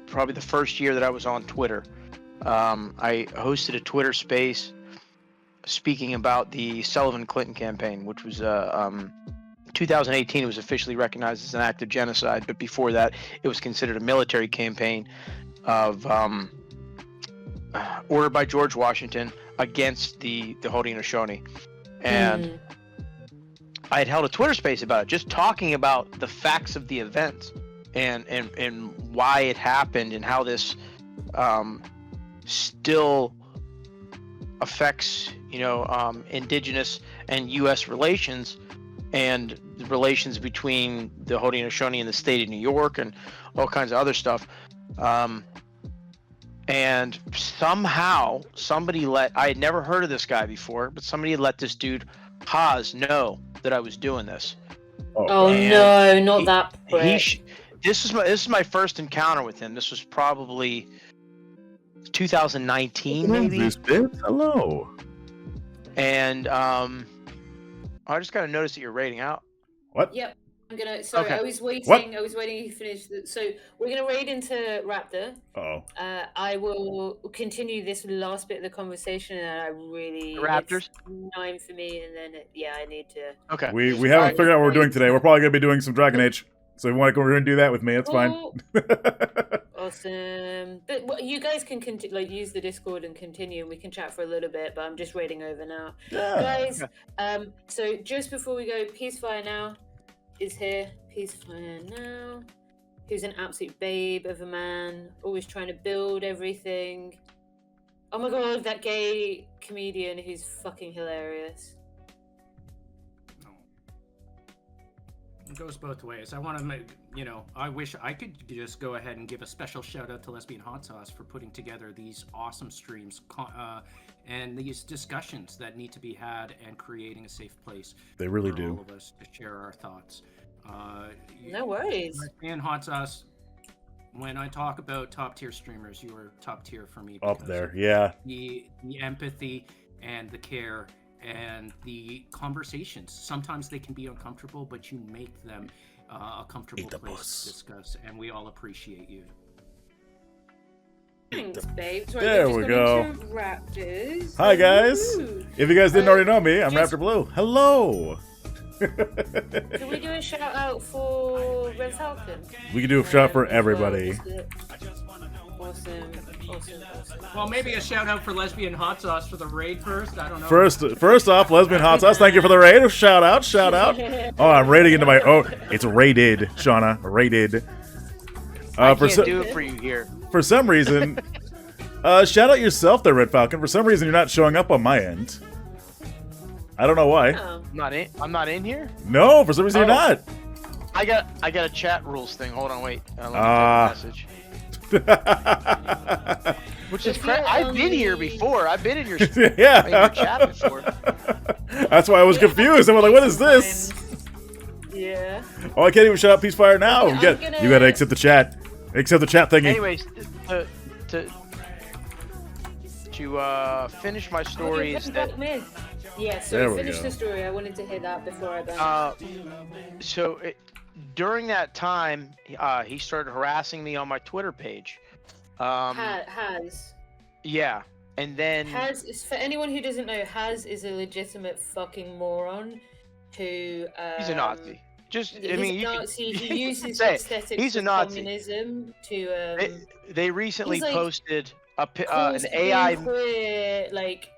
probably the first year that I was on Twitter. I hosted a Twitter space speaking about the Sullivan-Clinton campaign, which was 2018. It was officially recognized as an act of genocide, but before that, it was considered a military campaign of ordered by George Washington against the Haudenosaunee. And I had held a Twitter space about it, just talking about the facts of the event and why it happened and how this still affects, indigenous and U.S. relations and the relations between the Haudenosaunee and the state of New York and all kinds of other stuff. And somehow somebody I had never heard of this guy before, but somebody let this dude Haas know that I was doing this. Oh no, not that prick. This is my first encounter with him. This was probably 2019, maybe. Hello. And I just got to notice that you're raiding out. What? Yep. I'm gonna. Sorry, Okay. I was waiting. What? I was waiting you finish. So we're gonna raid into Raptor. Uh-oh. I will continue this last bit of the conversation, and I really The Raptors? It's 9 for me, and then I need to. Okay. We haven't figured out what we're doing today. We're probably going to be doing some Dragon Age. So if you want to come over and do that with me, it's fine. Awesome. But you guys can use the Discord and continue, and we can chat for a little bit. But I'm just raiding over now, guys. So just before we go, Peacefire Now is here. Peacefire Now, who's an absolute babe of a man, always trying to build everything. Oh my god, that gay comedian who's fucking hilarious. It goes both ways. I want to make, I wish I could just go ahead and give a special shout out to Lesbian Hot Sauce for putting together these awesome streams and these discussions that need to be had and creating a safe place. They really for do. all of us to share our thoughts. No worries. Lesbian Hot Sauce, when I talk about top tier streamers, you are top tier for me. Up because there, of yeah. The empathy and the care and the conversations. Sometimes they can be uncomfortable, but you make them a comfortable place to discuss, and we all appreciate you. Thanks, babe. Sorry, There we've we just go. gone into Raptors. Hi, guys. Woo. If you guys didn't already know me, I'm Raptor Blue. Hello. Can we do a shout out for Red Falcon? We can do a shout for everybody. Awesome. Well, maybe a shout out for Lesbian Hot Sauce for the raid first. I don't know. First off, Lesbian Hot Sauce, thank you for the raid. Shout out. Oh, I'm raiding into my. Oh, it's raided, Shauna. Raided. I can't do it for you here. For some reason, shout out yourself there, Red Falcon. For some reason, you're not showing up on my end. I don't know why. Oh. I'm not in here? No, for some reason you're not. I got a chat rules thing. Hold on, wait. Let me type a message. Which is crazy. I've been here before. I've been in your, in your chat before. That's why I was confused. I'm like, what is this? Yeah. Oh, I can't even shout out Peacefire now. Okay, You gotta accept the chat. Accept the chat thingy. Anyways, to finish my stories that. Yeah, so finish the story. I wanted to hear that before I go. During that time, he started harassing me on my Twitter page. Has. Yeah, and then Has, for anyone who doesn't know, Has is a legitimate fucking moron who. He's a Nazi. He's Nazi. He uses aesthetics of communism to. They recently posted an AI queer, like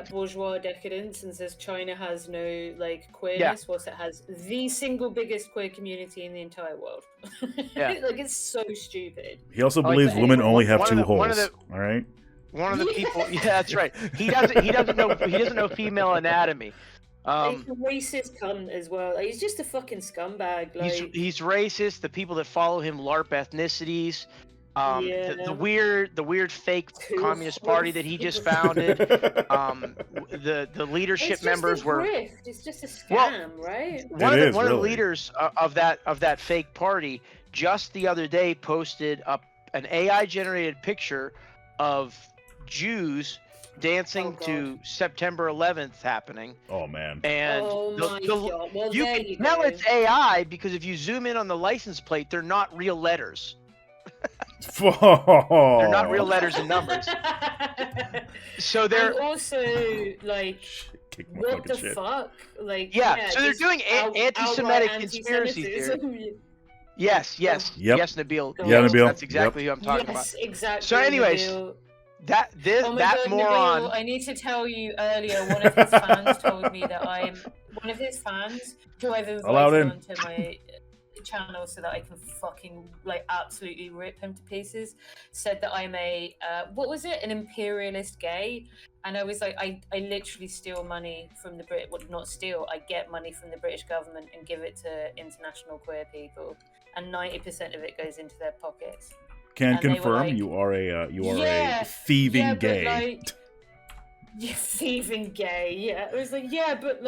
bourgeois decadence, and says China has no queerness, whilst it has the single biggest queer community in the entire world. Yeah. It's so stupid. He also believes women only have two holes. All right. One of the people, yeah, that's right. He doesn't know female anatomy. He's a racist cunt as well. He's just a fucking scumbag. He's racist. The people that follow him LARP ethnicities. The weird fake communist party that he just founded. The leadership members were. It's just a scam, right? One of the leaders of that fake party just the other day posted up an AI generated picture of Jews dancing to September 11th happening. Oh man! And God. Well, you can tell it's AI because if you zoom in on the license plate, they're not real letters. They're not real letters and numbers. So they're also what the fuck? So they're doing anti-Semitic conspiracy theory. Yes, Nabil. Yeah, Nabil. That's exactly who I'm talking about. Exactly. So, anyways, Nabil. that moron. Nabil, I need to tell you earlier. One of his fans told me that I'm one of his fans who I've invited onto my channel so that I can fucking absolutely rip him to pieces, said that I'm a an imperialist gay, and I was like, I literally steal money from the not steal, I get money from the British government and give it to international queer people, and 90% of it goes into their pockets. Can confirm you are a thieving gay. Yeah, thieving gay. Yeah, I was like, but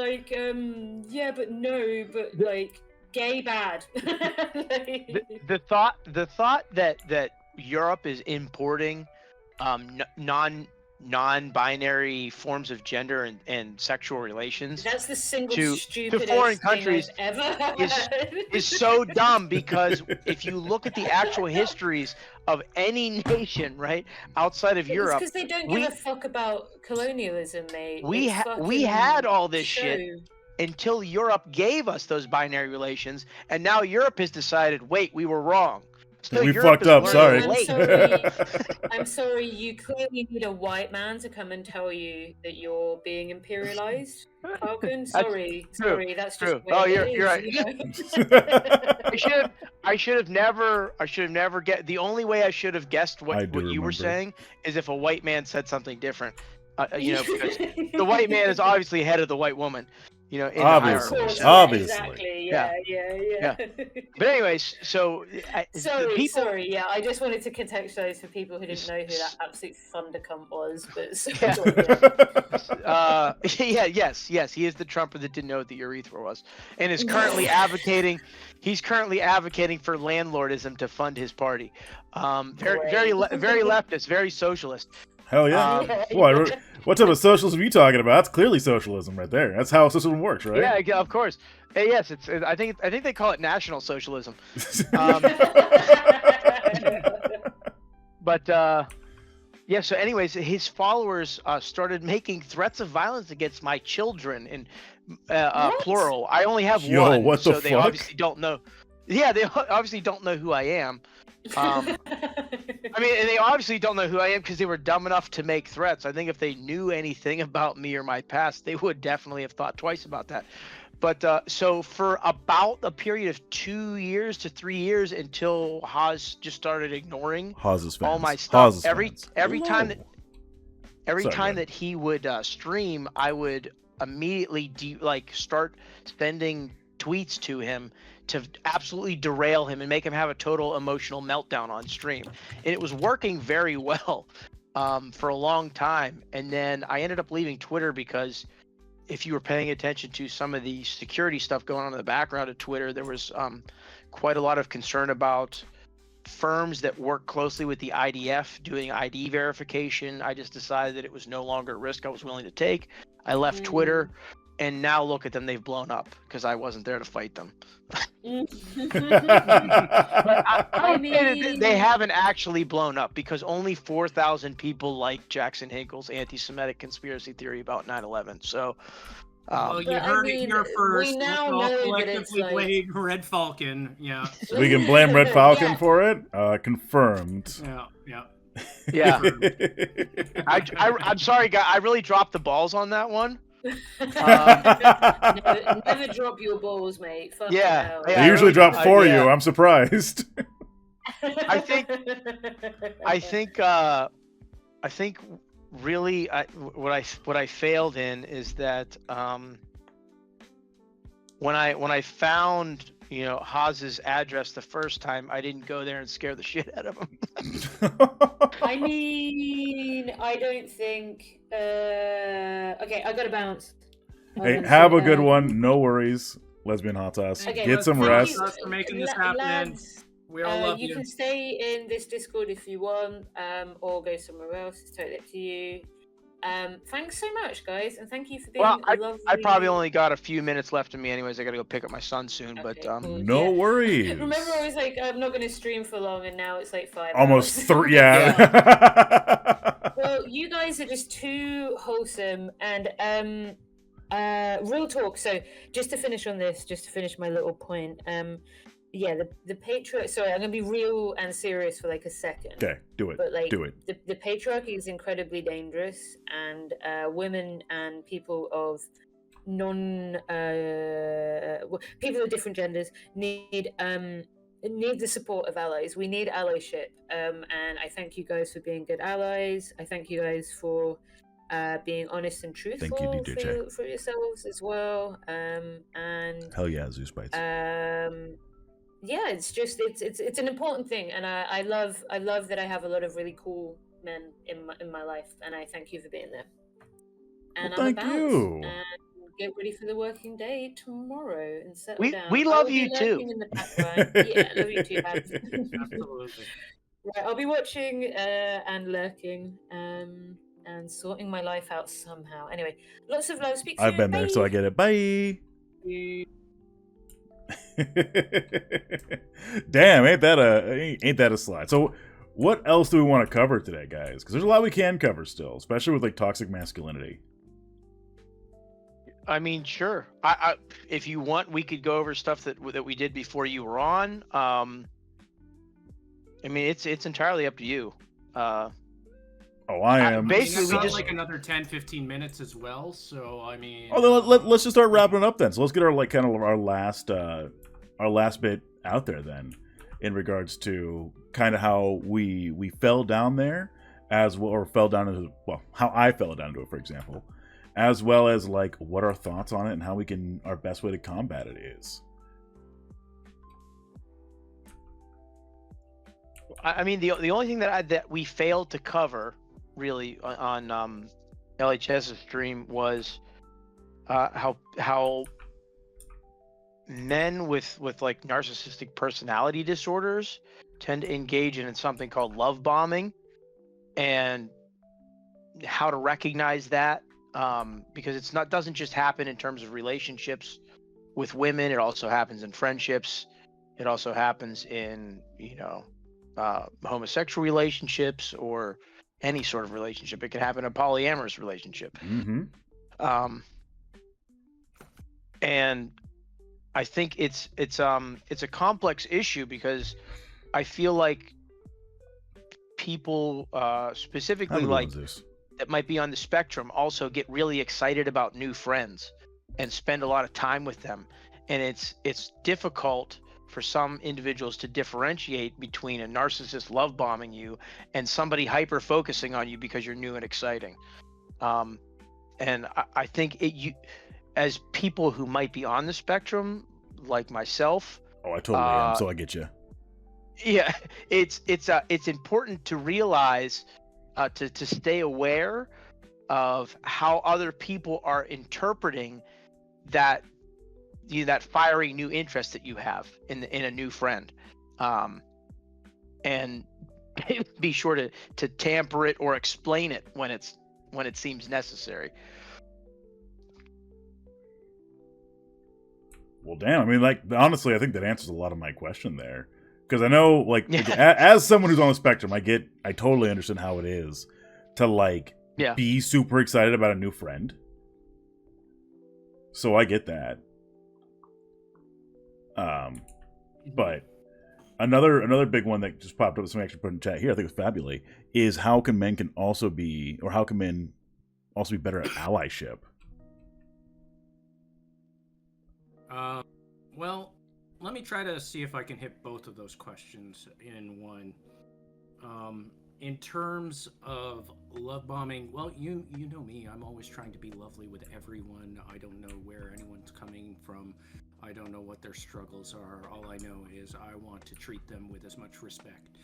gay bad. the thought that Europe is importing non-binary forms of gender and sexual relations that's the single to foreign countries thing I've ever heard. is so dumb, because if you look at the actual histories of any nation right outside of Europe, because they don't give a fuck about colonialism, mate. We had all this shit until Europe gave us those binary relations, and now Europe has decided, wait, we were wrong. So we fucked up, sorry. I'm sorry, you clearly need a white man to come and tell you that you're being imperialized, Falcon. Sorry, that's just you're right. I should have never the only way I should have guessed what you were saying is if a white man said something different. Because the white man is obviously ahead of the white woman. In obviously. Exactly. Yeah. But anyways, so sorry. Yeah, I just wanted to contextualize for people who didn't know who that absolute thundercunt was. But yes, he is the Trumper that didn't know what the urethra was, and is currently advocating. He's currently advocating for landlordism to fund his party. Very leftist, very socialist. Hell yeah! What type of socialism are you talking about? That's clearly socialism right there. That's how socialism works, right? Yeah, of course. Yes, I think they call it national socialism. But Yeah. So, anyways, his followers started making threats of violence against my children in What? plural. I only have Yo, one, what the so they fuck? obviously don't know. Yeah, they obviously don't know who I am. I mean, and they obviously don't know who I am because they were dumb enough to make threats. I think if they knew anything about me or my past, they would definitely have thought twice about that. But so for about a period of 2 years to 3 years until Haas just started ignoring Haas's fans. all my stuff. Haas's Every fans. time Hello. every Sorry, time go ahead. that he would stream, I would immediately start sending tweets to him to absolutely derail him and make him have a total emotional meltdown on stream. And it was working very well for a long time. And then I ended up leaving Twitter because if you were paying attention to some of the security stuff going on in the background of Twitter, there was quite a lot of concern about firms that work closely with the IDF doing ID verification. I just decided that it was no longer a risk I was willing to take. I left Twitter, and now look at them, they've blown up because I wasn't there to fight them. But I would say that they haven't actually blown up because only 4,000 people like Jackson Hinkle's anti-Semitic conspiracy theory about 9/11. So, Well, you But I heard it mean, here we first. now Let's all know that it's collectively like- blame Red Falcon. Yeah. So we can blame Red Falcon Yeah. for it? Confirmed. Yeah. Yeah. yeah. I'm sorry, guys. I really dropped the balls on that one. Never drop your balls, mate. Fucking Yeah, hell. yeah. They usually really- drop for yeah. you. I'm surprised. I think really what I failed in is that when I found Haas's address the first time, I didn't go there and scare the shit out of him. I mean, I don't think. Okay, I gotta bounce. Hey, have a good one. No worries. Lesbian hot sauce. Okay, Get some thank rest. you, Thanks for making this happen. lads. We all love you you. can stay in this Discord if you want, or go somewhere else. It's totally up to you. Thanks so much, guys, and thank you for being Well, a lovely. I probably only got a few minutes left in me, anyways. I gotta go pick up my son soon. Okay, But cool. No Yeah. worries. Remember, I was like, I'm not going to stream for long, and now it's like 5 Almost hours. 3. Yeah. Well, you guys are just too wholesome, and real talk. So, just to finish on this, just to finish my little point, yeah, the patriarchy. Sorry, I'm gonna be real and serious for like a second. Okay, do it. But like, Do it. The patriarchy is incredibly dangerous, and women and people of people of different genders need the support of allies. We need allyship, and I thank you guys for being good allies. I thank you guys for being honest and truthful Thank you, DJ Jack. for yourselves as well. And Hell yeah, Zeus bites. yeah, it's just it's an important thing, and I love that I have a lot of really cool men in my life, and I thank you for being there. And Well, I'm thank about you. and get ready for the working day tomorrow and settle We- down. we I love will you be too. lurking in the background. Yeah, I love you too, Babs. Absolutely. Right, I'll be watching and lurking and sorting my life out somehow. Anyway, lots of love. Speak soon. I've been there, so I get it. Bye. Damn, ain't that a slide? So, what else do we want to cover today, guys? Because there's a lot we can cover still, especially with like toxic masculinity. I mean, sure. I if you want, we could go over stuff that we did before you were on. I mean, it's entirely up to you. Oh, I am. basically, we we just like another 10-15 minutes as well. So I mean, Oh, then let's just start wrapping it up then. So let's get our like kind of our last bit out there then, in regards to kind of how we fell down there, as well, or fell down into how I fell down into it, for example, as well as like what our thoughts on it and how our best way to combat it is. I mean, the only thing that we failed to cover really on LHS's stream was how men with like narcissistic personality disorders tend to engage in something called love bombing, and how to recognize that, because doesn't just happen in terms of relationships with women. It also happens in friendships. It also happens in homosexual relationships, or any sort of relationship. It can happen in a polyamorous relationship. Mm-hmm. And I think it's a complex issue because I feel like people specifically like that might be on the spectrum also get really excited about new friends and spend a lot of time with them, and it's difficult for some individuals to differentiate between a narcissist love bombing you and somebody hyper focusing on you because you're new and exciting. And I think you, as people who might be on the spectrum, like myself. Oh, I totally am. So I get you. Yeah, it's important to realize, to stay aware of how other people are interpreting that that fiery new interest that you have in a new friend, and be sure to tamper it or explain it when it seems necessary. Well, damn. I mean, like, honestly, I think that answers a lot of my question there. Because I know, like, as someone who's on the spectrum, I totally understand how it is to, like, be super excited about a new friend. So I get that. But another big one that just popped up, somebody actually put in chat here, I think it's Fabulous, is how can men also be better at allyship? Well, let me try to see if I can hit both of those questions in one. In terms of love bombing, well, you know me. I'm always trying to be lovely with everyone. I don't know where anyone's coming from. I don't know what their struggles are. All I know is I want to treat them with as much respect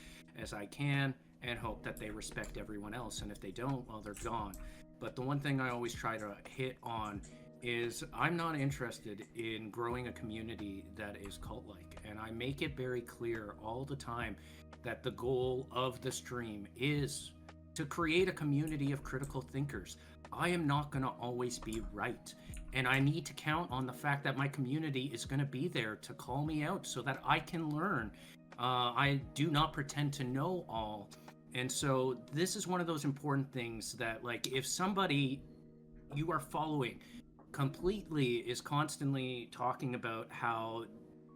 as I can and hope that they respect everyone else. And if they don't, well, they're gone. But the one thing I always try to hit on is I'm not interested in growing a community that is cult-like. And I make it very clear all the time that the goal of the stream is to create a community of critical thinkers. I am not going to always be right. And I need to count on the fact that my community is going to be there to call me out so that I can learn. I do not pretend to know all. And so this is one of those important things that, like, if somebody you are following completely is constantly talking about how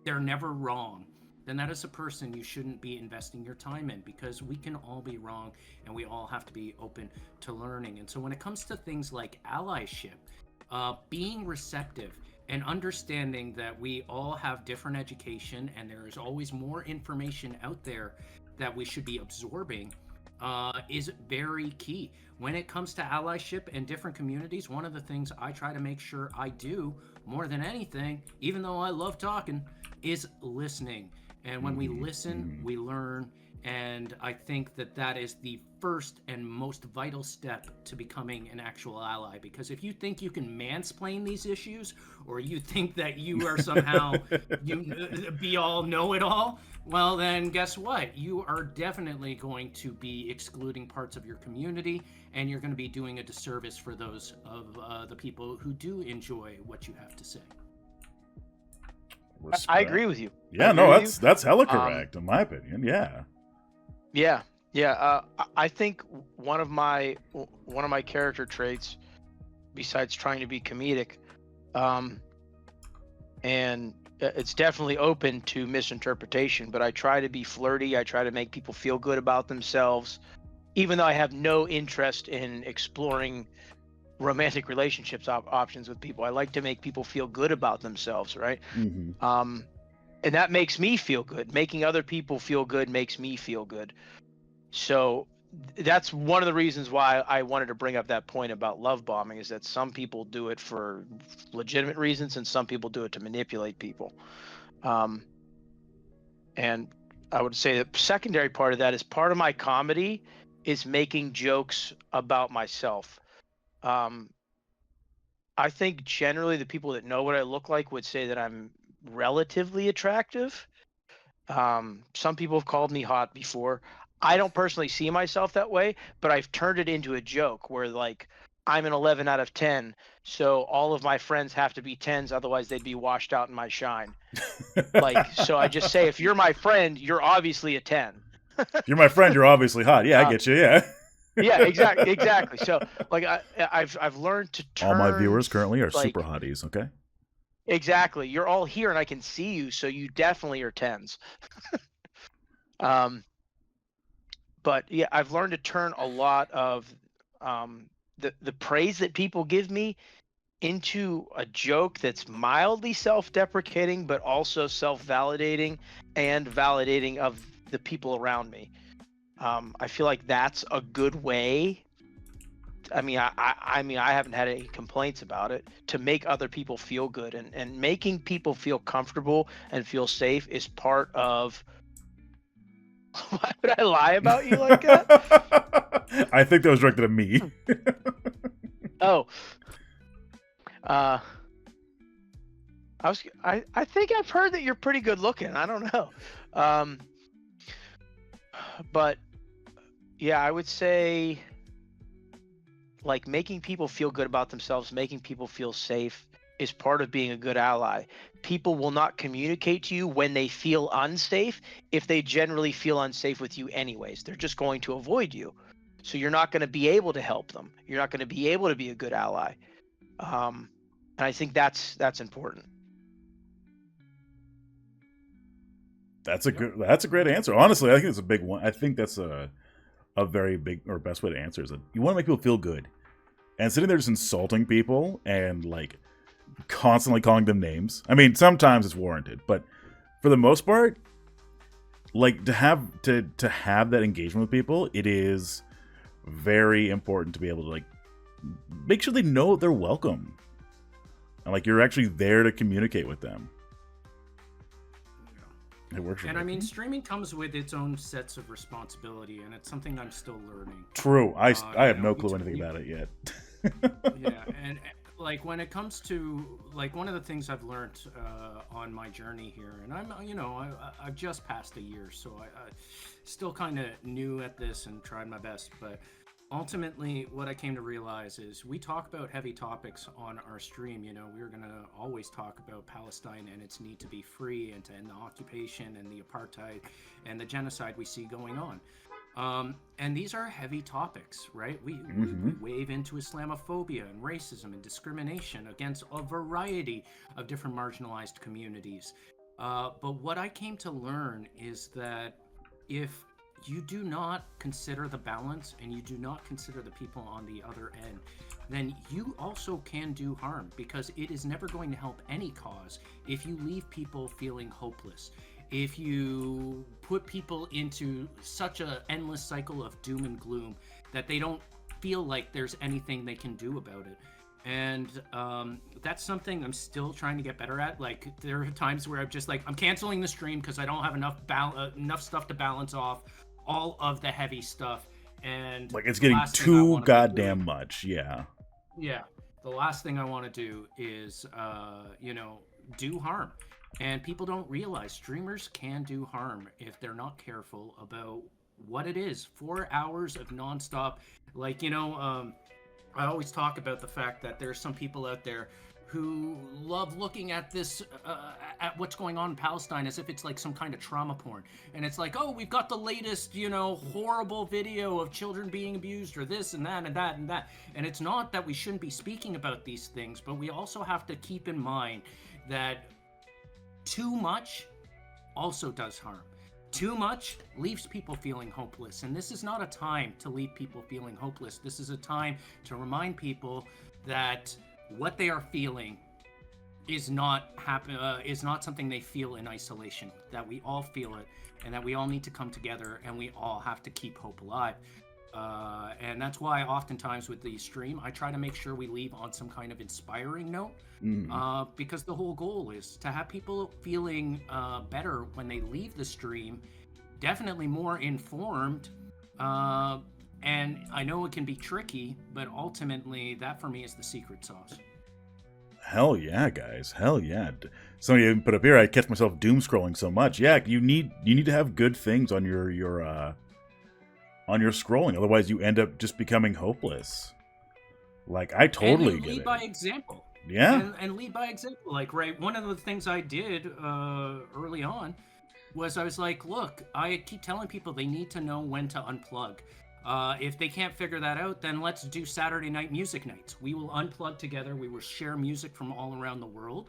they're never wrong, then that is a person you shouldn't be investing your time in, because we can all be wrong and we all have to be open to learning. And so when it comes to things like allyship, being receptive and understanding that we all have different education and there is always more information out there that we should be absorbing is very key. When it comes to allyship and different communities, one of the things I try to make sure I do more than anything, even though I love talking, is listening. And when we listen, we learn. And I think that that is the first and most vital step to becoming an actual ally. Because if you think you can mansplain these issues, or you think that you are somehow be all know-it-all, well then guess what? You are definitely going to be excluding parts of your community, and you're going to be doing a disservice for those of the people who do enjoy what you have to say. Respect. I agree with you. Yeah, no, that's hella correct in my opinion. Yeah. I think one of my character traits, besides trying to be comedic, and it's definitely open to misinterpretation, but I try to be flirty. I try to make people feel good about themselves, even though I have no interest in exploring romantic relationships options with people. I like to make people feel good about themselves, right? Mm-hmm. And that makes me feel good. Making other people feel good makes me feel good. So that's one of the reasons why I wanted to bring up that point about love bombing, is that some people do it for legitimate reasons and some people do it to manipulate people. And I would say the secondary part of that is part of my comedy is making jokes about myself. I think generally the people that know what I look like would say that I'm relatively attractive. Some people have called me hot before. I don't personally see myself that way, but I've turned it into a joke where, like, I'm an 11 out of 10, so all of my friends have to be 10s, otherwise they'd be washed out in my shine. Like, so I just say, if you're my friend, you're obviously a 10. If you're my friend, you're obviously hot. Yeah, I get you. Yeah. Yeah, exactly. So like I've learned to turn All my viewers currently are like super hotties. Okay. exactly. You're all here and I can see you, so you definitely are tens. um, but yeah, I've learned to turn a lot of the praise that people give me into a joke that's mildly self-deprecating, but also self-validating and validating of the people around me. I feel like that's a good way. I mean, I haven't had any complaints about it to make other people feel good, and making people feel comfortable and feel safe is part of. Why would I lie about you like that? I think that was directed at me. Oh, uh, I think I've heard that you're pretty good looking. I don't know, but yeah, I would say like making people feel good about themselves, making people feel safe is part of being a good ally. People will not communicate to you when they feel unsafe if they generally feel unsafe with you anyways. They're just going to avoid you. So you're not going to be able to help them. You're not going to be able to be a good ally. And I think that's important. That's a great answer. Honestly, I think it's a big one. I think that's a very big or best way to answer is that you want to make people feel good. And sitting there just insulting people and like constantly calling them names. I mean, sometimes it's warranted, but for the most part, like to have that engagement with people, it is very important to be able to like make sure they know they're welcome. And like you're actually there to communicate with them. It works. And I mean, streaming comes with its own sets of responsibility, and it's something I'm still learning. True. I have no clue anything about it yet. Yeah, and like when it comes to like one of the things I've learned on my journey here, and I've just passed a year, so I still kind of new at this and tried my best, but ultimately what I came to realize is we talk about heavy topics on our stream. We're going to always talk about Palestine and its need to be free and to end the occupation and the apartheid and the genocide we see going on. And these are heavy topics, right? We wave into Islamophobia and racism and discrimination against a variety of different marginalized communities. But what I came to learn is that if you do not consider the balance and you do not consider the people on the other end, then you also can do harm, because it is never going to help any cause if you leave people feeling hopeless. If you put people into such an endless cycle of doom and gloom that they don't feel like there's anything they can do about it. And that's something I'm still trying to get better at. Like there are times where I'm just like, I'm canceling the stream because I don't have enough stuff to balance off all of the heavy stuff. And like it's getting too goddamn much. Yeah. The last thing I want to do is do harm. And people don't realize streamers can do harm if they're not careful about what it is. 4 hours of nonstop. Like, I always talk about the fact that there's some people out there who love looking at this, at what's going on in Palestine as if it's like some kind of trauma porn. And it's like, oh, we've got the latest, horrible video of children being abused or this and that and that and that. And it's not that we shouldn't be speaking about these things, but we also have to keep in mind that too much also does harm. Too much leaves people feeling hopeless. And this is not a time to leave people feeling hopeless. This is a time to remind people that what they are feeling is not something they feel in isolation, that we all feel it, and that we all need to come together, and we all have to keep hope alive. And that's why oftentimes with the stream, I try to make sure we leave on some kind of inspiring note, because the whole goal is to have people feeling better when they leave the stream, definitely more informed. And I know it can be tricky, but ultimately that for me is the secret sauce. Hell yeah, guys. Hell yeah. Somebody even put up here, I catch myself doom scrolling so much. Yeah, you need to have good things on your scrolling. Otherwise you end up just becoming hopeless. Like I totally get it. Lead by example. Yeah. And lead by example. Like, right, one of the things I did early on was I was like, look, I keep telling people they need to know when to unplug. If they can't figure that out, then let's do Saturday night music nights. We will unplug together. We will share music from all around the world,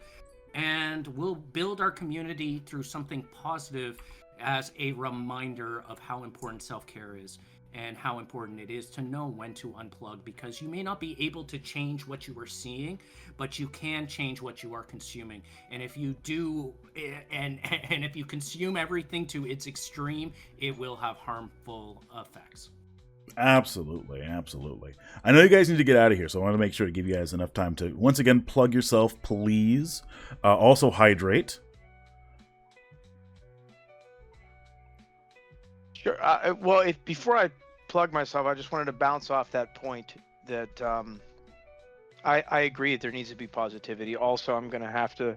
and we'll build our community through something positive as a reminder of how important self-care is and how important it is to know when to unplug, because you may not be able to change what you are seeing, but you can change what you are consuming. And if you do, and if you consume everything to its extreme, it will have harmful effects. Absolutely, absolutely. I know you guys need to get out of here, so I want to make sure to give you guys enough time to, once again, plug yourself, please. Also, hydrate. Sure. Well, before I plug myself, I just wanted to bounce off that point that I agree that there needs to be positivity. Also, I'm going to have to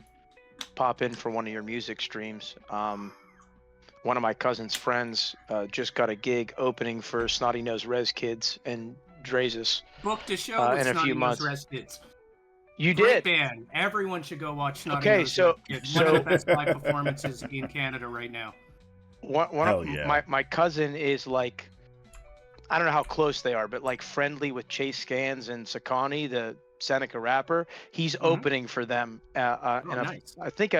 pop in for one of your music streams. One of my cousin's friends just got a gig opening for Snotty Nose Rez Kids and Drazus. Booked a show with in a Snotty few Nose months. Rez Kids. You Great did? band. Everyone should go watch Snotty Okay, Nose so- Rez Kids. One of the best live performances in Canada right now. One Hell of yeah. my cousin is like, I don't know how close they are, but like friendly with Chase Scans and Sakani, the Seneca rapper. He's opening for them. Nice. I think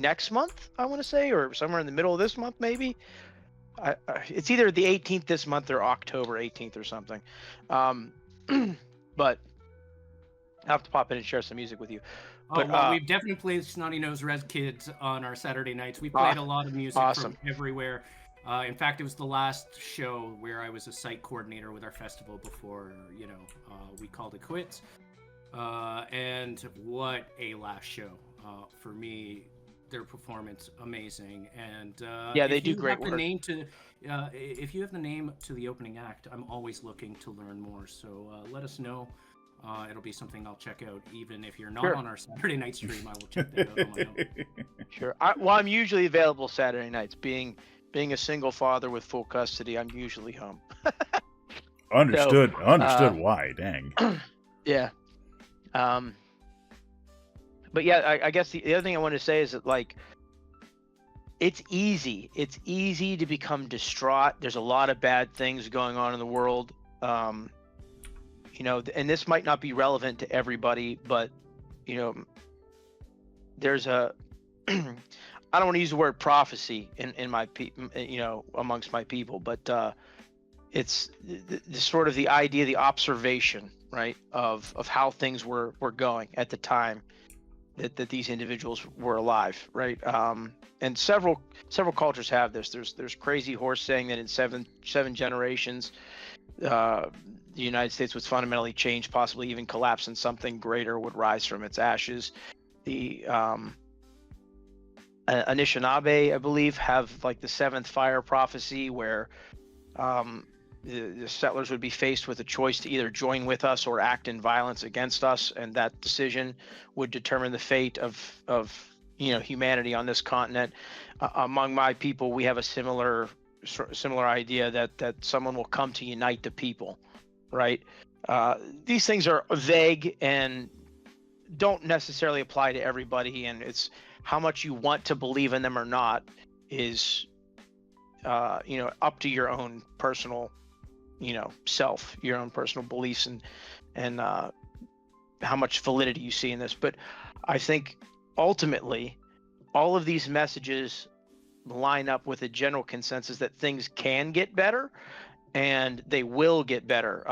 next month, I want to say, or somewhere in the middle of this month, maybe. It's either the 18th this month or October 18th or something. But I have to pop in and share some music with you. But We've definitely played Snotty Nose Rez Kids on our Saturday nights. We played a lot of music awesome. from everywhere. In fact, it was the last show where I was a site coordinator with our festival before, we called it quits. And what a last show. For me, their performance, amazing. And yeah, they do great work. If you have the name to the opening act, I'm always looking to learn more. So let us know. It'll be something I'll check out. Even if you're not on our Saturday night stream, I will check that out on my own. Sure. I'm usually available Saturday nights. Being a single father with full custody, I'm usually home. Understood. Understood why. Dang. Yeah. But yeah, I guess the other thing I want to say is that, like, it's easy. It's easy to become distraught. There's a lot of bad things going on in the world. And this might not be relevant to everybody, but, there's a, I don't want to use the word prophecy in my, amongst my people, but it's the sort of the idea, the observation, right, of how things were going at the time that these individuals were alive, right? And several cultures have this. There's Crazy Horse saying that in seven generations, the United States was fundamentally changed, possibly even collapse, and something greater would rise from its ashes. The Anishinaabe, I believe, have like the seventh fire prophecy, where the settlers would be faced with a choice to either join with us or act in violence against us, and that decision would determine the fate of humanity on this continent. Among my people, we have a similar idea that someone will come to unite the people, right? These things are vague and don't necessarily apply to everybody, and it's how much you want to believe in them or not is up to your own personal self, your own personal beliefs, and how much validity you see in this. But I think ultimately all of these messages line up with a general consensus that things can get better, and they will get better,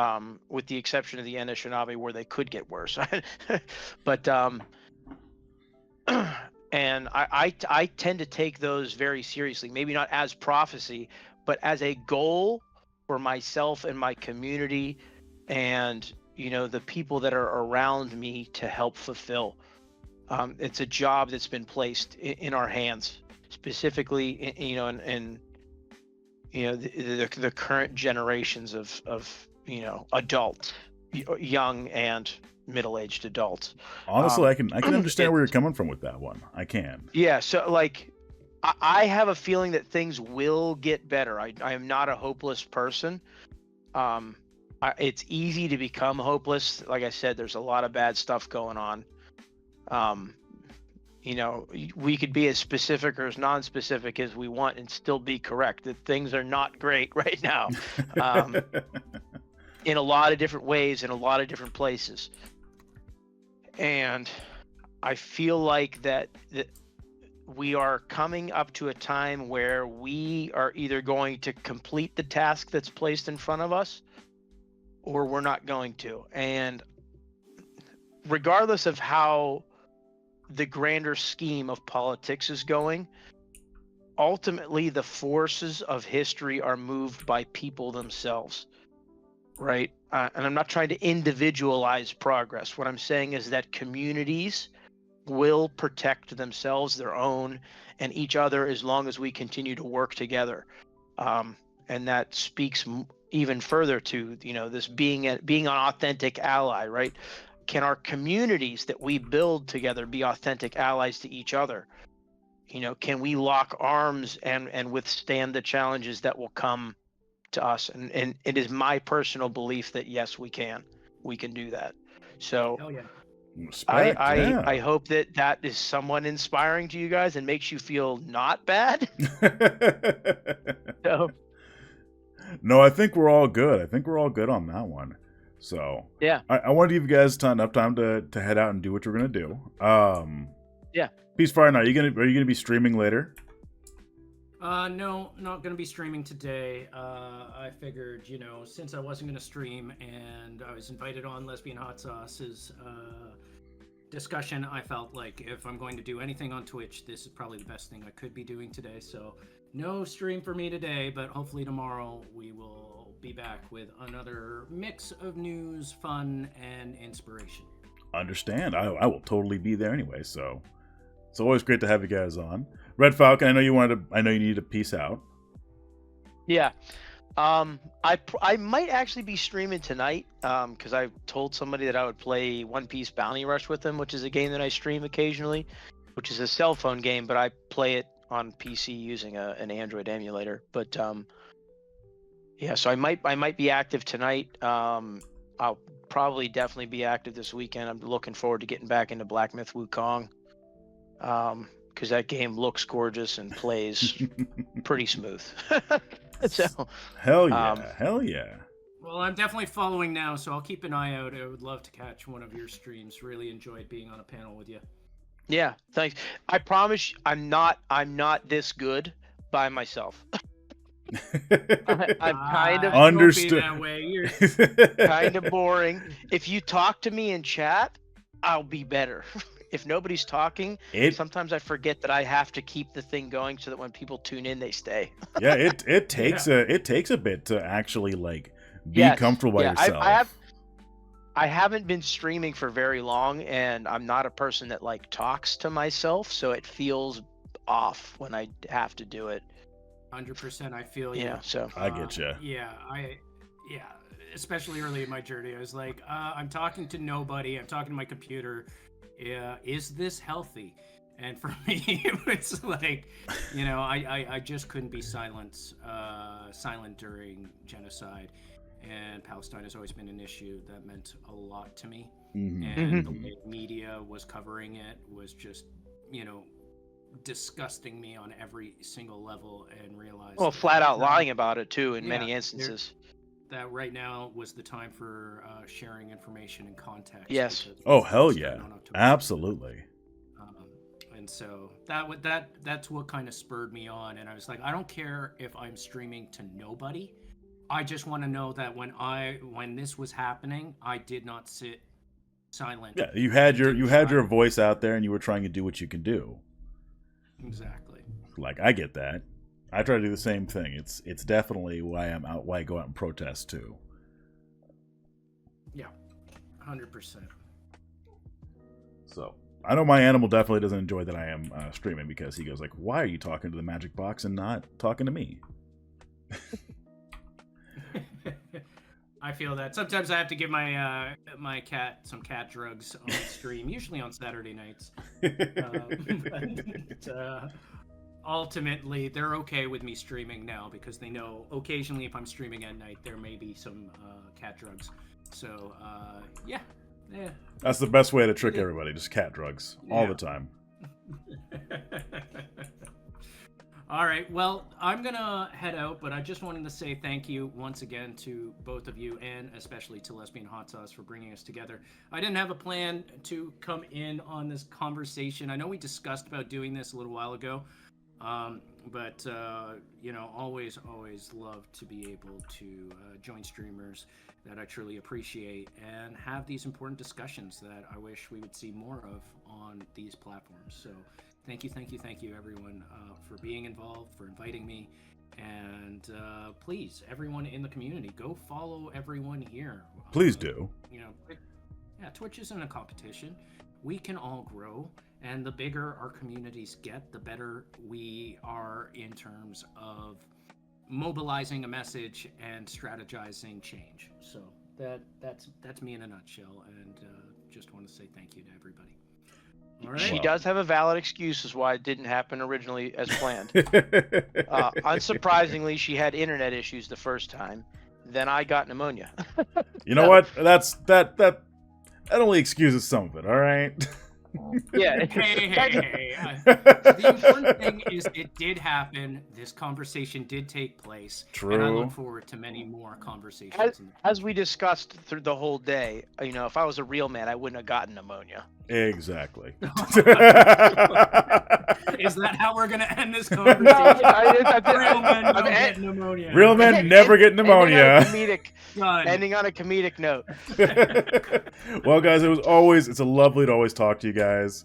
with the exception of the Anishinaabe, where they could get worse. But and I tend to take those very seriously, maybe not as prophecy, but as a goal for myself and my community, and the people that are around me to help fulfill. It's a job that's been placed in our hands, specifically in the current generations of adults, young and middle-aged adults. Honestly, I can understand where you're coming from with that one. I can. Yeah, so like I have a feeling that things will get better. I am not a hopeless person. It's easy to become hopeless. Like I said, there's a lot of bad stuff going on. We could be as specific or as non-specific as we want and still be correct that things are not great right now. in a lot of different ways in a lot of different places. And I feel like that we are coming up to a time where we are either going to complete the task that's placed in front of us, or we're not going to. And regardless of how the grander scheme of politics is going, ultimately the forces of history are moved by people themselves, right? And I'm not trying to individualize progress. What I'm saying is that communities will protect themselves, their own, and each other as long as we continue to work together. And that speaks even further to, this being an authentic ally, right? Can our communities that we build together be authentic allies to each other? Can we lock arms and withstand the challenges that will come to us? And it is my personal belief that yes, we can do that. So Hell yeah. Respect, yeah. I hope that is somewhat inspiring to you guys and makes you feel not bad. So, No, I think we're all good. I think we're all good on that one. So yeah. I want to give you guys enough time to head out and do what you're gonna do. Yeah. Peace Fire Night, are you gonna be streaming later? No, not gonna be streaming today. I figured, since I wasn't gonna stream and I was invited on Lesbian Hot Sauce's discussion, I felt like if I'm going to do anything on Twitch, this is probably the best thing I could be doing today. So no stream for me today, but hopefully tomorrow we will be back with another mix of news, fun, and inspiration. Understand. I will totally be there anyway, so it's always great to have you guys on. Red Falcon, I know you need to peace out. Yeah. I might actually be streaming tonight because I told somebody that I would play One Piece Bounty Rush with them, which is a game that I stream occasionally, which is a cell phone game, but I play it on PC using an Android emulator. But yeah, so I might be active tonight. I'll probably definitely be active this weekend. I'm looking forward to getting back into Black Myth Wukong. Because that game looks gorgeous and plays pretty smooth. So hell yeah. Well, I'm definitely following now, so I'll keep an eye out. I would love to catch one of your streams. Really enjoyed being on a panel with you. Yeah, thanks. I promise I'm not this good by myself. I'm kind of understood. That way. You're kind of boring. If you talk to me in chat, I'll be better. If nobody's talking, sometimes I forget that I have to keep the thing going so that when people tune in, they stay. Yeah, it takes a bit to actually be comfortable by yourself. I haven't been streaming for very long, and I'm not a person that talks to myself, so it feels off when I have to do it. 100%, I feel you. Yeah, so I get you. Yeah, especially early in my journey, I was like, I'm talking to nobody. I'm talking to my computer. Yeah, is this healthy? And for me, it was like, I just couldn't be silent during genocide, and Palestine has always been an issue that meant a lot to me. Mm-hmm. And the way media was covering it was just, disgusting me on every single level, and realized flat out lying about it too in many instances. That right now was the time for sharing information in context. Yes. Oh hell yeah, absolutely. And so that's what kind of spurred me on, and I was like, I don't care if I'm streaming to nobody. I just want to know that when this was happening, I did not sit silent. Yeah, you had your voice out there, and you were trying to do what you can do. Exactly. I get that. I try to do the same thing. It's definitely why I go out and protest too. Yeah, 100%. So I know my animal definitely doesn't enjoy that I am streaming, because he goes why are you talking to the magic box and not talking to me? I feel that sometimes I have to give my my cat some cat drugs on stream, usually on Saturday nights. But ultimately, they're okay with me streaming now, because they know occasionally if I'm streaming at night, there may be some cat drugs. So yeah. That's the best way to trick everybody. Just cat drugs all the time. All right. Well, I'm gonna head out, but I just wanted to say thank you once again to both of you, and especially to Lesbian Hot Sauce for bringing us together. I didn't have a plan to come in on this conversation. I know we discussed about doing this a little while ago, but you know, always love to be able to join streamers that I truly appreciate and have these important discussions that I wish we would see more of on these platforms. So thank you, everyone, for being involved, for inviting me, and please, everyone in the community, go follow everyone here. Please do. You know, yeah, Twitch isn't a competition. We can all grow, and the bigger our communities get, the better we are in terms of mobilizing a message and strategizing change. So that's me in a nutshell, and just want to say thank you to everybody. All right. She does have a valid excuse as why it didn't happen originally as planned. Unsurprisingly, she had internet issues the first time. Then I got pneumonia. You know what? That only excuses some of it. All right. Yeah. Hey. The important thing is it did happen. This conversation did take place. True. And I look forward to many more conversations. As we discussed through the whole day, you know, if I was a real man, I wouldn't have gotten pneumonia. Exactly. Is that how we're going to end this conversation? Real men don't get pneumonia. Real men never get pneumonia. Ending on a comedic note. Well, guys, it's a lovely to always talk to you guys.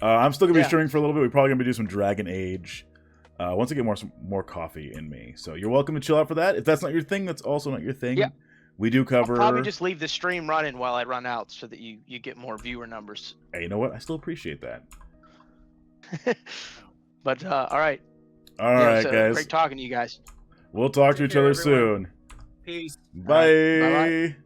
I'm still gonna be streaming for a little bit. We're probably gonna be doing some Dragon Age once I get more coffee in me. So you're welcome to chill out for that. If that's not your thing, that's also not your thing. Yeah. We do cover. I'll probably just leave the stream running while I run out so that you get more viewer numbers. Hey, you know what? I still appreciate that. But all right. All right, guys. Great talking to you guys. We'll talk to each other soon. Peace. Bye. Bye-bye.